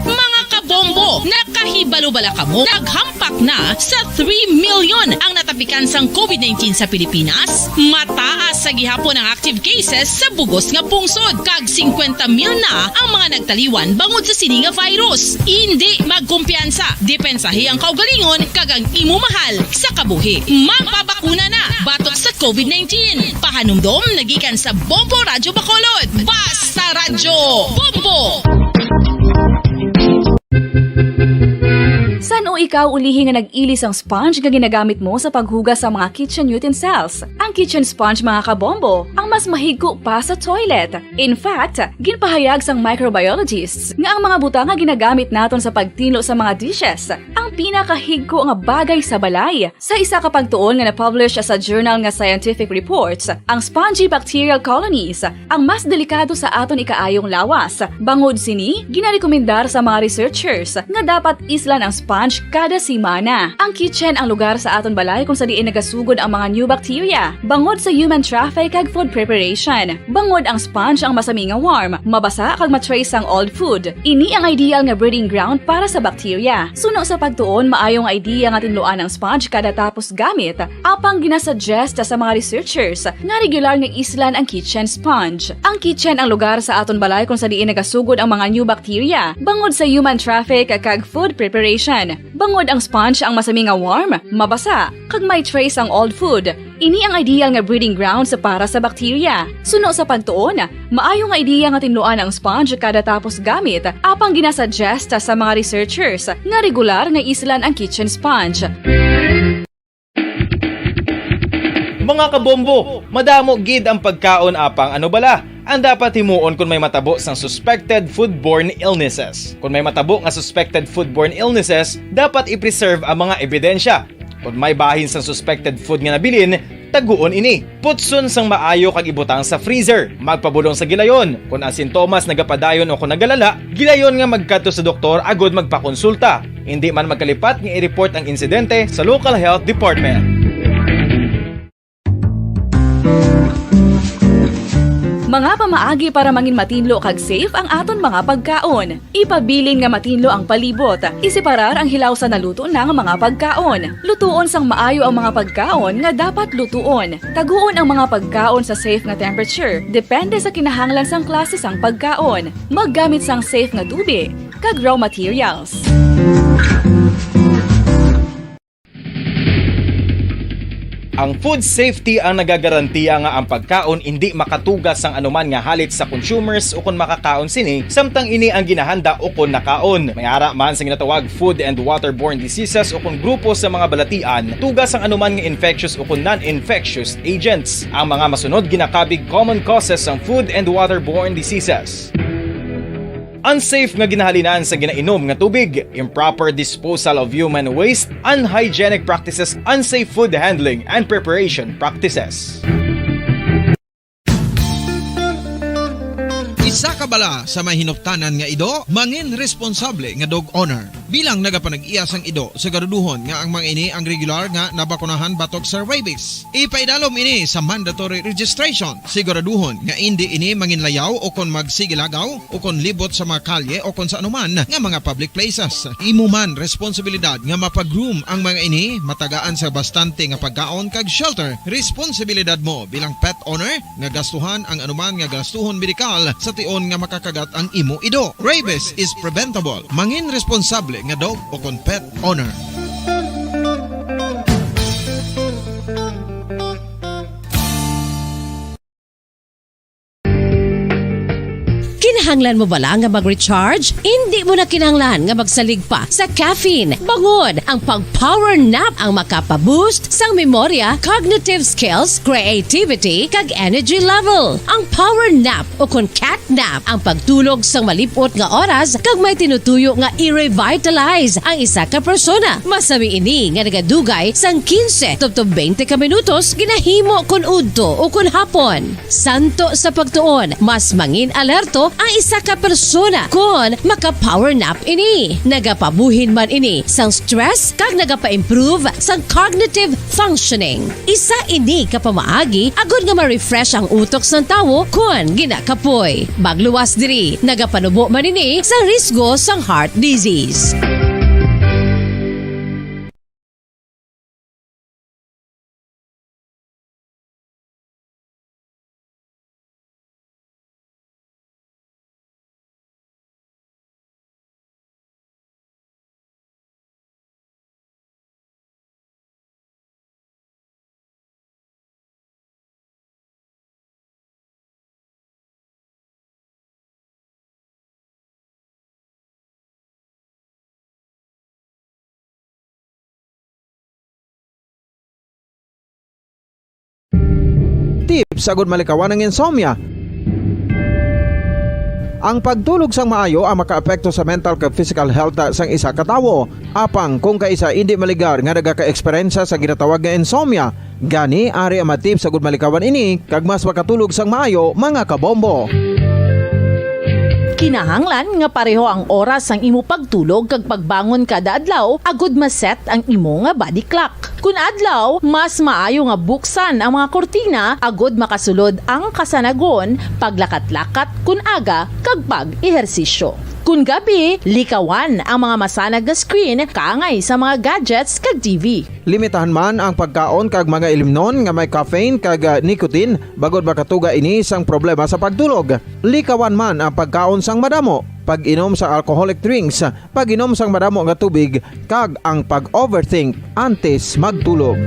Mga Nakahibalubala ka mo. Naghampak na sa 3 million ang natapikan sang COVID-19 sa Pilipinas. Mataas sa gihapon ang active cases sa bugos nga pungsod. Kag 50 mil na ang mga nagtaliwan bangod sa sini nga virus. Hindi magkumpiyansa. Depensahi ang kaugalingon kag ang imo mahal sa kabuhi. Magpabakuna na batok sa COVID-19. Pahanumdom nagikan sa Bombo Radyo Bacolod. Basta Radyo Bombo! San o ikaw ulihi nga nag-ilis ang sponge nga ginagamit mo sa paghugas sa mga kitchen utensils? Ang kitchen sponge mga kabombo, ang mas mahigko pa sa toilet. In fact, ginpahayag sang microbiologists nga ang mga butang nga ginagamit naton sa pagtinlo sa mga dishes ang pinakahigko nga bagay sa balay. Sa isa ka pagtuon nga na-publish sa journal nga Scientific Reports, ang spongy bacterial colonies ang mas delikado sa aton ikaayong lawas. Bangod sini, ginarekomendar sa mga researchers nga dapat islan ang sponge kada simana. Ang kitchen ang lugar sa aton balay kung sa diin nagasugod ang mga new bacteria. Bangod sa human traffic kag food preparation. Bangod ang sponge ang masami nga warm, mabasa kag matrace ang old food. Ini ang ideal nga breeding ground para sa bacteria. Suno sa pagtuon, maayong idea nga tinluan ang sponge kada tapos gamit. Apang ginasuggest sa mga researchers nga regular nga islan ang kitchen sponge. Ang kitchen ang lugar sa aton balay kung sa diin nagasugod ang mga new bacteria. Bangod sa human traffic kag food preparation. Bangod ang sponge ang masami nga warm, mabasa, kag may trace ang old food. Ini ang ideal nga breeding ground sa para sa bacteria. Suno sa pagtuon, maayong idea nga tinluan ang sponge kada tapos gamit, apang ginasuggest sa mga researchers nga regular nga islan ang kitchen sponge. Mga kabombo, madamo gid ang pagkaon apang ano bala. Ang dapat himuon kung may matabo sang suspected foodborne illnesses. Kung may matabo nga suspected foodborne illnesses, dapat i-preserve ang mga ebidensya. Kung may bahin sang suspected food nga nabilin, taguon ini. Putson sang maayo kag ibutang sa freezer. Magpabulong sa gilayon. Kung ang sintomas nagapadayon o kung nagalala, gilayon nga magkadto sa doktor agod magpakonsulta. Hindi man magkalipat nga i-report ang insidente sa local health department. Mga pamaagi para mangin matinlo kag safe ang aton mga pagkaon. Ipabilin nga matinlo ang palibot. Isiparar ang hilaw sa naluto ng mga pagkaon. Lutuon sang maayo ang mga pagkaon nga dapat lutuon. Taguon ang mga pagkaon sa safe nga temperature. Depende sa kinahanglan sang klase sang pagkaon. Maggamit sang safe nga tubig kag raw materials. Ang food safety ang nagagarantiya nga ang pagkaon hindi makatugas sang anuman nga halit sa consumers o kung makakaon sini, samtang ini ang ginahanda o kung nakaon. May ara man sa ginatawag food and waterborne diseases o kung grupo sa mga balatian, tugas ang anuman nga infectious o kung non-infectious agents. Ang mga masunod ginakabig common causes ng food and waterborne diseases. Unsafe nga ginahalinan sa ginainom nga tubig, improper disposal of human waste, unhygienic practices, unsafe food handling and preparation practices. Isa ka bala sa may hinuptanan nga ido, mangin responsable nga dog owner. Bilang nagapanag-iyas ang ido, siguraduhon nga ang mga ini ang regular nga nabakunahan batok sa rabies. Ipaidalom ini sa mandatory registration. Siguraduhon nga hindi ini manginlayaw o kon magsigilagaw o kon libot sa mga kalye o kon sa anuman nga mga public places. Imo man responsibilidad nga mapag-groom ang mga ini, matagaan sa bastante nga pagkaon kag shelter. Responsibilidad mo bilang pet owner nga gastuhan ang anuman nga gastuhon medikal sa tion nga makakagat ang imo ido. Rabies is preventable. Mangin responsable nga dog o kon pet owner. Kinahanglan mo bala nga mag-recharge? Hindi mo na kinahanglan nga magsalig pa sa caffeine. Bangod ang pag-power nap ang makapaboost sang memorya, cognitive skills, creativity, kag energy level. Ang power nap o kon cat nap ang pagtulog sang malipot nga oras kag may tinutuyo nga i-revitalize ang isa ka persona. Masami ini nga nagadugay sang 15 to 20 ka minutos ginahimo kon udto o kon hapon. Santo sa pagtuon, mas mangin alerto ang isa ka persona kung maka-power nap ini. Nagapabuhin man ini sang stress kag nagapa-improve sang cognitive functioning. Isa ini kapamaagi agud nga ma-refresh ang utok sang tawo kung ginakapoy. Magluwas diri, nagapanubo man ini sang risgo sang heart disease. tips sagud malikawan ang insomnia. Ang pagtulog sang maayo ang makaapekto sa mental kag physical health sang isa ka tawo. Apang kung kaisa hindi maligar nga nagaka-eksperyensya sa ginatawag nga insomnia, gani ari ang matip sagud malikawan ini kag mas makatulog sang maayo mga kabombo. Kinahanglan nga pareho ang oras ang imo pagtulog kag pagbangon kada adlaw agud maset ang imo nga body clock. Kun adlaw, mas maayo nga buksan ang mga kortina agud makasulod ang kasanagon, paglakat-lakat kun aga kag pag-ehersisyo. Kun gabi, likawan ang mga masanag na screen kaangay sa mga gadgets kag TV. Limitahan man ang pagkaon kag mga ilimnon nga may caffeine kag nicotine bagod makatuga ini sang problema sa pagtulog. Likawan man ang pagkaon sang madamo, pag-inom sa alcoholic drinks, pag-inom sang madamo nga tubig kag ang pag-overthink antes magtulog.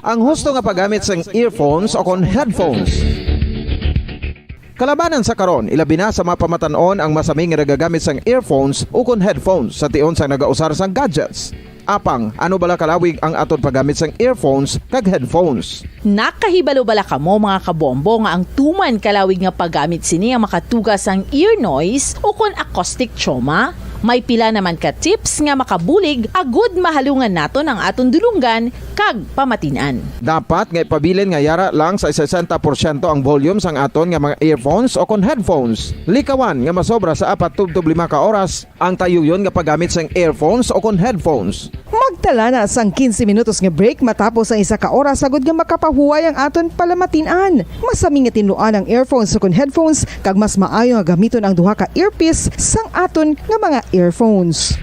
Ang husto nga paggamit sang earphones o kon headphones. Kalabanan sa karon, ilabi na sa mapamatanon ang masami nga nagagamit sang earphones o kon headphones sa tion sang nagausar sang gadgets. Apang, ano bala kalawig ang aton paggamit sang earphones kag headphones? Nakahibalo bala kamo mga kabombo nga ang tuman kalawig nga paggamit sini ang makatugas ang ear noise o kon acoustic trauma? May pila naman ka tips nga makabulig agud mahalungan naton ang aton dulunggan kag pamatinan. Dapat nga ipabilin nga yara lang sa 60% ang volume sang aton nga mga earphones o kon headphones. Likawan nga masobra sa 4 to 5 ka oras ang tayuyon nga paggamit sang earphones o kon headphones. Magtala na sang 15 minutos nga break matapos ang 1 ka oras sagud nga makapahuway ang aton palamatinan. Masami nga tinluan ang earphones o kon headphones kag mas maayo nga gamiton ang duha ka earpiece sang aton nga mga earphones.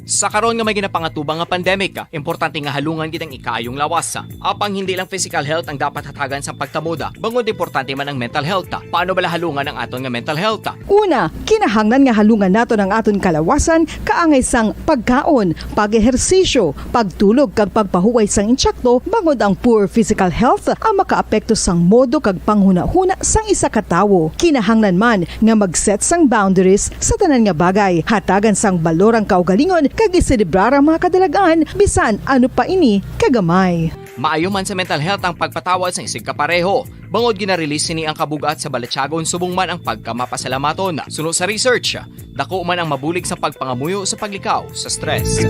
Sa karon nga may ginapangatubang nga pandemic, importante nga halungan kitang ikaayong lawas. Apang hindi lang physical health ang dapat hatagan sa pagtamuda, bangod importante man ang mental health. Paano bala halungan ang aton nga mental health? Una, kinahanglan nga halungan naton ang aton kalawasan kaangay sang pagkaon, pag-ehersisyo, pagtulog kag pagpahuway sang insyakto bangod ang poor physical health ang makaapekto sang modo kag panghuna-huna sang isa ka tawo. Kinahanglan man nga mag-set sang boundaries sa tanan nga bagay, hatagan sang balorang kaugalingon kag iselebrar ang mga kadalagaan bisan ano pa ini kagamay. Maayo man sa mental health ang pagpatawad sa isig kapareho. Bangod ginarelease ni ang kabugat sa Balatyagon subong man ang pagkamapasalamaton. Sunod sa research, dako man ang mabulig sa pagpangamuyo sa paglikaw sa stress.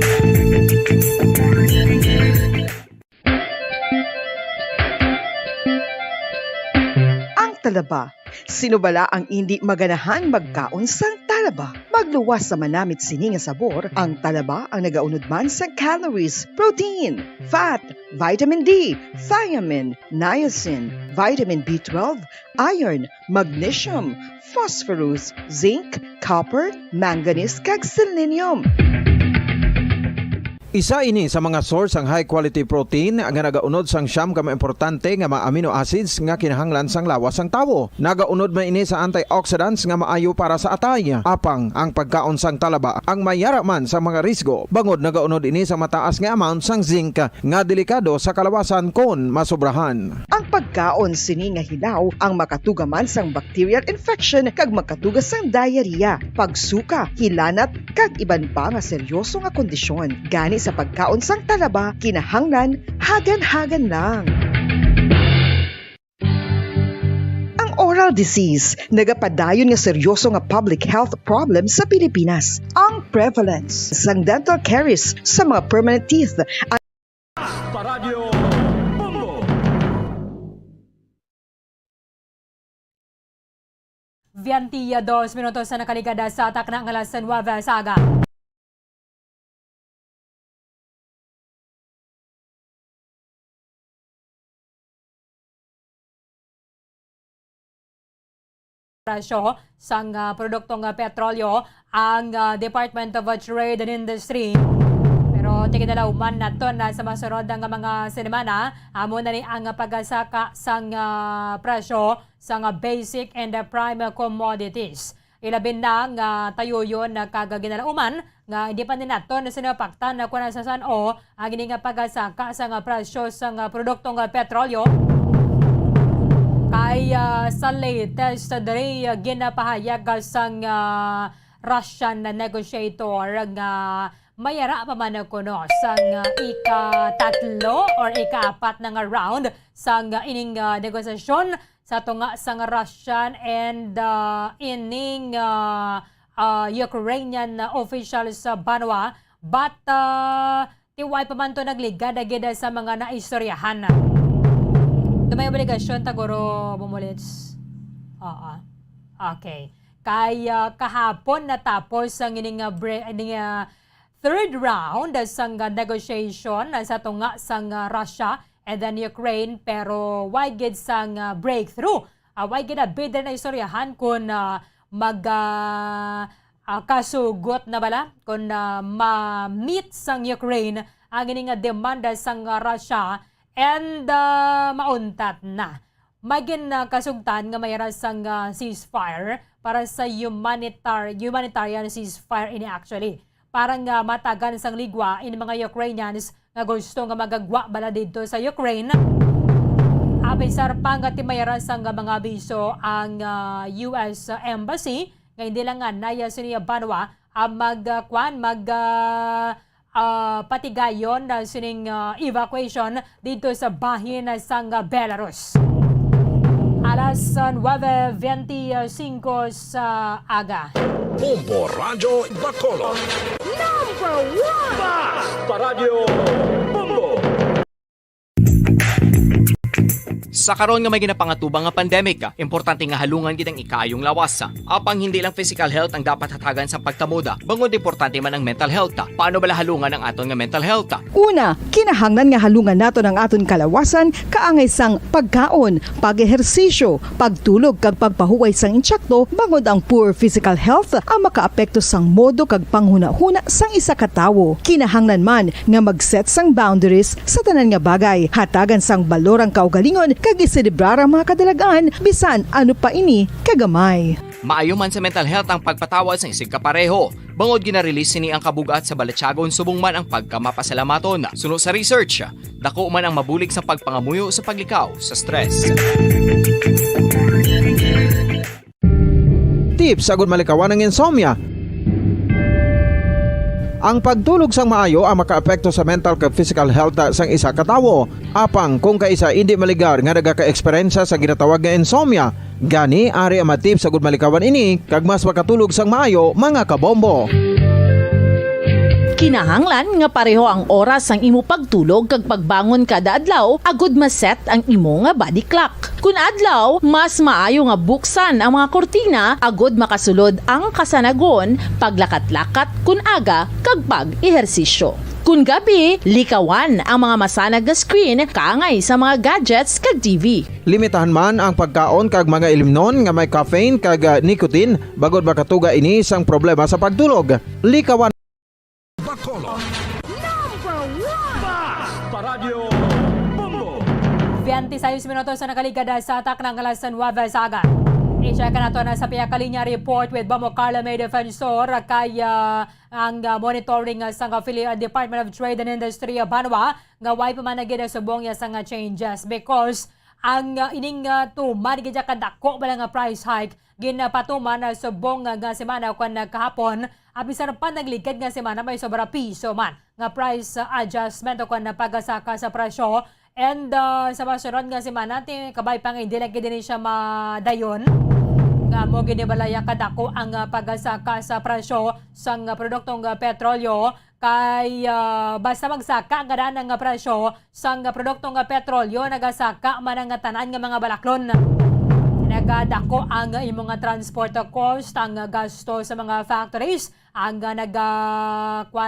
Ang talaba. Sino bala ang hindi maganahan magkaon sang talaba? Magluwas sa manamit sini nga sabor, ang talaba ang nagaunod man sa calories, protein, fat, vitamin D, thiamine, niacin, vitamin B12, iron, magnesium, phosphorus, zinc, copper, manganese kag selenium. Isa ini sa mga source ang high quality protein nga nagaunod sang siyam ka importante nga mga amino acids nga kinahanglan sang lawas sang tawo. Nagaunod man ini sa antioxidants nga maayo para sa atay. Apang ang pagkaon sang talaba ang mayara man sa mga risgo. Bangod nagaunod ini sa mataas nga amount sang zinc nga delikado sa kalawasan kon masobrahan. Ang pagkaon sini nga hilaw ang makatugaman sang bacterial infection kag makatugas sang diarrhea, pagsuka, hilanat kag iban pa nga seryoso nga kondisyon. Gani sa pagkaon sang talaba, kinahanglan hagan-hagan lang. Ang oral disease, nagapadayon nga seryoso nga public health problem sa Pilipinas. Ang prevalence sang dental caries sa mga permanent teeth at Paradyo Bombo. 22 minutos na nakaligada sa atak ng alas 9 saga. Presyo sang produktong petrolyo ang Department of Trade and Industry. Pero tigidalaw man nato na sa masunod ng mga semana, amo na ni ang pagasaka sang presyo sang basic and prime commodities. Ilabin na nga tayo yun na kagaginalauman nga hindi pa din nato na sinapaktan na kuna sa San-O ang nga pagasaka sang presyo sang produktong petrolyo. Kay sa latest diri ginapahayag sang Russian negotiator nga mayara pa man kuno sang ika-tatlo or ika-apat na nga round sang ining negosasyon sa tunga sang Russian and ining Ukrainian officials sa Banwa, but tiway pa man to nagligada-gida sa mga naistoryahan. May obligasyon taguro bumulits. Oo. Okay. Kaya kahapon natapos ang ining third round sang negotiation sa tunga sang Russia and then Ukraine, pero why gid sang breakthrough? Why gid a bid na istoryahan kung kasugot na bala kung ma-meet sang Ukraine ang ining demanda sang Russia and mauntat na. Magin kasugtan nga mayroon sang ceasefire para sa humanitarian ceasefire ini actually. Parang matagan sang ligwa in mga Ukrainians nga gusto nga magagwa bala dito sa Ukraine. Abisar pa nga timayran sang mga abiso ang US Embassy nga hindi lang nga naya siniya Banwa patigayon na sining evacuation dito sa bahin sang Belarus. Alas 9:25 sa aga. Bombo Radio Bacolod. Number 1! Basta Radio Bombo! Sa karon nga may ginapangatubang nga pandemic, importante nga halungan gid ang ikayong lawas. Apang hindi lang physical health ang dapat hatagan sa pagtamuda, bangod importante man ang mental health. Paano bala halungan ang aton nga mental health? Una, kinahanglan nga halungan nato ng aton kalawasan kaangay sang pagkaon, pag-ehersisyo, pagtulog kag pagpahuway sang insyakto bangod ang poor physical health ang makaapekto sang modo kag panghuna-huna sang isa ka tawo. Kinahanglan man nga mag-set sang boundaries sa tanan nga bagay, hatagan sang balorang kaugalingon kag iselebrar ang mga kadalagaan bisan ano pa ini kagamay. Maayo man sa mental health ang pagpatawad sa isig kapareho. Bangod ginarelease ni ang kabugat sa Balatyagon subong man ang pagkamapasalamaton. Suno sa research, dako man ang mabulig sa pagpangamuyo sa paglikaw sa stress. Tips agud malikawan ng insomnia. Ang pagtulog sang maayo ang makaapekto sa mental kag physical health sang isa ka tawo. Apang kung kaisa hindi maligar nga nagaka-eksperyensya sa ginatawag nga insomnia, gani ari ang matip sa gud malikawan ini kag mas makatulog sang maayo mga kabombo. Kinahanglan nga pareho ang oras ang imo pagtulog kag pagbangon kada adlaw agud maset ang imo nga body clock. Kun adlaw, mas maayo nga buksan ang mga kortina agud makasulod ang kasanagon, paglakat-lakat kun aga kag pag-ehersisyo. Kun gabi, likawan ang mga masanag nga screen kaangay sa mga gadgets kag TV. Limitahan man ang pagkaon kag mga ilimnon nga may caffeine kag nicotine bagod makatuga ini sang problema sa pagtulog. Likawan Bacolod. Number 1! Basta Radio Bombo! 26 minutos na nakaligada sa atak ng alas 9 sa aga. I-check na ito na sa Piyakalinya report with Bamo Carla May Defensor kaya ang monitoring sa Department of Trade and Industry Banwa nga way pa man naging subong sa nga changes because ang ining tuman gidya kadako bala nga price hike ginapatuman sa subong nga semana kung kahapon abisan pa naglikad nga semana may sobra piso man nga price adjustment o kung napagasaka sa presyo and sa masunod nga semana kabay pang hindi lang din siya madayon nga mo ginibalaya kadako ang pagasaka sa presyo sang produktong petrolyo kay basta magsaka nga daan ang presyo sang produktong petrolyo nagasaka man ang tanan nga mga balaklon. Nagadako ang imong transport cost, ang gasto sa mga factories, ang nagadako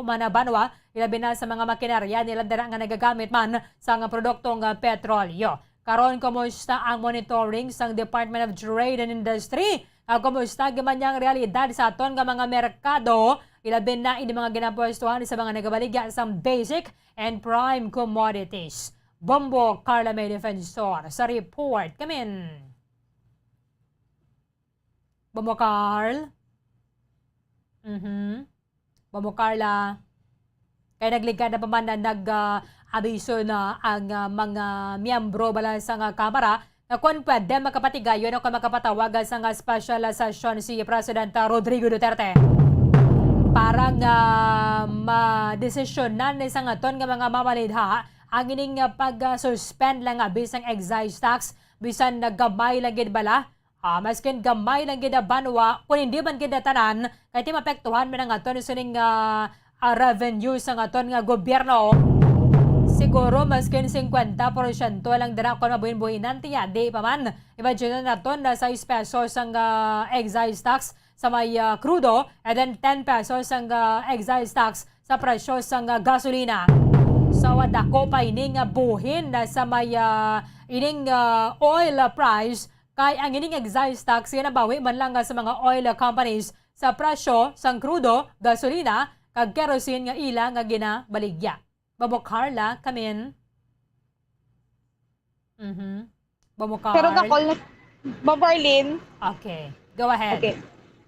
man na Banwa, ilabi na sa mga makinarya nila dira nga nagagamit man sa produktong petrolyo. Karon kumusta ang monitoring sang Department of Trade and Industry? Kumusta gaman yang realidad sa aton nga mga merkado? Ilabi na ini mga ginapwestuhan sa mga nagabaligya sa basic and prime commodities. Bombo Carla May Defensor sa report. Come in. Bombo Carl. Bombo Carla. Kaya nagligad na pa man na nag-abiso na ang mga miyembro bala sa kamara na kung pwede makapatigayon o makapatawagan sa nga special session si President Rodrigo Duterte para nga ma-desisyonan sa nga ton nga mga mamalidha ang ining pag-suspend lang nga bisang excise tax bisan gamay lang gid bala. Maskin gamay lang gid banwa kung hindi man gid tanan kay ti mapektuhan man nga ton sining revenue sa nga ton nga gobyerno. Siguro maskin 50% lang dira kon mabuhin-buhinan tiya di pa man. Imagine na ton na 6 pesos ang excise tax sa may crudo and then 10 pesos ang excise tax sa presyo sa gasolina. So dako pa ining buhin na sa may ining oil price kay ang ining excise tax nga nabawi man lang sa mga oil companies sa presyo sang crudo, gasolina kag kerosene nga ila nga ginabaligya. Bobo Carla, come in. Bobo Carla. Pero ka-call na Bombarlin. Okay, go ahead. Okay.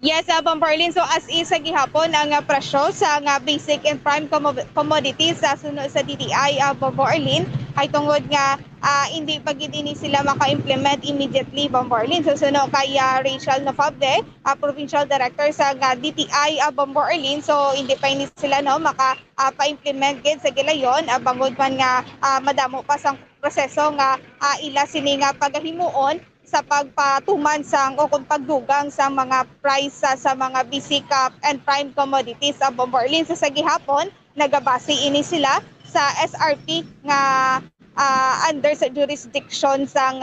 Yes, Bombarlin. So as is sa gihapon ang presyo sa basic and prime commodities sa sunod sa DTI Bombarlin ay tungod nga hindi pa gid ini sila maka-implement immediately Bombarlin. So sunod kay Rachel Nafabde, Provincial Director sa DTI Bombarlin. So hindi pa ini sila maka-pa-implement gid sa gilayon bangod man nga madamo pa sang proseso nga ila sini nga pagahimuon sa pagpatuman sang o kung pagdugang sa mga price sa mga basic and prime commodities sa Bombarlin. So sa gihapon nagabase ini sila sa SRP nga under sa jurisdiction sa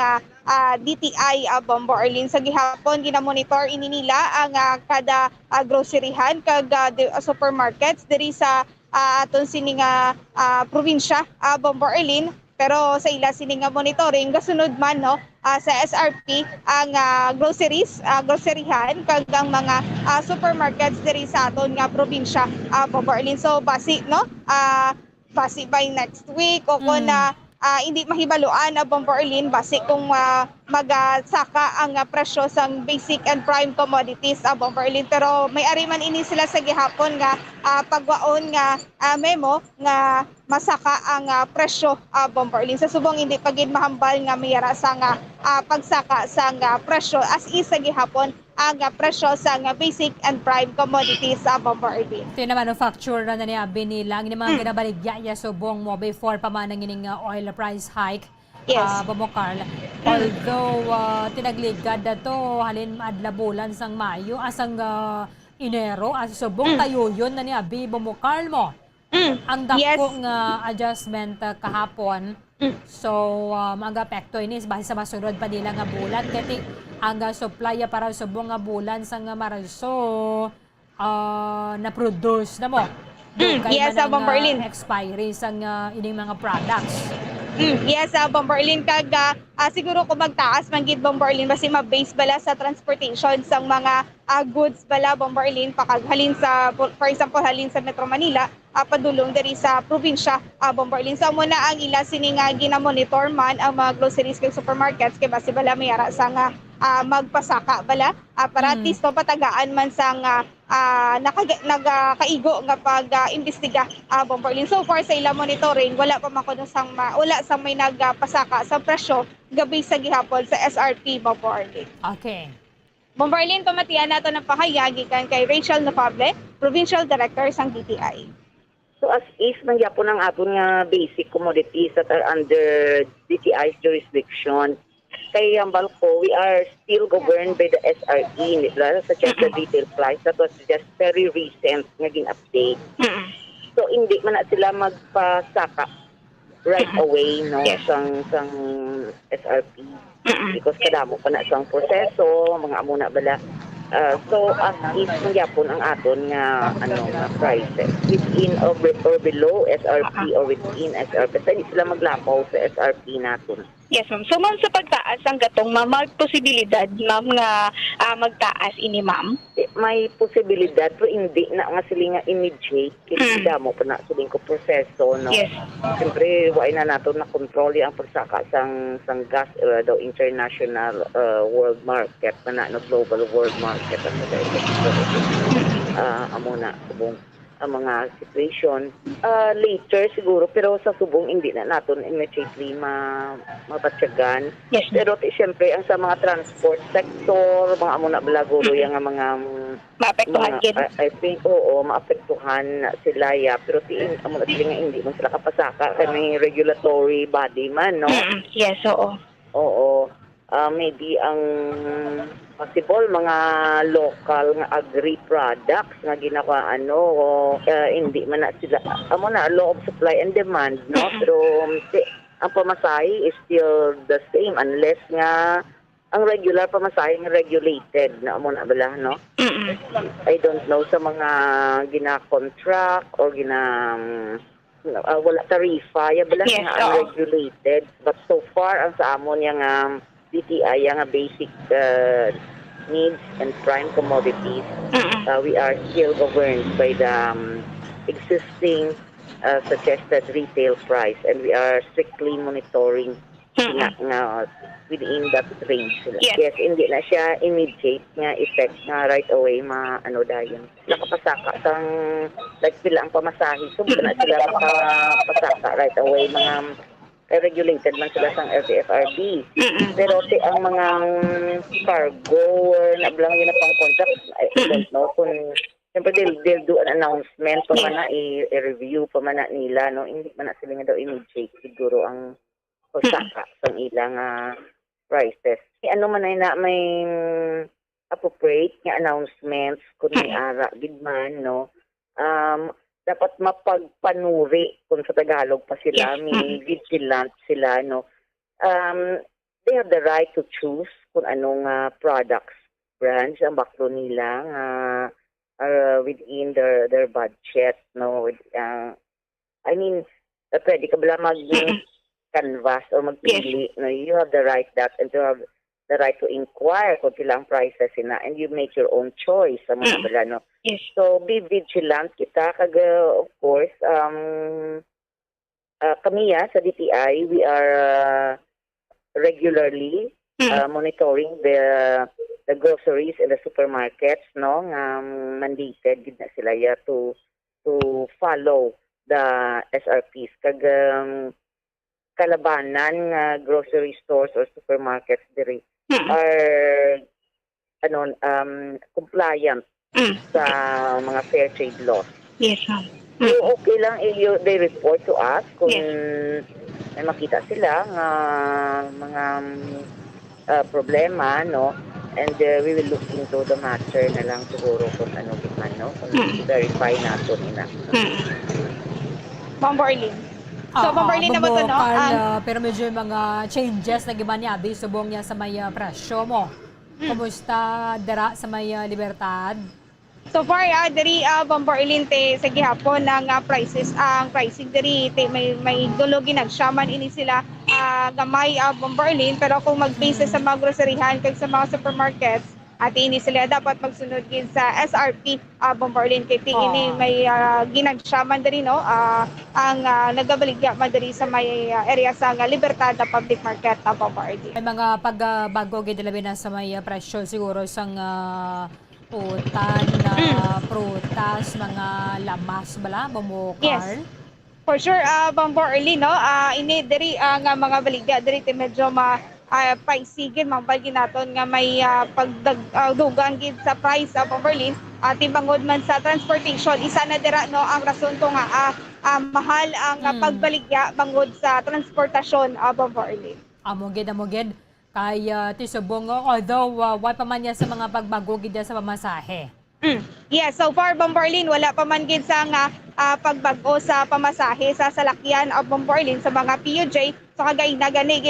DTI Bombarlin. Sa gihapon ginamonitor ini nila ang kada groceryhan kag supermarkets diri sa aton sini nga probinsya Bombarlin. Pero sa ila sini nga monitoring gasunod man sa SRP ang groceryhan kag ang mga supermarkets diri sa aton nga probinsya Bombarlin. So basi basi by next week o kung hindi mahibaluan Bombarlin basi kung magsaka ang presyo sang basic and prime commodities Bombarlin. Pero may ari man ini sila sa gihapon nga pagwaon nga memo nga masaka ang presyo Bombarlin. Sa subong hindi pa gid mahambal nga mayara sa pagsaka sa presyo as is sa gihapon ang presyo sa basic and prime commodities sa Bombarlin. Ito na manufacturer na niya binilang ni mga ginabaligya subong mo before pa man ang ining oil price hike. Yes. Bobo Carl. Although tinagligad dato halin adlabulan sang Mayo asang Enero as subong tayo yun na niya Bobo Carl mo. Ang dako nga adjustment kahapon. So mag-apekto ini base sa masunod pa nila nga bulan kati ang supply para subong nga bulan sang Marso na-produce na mo. Yes, Bombarlin. Expiry sang ining mga products. Yes, Bombarlin kag siguro kung magtaas man gid Bombarlin basi ma-base bala sa transportation sang mga goods bala Bombarlin pakaghalin sa for example halin sa Metro Manila padulong diri sa probinsya Bombarlin. So mo na ang ila sini nga ginamonitor man ang mga groceries kag supermarkets kay basi bala mayara sa nga magpasaka bala para at least mapatagaan man sa nga nagkaigo nga pag-imbestiga Bombarlin. So far sa ila monitoring wala pa man kuno sang wala sa may nagpasaka sa presyo gabi sa gihapon sa SRP Bombarlin. Okay. Bombarlin, pamatian nato ng pahayag gikan kay Rachel Nafable, Provincial Director sang DTI. So as is mangyapon ang aton nga basic commodities that are under DTI's jurisdiction. Kay Ambalco, we are still governed by the SRE, such as the retail price that was just very recent naging update. So hindi man na sila magpasaka right away sang SRP because kadamo pa na sang proseso, mga amo na bala. So as is mangyapon ang aton nga prices within or below SRP or within SRP. So hindi sila maglapaw sa SRP natin. Yes, ma'am. So, ma'am, sa pagtaas ang gatong, ma'am, magposibilidad, ma'am, nga magtaas ini, ma'am? May posibilidad, pero hindi na nga sila nga immediate. Kasi damo pa na sila ko proseso, no? Yes. Siyempre, wala na nato na kontrol ang pagsaka sang gas daw international world market, na global world market. Amo na, subong ang mga situation later siguro, pero sa subong hindi na natin immediately mabatyagan. Yes. Pero siyempre ang sa mga transport sector, mga amo na balaguro yung mga maapektuhan gid. I think oo, maapektuhan na sila ya, pero amo na sila nga hindi man sila kapasaka kay may regulatory body man, no? Yes, oo. Oo. Maybe ang possible mga local nga agri products nga ginawa hindi man na sila amo na law of supply and demand, no? Pero ang pamasahe is still the same unless nga ang regular pamasahe nga regulated na amo na bala, no? I don't know sa mga gina-contract or wala tarifa ya bala nga unregulated, but so far ang sa amon yang DTI yang basic needs and prime commodities, we are still governed by the existing suggested retail price, and we are strictly monitoring nga within that range. Yes, hindi na siya immediate nga effect nga right away dayon. Nakapasaka sang like sila ang pamasahe, so na sila makapasaka right away, mga regulated man sila sang LTFRB. Pero ang mga cargo na blang yun na pang contract, I don't know kung siyempre they'll do an announcement pa man na i-review pa man na nila, no? Hindi man na sila nga daw immediate siguro ang pasaka sang ilang prices. Ano man ay na may appropriate nga announcements kung may ara gid man, no? Dapat mapagpanuri kung sa Tagalog pa sila, may vigilant sila, no? They have the right to choose kung anong products, brands ang baklo nila within their budget, no? I mean, pwede ka bala mag-canvas or magpili, no? You have the right that and to have the right to inquire kung silang prices na, and you make your own choice sa mga bala, no? Yes. So, be vigilant kita. Of course, kami sa DTI, we are regularly monitoring the groceries and the supermarkets, no? Mandated gid na sila to follow the SRPs. Kalabanan grocery stores or supermarkets diri are compliant sa mga fair trade laws. Yes, ma'am. So, okay lang they report to us kung may makita sila nga mga problema, no? And we will look into the matter na lang siguro kung ano man, no? Kung verify natin na. Ma'am Borlin. So, Ma'am Borlin naman to, no? Pero medyo yung mga changes na giba niya, di subong niya sa may presyo mo. Kumusta dara sa may libertad? So far, diri Ma'am Borlin sa gihapon ang prices, ang pricing diri may dulo ginagsyaman ini sila gamay Ma'am Borlin, pero kung mag-base sa mga groceryhan kag sa mga supermarkets, at ini sila dapat magsunod gid sa SRP Ma'am Borlin kay ini may ginagsyaman diri, no? Ang nagabaligya man diri sa may area sa Libertad Public Market Ma'am Borlin. May mga pagbago gid labi na sa may presyo siguro sang utan, prutas, mga lamas bala, bumukal. Yes. For sure, Ma'am Borlin, no? Ini diri nga mga baligya diri medyo paisigin mambal naton nga may pagdugang gid sa price Ma'am Borlin, timbangod man sa transportation, isa na dira, no, ang rason to nga mahal ang pagbaligya bangod sa transportasyon Ma'am Borlin. Amo gid kay tisubong, although why pa man niya sa mga pagbago gid sa pamasahe. Yes, so far Ma'am Borlin wala pa man gid sa nga pagbago sa pamasahe sa salakyan Ma'am Borlin sa mga PUJ. So kagay na gani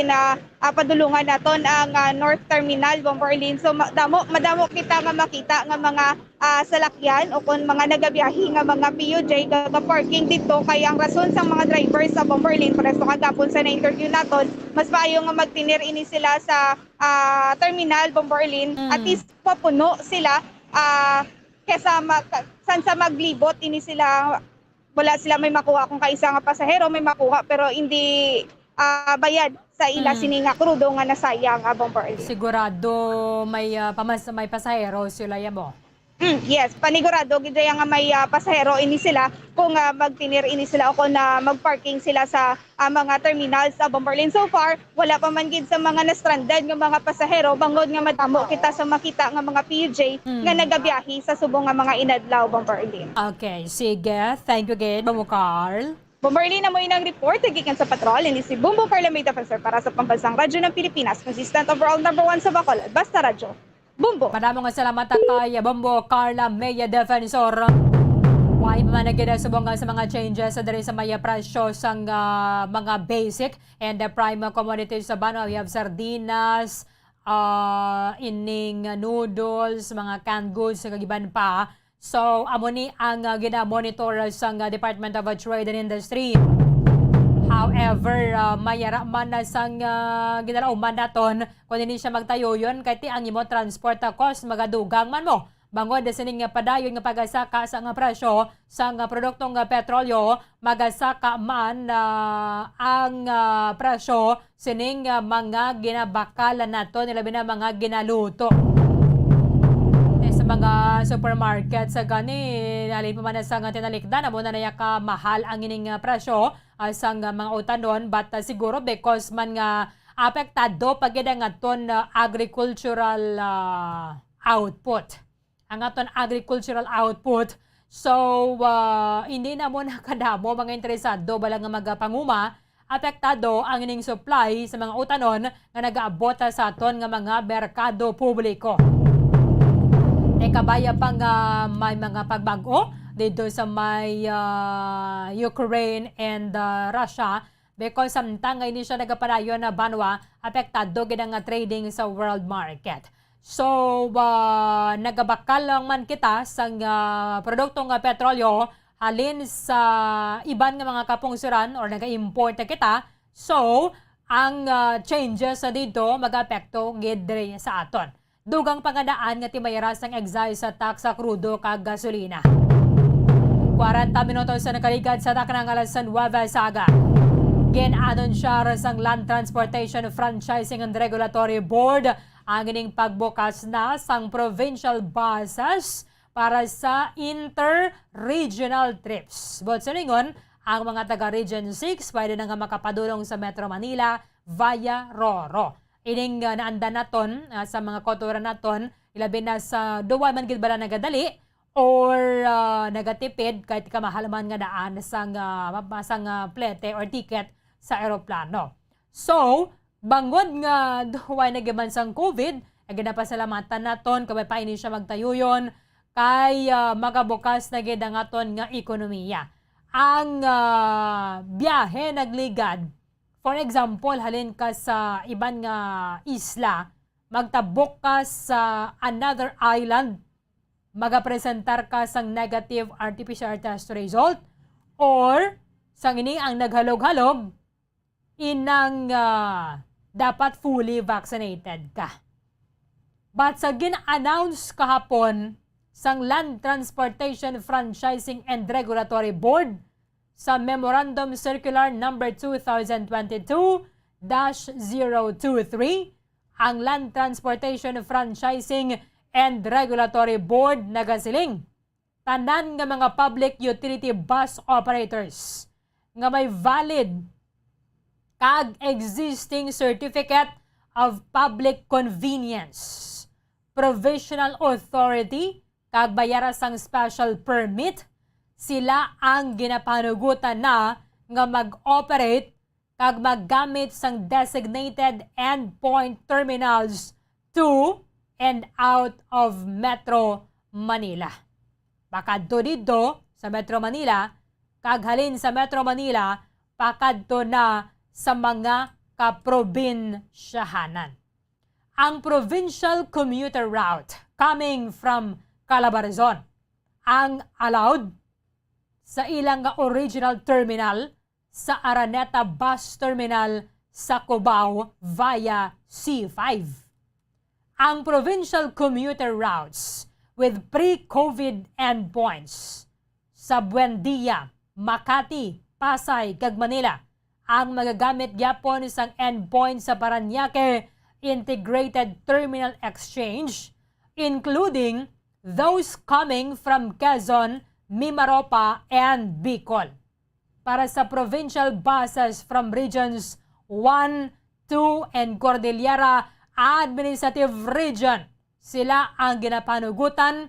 padulungan naton ang North Terminal Ma'am Borlin. So madamo kita nga makita nga mga salakyan o kung mga nagabiyahe nga mga PUJ nga parking dito, kay ang rason sa mga drivers sa Ma'am Borlin presto kagapon sa na-interview naton, mas maayo nga magtinir ini sila sa terminal Ma'am Borlin, at least papuno sila kesa san sa maglibot ini sila, wala sila may makuha kung kaisa nga pasahero may makuha pero hindi bayad sa ila sini nga krudo nga nasayang Ma'am Borlin. Sigurado may pasahero sila mo. Yes, panigurado gid nga may pasahero ini sila kung magtinir ini sila o kung magparking sila sa mga terminals sa Bomberlin. So far, wala pa man gid sa mga na-stranded nga mga pasahero bangod nga madamo kita sa makita nga mga PUJ nga nagabiyahe sa subong nga mga inadlaw Bomberlin. Okay, sige. Thank you again, Bumbo Carl. Bomberlin na mo inang report gikan sa patrol ini si Bumbo Carl May Defensor para sa Pambansang Radyo ng Pilipinas, consistent overall number 1 sa Bacolod. Basta Radyo. Bumbo. Madamo nga salamat kay Bumbo Carla Maya Defensor. Why pa man subong sa mga changes sa diri sa maya presyo sang mga basic and the prime commodities sa bano. We have sardinas, ining noodles, mga canned goods, kagiban pa. So, amo ni ang gina-monitor sang Department of Trade and Industry. However, mayara man na sang ginalauman naton kung hindi siya magtayo yun kahit ang imo transport cost magadugang man mo. Bangod sining padayon nga pagasaka sa nga presyo sa produktong petrolyo, magasaka man ang presyo sining mga ginabakalan nato nilabi na mga ginaluto. Sa mga supermarket sa gani alin pa man sa nga tinalikdan amo na ka mahal ang ining presyo sa mga utanon but siguro because man nga apektado pag nga ton agricultural output ang aton agricultural output. So hindi na mo nakadamo mga interesado bala nga magapanguma, apektado ang ining supply sa mga utanon nga nagaabot sa aton nga mga merkado publiko. Kabaya pang may mga pagbago dito sa may Ukraine and Russia because samtang ngayon siya nagapadayon na banwa apektado gid ang trading sa world market. So nagabakal lang man kita sa produktong petrolyo halin sa iban nga mga kapungsuran or naga-import kita. So ang changes dito mag-apekto gid sa aton. Dugang pangadaan nga timayras ng excise sa tax sa krudo kag gasolina. 40 minutos sa nakaligad sa taknang alas San Nueva Saga. Gin-anunsya sang Land Transportation Franchising and Regulatory Board ang ining pagbukas na sang provincial buses para sa inter-regional trips. But sa lingon, ang mga taga-Region 6 pwede na nga makapadulong sa Metro Manila via Roro. Ining naandan naton sa mga kotura naton ilabi na sa duwa man gid bala nagadali or nagatipid kahit kamahal man nga daan sang plete or ticket sa eroplano. So, bangod nga duwa nagiman sang COVID, ginapasalamatan naton kay pa ini siya magtayuyon kay magabukas na gid ang aton nga ekonomiya. Ang biyahe nagligad. For example, halin ka sa iban nga isla, magtabok ka sa another island, magapresentar ka sang negative RT-PCR test result, or sang ini ang naghalog-halog, inang dapat fully vaccinated ka. But sa gin-announce kahapon sang Land Transportation Franchising and Regulatory Board, sa Memorandum Circular Number 2022-023, ang Land Transportation Franchising and Regulatory Board nagasiling tanan nga mga public utility bus operators nga may valid kag existing certificate of public convenience, provisional authority kag bayara sang special permit, sila ang ginapanugutan na nga mag-operate kag maggamit sang designated endpoint terminals to and out of Metro Manila. Pakadto dito sa Metro Manila, kag halin sa Metro Manila, pakadto na sa mga kaprobinsyahanan. Ang provincial commuter route coming from Calabarzon ang allowed sa ilang original terminal sa Araneta Bus Terminal sa Cubao via C5. Ang provincial commuter routes with pre-COVID endpoints sa Buendia, Makati, Pasay, kag Manila ang magagamit gyapon isang endpoint sa Parañaque Integrated Terminal Exchange, including those coming from Quezon, Mimaropa, and Bicol. Para sa provincial buses from regions 1, 2, and Cordillera Administrative Region, sila ang ginapanugutan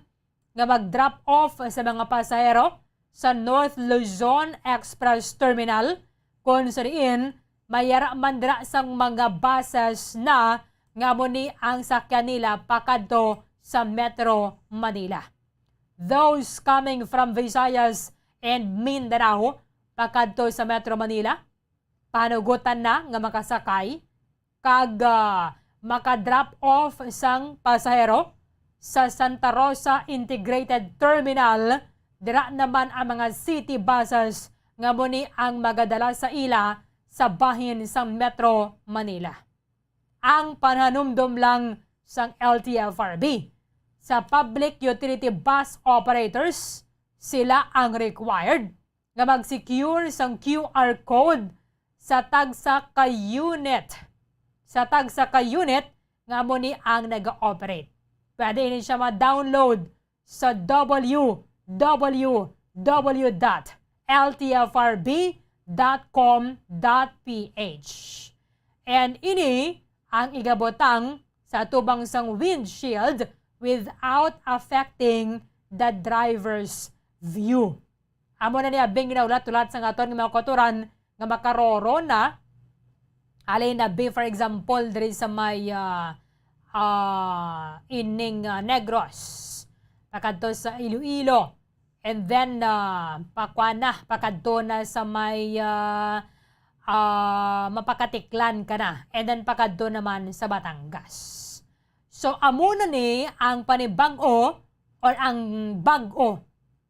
nga mag-drop off sa mga pasahero sa North Luzon Express Terminal kung sariin mayara mandra sang mga buses na nga muni ang sakyan nila pakadto sa Metro Manila. Those coming from Visayas and Mindanao pakadto sa Metro Manila, panugutan na nga makasakay kag maka-drop off sang pasahero sa Santa Rosa Integrated Terminal. Dira naman ang mga city buses nga muni ang magadala sa ila sa bahin sa Metro Manila. Ang pananumdum lang sang LTFRB sa public utility bus operators, sila ang required nga mag-secure sang QR code sa tagsa ka unit. Sa tagsa ka unit nga muni ang nag-operate. Pwede din siya ma-download sa www.ltfrb.com.ph. And ini ang igabotang sa tubang sang windshield without affecting the driver's view. Amo na niya bing ginaulat-ulat sa aton ng mga koturan nga makaroro na alin na be for example diri sa may ining Negros pakadto sa Iloilo, and then pakadto na sa may Mapakatiklan ka na, and then pakadto naman sa Batangas. So amo na ni ang panibag-o or ang bag-o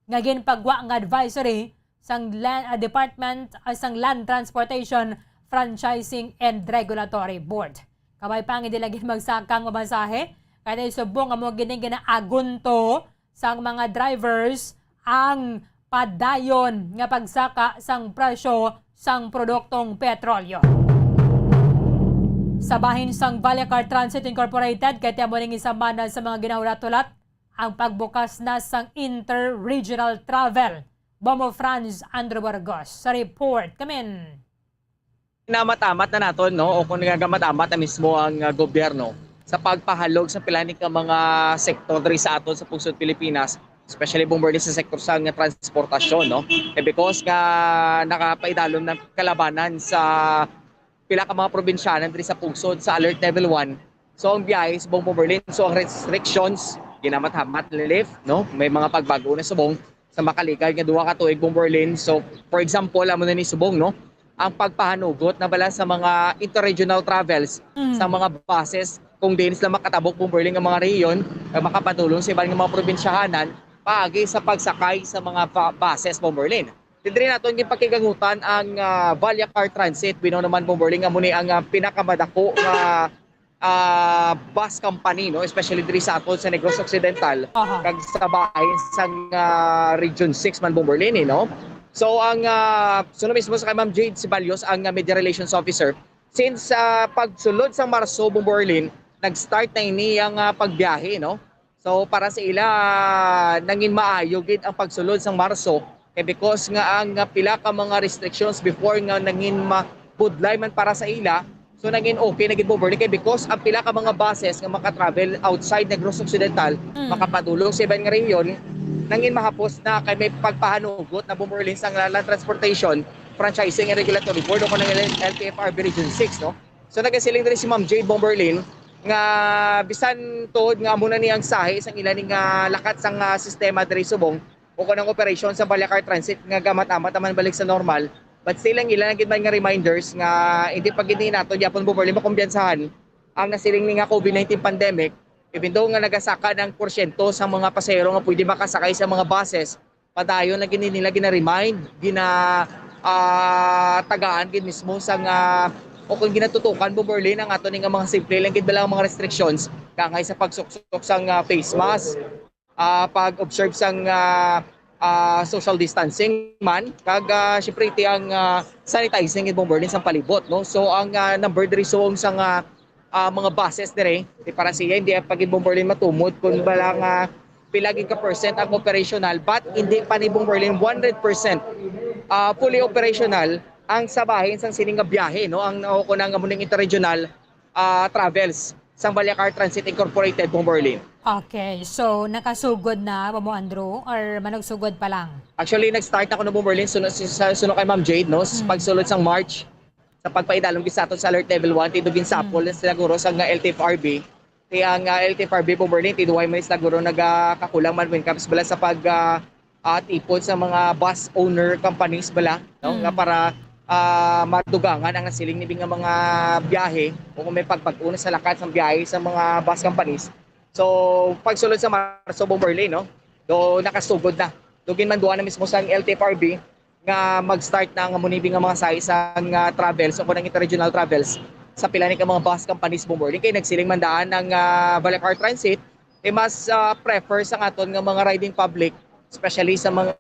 nga ginpagwa nga advisory sang Department sang Land Transportation, Franchising and Regulatory Board. Kabay pang hindi lagi magsakang mabasahe, kaya subong amo gining ginaagunto sang mga drivers ang padayon nga pagsaka sang presyo sang produktong petrolyo. Sa bahin sang Baliacar Transit Incorporated, kaya mo ning isamana sa mga ginaulat-ulat ang pagbukas na sang interregional travel. Bomo Franz Andrew Burgos sa report. Kamin. Namatamat na naton, no? O kung nagagamatat na mismo ang gobyerno sa pagpahalog sa pilanik ng mga sektor diri sa aton sa Pusod Pilipinas, especially bumberli sa sektor sa transportasyon, no? Because nakapaidalom ng kalabanan sa pila ka mga probinsyanan diri sa Pusod sa Alert Level 1. So ang biyahe sa buong Bumberlin, so ang restrictions ginamath-hamat lift, no? May mga pagbago na subong sa makalikay nga duha ka tuig Bumberlin. So for example, amo na ni subong, no? Ang pagpahanugot na bala sa mga interregional travels sa mga buses kung din sila makatabok Bumberlin nga mga rehiyon, makapatulong sa ibang mga probinsyahanan paagi sa pagsakay sa mga buses Bumberlin. Dili naton gipakigangutan ang Baliacar Transit, bino naman Bumberlin nga muni ang pinakamadako nga bus company, no, especially diri sa aton sa Negros Occidental kag sa bahin sang Region 6 man Bumberlin, no. So ang suno mismo sa kay Ma'am Jade Sibalios, ang Media Relations Officer, since pagsulod sa Marso Bumberlin, nag-start na ini ang pagbiyahe, no. So para sa ila nangin maayo gid ang pagsulod sa Marso, because nga ang pila ka mga restrictions before nga nangin mabudlay man para sa ila, so nangin okay na gid Bumberlin kay because ang pila ka mga buses nga maka-travel outside Negros Occidental makapatulong sa ibang rehiyon, nangin mahapos na kay may pagpahanugot na Bumberlin sa Land Transportation, Franchising and Regulatory Board o kung ng LTFRB Region 6, no. So nagasiling din si Ma'am Jade Bumberlin nga bisan tuod nga muna niyang sahi sang ilaning lakat sang sistema diri subong o kanang operation sa Baliacar Transit nga gamat-amat man balik sa normal, but still ang ilan gid man nga reminders nga hindi pa gid nato gyapon Bumberlin makumbiyansahan ang nasiling ni nga COVID-19 pandemic. Even though nga nagasaka ng porsyento sa mga pasahero nga pwede makasakay sa mga buses, padayon na gini nila gina-remind, tagaan gid mismo sa nga o kung ginatutukan Bumberlin ang ato nga mga simple lang gid bala mga restrictions kangay sa pagsuksok sang face mask, pag-observe sang social distancing man, kag syempre iti ang sanitizing gid Bumberlin sa palibot, no. So ang number diri suong sang mga buses dire, para siya hindi pagid Bumberlin matumod kung bala nga pilagin ka percent ang operational, but hindi pa ni Bomberlin 100% fully operational ang sabahin sang sining nga biyahe, no? Ang ko nang amuning interregional travels sang Baliacar Transit Incorporated, Bomberlin. Okay, so nakasugod na ba mo, Andrew, or managsugod pa lang? Actually, nag-start ako ng Bomberlin sunod kay Ma'am Jade, no? Pagsulod sang March sa pagpaidalong gisaton sa alert level 1 tidugin sapol sila guro sa nga LTFRB. Kaya ang LTFRB Bomberlin tiduay man sila guro nagakakulang man when comes bala sa pag tipon sa mga bus owner companies bala, no? Nga para madugangan ang siling nibing nga mga biyahe o kung may pagpag-una sa lakat ng biyahe sa mga bus companies. So pagsulod sa Marso Bomberlin, no? Do nakasugod na. Dugin man duwa na mismo sa LTFRB nga mag-start na ang munibing nga mga saisang travels o kunang interregional travels sa pilani ka mga bus companies Bomberlin. Kaya nagsiling mandaan ng Baliacar Transit, mas prefer sa aton nga mga riding public, especially sa mga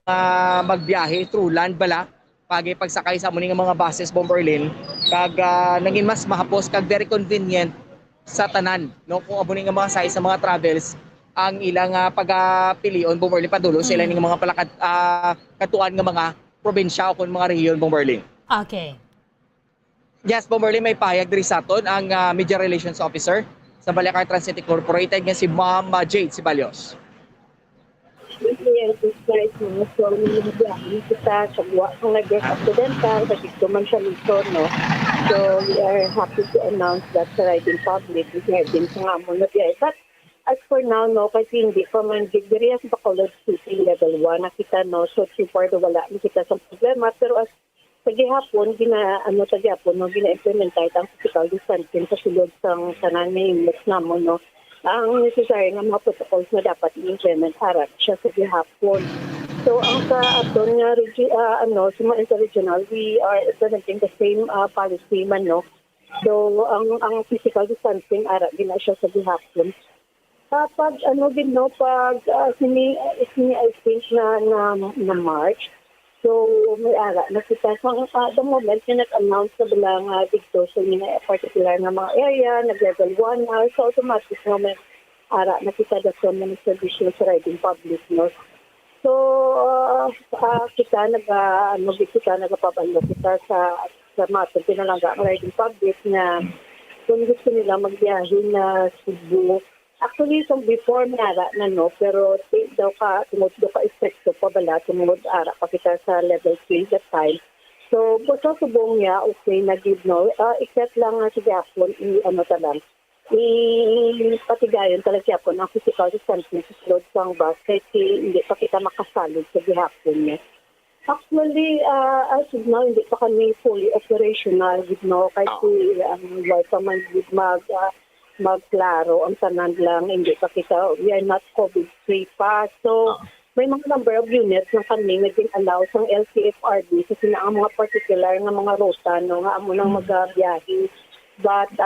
magbiyahe through land bala, pagsakay sa muning nga mga buses Bomberlin, kag naging mas mahapos kag very convenient sa tanan, no? Kung amuning nga mga say sa mga travels ang ilang pagpilion Bomberlin padulo sa ilang mga palakad katuan nga mga probinsya o kung mga rehiyon Bomberlin. Okay. Yes, Bomberlin, may pahayag diri sa aton ang Media Relations Officer sa Baliacar Transit Incorporated nga si Ma'am Jade Sibalios. Yes, guys, so nilibiyahin kita sa buwa kung nag-guest accidental, kasi man siya nito, no? So we are happy to announce that sa riding public, we have been sa nga mo na biyahe. But as for now, no, kasi hindi pa man gigdiriya sa Bacolod City level 1 na kita, no? So far, wala na kita sa problema. Pero as sa gihapon, gina-implement tayo ang physical distancing sa sulod sang tanan na units namon, no? Ang necessary nga mga protocols na dapat i-implement harap siya sa gihapon. So ang sa aton nga sa mga interregional, we are implementing the same policy man, no? So ang physical distancing harap din na siya sa gihapon. Pag I think na March, so may ara na kita sa the moment na nag-announce na bilang dito sa particular na mga area, nag-level 1 na, so automatic na may ara na kita dato ng service sa riding public, no? So kita nagpapabalo kita sa mga pinalangga ng riding public na kung gusto nila magbiyahe na Cebu. Actually, so before nara na, no, pero tumod daw ka effecto pa bala, tumod ara pa kita sa level 3 that time. So, buto subong niya, okay, nag-give, no, except lang sa Japon, patigayon talaga Japon ang physical distancing sa sulod sa bus kasi hindi pa kita makasalod sa Japon niya. Actually, as of now, hindi pa kami fully operational, no, kasi why pa man magklaro ang tanan lang, hindi pa kita, we are not COVID-free pa. So, may mga number of units na kami naging allow sa LTFRB kasi na ang mga particular nga mga ruta, no, nga amo nang magbiyahe. But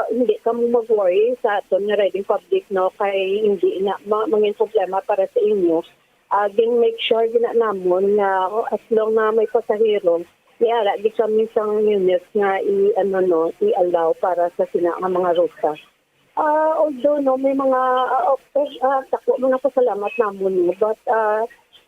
hindi kami mag-worry sa aton nga riding public, no, kay hindi na mangin problema para sa inyo. Din make sure gina namon na as long na may pasahero, yara di kami sang units nga i-allow para sa mga ruta. Although no may mga tako mga pasalamat namon, but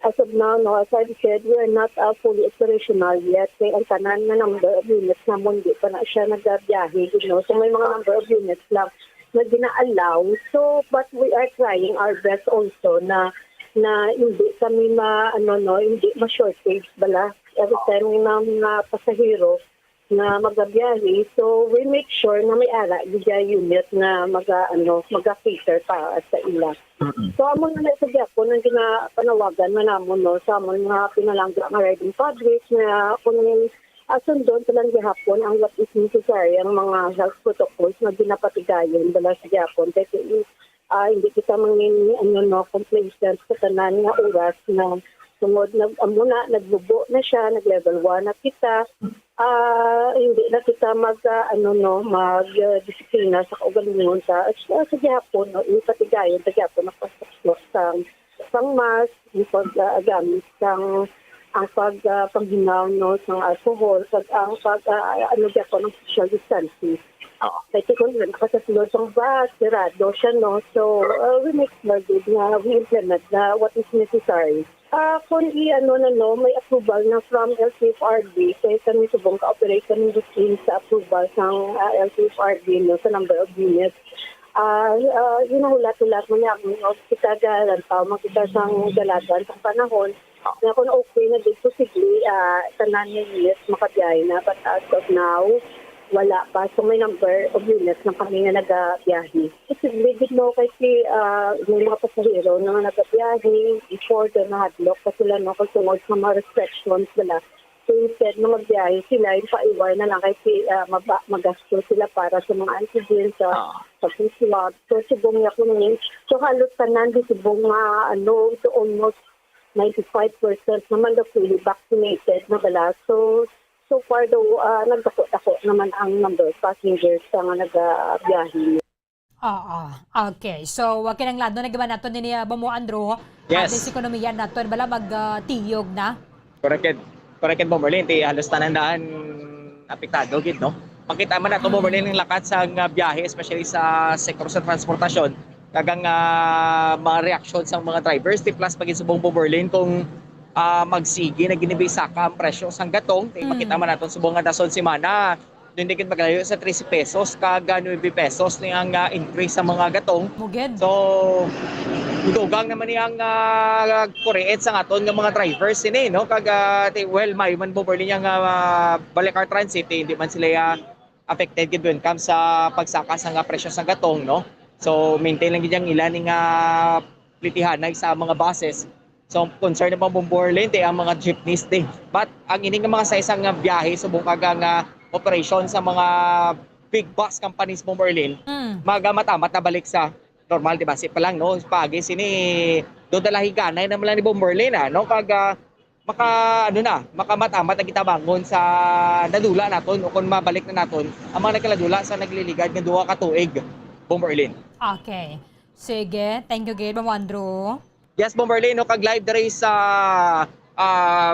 as of now, no, as I said, we are not fully operational yet. Kaya ang tanan na number of units namon di pa na siya nagbiyahe, no? So may mga number of units lang na gina-allow. So but we are trying our best also na hindi kami hindi ma-shortage bala every time ng mga pasahero na magabiyahe. So we make sure na may ara gaya unit na maga-cater para sa ila. So amon na sa Japon ang ginapanawagan na namon, no, sa amon mga pinalangga nga riding public na kung sundon talang gihapon ang what is necessary ang mga health protocols na ginapatigayon bala sa Japon kasi hindi kita mangin complacent sa tanan nga oras na tungod nagbubo na siya, nag-level 1 na kita, hindi na kita mag-disiplina sa kaugalingon sa Japon, no, yung patigayon sa Japon na pasok sa pangmas, yung pag-agamit sang ang pagginaw no ng alcohol, ang ng social distancing. Kasi kung nakasasunod ng bus, sirado siya, no? So, we make sure na we implement what is necessary. Kung may approval na from LTFRB, kaya kami subong ka-operate kami routine sa approval ng LTFRB no, sa number of units. Hulat-hulat mo niya kita garantaw, makita sang dalagan sa panahon. Na kung okay na dito, posible, tanan niya units makabiyahe na. But as of now, wala pa. So may number of units na kami na nagabiyahe. Kasi bigit mo kasi may mga pasahero na nagabiyahe before the nahadlock kasi sila tungkol sa mga restrictions nila. So instead na magbiyahe sila, yung pa-iwar na lang kasi magasto sila para sa mga antigen sa swab. So subong niya ko namin. So halos tanan di subong ito almost 95% naman na fully vaccinated na bala. So far daw, nagdako-dako naman ang number of passengers na nagabiyahe. Okay. So, kinanglado na gaban nato ni Bamo Andrew. Yes. At ekonomiya nato bala magtiyog na. Correct mo Merlin, halos tanandaan apektado gid no. Makita man nato mo Merlin ng lakat sa biyahe especially sa sektor sa transportasyon. Kagang mga reaksyon sa mga drivers plus pagin subong mo Merlin kung magsigi na ginibisa ka ang presyo sang gatong. Makita man natin subong nga dason semana doon din maglayo sa 13 pesos kaga 9 pesos ni ang increase sa mga gatong. Mugid. So dugang naman niyang kureet sa aton nga mga drivers ini no kaga may man boberli niya nga Balicar Transit hindi man sila affected gid when comes sa pagsaka sa presyo sa gatong no. So maintain lang gid yang ilan nga plitihanay sa mga buses. So concern naman Bomborlin ang mga jeepneys din. But ang ining mga sa isang biyahe subong kaga operation sa mga big bus companies Bomborlin, magmatamat na balik sa normal, di ba? Si pa lang no, pagi sini do dalahiganay naman lang ni Bomborlin no kaga makamatamat na kita bangon sa nadula naton o kung mabalik na naton ang mga nagkaladula sa nagliligad nga duha ka tuig Bomborlin. Okay. Sige, thank you gid Bamo Andrew. Yes, Bomberlin, no, kag-live dere sa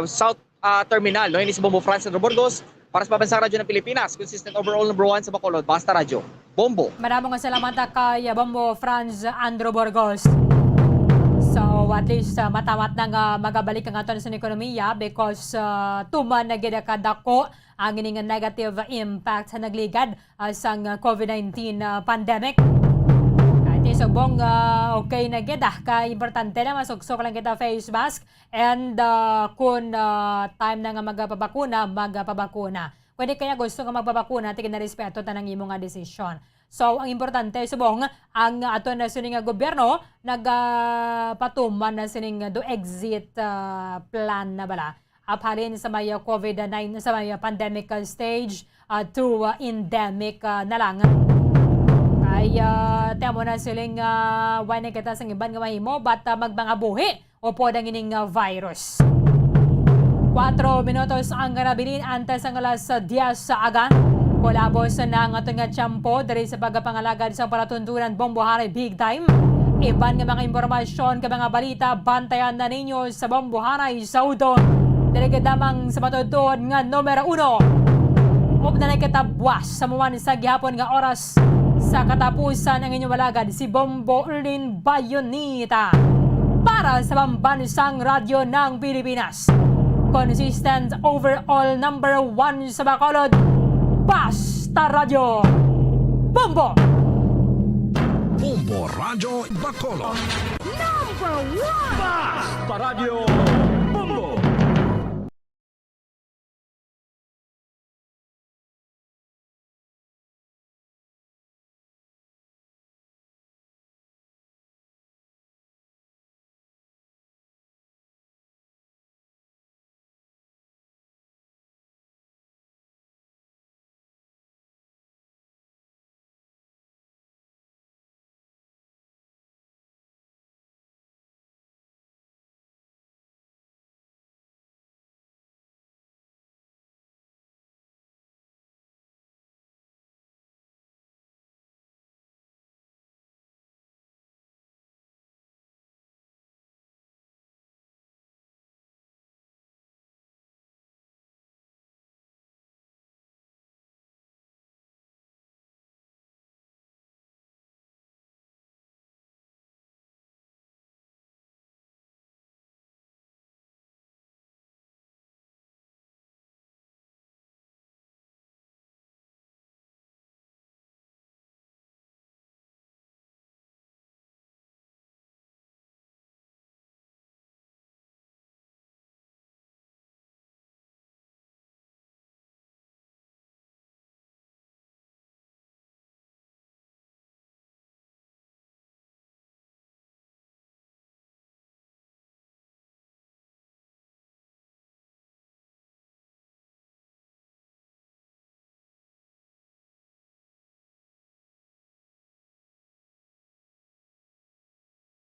South Terminal, no, ini si Bombo Franz Andrew Burgos para sa Pambansang Radyo ng Pilipinas, consistent overall number 1 sa Bacolod, Basta Radyo. Bombo. Maraming salamat kay Bombo Franz Andrew Burgos. So at least matamat na magabalik ang aton sa ekonomiya because tuman na gid kadako ang ining negative impact sa nagligad sa COVID-19 pandemic. Subong okay na kita kay importante na masuksok lang kita face mask and kung time na nga magpabakuna. Pwede kaya gusto nga magpabakuna tigin na respeto tanang imo nga desisyon. So ang importante subong ang ato na sining gobyerno nagpatuman na sining do exit plan na bala aphalin sa may COVID-19 sa may pandemic stage to endemic na lang. Ay temo na siling why na kita sa iban nga mahimo but magbangabuhi o po dang ining virus. 4 minutos ang garabilin antes ang alas 10 sa aga. Kolabos na ang ato nga tiyempo diri sa pagpangalagad sa palatuntunan Bomboharay Big Time. Iban nga mga impormasyon ka mga balita bantayan na ninyo sa Bomboharay Saudo. Dili damang sa matudtod nga numero 1. Og na nagkatabwas sa muwan sa gihapon nga oras. Sa katapusan ng inyong walagad, si Bomborlin Bayonita para sa Pambansang Radyo ng Pilipinas. Consistent overall number 1 sa Bacolod, Basta Radyo. Bombo! Bombo Radyo Bacolod. Basta Radio